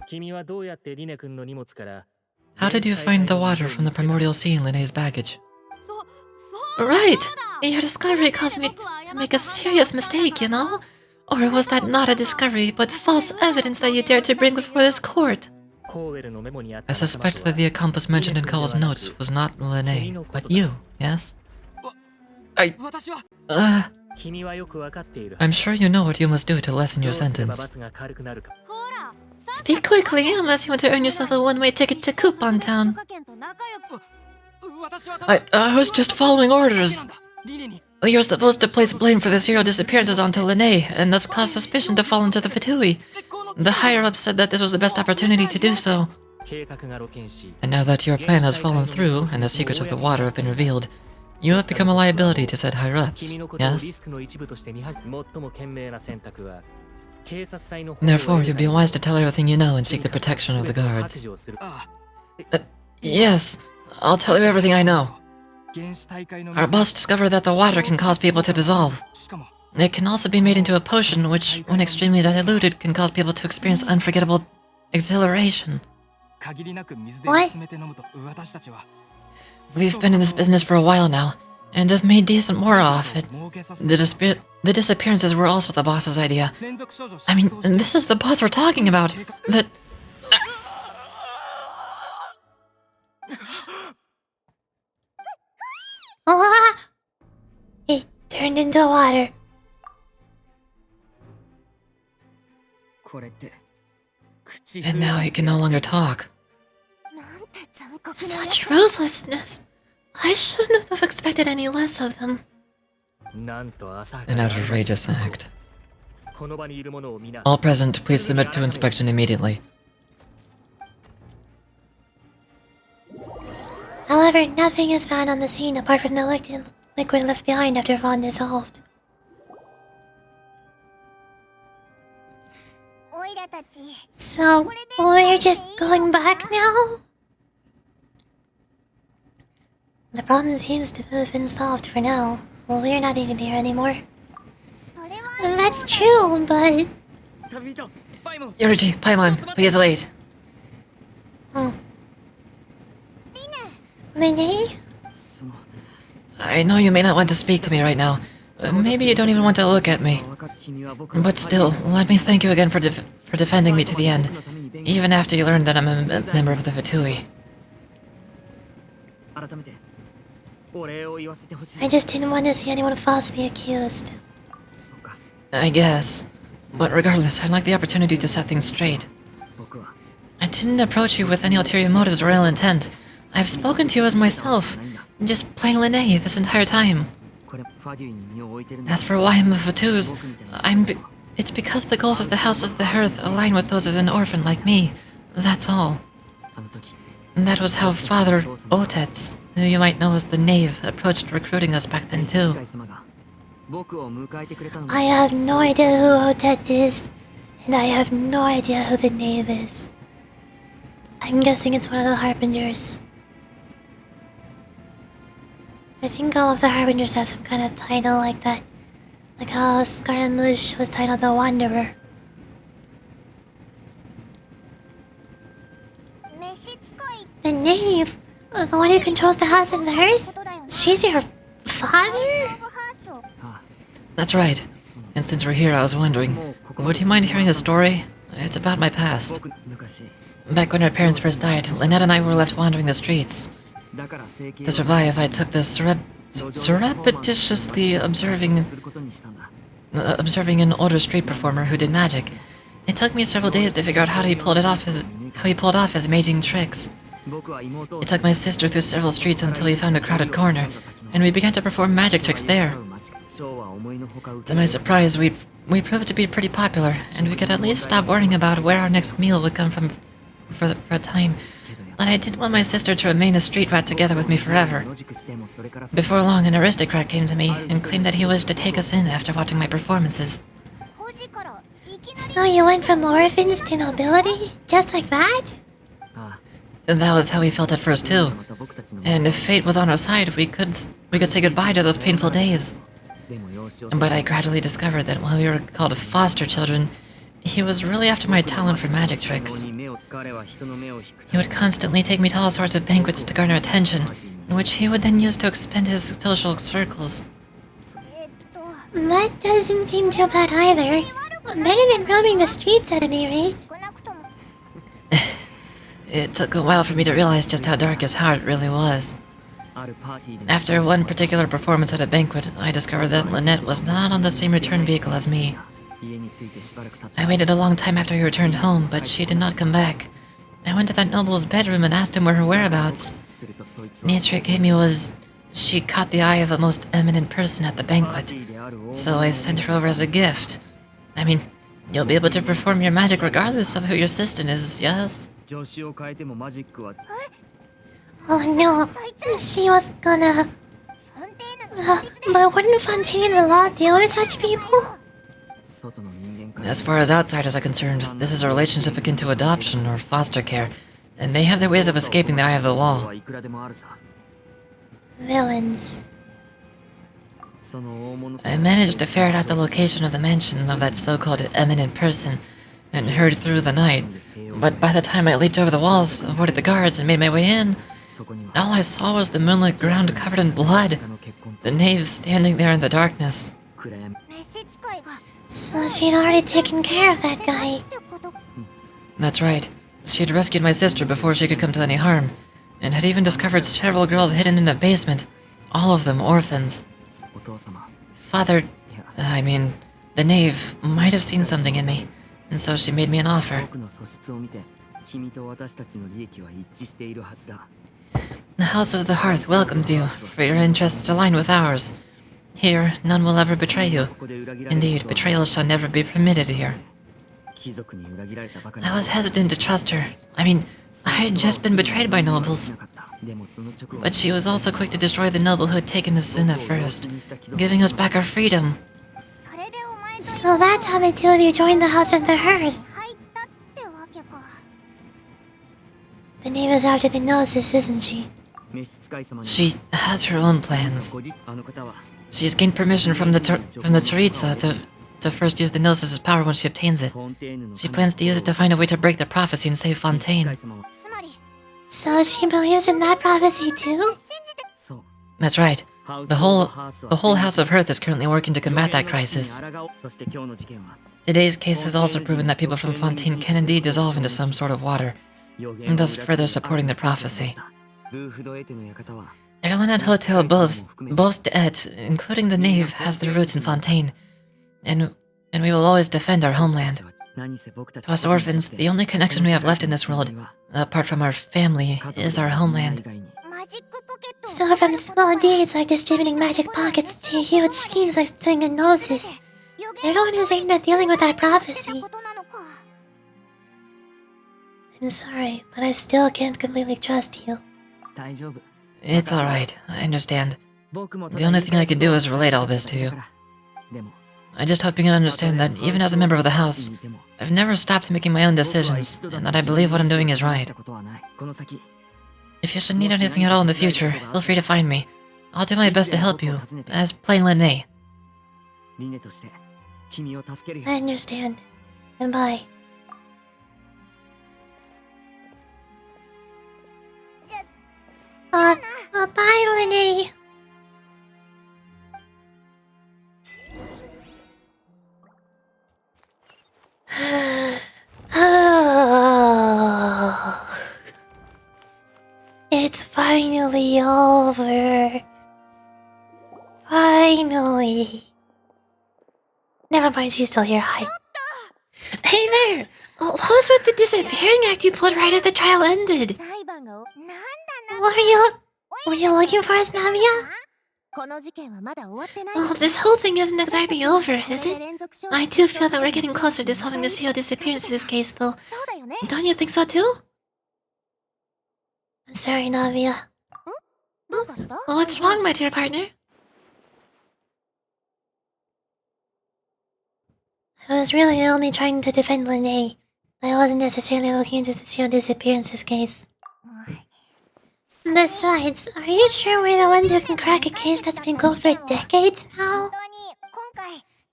君はどうやってリネ君の荷物から How did you find the water from the primordial sea in Linné's baggage? Right! Your discovery caused me to make a serious mistake, you know? Or was that not a discovery, but false evidence that you dared to bring before this court? コーウェルのメモにあった I suspect that the accomplice mentioned in Cowell's notes was not Linné, but you, yes? 私は 君はよくわかっている I'm sure you know what you must do to lessen your どうすれば sentence. 罰が軽くなるか Speak quickly, unless you want to earn yourself a one-way ticket to Coupon Town. 私は I was just following orders. リネに You're supposed to place blame for the serial disappearances onto Linné, and thus cause suspicion to fall into the Fatui. The higher-ups said that this was the best opportunity to do so. 計画が露見し And now that your plan has fallen through, and the secrets of the water have been revealed, you have become a liability to said 君 higher-ups, のことをリ yes? スクの一部として見始め最も賢明な選択は警察隊の Therefore, you'd be wise to tell everything you know and seek the protection of the guards. Yes, I'll tell you everything I know. 原始大会の Our boss discovered that the water can cause people to dissolve. しかも It can also be made into a potion, which, when extremely diluted, can cause people to experience unforgettable exhilaration. 限りなく水で What? 薄めて飲むと私たちは We've been in this business for a while now, and have made decent more off it. 儲けさせて The disappearances were also the boss's idea. 連続少女 I mean, 失踪して this is the boss we're talking about. That... Ah! He turned into water. これって口 And now he can no longer talk. なんて残酷な Such ruthlessness. I shouldn't have expected any less of them. なんと浅はか An な outrageous act. この場にいる者を皆 All present, please submit to inspection immediately. However, nothing is found on the scene apart from the liquid left behind after Vaughn dissolved. おいらたち So, we're just going back now? The problem seems to have been solved for now. Well, we're not needed here anymore. それは That's true, but... 旅人パイモン Yoriji, Paimon, please wait. Lene? その I know you may not want to speak to me right now. Maybe you don't even want to look at me. 若き君は僕の But still, let me thank you again for defending me to the end, 僕のために弁護士 even after you learned that I'm a member of the Fatui. 改めてお礼を言わせてほしい I just didn't want to see anyone falsely accused. そうか I guess. But regardless, I'd like the opportunity to set things straight. 僕は I didn't approach you with any ulterior motives or ill intent. I've spoken to you as myself, just plain Linné this entire time. これファデュイに身を置いてるんだ As for why I'm a Fatus, it's because the goals of the House of the Hearth align with those of an orphan like me. That's all. あの時 And that was how Father Otets who you might know as the Knave, approached recruiting us back then too. I have no idea who Otet is, and I have no idea who the Knave is. I'm guessing it's one of the Harbingers. I think all of the Harbingers have some kind of title like that. Like how Scaramouche was titled the Wanderer. The Knave? The one who controls the House of the Earth? She's your father? That's right. And since we're here, I was wondering, would you mind hearing a story? It's about my past. Back when our parents first died, Lynette and I were left wandering the streets. To survive, I took the surreptitiously observing an older street performer who did magic. It took me several days to figure out how he pulled off his amazing tricks. It took my sister through several streets until we found a crowded corner, and we began to perform magic tricks there. To my surprise, we proved to be pretty popular, and we could at least stop worrying about where our next meal would come from for a time. But I didn't want my sister to remain a street rat together with me forever. Before long, an aristocrat came to me and claimed that he wished to take us in after watching my performances. So you went from orphans to nobility? Just like that? And that was how we felt at first too. And if fate was on our side, we could say goodbye to those painful days. But I gradually discovered that while we were called foster children, he was really after my talent for magic tricks. He would constantly take me to all sorts of banquets to garner attention, which he would then use to expand his social circles. That doesn't seem too bad either. Better than roaming the streets at any rate. It took a while for me to realize just how dark his heart really was. After one particular performance at a banquet, I discovered that Lynette was not on the same return vehicle as me. I waited a long time after he returned home, but she did not come back. I went to that noble's bedroom and asked him where her whereabouts. The answer it gave me was, she caught the eye of a most eminent person at the banquet, so I sent her over as a gift. I mean, you'll be able to perform your magic regardless of who your assistant is, yes? Oh no, she was gonna... but wouldn't Fontaine's law deal with such people? As far as outsiders are concerned, this is a relationship akin to adoption or foster care, and they have their ways of escaping the eye of the law. Villains. I managed to ferret out the location of the mansion of that so-called eminent person, and hurried through the night. But by the time I leaped over the walls, avoided the guards, and made my way in, all I saw was the moonlit ground covered in blood, the knave standing there in the darkness. So she'd already taken care of that guy. That's right. She had rescued my sister before she could come to any harm, and had even discovered several girls hidden in a basement, all of them orphans. Father, the knave, might have seen something in me, and so she made me an offer. The House of the Hearth welcomes you, for your interests align with ours. Here, none will ever betray you. Indeed, betrayal shall never be permitted here. I was hesitant to trust her. I had just been betrayed by nobles. But she was also quick to destroy the noble who had taken us in at first, giving us back our freedom. So that's how the two of you joined the House of the Hearth. The name is after the Gnosis, isn't she? She has her own plans. She's gained permission from the Tsaritsa to first use the Gnosis' power when she obtains it. She plans to use it to find a way to break the prophecy and save Fontaine. So she believes in that prophecy too? That's right. The whole House of Hearth is currently working to combat that crisis. Today's case has also proven that people from Fontaine can indeed dissolve into some sort of water, and thus further supporting the prophecy. Everyone at Hotel Beauce d'Et, including the knave, has their roots in Fontaine, and we will always defend our homeland. To us orphans, the only connection we have left in this world, apart from our family, is our homeland. So from small deeds like distributing magic pockets to huge schemes like doing a Gnosis, everyone is aimed at dealing with that prophecy. I'm sorry, but I still can't completely trust you. It's alright, I understand. The only thing I can do is relate all this to you. I just hope you can understand that even as a member of the house, I've never stopped making my own decisions, and that I believe what I'm doing is right. If you should need anything at all in the future, feel free to find me. I'll do my best to help you, as plain Linné. I understand. Goodbye. Bye, Linny. It's finally over. Finally. Never mind, she's still here. Hi. Hey there! What was with the disappearing act you pulled right as the trial ended? Were you looking for us, Navia? Oh, this whole thing isn't exactly over, is it? I too feel that we're getting closer to solving the CEO disappearances case, though. Don't you think so too? I'm sorry, Navia. What's wrong, my dear partner? I was really only trying to defend Linné. I wasn't necessarily looking into the CEO disappearances case. Besides, are you sure we're the ones who can crack a case that's been closed for decades now?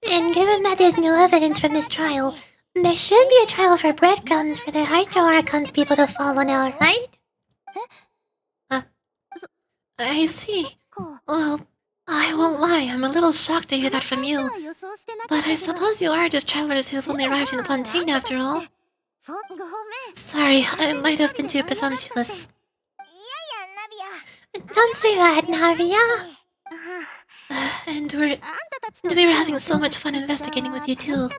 And given that there's no evidence from this trial, there should be a trial for breadcrumbs for the Hydro Archon's people to follow now, right? I see. Well, I won't lie, I'm a little shocked to hear that from you. But I suppose you are just travelers who've only arrived in Fontaine after all. Sorry, I might have been too presumptuous. Don't say that, Navia. And we were having so much fun investigating with you too.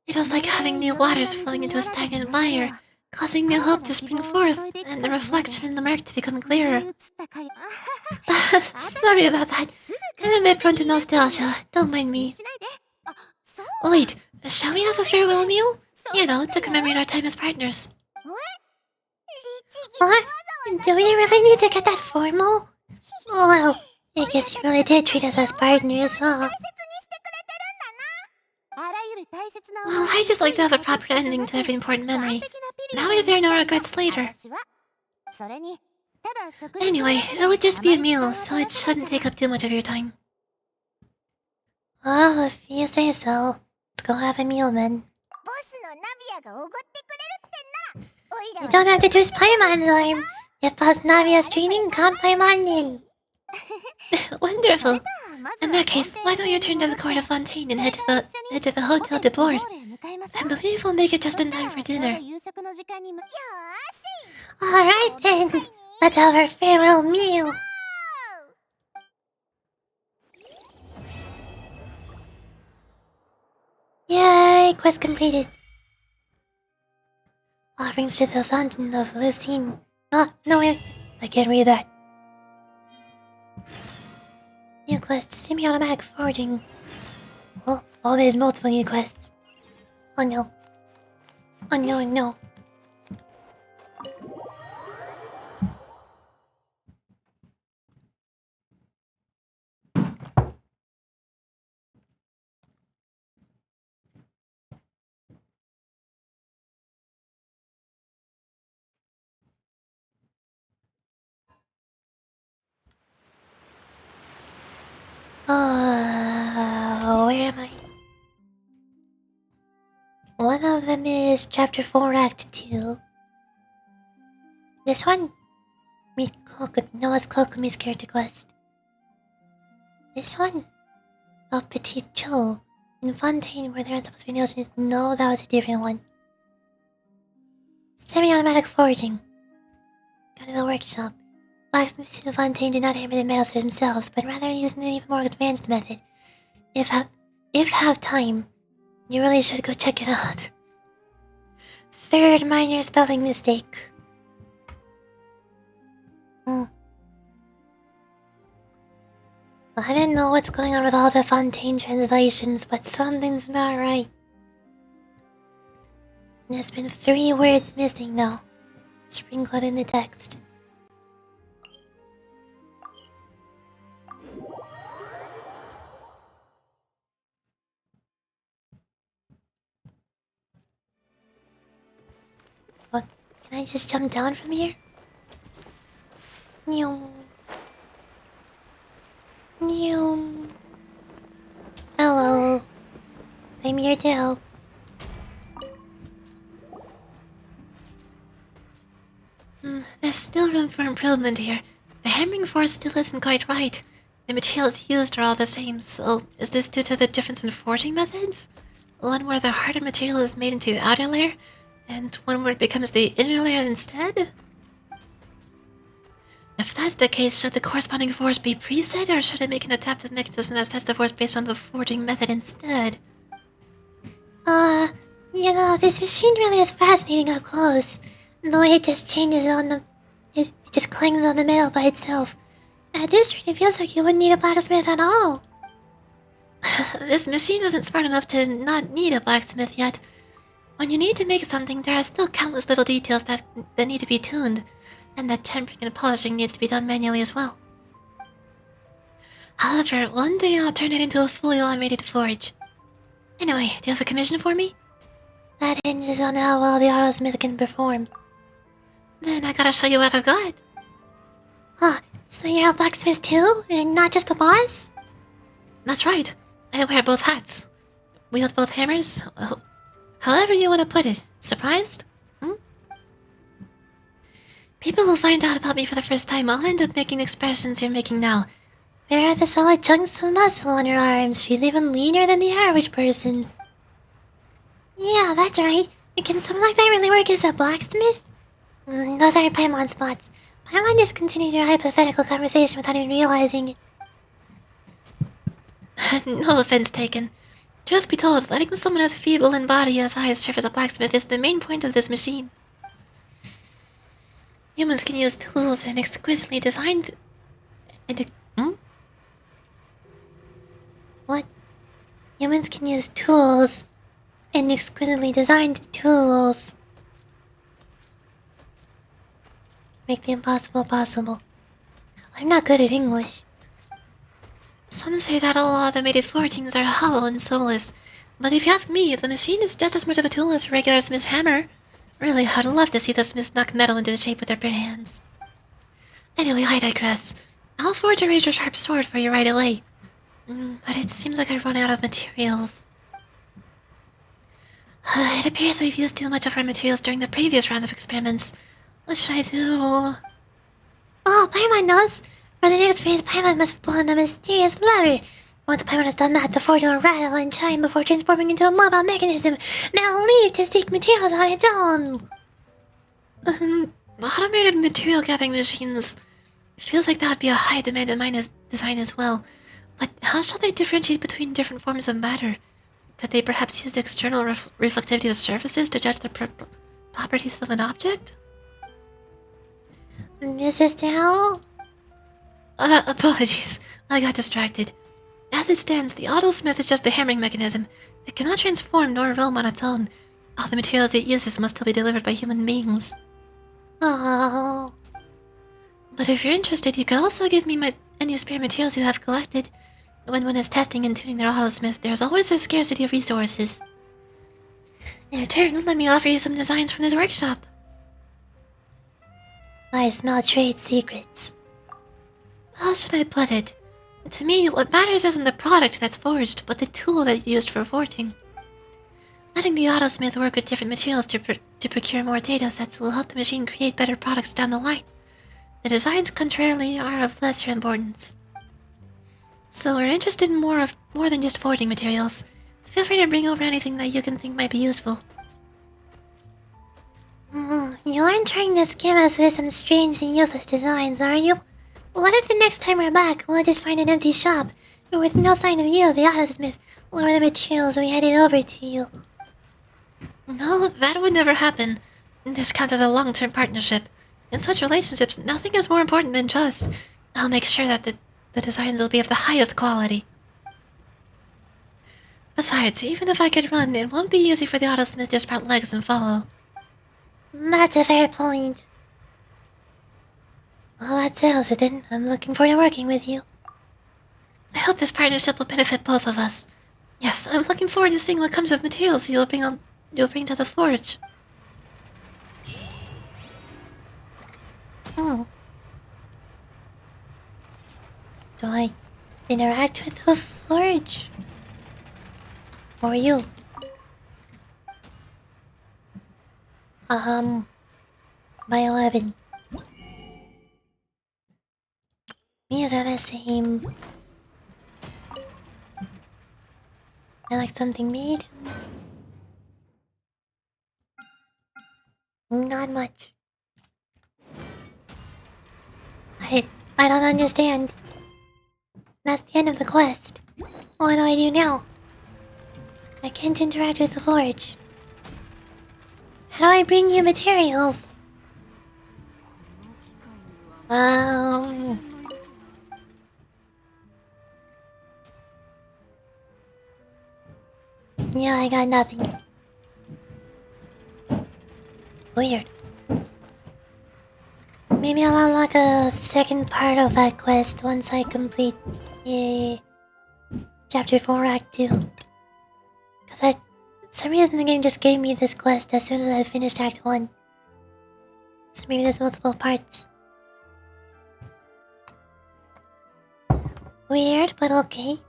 It was like having new waters flowing into a stagnant mire, causing new hope to spring forth, and the reflection in the murk to become clearer. Sorry about that. I'm a bit prone to nostalgia. Don't mind me. Wait, shall we have a farewell meal? You know, to commemorate our time as partners. What? Do we really need to get that formal? Well, I guess you really did treat us as partners, huh? Well, I just like to have a proper ending to every important memory. That way there are no regrets later. Anyway, it'll just be a meal, so it shouldn't take up too much of your time. Well, if you say so. Let's go have a meal then. You don't have to twist Paimon's arm. If Boss Navia's training, can't Paimon. Wonderful. In that case, why don't you turn to the court of Fontaine and head to the Hotel de Board? I believe we'll make it just in time for dinner. Alright then, let's have our farewell meal. Yay, quest completed. Offerings to the Fountain of Lucine. Oh, no, wait, I can't read that. New quest, semi-automatic forging. Oh, there's multiple new quests. Oh no. Oh no, no. Where am I? One of them is Chapter 4, Act 2. This one? Meet Noah's Kokumi's character quest. This one? Oh, Petit Cho. In Fontaine, where there aren't supposed to be no oceans. No, that was a different one. Semi-automatic forging. Go to the workshop. Blacksmiths in Fontaine do not hammer the metals for themselves, but rather use an even more advanced method. If have time, you really should go check it out. Third minor spelling mistake. I don't know what's going on with all the Fontaine translations, but something's not right. There's been 3 words missing now, sprinkled in the text. What? Can I just jump down from here? Meow. Meow. Hello. I'm here to help. There's still room for improvement here. The hammering force still isn't quite right. The materials used are all the same, so is this due to the difference in forging methods? One where the harder material is made into the outer layer, and one where it becomes the inner layer instead? If that's the case, should the corresponding force be preset, or should I make an adaptive mechanism that sets the force based on the forging method instead? You know, this machine really is fascinating up close. The way it just changes on the... It just clings on the metal by itself. At this rate, it feels like you wouldn't need a blacksmith at all. This machine isn't smart enough to not need a blacksmith yet. When you need to make something, there are still countless little details that need to be tuned, and that tempering and polishing needs to be done manually as well. However, one day I'll turn it into a fully automated forge. Anyway, do you have a commission for me? That hinges on how well the autosmith can perform. Then I gotta show you what I got. Huh, so you're a blacksmith too, and not just the boss? That's right. I wear both hats. Wield both hammers. However you want to put it. Surprised? People will find out about me for the first time. I'll end up making the expressions you're making now. Where are the solid chunks of muscle on her arms? She's even leaner than the average person. Yeah, that's right. Can someone like that really work as a blacksmith? Those aren't Paimon's thoughts. Paimon just continued your hypothetical conversation without even realizing it. No offense taken. Truth be told, letting someone as feeble in body as I serve as a blacksmith is the main point of this machine. Humans can use tools and exquisitely designed... What? Humans can use tools and exquisitely designed tools. Make the impossible possible. I'm not good at English. Some say that all automated forgings are hollow and soulless, but if you ask me, the machine is just as much of a tool as a regular smith's hammer. Really, I'd love to see the smiths knock metal into shape with their bare hands. Anyway, I digress. I'll forge a razor-sharp sword for you right away. But it seems like I've run out of materials. It appears we've used too much of our materials during the previous round of experiments. What should I do? Oh, Paimon knows! For the next phase, Paimon must blow on a mysterious lever. Once Paimon has done that, the forge will rattle and chime before transforming into a mobile mechanism that'll leave to seek materials on its own. Automated material gathering machines. Feels like that would be a high demand in my design as well. But how shall they differentiate between different forms of matter? Could they perhaps use the external reflectivity of surfaces to judge the properties of an object? Mrs. Tao? Apologies. I got distracted. As it stands, the autosmith is just the hammering mechanism. It cannot transform nor roam on its own. All the materials it uses must still be delivered by human beings. Oh. But if you're interested, you could also give me any spare materials you have collected. When one is testing and tuning their autosmith, there's always a scarcity of resources. In return, let me offer you some designs from this workshop. I smell trade secrets. How should I put it? To me, what matters isn't the product that's forged, but the tool that's used for forging. Letting the autosmith work with different materials to procure more data sets will help the machine create better products down the line. The designs, contrarily, are of lesser importance. So we're interested in more than just forging materials. Feel free to bring over anything that you can think might be useful. You aren't trying to scam us with some strange and useless designs, are you? What if the next time we're back, we'll just find an empty shop, with no sign of you, the autosmith, or the materials we handed over to you? No, that would never happen. This counts as a long-term partnership. In such relationships, nothing is more important than trust. I'll make sure that the designs will be of the highest quality. Besides, even if I could run, it won't be easy for the autosmith to sprout legs and follow. That's a fair point. Well, that settles it then. I'm looking forward to working with you. I hope this partnership will benefit both of us. Yes, I'm looking forward to seeing what comes of materials you'll bring to the forge. Hmm. Do I interact with the forge? Or you? By 11. These are the same. I like something made. Not much. I don't understand. That's the end of the quest. What do I do now? I can't interact with the forge. How do I bring you materials? Yeah, I got nothing. Weird. Maybe I'll unlock a second part of that quest once I complete Chapter 4 Act 2. For some reason the game just gave me this quest as soon as I finished Act 1. So maybe there's multiple parts. Weird, but okay.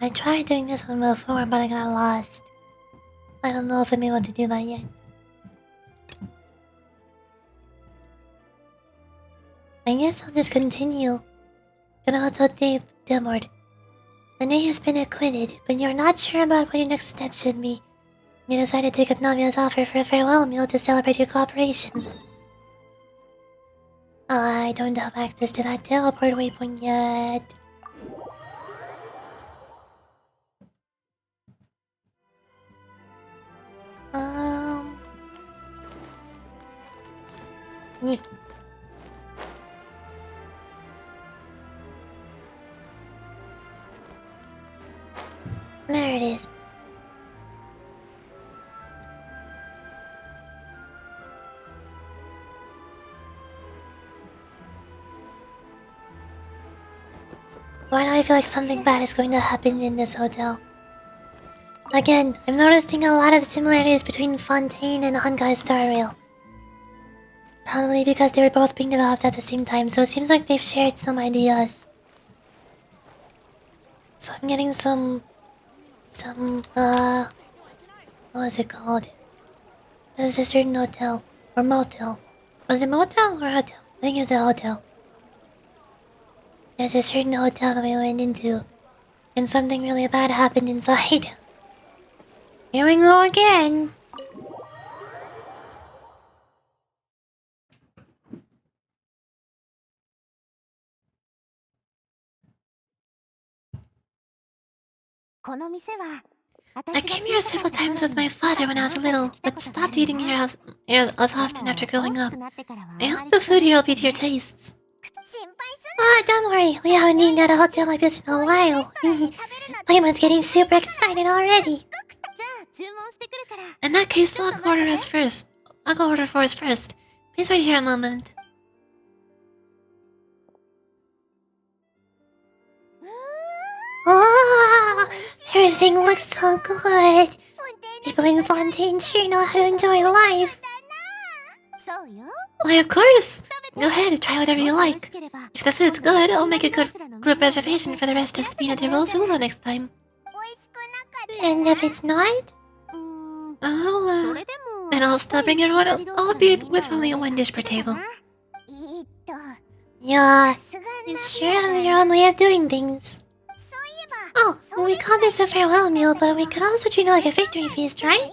I tried doing this one before, but I got lost. I don't know if I'm able to do that yet. I guess I'll just continue. Gonna auto demoed. The name has been acquitted, but you're not sure about what your next steps should be. You decide to take up Namia's offer for a farewell meal to celebrate your cooperation. I don't have access to that teleport waypoint yet. Yeah. There it is. Why do I feel like something bad is going to happen in this hotel? Again, I'm noticing a lot of similarities between Fontaine and Honkai Star Rail. Probably because they were both being developed at the same time, so it seems like they've shared some ideas. So I'm getting some, what was it called? There's a certain hotel, or motel. Was it motel or hotel? I think it was the hotel. There's a certain hotel that we went into, and something really bad happened inside. Here we go again! I came here several times with my father when I was little, but stopped eating here as often after growing up. I hope the food here will be to your tastes. Oh, don't worry, we haven't eaten at a hotel like this in a while. Playman's getting super excited already. In that case, I'll go order us first. I'll go order for us first. Please wait here a moment. Oh, everything looks so good. People in Fontaine sure know how to enjoy life. Why, of course. Go ahead, try whatever you like. If the food's good, I'll make a good group reservation for the rest of Spina de Rosula next time. And if it's not? Oh, then I'll still bring everyone else, albeit with only one dish per table. Yeah, you sure have your own way of doing things. Oh, we call this a farewell meal, but we could also treat it like a victory feast, right?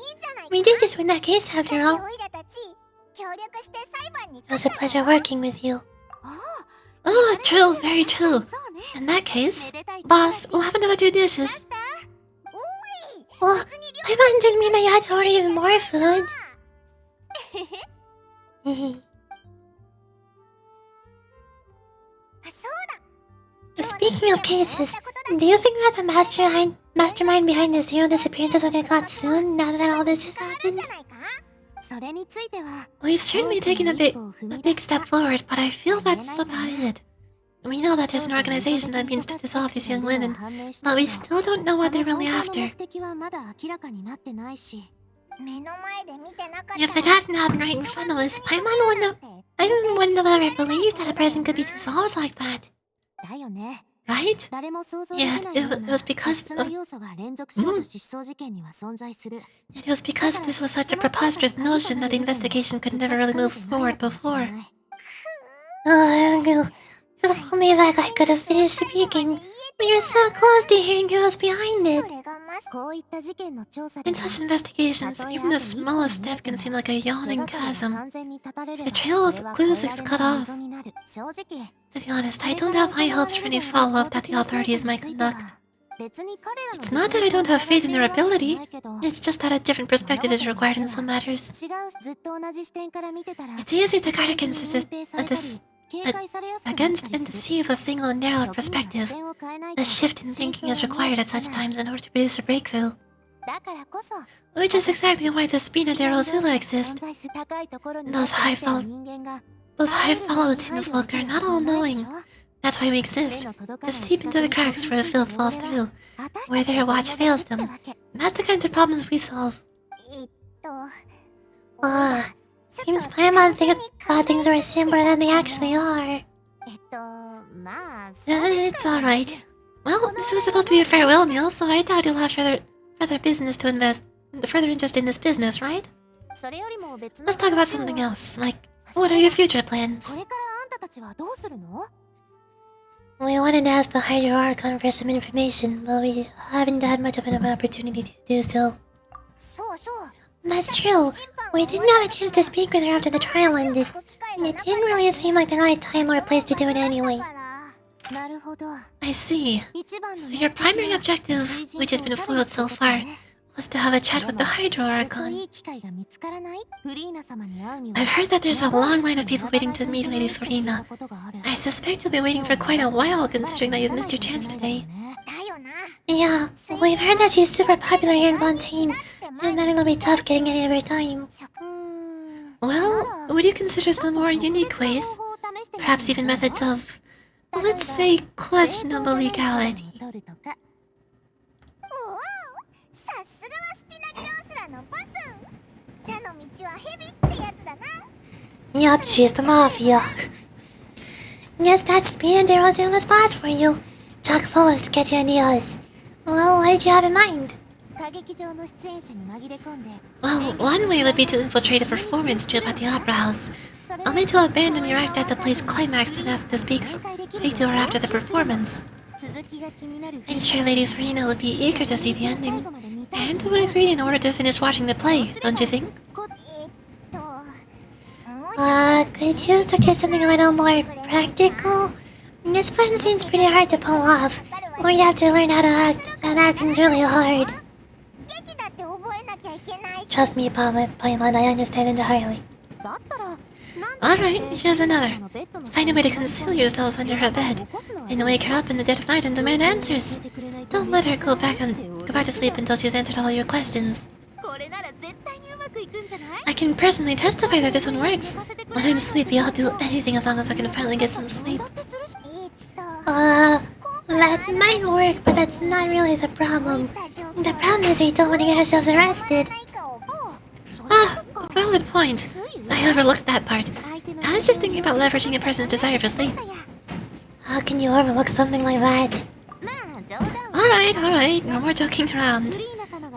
We did just win that case after all. It was a pleasure working with you. Oh, true, very true. In that case, boss, we'll have another 2 dishes. Oh, I didn't mean that you had to order even more food. Speaking of cases, Do you think that the mastermind behind the zero disappearances will get caught soon, now that all this has happened? We've certainly taken a big step forward, but I feel that's about it. We know that there's an organization that means to dissolve these young women, but we still don't know what they're really after. If it hadn't happened right in front of us, I wouldn't have ever believed that a person could be dissolved like that. Right? Yeah, it was because of... It was because this was such a preposterous notion that the investigation could never really move forward before. If only that guy could have finished speaking. We were so close to hearing who was behind it. In such investigations, even the smallest step can seem like a yawning chasm. If the trail of clues is cut off. To be honest, I don't have high hopes for any follow-up that the authorities might conduct. It's not that I don't have faith in their ability, it's just that a different perspective is required in some matters. It's easy to guard against and deceive a single narrow perspective. A shift in thinking is required at such times in order to produce a breakthrough. Which is exactly why the Spina de Rosula exist. Those high followed folk are not all-knowing. That's why we exist, to seep into the cracks where the filth falls through, where their watch fails them. And that's the kinds of problems we solve. Seems Paimon thought things were simpler than they actually are. It's alright. Well, this was supposed to be a farewell meal, so I doubt you'll have further interest in this business, right? Let's talk about something else, like, what are your future plans? We wanted to ask the Hydro Archon for some information, but we haven't had much of an opportunity to do so. That's true. We didn't have a chance to speak with her after the trial ended. It didn't really seem like the right time or place to do it anyway. I see. So your primary objective, which has been foiled so far, was to have a chat with the Hydro Archon. I've heard that there's a long line of people waiting to meet Lady Farina. I suspect you'll be waiting for quite a while, considering that you've missed your chance today. Yeah, we've heard that she's super popular here in Fontaine, and that it'll be tough getting any of her time. Well, would you consider some more unique ways? Perhaps even methods of, let's say, questionable legality? Yup, she's the Mafia. Yes, that's Spina de Rosula's boss for you. Chock full of sketchy ideas. Well, what did you have in mind? Well, one way would be to infiltrate a performance strip at the Opera House, only to abandon your act at the play's climax and ask to speak to her after the performance. I'm sure Lady Farina would be eager to see the ending, and would agree in order to finish watching the play, don't you think? Could you suggest something a little more practical? This plan seems pretty hard to pull off. We'd have to learn how to act, and acting's really hard. Trust me, Paimon, I understand entirely. Alright, here's another. Find a way to conceal yourselves under her bed, then wake her up in the dead of night and demand answers. Don't let her go back to sleep until she's answered all your questions. I can personally testify that this one works. When I'm sleepy, I'll do anything as long as I can finally get some sleep. That might work, but that's not really the problem. The problem is we don't want to get ourselves arrested. Valid point. I overlooked that part. I was just thinking about leveraging a person's desire for sleep. How can you overlook something like that? Alright, no more joking around.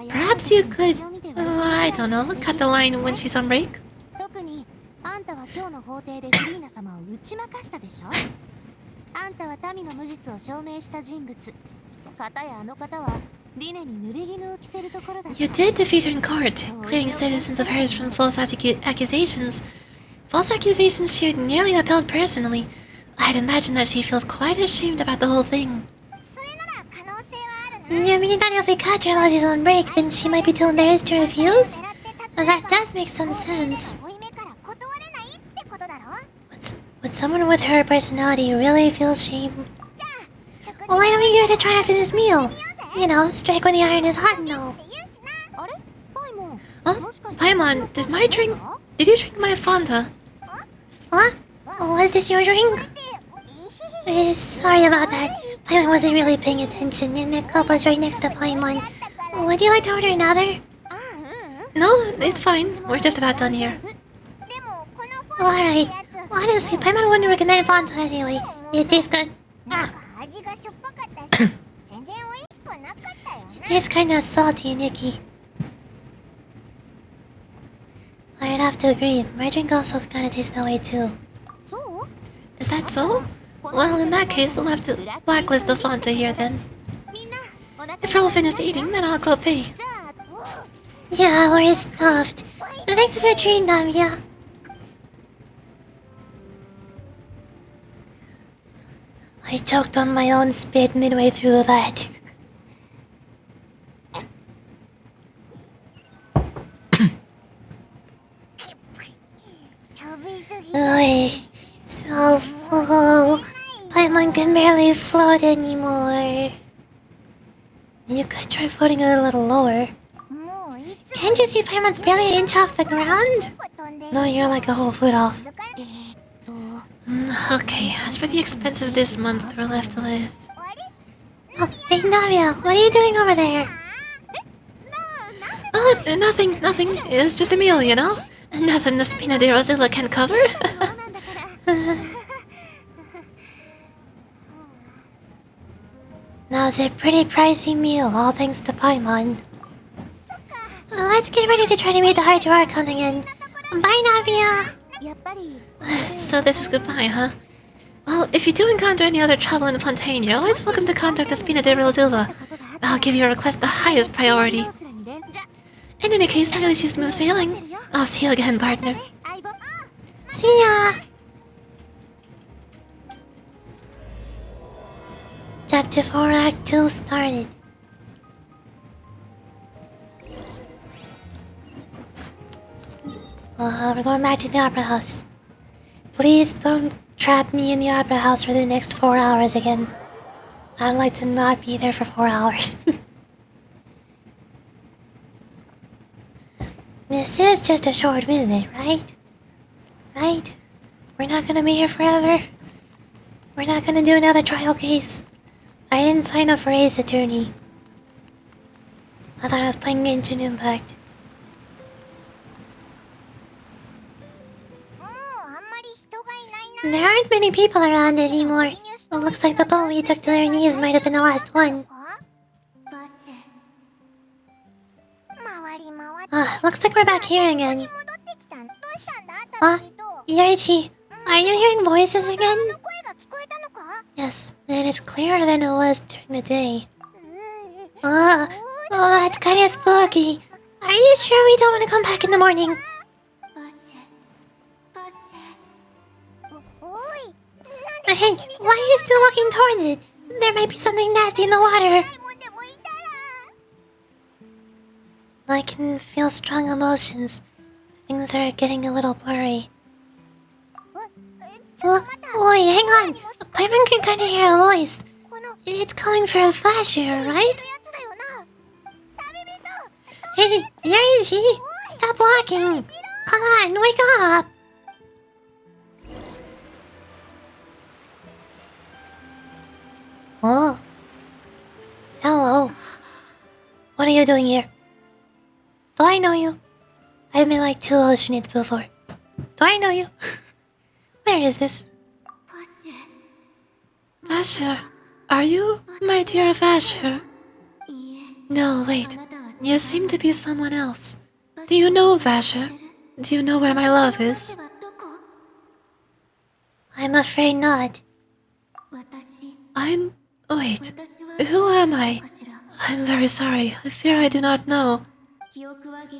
Perhaps you could, I don't know, cut the line when she's on break? You did defeat her in court, clearing citizens of hers from false accusations. False accusations she had nearly upheld personally. I'd imagine that she feels quite ashamed about the whole thing. You mean that if we catch her while she's on break, then she might be too embarrassed to refuse? Well, that does make some sense. Would someone with her personality really feel shame? Well, why don't we give it a try after this meal? You know, strike when the iron is hot and all. Huh? Paimon, did you drink my Fanta? What? Was this your drink? Sorry about that. Paimon wasn't really paying attention, and the cup was right next to Paimon. Would you like to order another? No, it's fine. We're just about done here. Alright. Honestly, Paimon wouldn't recommend Fanta anyway. It tastes good. It tastes kinda salty and icky. I'd have to agree. My drink also kinda tastes that way too. Is that so? Well, in that case, we'll have to blacklist the Fanta here then. If we're all finished eating, then I'll go pay. Yeah, we're stuffed. Thanks for the treat, Navia. I choked on my own spit midway through that. Ugh, so full. Paimon can barely float anymore. You could try floating a little lower. Can't you see Paimon's barely an inch off the ground? No, you're like a whole foot off. Okay, as for the expenses this month, we're left with... Oh, hey Navia, what are you doing over there? Oh, nothing. It's just a meal, you know? Nothing the Spina de Rosilla can cover. That was a pretty pricey meal, all thanks to Paimon. Let's get ready to try to meet the hard to archon again. Bye, Navia! So this is goodbye, huh? Well, if you do encounter any other trouble in Fontaine, you're always welcome to contact the Spina de Rosilla. I'll give your request the highest priority. In any case, I wish you smooth sailing. I'll see you again, partner. See ya! Chapter 4, Act 2 started. We're going back to the Opera House. Please don't trap me in the Opera House for the next 4 hours again. I'd like to not be there for 4 hours. This is just a short visit, right? Right? We're not gonna be here forever. We're not gonna do another trial case. I didn't sign up for Ace Attorney. I thought I was playing Genshin Impact. There aren't many people around anymore. It looks like the boat we took to their knees might have been the last one. Looks like we're back here again. Yorichi, are you hearing voices again? Yes, it is clearer than it was during the day. That's kinda spooky. Are you sure we don't want to come back in the morning? Hey, why are you still walking towards it? There might be something nasty in the water. I can feel strong emotions. Things are getting a little blurry. Wait, hang on. Paimon can kinda hear a voice. It's calling for a flasher, right? Hey, Yorichi! Stop walking! Come on, wake up! Oh. Hello. What are you doing here? Do I know you? I've been like 2 oceanids before. Do I know you? Where is this? Vasher, are you my dear Vasher? No, wait. You seem to be someone else. Do you know Vasher? Do you know where my love is? I'm afraid not. Wait. Who am I? I'm very sorry. I fear I do not know.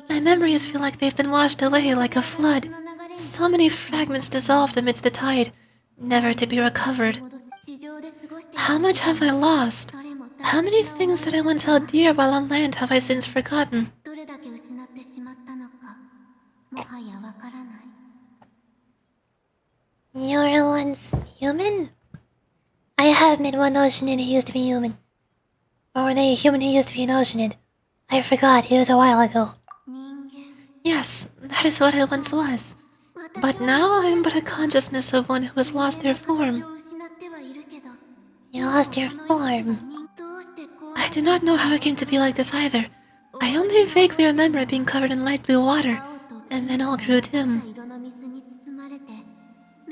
My memories feel like they've been washed away like a flood. So many fragments dissolved amidst the tide, never to be recovered. How much have I lost? How many things that I once held dear while on land have I since forgotten? You were once human? I have met one Oceanid who used to be human. Or were they a human who used to be an Oceanid? I forgot, it was a while ago. Yes, that is what I once was. But now I am but a consciousness of one who has lost their form. You lost your form. I do not know how I came to be like this either. I only vaguely remember being covered in light blue water, and then all grew dim.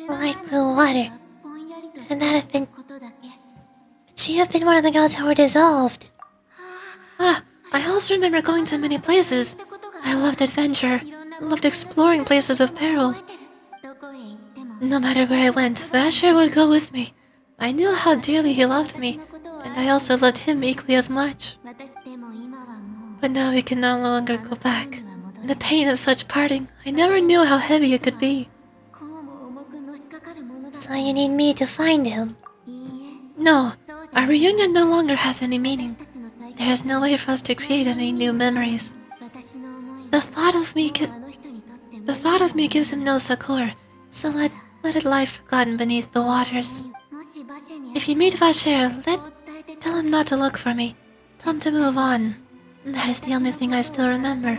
Light blue water. Couldn't that have been... Could she have been one of the girls who were dissolved? Ah, I also remember going to many places. I loved adventure, loved exploring places of peril. No matter where I went, Vasher would go with me. I knew how dearly he loved me, and I also loved him equally as much. But now we can no longer go back. The pain of such parting, I never knew how heavy it could be. So you need me to find him? No, our reunion no longer has any meaning. There is no way for us to create any new memories. The thought of me gives him no succor, so let it lie forgotten beneath the waters. If you meet Vasher, tell him not to look for me. Tell him to move on. That is the only thing I still remember.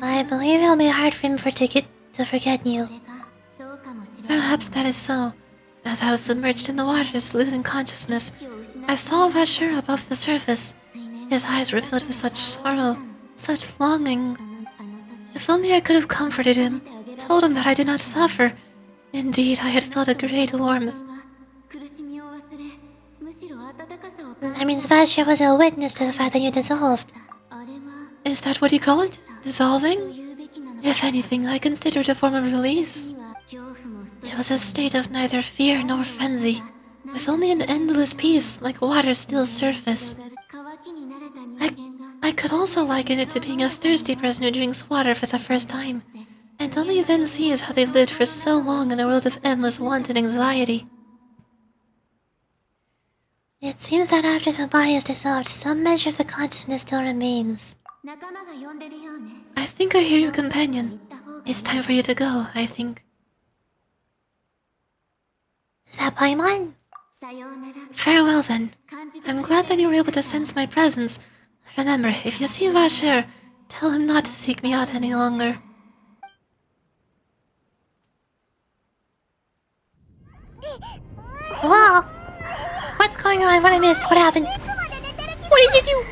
I believe it'll be hard for him to forget you. Perhaps that is so. As I was submerged in the waters, losing consciousness, I saw Vasher above the surface. His eyes were filled with such sorrow, such longing. If only I could have comforted him, told him that I did not suffer. Indeed, I had felt a great warmth. That means Vasher was a witness to the fact that you dissolved. Is that what you call it? Dissolving? If anything, I consider it a form of release. It was a state of neither fear nor frenzy, with only an endless peace like water's still surface. I could also liken it to being a thirsty person who drinks water for the first time, and only then sees how they've lived for so long in a world of endless want and anxiety. It seems that after the body is dissolved, some measure of the consciousness still remains. I think I hear you, companion. It's time for you to go, I think. Is that Paimon? Farewell, then. I'm glad that you were able to sense my presence. Remember, if you see Vasher, tell him not to seek me out any longer. Whoa! What's going on? What I missed? What happened? What did you do?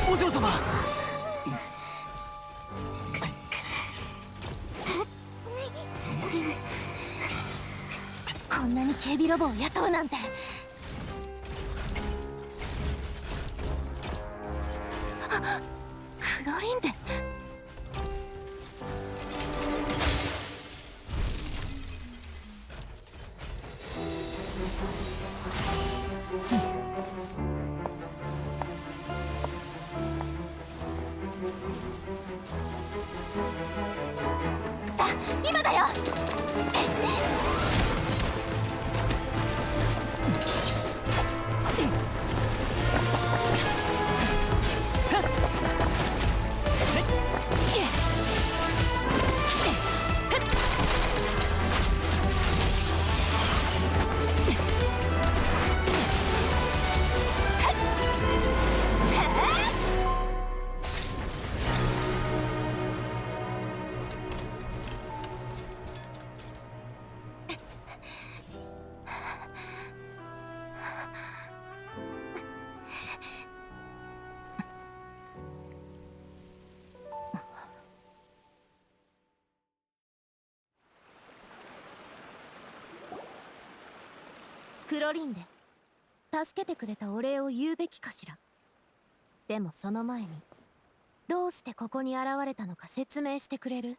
Ojo-sama! こんなに警備ロボを雇うなんて。あ、クロリンデ。さあ、今だよ。クロリンデ、助けてくれたお礼を言うべきかしら。でもその前に、どうしてここに現れたのか説明してくれる？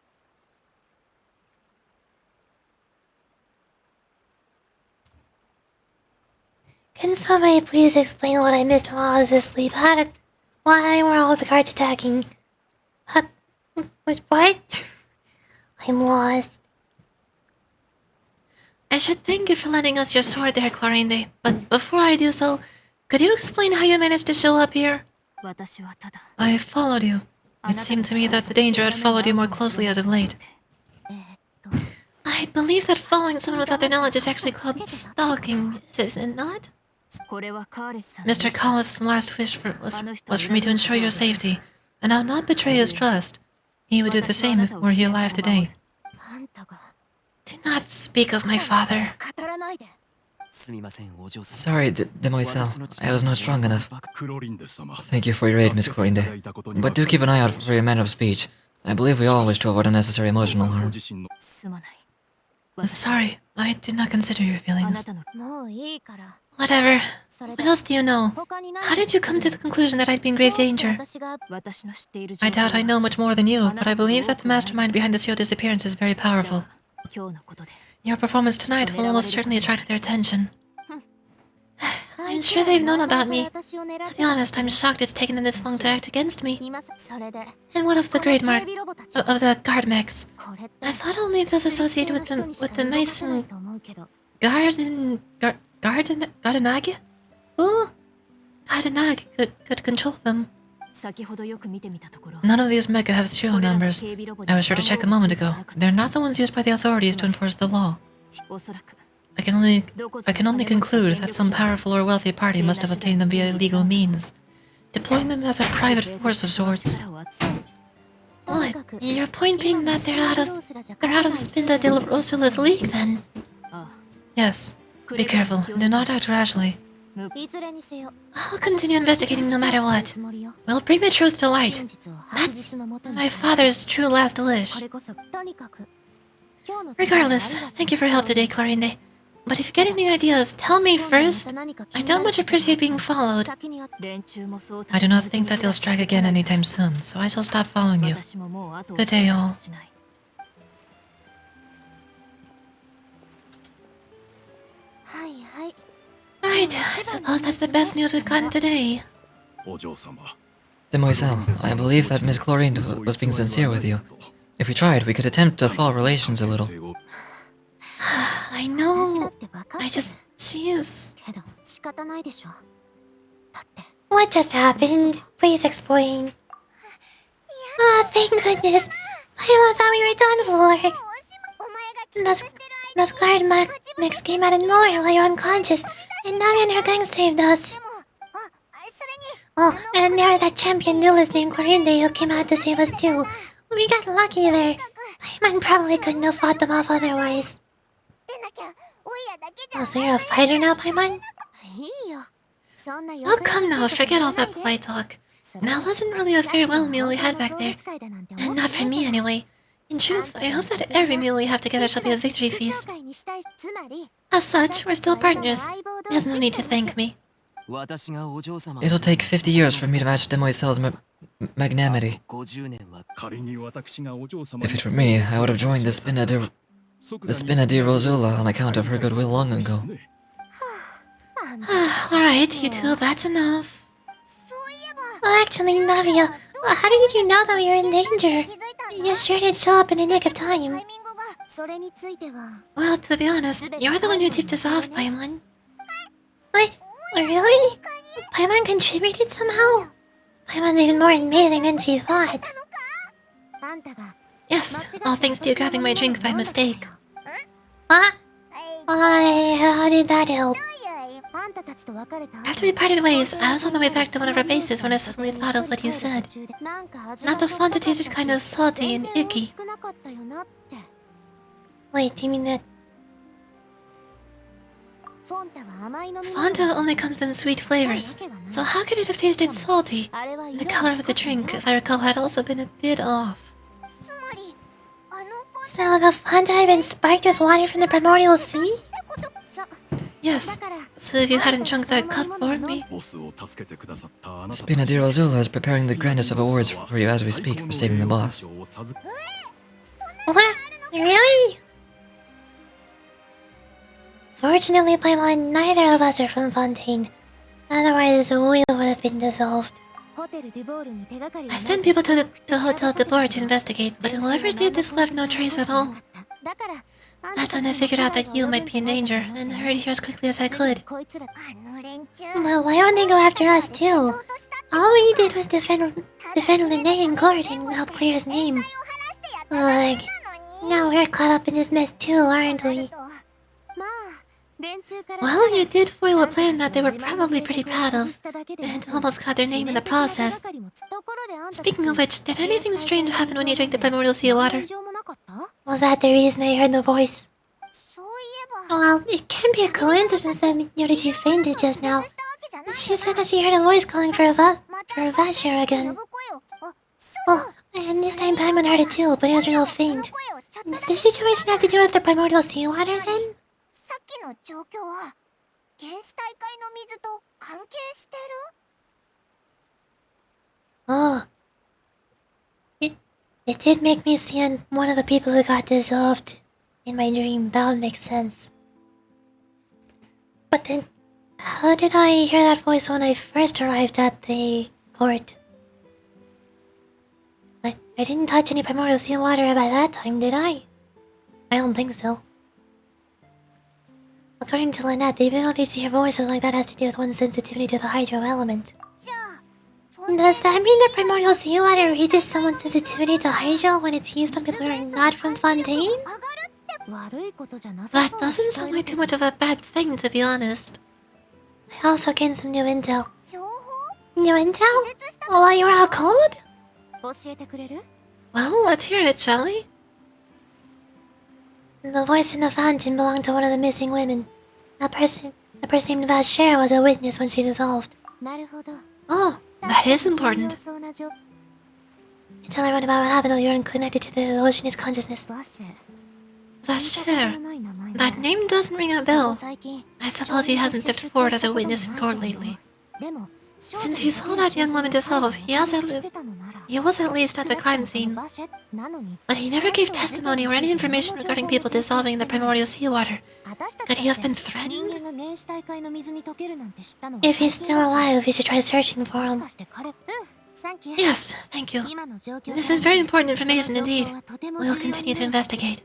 Can somebody please explain what I missed while I was asleep? Why were all the guards attacking? What? I'm lost. I should thank you for lending us your sword there, Chlorinde. But before I do so, could you explain how you managed to show up here? I followed you. It seemed to me that the danger had followed you more closely as of late. I believe that following someone without their knowledge is actually called stalking, is it not? Mr. Collis' last wish was for me to ensure your safety, and I will not betray his trust. He would do the same if were he alive today. Do not speak of my father. Sorry, Demoiselle. I was not strong enough. Thank you for your aid, Miss Chlorinde. But do keep an eye out for your manner of speech. I believe we all wish to avoid unnecessary emotional harm. Sorry, I did not consider your feelings. Whatever. What else do you know? How did you come to the conclusion that I'd be in grave danger? I doubt I know much more than you, but I believe that the mastermind behind the Seo disappearance is very powerful. Your performance tonight will almost certainly attract their attention. I'm sure they've known about me. To be honest, I'm shocked it's taken them this long to act against me. And what of the of the guard mechs? I thought only those associated with the mice and Gardenag? Ooh, Gardenag could control them. None of these mecha have serial numbers. I was sure to check a moment ago. They're not the ones used by the authorities to enforce the law. I can only conclude that some powerful or wealthy party must have obtained them via illegal means, deploying them as a private force of sorts. What? Your point being that they're out of Spinda de Rosula's league, then? Yes. Be careful. Do not act rashly. I'll continue investigating no matter what. We'll bring the truth to light. That's my father's true last wish. Regardless, thank you for your help today, Chlorinde. But if you get any ideas, tell me first. I don't much appreciate being followed. I do not think that they'll strike again anytime soon, so I shall stop following you. Good day, all. Right, I suppose that's the best news we've gotten today. Demoiselle, I believe that Miss Chlorinde was being sincere with you. If we tried, we could attempt to thaw relations a little. I know. She is... What just happened? Please explain. Ah, thank goodness. I thought we were done for. Those guard mechs came out of nowhere while you're unconscious, and Navi and her gang saved us. Oh, and there's that champion duelist named Chlorinde who came out to save us too. We got lucky there. Paimon probably couldn't have fought them off otherwise. Oh, so you're a fighter now, Paimon? Oh, come now, forget all that polite talk. That wasn't really a farewell meal we had back there. And not for me, anyway. In truth, I hope that every meal we have together shall be a victory feast. As such, we're still partners. There's no need to thank me. It'll take 50 years for me to match Demoiselle's magnanimity. If it were me, I would have joined the Spina di Rosula on account of her goodwill long ago. Alright, you two, that's enough. Oh, actually, Navia, how did you know that we were in danger? You sure did show up in the nick of time. Well, to be honest, you're the one who tipped us off, Paimon. What? Really? Paimon contributed somehow? Paimon's even more amazing than she thought. Yes, all thanks to you grabbing my drink by mistake. Huh? Why, how did that help? After we parted ways, I was on the way back to one of our bases when I suddenly thought of what you said. Not the Fonta tasted kind of salty and icky. Wait, do you mean that... Fonta only comes in sweet flavors, so how could it have tasted salty? The color of the drink, if I recall, had also been a bit off. So the Fonta had been spiked with water from the primordial sea? Yes, so if you hadn't drunk that cup for me... Spina di Rosula is preparing the grandest of awards for you as we speak for saving the boss. What? Really? Fortunately, Paimon, neither of us are from Fontaine. Otherwise, we would have been dissolved. I sent people to the Hotel Dubor to investigate, but whoever did this left no trace at all. That's when I figured out that you might be in danger, and hurried here as quickly as I could. Well, why don't they go after us too? All we did was defend Lene in court and help clear his name. Like, now we're caught up in this mess too, aren't we? Well, you did foil a plan that they were probably pretty proud of, and almost got their name in the process. Speaking of which, did anything strange happen when you drank the primordial sea water? Was that the reason I heard the voice? Well, it can be a coincidence that Yorichi fainted just now. She said that she heard a voice calling for Vashir again. Oh, and this time Paimon heard it too, but it was real faint. Does the situation have to do with the primordial sea water then? Oh. It did make me see one of the people who got dissolved in my dream. That would make sense. But then, how did I hear that voice when I first arrived at the court? I didn't touch any primordial sea water by that time, did I? I don't think so. According to Lynette, the ability to hear voices like that has to do with one's sensitivity to the hydro element. Does that mean that primordial sea water raises someone's sensitivity to hydro when it's used on people who are not from Fontaine? That doesn't sound like too much of a bad thing, to be honest. I also gained some new intel. New intel? While you were out cold? Well, let's hear it, shall we? The voice in the fountain belonged to one of the missing women. The person named Vashir was a witness when she dissolved. Oh, that is important. You tell everyone about what happened while you were connected to the illusionist consciousness. Vashir. That name doesn't ring a bell. I suppose he hasn't stepped forward as a witness in court lately. Since he saw that young woman dissolve, he was at least at the crime scene. But he never gave testimony or any information regarding people dissolving in the primordial seawater. Could he have been threatened? If he's still alive, we should try searching for him. Yes, thank you. This is very important information indeed. We'll continue to investigate.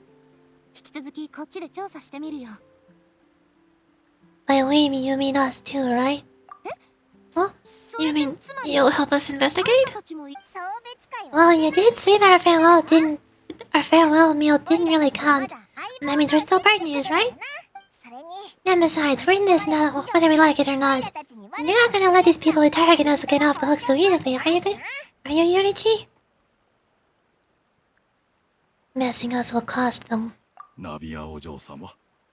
By we, you mean us too, right? Huh? You mean you'll help us investigate? Well, you did say that our farewell meal didn't really count. That means we're still partners, right? And besides, we're in this now, whether we like it or not. You're not gonna let these people who target us get off the hook so easily, are you? Are you, Yorichi? Messing us will cost them.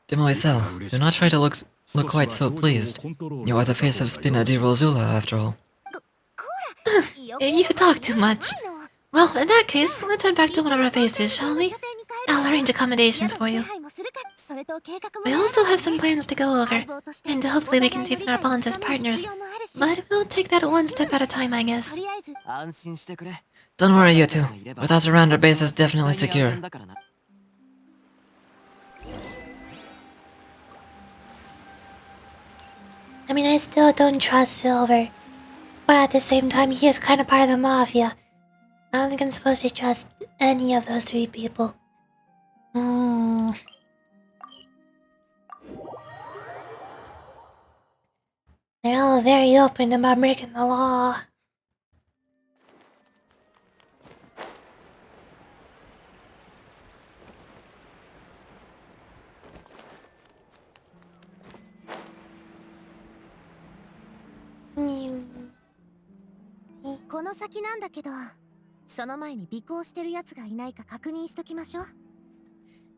Demoiselle, do not try to look quite so pleased. You are the face of Spina di Rosula, after all. You talk too much. Well, in that case, let's head back to one of our bases, shall we? I'll arrange accommodations for you. We also have some plans to go over, and hopefully we can deepen our bonds as partners. But we'll take that one step at a time, I guess. Don't worry, you two. With us around, our base is definitely secure. I mean, I still don't trust Silver. But at the same time, he is kind of part of the Mafia. I don't think I'm supposed to trust any of those three people. They're all very open about breaking the law.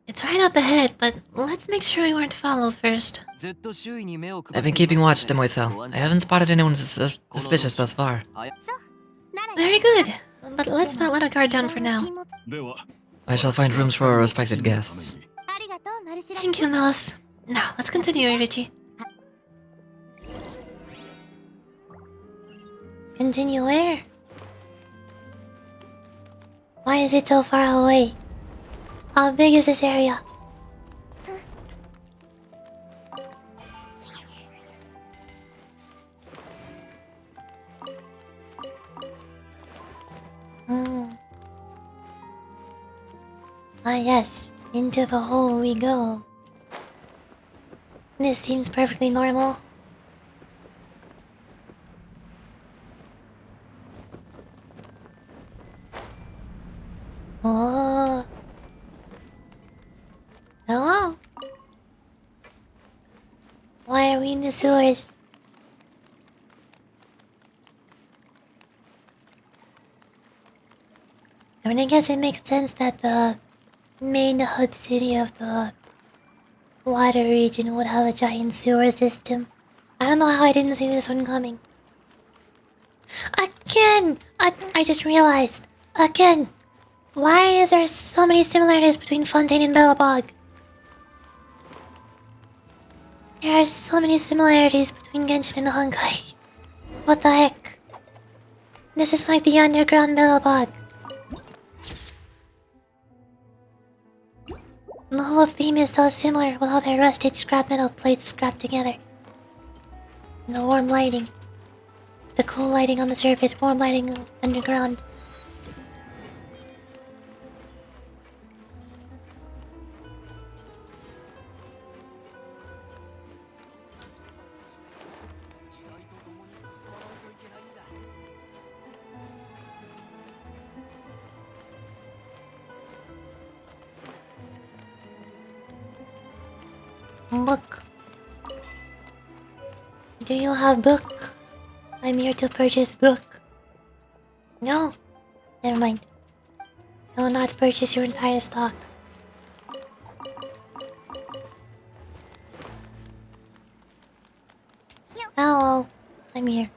It's right up ahead, but let's make sure we weren't followed first. I've been keeping watch, Demoiselle. I haven't spotted anyone suspicious thus far. Very good, but let's not let our guard down for now. I shall find rooms for our respected guests. Thank you, Melis. Now, let's continue, Yorichi. Continue where? Why is it so far away? How big is this area? Ah yes, into the hole we go. This seems perfectly normal. Oh. Hello? Why are we in the sewers? I mean, I guess it makes sense that the main hub city of the water region would have a giant sewer system. I don't know how I didn't see this one coming. Again! I just realized. Again! Why is there so many similarities between Fontaine and Bellabog? There are so many similarities between Genshin and Honkai. What the heck? This is like the underground Bellabog. The whole theme is so similar with all their rusted scrap metal plates scrapped together. And the warm lighting. The cool lighting on the surface, warm lighting underground. Book. Do you have book? I'm here to purchase book. No. Never mind. I will not purchase your entire stock. Hello. I'm here.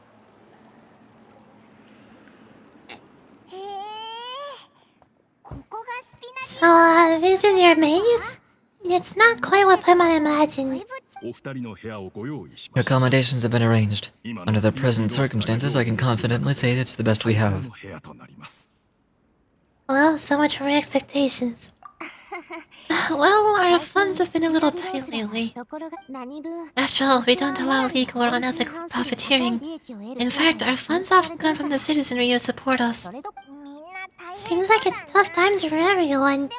So, this is your maze? It's not quite what Paimon imagined. Your accommodations have been arranged. Under the present circumstances, I can confidently say it's the best we have. Well, so much for my expectations. Well, our funds have been a little tight lately. After all, we don't allow legal or unethical profiteering. In fact, our funds often come from the citizenry who support us. Seems like it's tough times for everyone.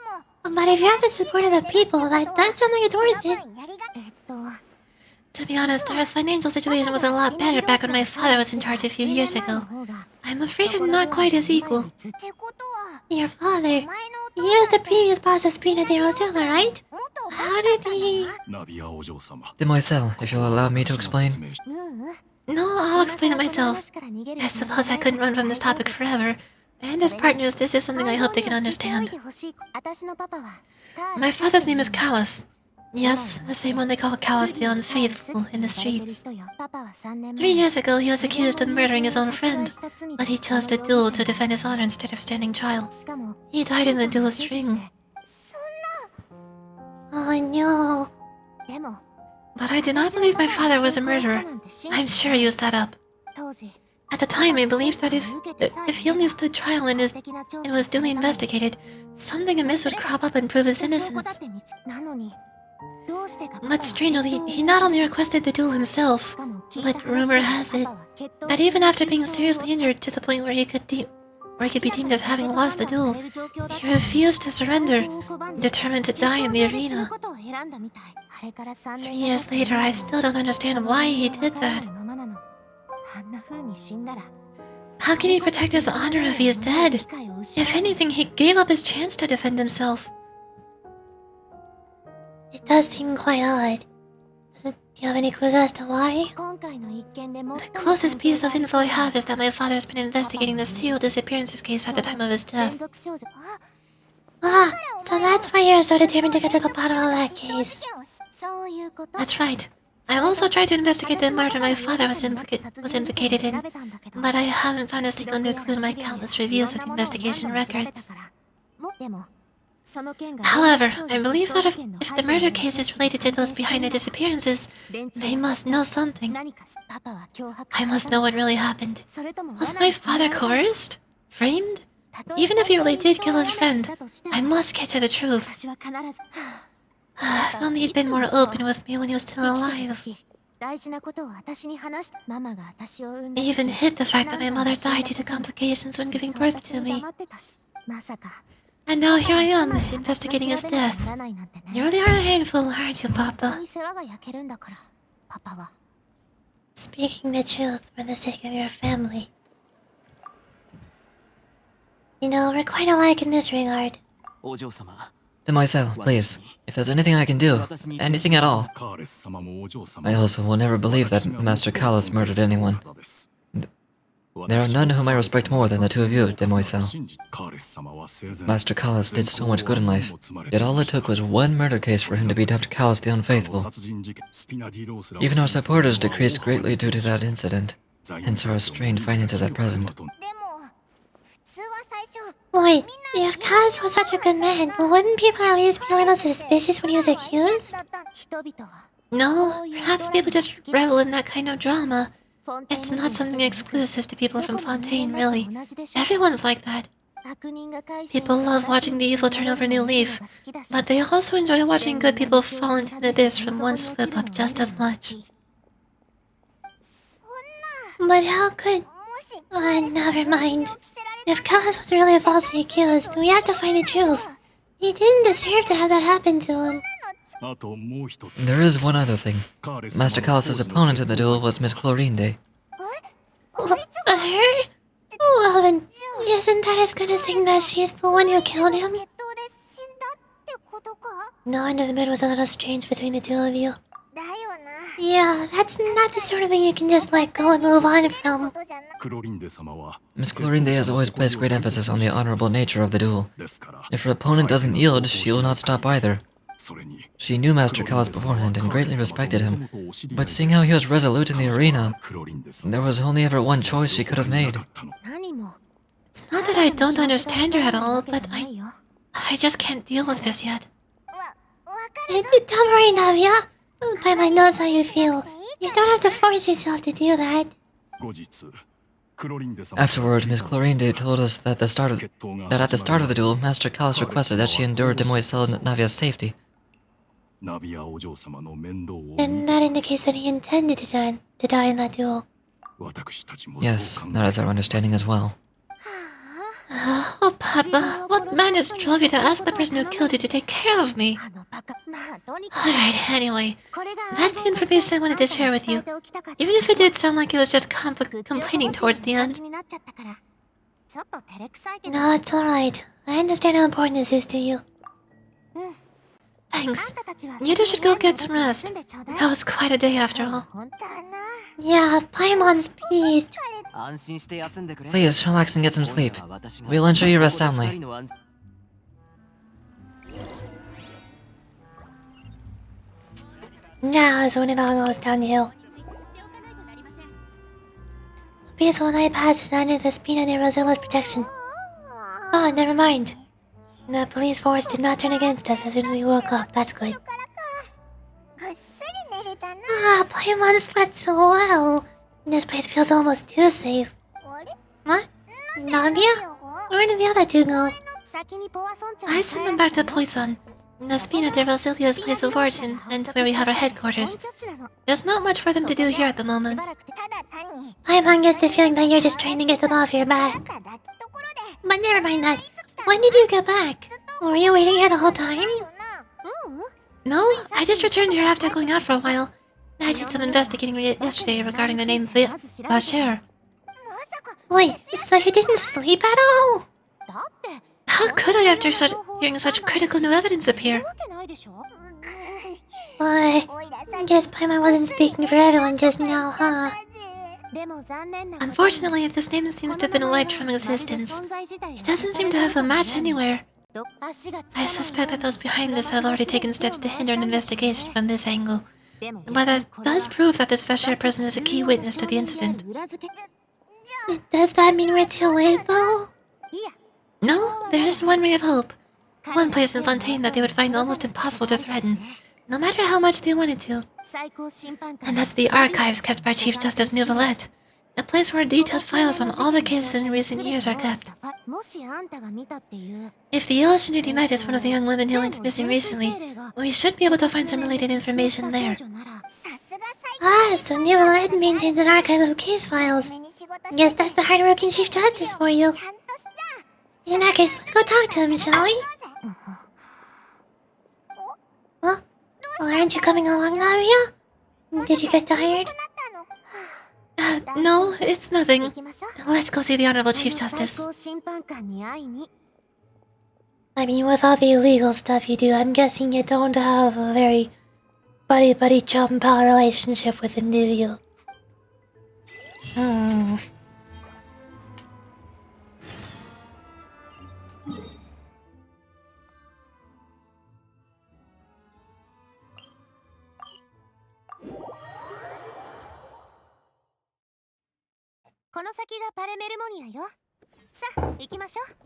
But if you have the support of the people, that sounds like it's worth it. To be honest, our financial situation was a lot better back when my father was in charge a few years ago. I'm afraid I'm not quite his equal. Your father? He was the previous boss of Sprina de Rosella, right? How did he... Demoiselle, if you'll allow me to explain. No, I'll explain it myself. I suppose I couldn't run from this topic forever. And as partners, this is something I hope they can understand. My father's name is Callus. Yes, the same one they call Callus the Unfaithful in the streets. 3 years ago, he was accused of murdering his own friend, but he chose to duel to defend his honor instead of standing trial. He died in the duel's ring. Oh no. But I do not believe my father was a murderer. I'm sure he was set up. At the time, I believed that if he only stood trial and was duly investigated, something amiss would crop up and prove his innocence. But strangely, he not only requested the duel himself, but rumor has it that even after being seriously injured to the point where he could be deemed as having lost the duel, he refused to surrender, determined to die in the arena. 3 years later, I still don't understand why he did that. How can he protect his honor if he is dead? If anything, he gave up his chance to defend himself. It does seem quite odd. Do you have any clues as to why? The closest piece of info I have is that my father has been investigating the serial disappearances case at the time of his death. Ah, so that's why you're so determined to get to the bottom of that case. That's right. I've also tried to investigate the murder my father was implicated in, but I haven't found a single new clue in my countless reviews of the investigation records. However, I believe that if the murder case is related to those behind the disappearances, they must know something. I must know what really happened. Was my father coerced? Framed? Even if he really did kill his friend, I must get to the truth. If only he'd been more open with me when he was still alive. He even hid the fact that my mother died due to complications when giving birth to me. And now here I am, investigating his death. You really are a handful, aren't you, Papa? Speaking the truth for the sake of your family. You know, we're quite alike in this regard. Demoiselle, please. If there's anything I can do, anything at all. I also will never believe that Master Callus murdered anyone. There are none whom I respect more than the two of you, Demoiselle. Master Callus did so much good in life, yet all it took was one murder case for him to be dubbed Callus the Unfaithful. Even our supporters decreased greatly due to that incident, hence our strained finances at present. Wait, if Callus was such a good man, wouldn't people at least be a little suspicious when he was accused? No, perhaps people just revel in that kind of drama. It's not something exclusive to people from Fontaine, really. Everyone's like that. People love watching the evil turn over a new leaf, but they also enjoy watching good people fall into the abyss from one slip-up just as much. But how could... never mind. If Callus was really falsely accused, we have to find the truth. He didn't deserve to have that happen to him. There is one other thing. Master Callus's opponent in the duel was Miss Chlorinde. Her? Well then, isn't that as good as saying that she's the one who killed him? No wonder the mood was a little strange between the two of you. Yeah, that's not the sort of thing you can just let go and move on from. Miss Chlorinde has always placed great emphasis on the honorable nature of the duel. If her opponent doesn't yield, she will not stop either. She knew Master Callus beforehand and greatly respected him, but seeing how he was resolute in the arena, there was only ever one choice she could have made. It's not that I don't understand her at all, but I just can't deal with this yet. Don't worry, Navia. By my nose how you feel. You don't have to force yourself to do that. Afterward, Miss Chlorinde told us that at the start of the duel, Master Callus requested that she endure Demoiselle Navia's safety. And that indicates that he intended to die in that duel. Yes, that is our understanding as well. Oh, Papa, what madness drove you to ask the person who killed you to take care of me? Alright, anyway, that's the information I wanted to share with you. Even if it did sound like it was just complaining towards the end. No, it's alright. I understand how important this is to you. Thanks. You two should go get some rest. That was quite a day after all. Yeah, Paimon's peace. Please, relax and get some sleep. We'll ensure you rest soundly. Now is when it all goes downhill. A peaceful night passes under the Spina de Rosilla's protection. Oh, never mind. The police force did not turn against us as soon as we woke up, that's good. Paimon slept so well. This place feels almost too safe. What? Navia? Where did the other two go? I sent them back to Poison, the Spina de Rosilia's place of origin, and where we have our headquarters. There's not much for them to do here at the moment. Paimon gets the feeling that you're just trying to get them off your back. But never mind that. When did you get back? Were you waiting here the whole time? No, I just returned here after going out for a while. I did some investigating yesterday regarding the name Vacher. Wait, so you didn't sleep at all? How could I after hearing such critical new evidence appear? I guess Paimon wasn't speaking for everyone just now, huh? Unfortunately, this name seems to have been wiped from existence. It doesn't seem to have a match anywhere. I suspect that those behind this have already taken steps to hinder an investigation from this angle. But that does prove that this Vacher person is a key witness to the incident. Does that mean we're too late, though? No, there is one ray of hope. One place in Fontaine that they would find almost impossible to threaten, no matter how much they wanted to. And that's the archives kept by Chief Justice Neuvillette, a place where detailed files on all the cases in recent years are kept. If the illusion you met is one of the young women who went missing recently, we should be able to find some related information there. Ah, so Neuvillette maintains an archive of case files. Guess that's the hard-working Chief Justice for you. In that case, let's go talk to him, shall we? Huh? Oh, aren't you coming along, Navia? Did you get tired? No, it's nothing. Let's go see the Honorable Chief Justice. I mean, with all the illegal stuff you do, I'm guessing you don't have a very buddy chum pal relationship with him, do you? Hmm. この先がパレメルモニアよ。さあ、行きましょう。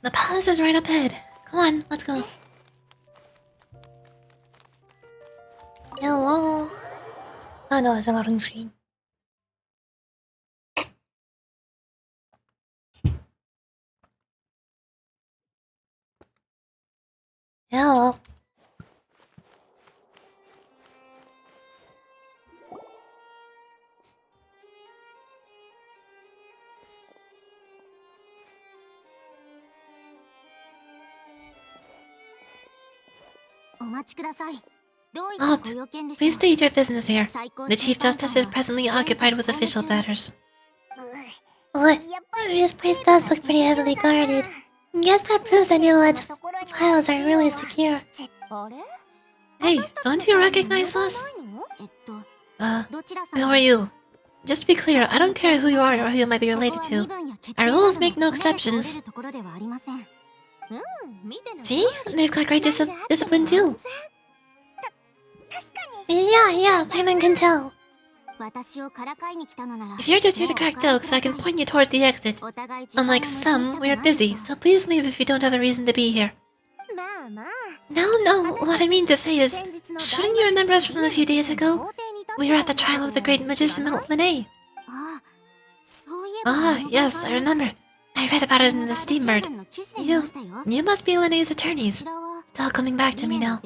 The palace is right up ahead. Come on, let's go. Hello. Oh no, it's a loading screen. Hello. Halt! Please state your business here. The Chief Justice is presently occupied with official matters. What? This place does look pretty heavily guarded. Guess that proves that Nicolette's files are really secure. Hey, don't you recognize us? Who are you? Just to be clear, I don't care who you are or who you might be related to. Our rules make no exceptions. See? They've got great discipline too. Yeah, Paimon can tell. If you're just here to crack jokes, I can point you towards the exit. Unlike some, we're busy, so please leave if you don't have a reason to be here. No, what I mean to say is, shouldn't you remember us from a few days ago? We were at the trial of the great magician Monet. Ah, yes, I remember. I read about it in the Steambird. You must be Linnea's attorneys. It's all coming back to me now.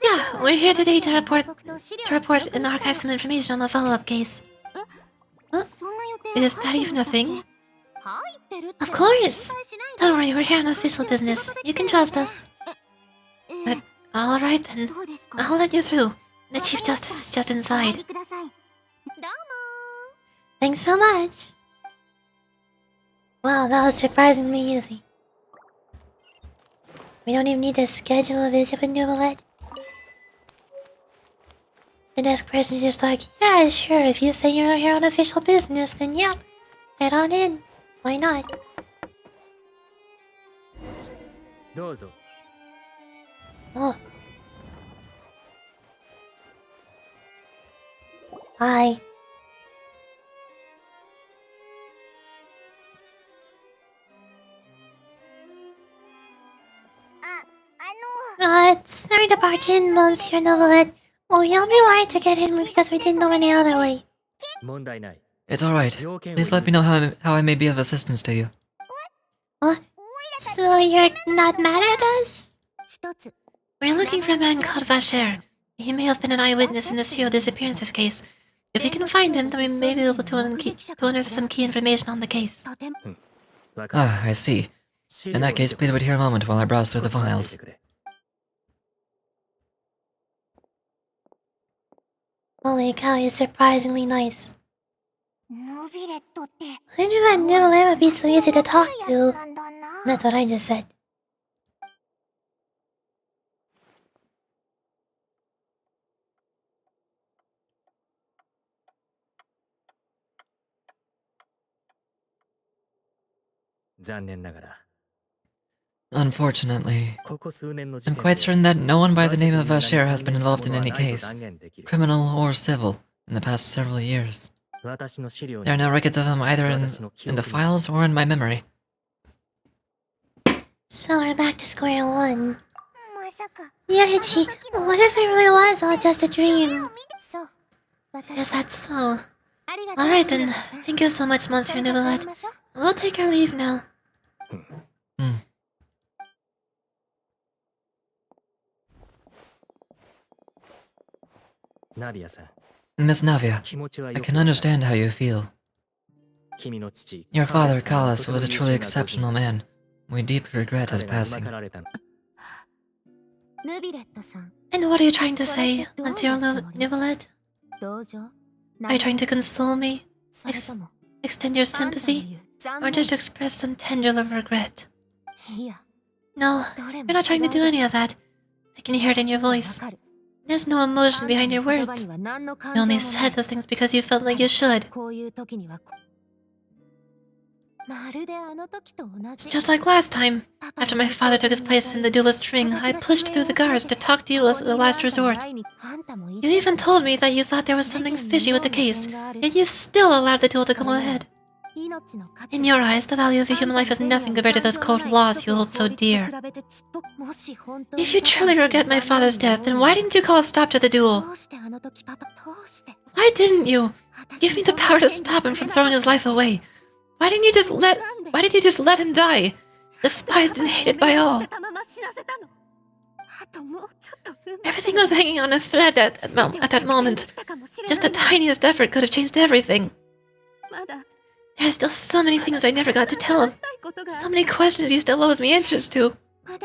Yeah, we're here today to report in the archive some information on the follow-up case. Huh? Is that even a thing? Of course! Don't worry, we're here on official business. You can trust us. Alright then. I'll let you through. The Chief Justice is just inside. Thanks so much. Wow, that was surprisingly easy. We don't even need to schedule a visit with Nubilette. The next person's just like, yeah, sure, if you say you're here on official business, then yep, head on in. Why not? どうぞ。 Oh. Hi. Sorry to barge in, Monsieur Novelette. Well, we only wanted to get in because we didn't know any other way. 問題ない。 It's alright. Please let me know how I may be of assistance to you. What? So you're not mad at us? We're looking for a man called Vacher. He may have been an eyewitness in the serial disappearances case. If we can find him, then we may be able to unearth some key information on the case. Ah, I see. In that case, please wait here a moment while I browse through the files. Holy cow, he's surprisingly nice. Who knew that Nicolette would be so easy to talk to? That's what I just said. Unfortunately, I'm quite certain that no one by the name of Vacher has been involved in any case, criminal or civil, in the past several years. There are no records of him either in the files or in my memory. So we're back to square one. Yorichi, what if it really was all just a dream? Is that so? Alright then, thank you so much, Monsieur Nicolette. We'll take our leave now. Miss Navia, I can understand how you feel. Your father, Callus, was a truly exceptional man. We deeply regret his passing. And what are you trying to say, Monsieur Nivelet? Are you trying to console me? Extend your sympathy? Or just express some tender love regret? No, you're not trying to do any of that. I can hear it in your voice. There's no emotion behind your words. You only said those things because you felt like you should. It's just like last time. After my father took his place in the duelist ring, I pushed through the guards to talk to you as a last resort. You even told me that you thought there was something fishy with the case, yet you still allowed the duel to go ahead. In your eyes, the value of a human life is nothing compared to those cold laws you hold so dear. If you truly regret my father's death, then why didn't you call a stop to the duel? Why didn't you? Give me the power to stop him from throwing his life away. Why didn't you just let him die? Despised and hated by all. Everything was hanging on a thread at that moment. Just the tiniest effort could have changed everything. There are still so many things I never got to tell him. So many questions he still owes me answers to. If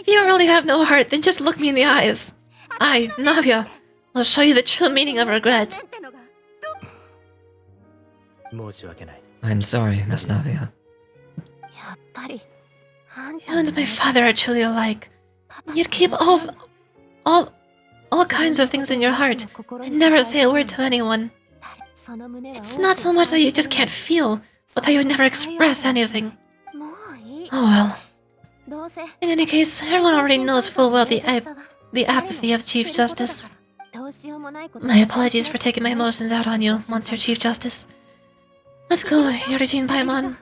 you really have no heart, then just look me in the eyes. I, Navia, will show you the true meaning of regret. I'm sorry, Miss Navia. You and my father are truly alike. You'd keep all kinds of things in your heart and never say a word to anyone. It's not so much that you just can't feel, but that you would never express anything. Oh well. In any case, everyone already knows full well the apathy of Chief Justice. My apologies for taking my emotions out on you, Monsieur Chief Justice. Let's go, Yorujin Paimon.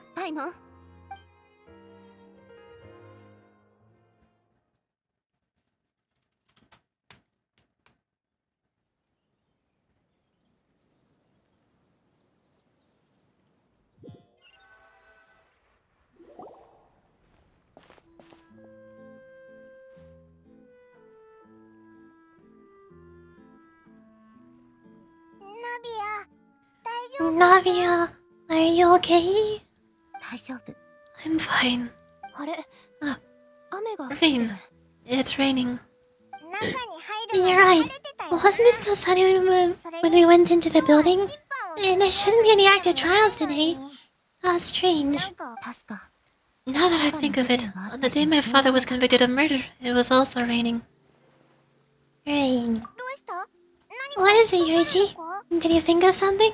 Navia, are you okay? I'm fine. Rain. It's raining. You're right. Wasn't it still sunny when we went into the building? And there shouldn't be any active trials today. How strange. Now that I think of it, on the day my father was convicted of murder, it was also raining. Rain. What is it, Yurichi? Did you think of something?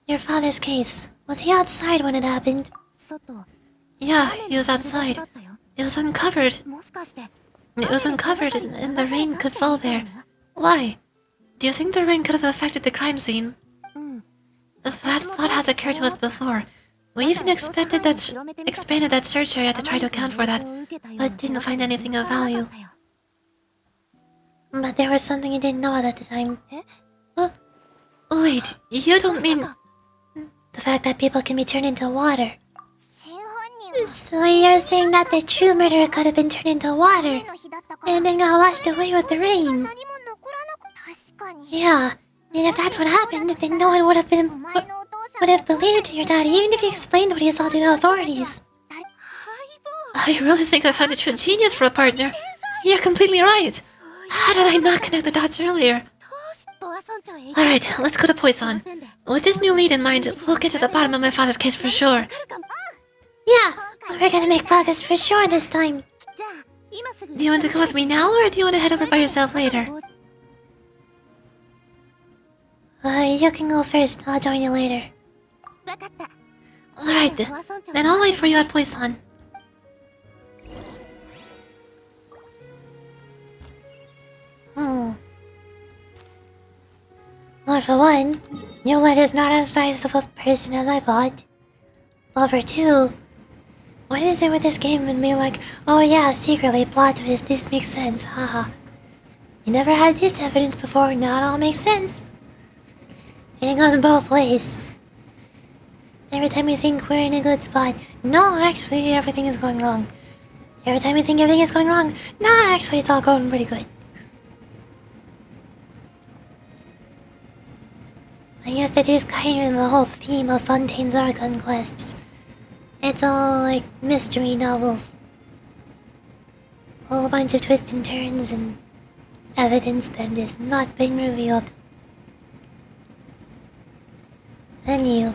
Your father's case. Was he outside when it happened? Yeah, he was outside. It was uncovered. It was uncovered and the rain could fall there. Why? Do you think the rain could have affected the crime scene? That thought has occurred to us before. We even expanded that search area to try to account for that, but didn't find anything of value. But there was something you didn't know at the time. Wait, you don't mean... the fact that people can be turned into water. So you're saying that the true murderer could have been turned into water, and then got washed away with the rain? Yeah, and if that's what happened, then no one would have believed your dad, even if he explained what he saw to the authorities. I really think I found a true genius for a partner. You're completely right. How did I not connect the dots earlier? Alright, let's go to Poison. With this new lead in mind, we'll get to the bottom of my father's case for sure. Yeah, we're gonna make progress for sure this time. Do you want to go with me now, or do you want to head over by yourself later? You can go first. I'll join you later. Alright, then I'll wait for you at Poison. Well, for one, Newland is not as nice of a person as I thought. Well, for two, what is it with this game and me like, oh yeah, secretly, plot twist, this makes sense, haha. You never had this evidence before, now it all makes sense. And it goes both ways. Every time you think we're in a good spot, no, actually, everything is going wrong. Every time you think everything is going wrong, no, actually, it's all going pretty good. guess that is kind of the whole theme of Fontaine's Archon quests. It's all like mystery novels. A whole bunch of twists and turns and evidence that is not being revealed. And you.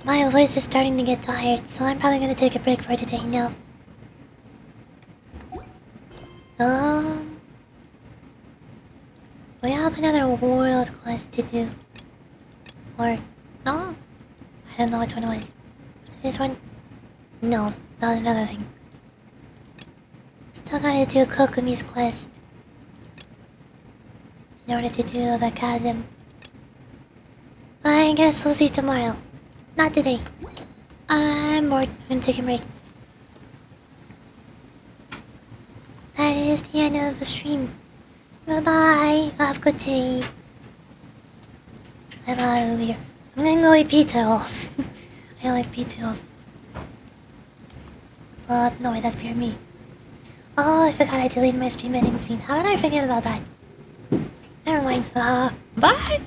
My voice is starting to get tired, so I'm probably gonna take a break for today now. We have another world quest to do. Or, no? I don't know which one it was. Was it this one? No, that was another thing. Still gotta do Kokumi's quest. In order to do the chasm. I guess we'll see tomorrow. Not today. I'm bored. I'm gonna take a break. That is the end of the stream. Bye-bye. Have a good day. I'm out of here. I'm gonna go eat pizza rolls. I like pizza rolls. No wait, that's pure me. Oh, I forgot I deleted my stream ending scene. How did I forget about that? Never mind. Bye!